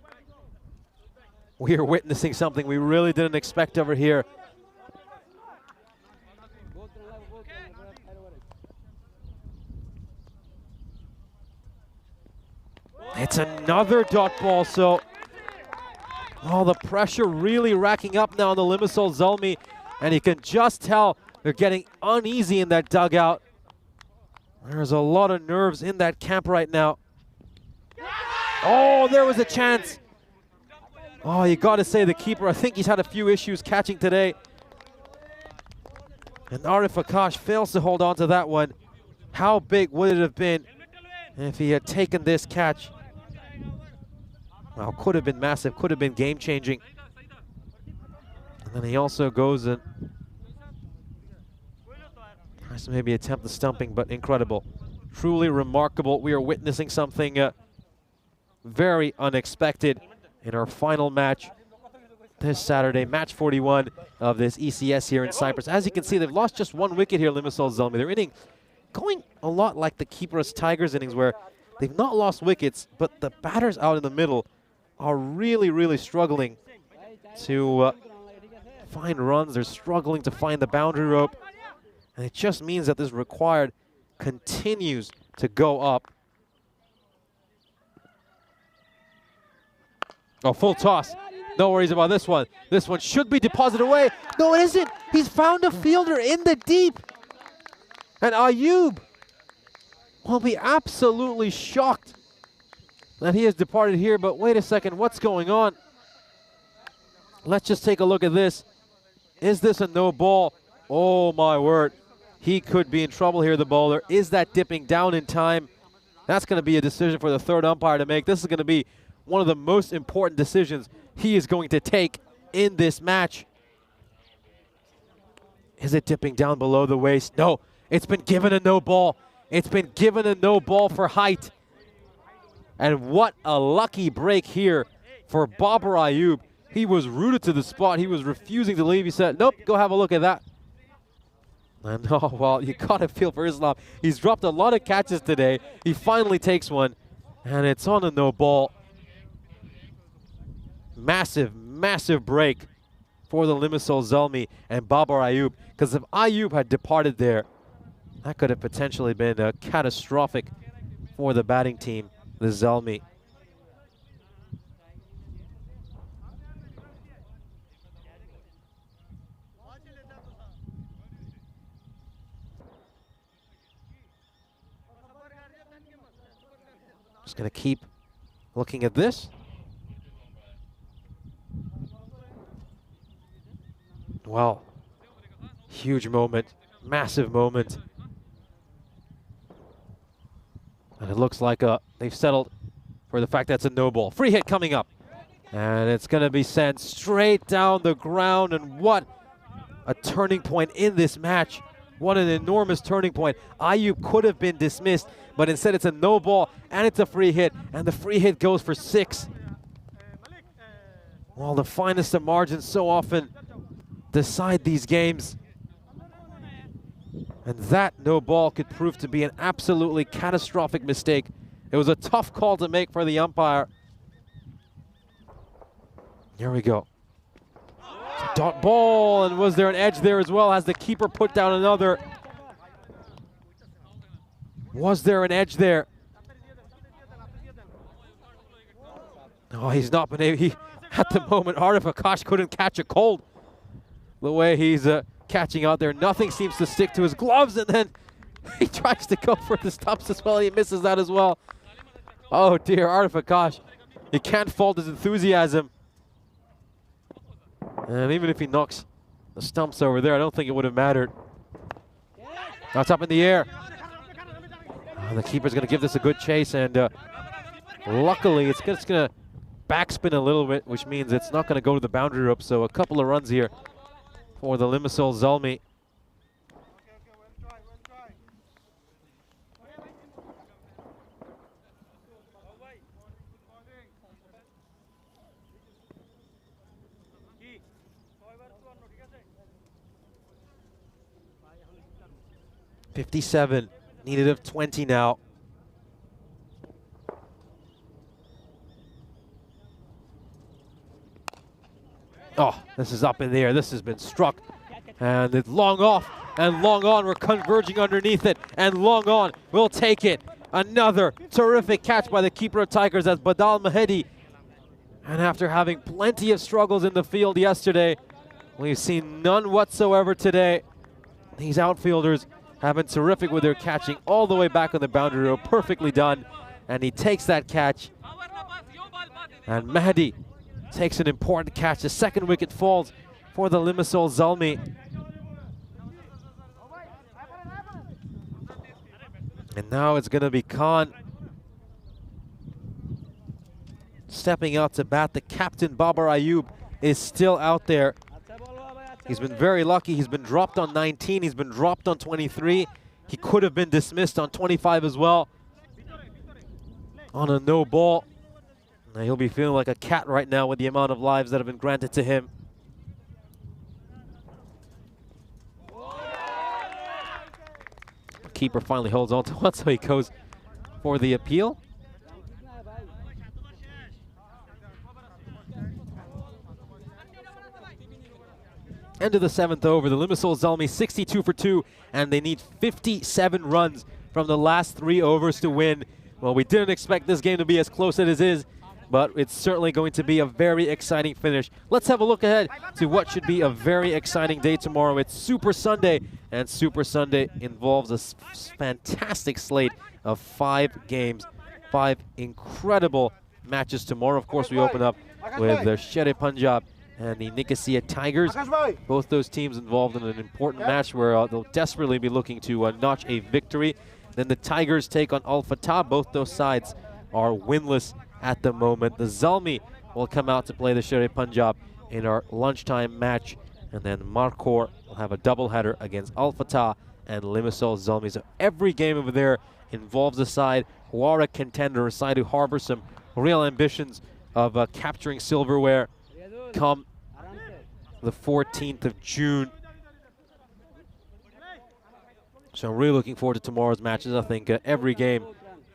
We are witnessing something we really didn't expect over here. It's another dot ball, so all the pressure really racking up now on the Limassol Zalmi, and you can just tell they're getting uneasy in that dugout. There's a lot of nerves in that camp right now. Oh, there was a chance. Oh, you got to say the keeper, I think he's had a few issues catching today. And Arif Akash fails to hold on to that one. How big would it have been if he had taken this catch? Well, could have been massive, could have been game-changing. And then he also goes and tries to maybe attempt the stumping, but incredible. Truly remarkable. We are witnessing something very unexpected in our final match this Saturday, match 41 of this ECS here in Cyprus. As you can see, they've lost just 1 wicket here, Limassol Zalmi. Their inning going a lot like the Cyprus Tigers innings, where they've not lost wickets, but the batters out in the middle are really, really struggling to find runs. They're struggling to find the boundary rope. And it just means that this required continues to go up. Oh, full toss. No worries about this one. This one should be deposited away. No, it isn't. He's found a fielder in the deep. And Ayub will be absolutely shocked that he has departed here. But wait a second, what's going on? Let's just take a look at this. Is this a no ball? Oh my word. He could be in trouble here, the bowler. Is that dipping down in time? That's going to be a decision for the third umpire to make. This is going to be one of the most important decisions he is going to take in this match. Is it dipping down below the waist? No, it's been given a no ball. It's been given a no ball for height. And what a lucky break here for Babar Ayub. He was rooted to the spot. He was refusing to leave. He said, nope, go have a look at that. And oh, well, you gotta feel for Islam. He's dropped a lot of catches today. He finally takes one, and it's on a no ball. Massive, massive break for the Limassol Zalmi and Babar Ayub. Because if Ayub had departed there, that could have potentially been catastrophic for the batting team, the Zalmi. Just going to keep looking at this. Well, huge moment, massive moment. And it looks like they've settled for the fact that's a no ball. Free hit coming up. And it's going to be sent straight down the ground. And what a turning point in this match. What an enormous turning point. Ayub could have been dismissed, but instead it's a no ball and it's a free hit. And the free hit goes for 6. Well, the finest of margins so often decide these games. And that no ball could prove to be an absolutely catastrophic mistake. It was a tough call to make for the umpire. Here we go. Dot ball, and was there an edge there as well? Has the keeper put down another? Was there an edge there? Oh, he's not been able. At the moment, Arif Akash couldn't catch a cold. The way he's catching out there, nothing seems to stick to his gloves, and then he tries to go for the stumps as well. He misses that as well. Oh dear, Arif Akash. You can't fault his enthusiasm. And even if he knocks the stumps over there, I don't think it would have mattered. That's up in the air. Oh, the keeper's going to give this a good chase, and luckily it's just going to backspin a little bit, which means it's not going to go to the boundary rope. So a couple of runs here for the Limassol Zalmi. .57, needed of 20 now. Oh, this is up in the air. This has been struck. And it's long off and long on. We're converging underneath it. And long on will take it. Another terrific catch by the keeper of Tigers. That's Badal Mahedi. And after having plenty of struggles in the field yesterday, we've seen none whatsoever today. These outfielders have been terrific with their catching all the way back on the boundary row. Perfectly done. And he takes that catch. And Mahdi takes an important catch. The second wicket falls for the Limassol Zalmi. And now it's going to be Khan stepping out to bat. The captain, Babar Ayub, is still out there. He's been very lucky. He's been dropped on 19. He's been dropped on 23. He could have been dismissed on 25 as well. On a no ball. Now he'll be feeling like a cat right now with the amount of lives that have been granted to him. The keeper finally holds on to one, so he goes for the appeal. End of the 7th over. The Limassol Zalmi 62 for 2, and they need 57 runs from the last 3 overs to win. Well, we didn't expect this game to be as close as it is, but it's certainly going to be a very exciting finish. Let's have a look ahead to what should be a very exciting day tomorrow. It's Super Sunday, and Super Sunday involves a fantastic slate of 5 games, 5 incredible matches tomorrow. Of course, we open up with the Sher-e Punjab and the Nicosia Tigers. Both those teams involved in an important match where they'll desperately be looking to notch a victory. Then the Tigers take on Al Fatah. Both those sides are winless at the moment. The Zalmi will come out to play the Sher-e Punjab in our lunchtime match. And then Encore will have a doubleheader against Al Fatah and Limassol Zalmi. So every game over there involves a side who are a contender, a side who harbor some real ambitions of capturing silverware come the 14th of June. So I'm really looking forward to tomorrow's matches. I think every game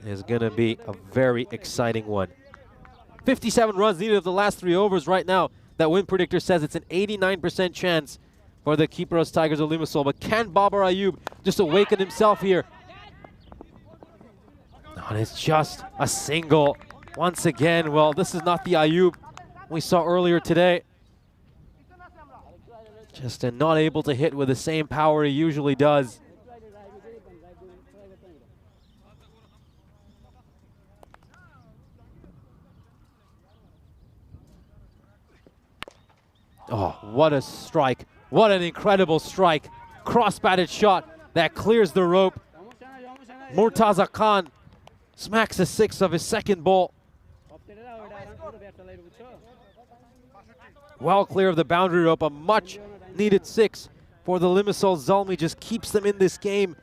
is going to be a very exciting one. 57 runs needed of the last 3 overs right now. That win predictor says it's an 89% chance for the Kypros Tigers of Limassol. But can Babar Ayub just awaken himself here? And it's just a single. Once again, well, this is not the Ayub we saw earlier today. Just not able to hit with the same power he usually does. Oh, what a strike. What an incredible strike. Cross-batted shot that clears the rope. Murtaza Khan smacks a 6 of his second ball. Well clear of the boundary rope, a much needed 6 for the Limassol Zalmi. Just keeps them in this game.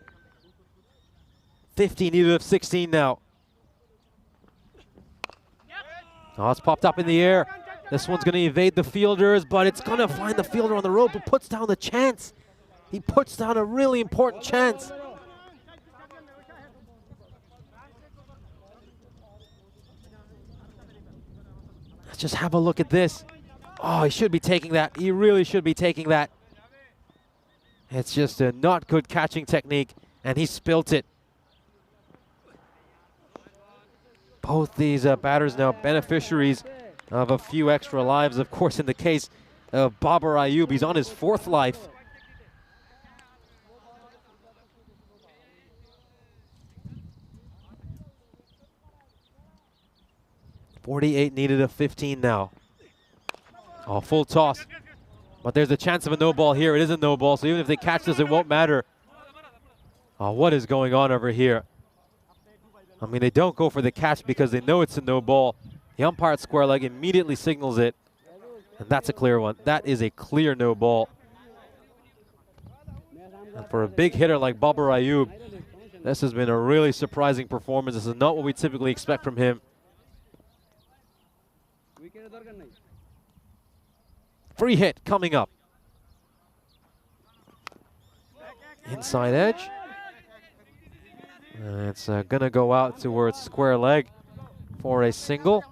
50 needed of 16 now. Oh, it's popped up in the air. This one's going to evade the fielders, but it's going to find the fielder on the rope who puts down the chance. He puts down a really important chance. Let's just have a look at this. Oh, he should be taking that. He really should be taking that. It's just a not good catching technique, and he spilt it. Both these batters now beneficiaries of a few extra lives. Of course, in the case of Babar Ayub, he's on his 4th life. .48 needed of 15 now. Oh, full toss. But there's a chance of a no ball here. It is a no ball, so even if they catch this, it won't matter. Oh, what is going on over here? I mean, they don't go for the catch because they know it's a no ball. The umpire at square leg immediately signals it, and that's a clear one. That is a clear no ball. And for a big hitter like Babar Ayub, this has been a really surprising performance. This is not what we typically expect from him. Free hit coming up. Inside edge. And it's going to go out towards square leg for a single.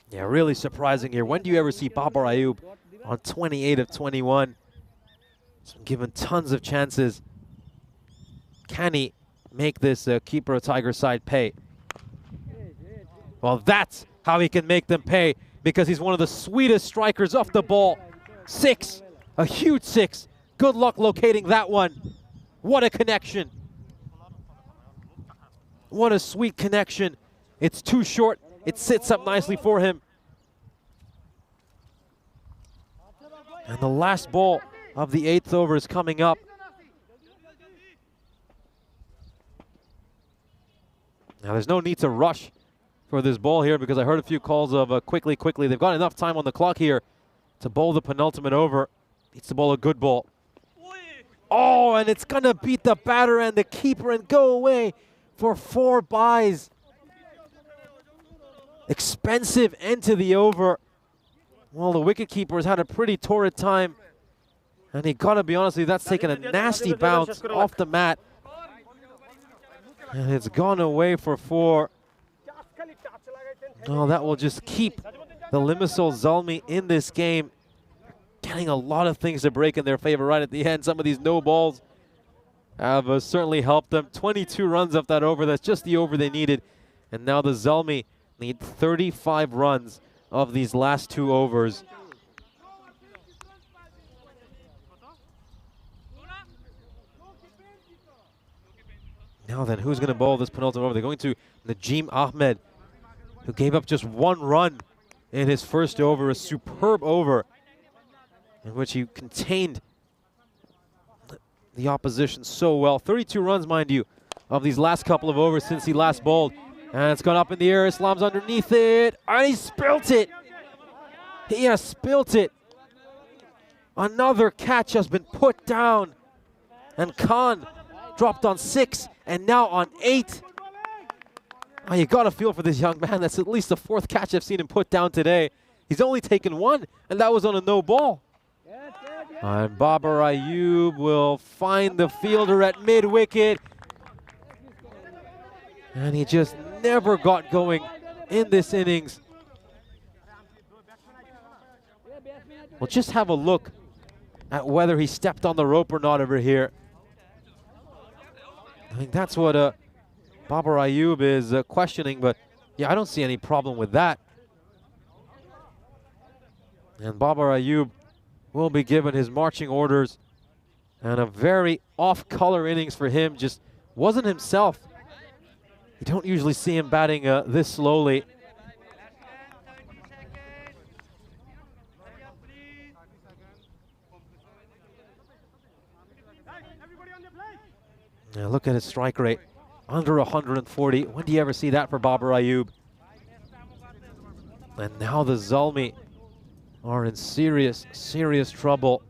Yeah, really surprising here. When do you ever see Babar Ayub on 28 of 21? He's been given tons of chances. Can he make this Kypros Tiger side pay? Well, that's how he can make them pay, because he's one of the sweetest strikers off the ball. 6, a huge 6. Good luck locating that one. What a connection. What a sweet connection. It's too short. It sits up nicely for him. And the last ball of the 8th over is coming up. Now there's no need to rush for this ball here, because I heard a few calls of quickly. They've got enough time on the clock here to bowl the penultimate over. Needs to bowl a good ball. Oh, and it's going to beat the batter and the keeper and go away for 4 byes. Expensive end to the over. Well, the wicketkeeper has had a pretty torrid time. And he got to be honest with you, that's taken a nasty bounce off the mat. And it's gone away for 4. Oh, that will just keep the Limassol Zalmi in this game. Getting a lot of things to break in their favor right at the end. Some of these no balls have certainly helped them. 22 runs off that over. That's just the over they needed. And now the Zalmi need 35 runs of these last 2 overs. Now then, who's going to bowl this penultimate over? They're going to Najim Ahmed, who gave up just 1 run in his first over. A superb over in which he contained the opposition so well. 32 runs, mind you, of these last couple of overs since he last bowled. And it's gone up in the air. Islam's underneath it. And he spilt it. He has spilt it. Another catch has been put down. And Khan dropped on 6 and now on 8. Oh, you got to feel for this young man. That's at least the 4th catch I've seen him put down today. He's only taken 1, and that was on a no ball. And Babar Ayub will find the fielder at mid-wicket. And he just never got going in this innings. We'll just have a look at whether he stepped on the rope or not over here. I think that's what Babar Ayub is questioning, but yeah, I don't see any problem with that. And Babar Ayub will be given his marching orders. And a very off-color innings for him, just wasn't himself. You don't usually see him batting this slowly. Now look at his strike rate, under 140. When do you ever see that for Babar Ayub? And now the Zalmi are in serious, serious trouble.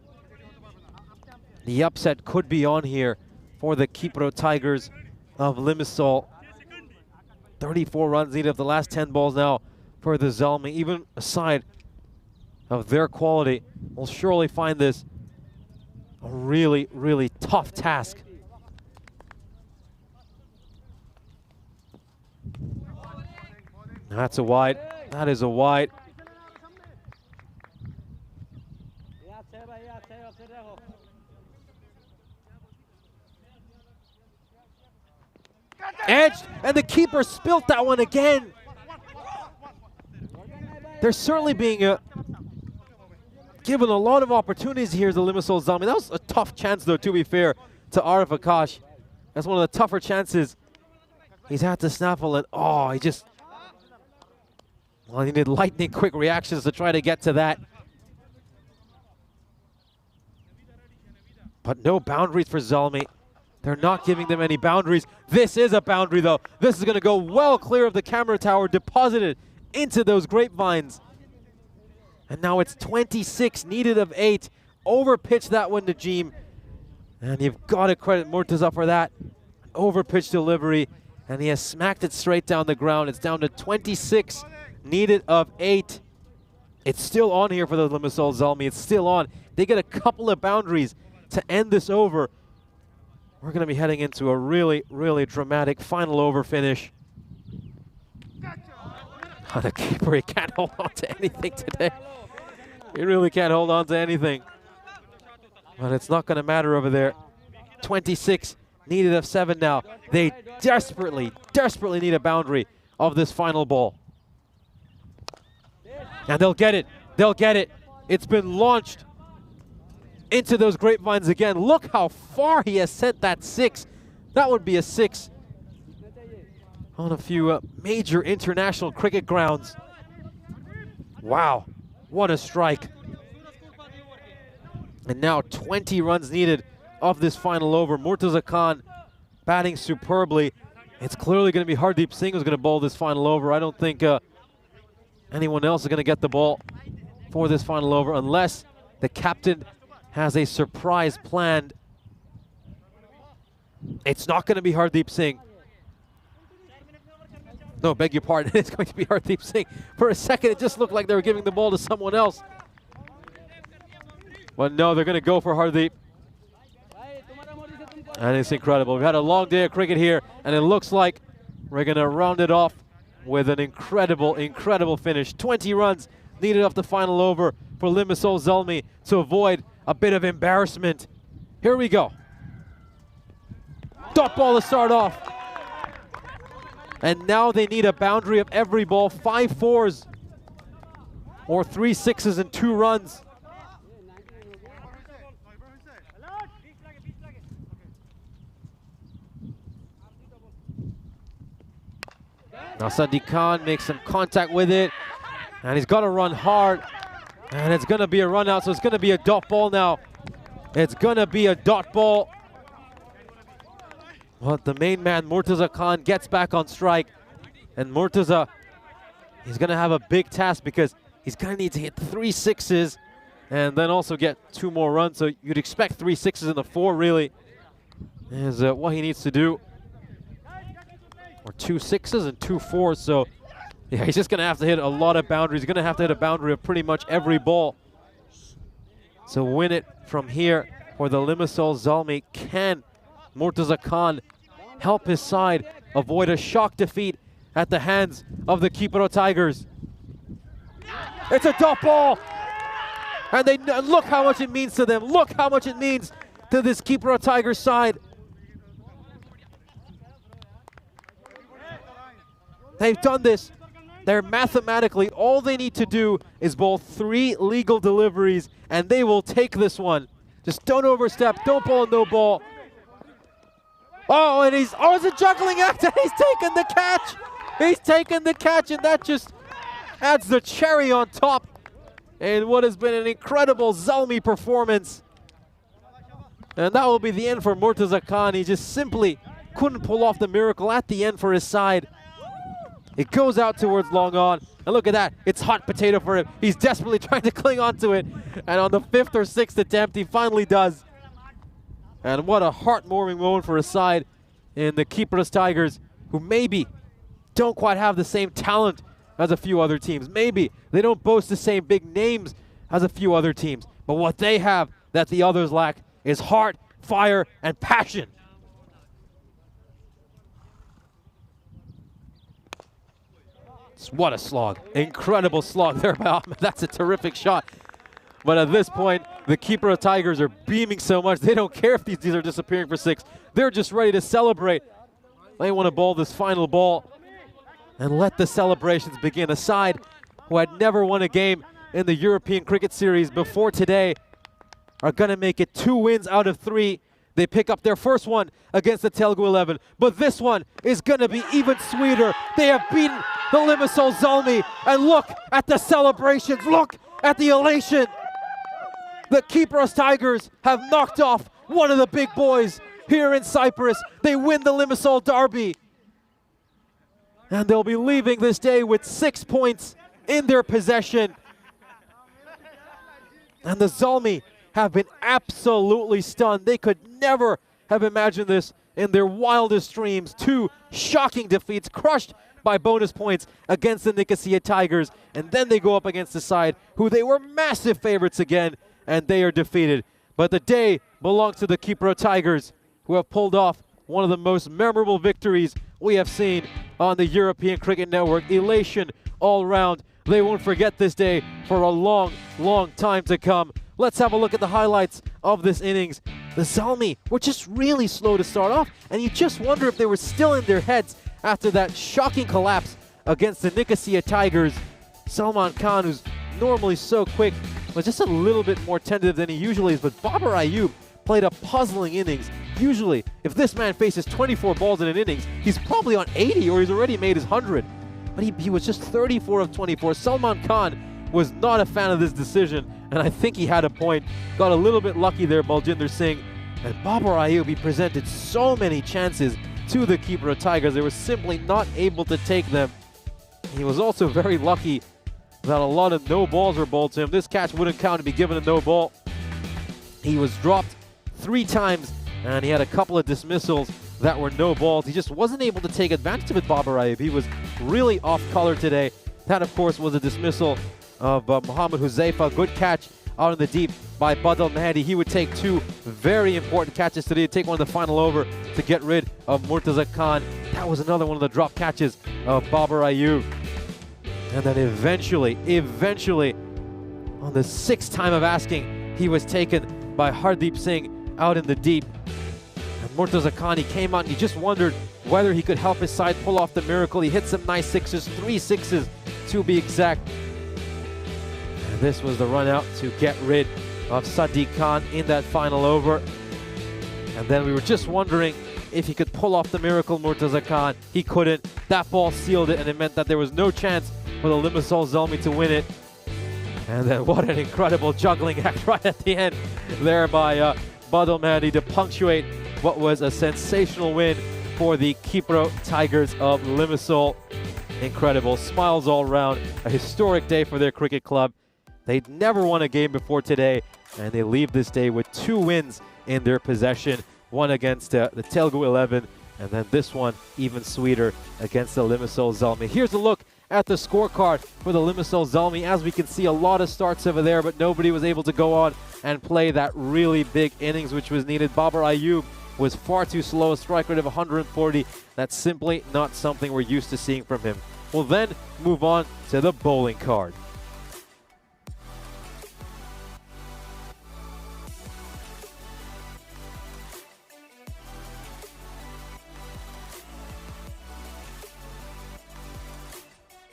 The upset could be on here for the Kipro Tigers of Limassol. 34 runs needed of the last 10 balls now for the Zalmi. Even aside of their quality, will surely find this a really, really tough task. That's a wide. That is a wide. Edged, and the keeper spilt that one again. They're certainly being given a lot of opportunities here as the Limassol Zalmi. That was a tough chance, though, to be fair, to Arif Akash. That's one of the tougher chances he's had to snaffle, and oh, he just... Well, he needed lightning quick reactions to try to get to that. But no boundaries for Zalmi. They're not giving them any boundaries. This is a boundary, though. This is going to go well clear of the camera tower, deposited into those grapevines. And now it's 26, needed of 8. Overpitched that one to Najim. And you've got to credit Murtaza for that. Overpitched delivery. And he has smacked it straight down the ground. It's down to 26, needed of 8. It's still on here for the Limassol Zalmi. It's still on. They get a couple of boundaries to end this over. We're going to be heading into a really, really dramatic final over finish. Oh, the keeper, he can't hold on to anything today. He really can't hold on to anything. But it's not going to matter over there. 26, needed of 7 now. They desperately, desperately need a boundary of this final ball. And they'll get it. They'll get it. It's been launched into those grapevines again. Look how far he has sent that 6. That would be a 6 on a few major international cricket grounds. Wow, what a strike. And now 20 runs needed of this final over. Murtaza Khan batting superbly. It's clearly going to be Hardeep Singh who's going to bowl this final over. I don't think anyone else is going to get the ball for this final over unless the captain has a surprise planned. It's not going to be Hardeep Singh. No, beg your pardon. It's going to be Hardeep Singh. For a second, it just looked like they were giving the ball to someone else. But no, they're going to go for Hardeep. And it's incredible. We've had a long day of cricket here, and it looks like we're going to round it off with an incredible, incredible finish. 20 runs needed off the final over for Limassol Zalmi to avoid a bit of embarrassment. Here we go. Dot ball to start off. And now they need a boundary of every ball. 5 4s or 3 6s and 2 runs. Now Sadiq Khan makes some contact with it. And he's got to run hard. And it's going to be a run out, so it's going to be a dot ball now. It's going to be a dot ball. But the main man, Murtaza Khan, gets back on strike. And Murtaza, he's going to have a big task because he's going to need to hit 3 sixes and then also get 2 more runs. So you'd expect 3 sixes in the 4 really is what he needs to do. Or 2 sixes and 2 4s. So yeah, he's just going to have to hit a lot of boundaries. He's going to have to hit a boundary of pretty much every ball. So win it from here for the Limassol Zalmi. Can Murtaza Khan help his side avoid a shock defeat at the hands of the Kipro Tigers? It's a dot ball! And they look how much it means to them. Look how much it means to this Kipro Tigers side. They've done this. They're mathematically, all they need to do is bowl 3 legal deliveries and they will take this one. Just don't overstep, don't bowl a no ball. Oh, and it's a juggling act and he's taken the catch. He's taken the catch and that just adds the cherry on top in what has been an incredible Zalmi performance. And that will be the end for Murtaza Khan. He just simply couldn't pull off the miracle at the end for his side. It goes out towards long on, and look at that, it's hot potato for him. He's desperately trying to cling on to it, and on the 5th or 6th attempt, he finally does. And what a heartwarming moment for a side in the Kypros Tigers, who maybe don't quite have the same talent as a few other teams. Maybe they don't boast the same big names as a few other teams, but what they have that the others lack is heart, fire, and passion. What a slog. Incredible slog there by Ahmed. That's a terrific shot. But at this point, the Kipro Tigers are beaming so much, they don't care if these are disappearing for 6. They're just ready to celebrate. They want to bowl this final ball and let the celebrations begin. A side who had never won a game in the European Cricket Series before today are going to make it 2 wins out of 3. They pick up their first one against the Telugu 11, but this one is going to be even sweeter. They have beaten the Limassol Zalmi, and look at the celebrations. Look at the elation. The Kypros Tigers have knocked off one of the big boys here in Cyprus. They win the Limassol Derby, and they'll be leaving this day with 6 points in their possession. And the Zalmi have been absolutely stunned. They could never have imagined this in their wildest dreams. 2 shocking defeats, crushed by bonus points against the Nicosia Tigers, and then they go up against the side who they were massive favorites again, and they are defeated. But the day belongs to the Kipro Tigers, who have pulled off one of the most memorable victories we have seen on the European Cricket Network. Elation all round. They won't forget this day for a long, long time to come. Let's have a look at the highlights of this innings. The Zalmi were just really slow to start off, and you just wonder if they were still in their heads after that shocking collapse against the Nicosia Tigers. Salman Khan, who's normally so quick, was just a little bit more tentative than he usually is, but Babar Ayub played a puzzling innings. Usually, if this man faces 24 balls in an innings, he's probably on 80 or he's already made his 100. But he was just 34 of 24. Salman Khan was not a fan of this decision, and I think he had a point. Got a little bit lucky there, Baljinder Singh. And Babar Ayub, he presented so many chances to the Kipro Tigers. They were simply not able to take them. He was also very lucky that a lot of no balls were bowled to him. This catch wouldn't count to be given a no ball. He was dropped 3 times, and he had a couple of dismissals that were no balls. He just wasn't able to take advantage of it, Babar Ayub. He was really off color today. That, of course, was a dismissal of Mohammad Huzaifa. Good catch out in the deep by Badal Mehdi. He would take 2 very important catches today, take one in the final over to get rid of Murtaza Khan. That was another one of the drop catches of Babar Ayub. And then eventually, on the 6th time of asking, he was taken by Hardeep Singh out in the deep. And Murtaza Khan, he came out and he just wondered whether he could help his side pull off the miracle. He hit some nice 6s, 3 6s to be exact. And this was the run out to get rid of Sadiq Khan in that final over. And then we were just wondering if he could pull off the miracle, Murtaza Khan. He couldn't. That ball sealed it, and it meant that there was no chance for the Limassol Zalmi to win it. And then what an incredible juggling act right at the end there by Badal Mehdi to punctuate what was a sensational win for the Kipro Tigers of Limassol. incredible. Smiles all around. A historic day for their cricket club. They'd never won a game before today, and they leave this day with 2 wins in their possession. One against the Telugu 11, and then this one even sweeter against the Limassol Zalmi. Here's a look at the scorecard for the Limassol Zalmi. As we can see, a lot of starts over there, but nobody was able to go on and play that really big innings which was needed. Babar Ayub was far too slow, a strike rate of 140. That's simply not something we're used to seeing from him. We'll then move on to the bowling card.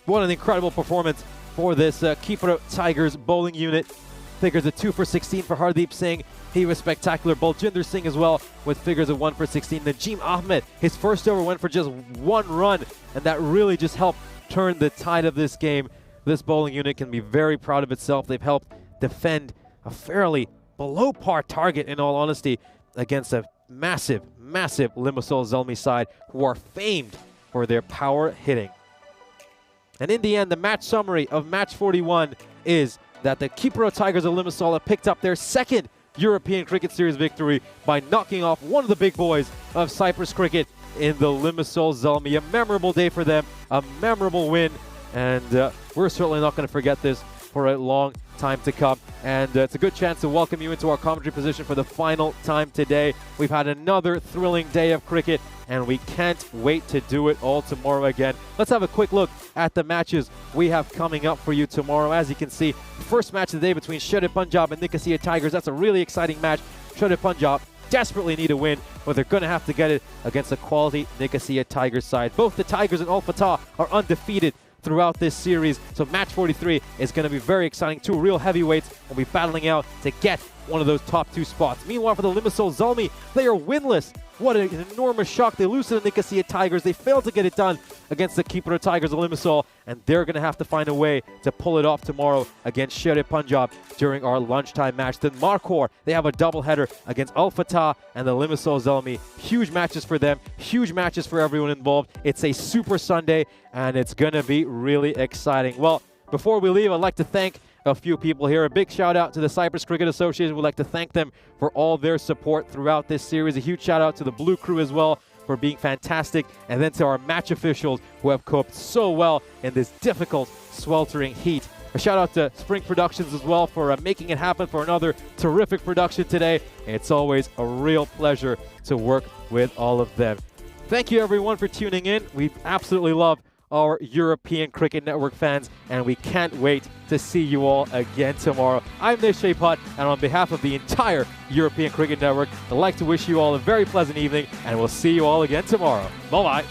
What an incredible performance for this Kipro Tigers bowling unit. Figures of 2 for 16 for Hardeep Singh. He was spectacular. Baljinder Singh as well with figures of 1 for 16. Najim Ahmed, his first over went for just 1 run, and that really just helped turn the tide of this game. This bowling unit can be very proud of itself. They've helped defend a fairly below par target, in all honesty, against a massive, massive Limassol Zalmi side who are famed for their power hitting. And in the end, the match summary of match 41 is that the Kipro Tigers of Limassol have picked up their 2nd European Cricket Series victory by knocking off one of the big boys of Cyprus cricket in the Limassol Zalmi. A memorable day for them, a memorable win, and we're certainly not going to forget this for a long time to come. And it's a good chance to welcome you into our commentary position for the final time today. We've had another thrilling day of cricket, and we can't wait to do it all tomorrow again. Let's have a quick look at the matches we have coming up for you tomorrow. As you can see, first match of the day between Sher Punjab and Nicosia Tigers. That's a really exciting match. Sher Punjab desperately need a win, but they're going to have to get it against a quality Nicosia Tigers side. Both the Tigers and Al Fatah are undefeated throughout this series, so match 43 is going to be very exciting. 2 real heavyweights will be battling out to get one of those top 2 spots. Meanwhile, for the Limassol Zalmi, they are winless. What an enormous shock. They lose to the Nicosia Tigers. They failed to get it done against the Kipro Tigers of Limassol, and they're going to have to find a way to pull it off tomorrow against Sher Punjab during our lunchtime match. Then Encore, they have a doubleheader against Al Fatah and the Limassol Zalmi. Huge matches for them, huge matches for everyone involved. It's a super Sunday, and it's going to be really exciting. Well, before we leave, I'd like to thank a few people here. A big shout out to the Cyprus Cricket Association. We'd like to thank them for all their support throughout this series. A huge shout out to the Blue Crew as well for being fantastic, and then to our match officials who have coped so well in this difficult, sweltering heat. A shout out to Spring Productions as well for making it happen for another terrific production today. It's always a real pleasure to work with all of them. Thank you everyone for tuning in. We absolutely love our European Cricket Network fans, and we can't wait to see you all again tomorrow. I'm Nishay Putt, and on behalf of the entire European Cricket Network, I'd like to wish you all a very pleasant evening, and we'll see you all again tomorrow. Bye-bye.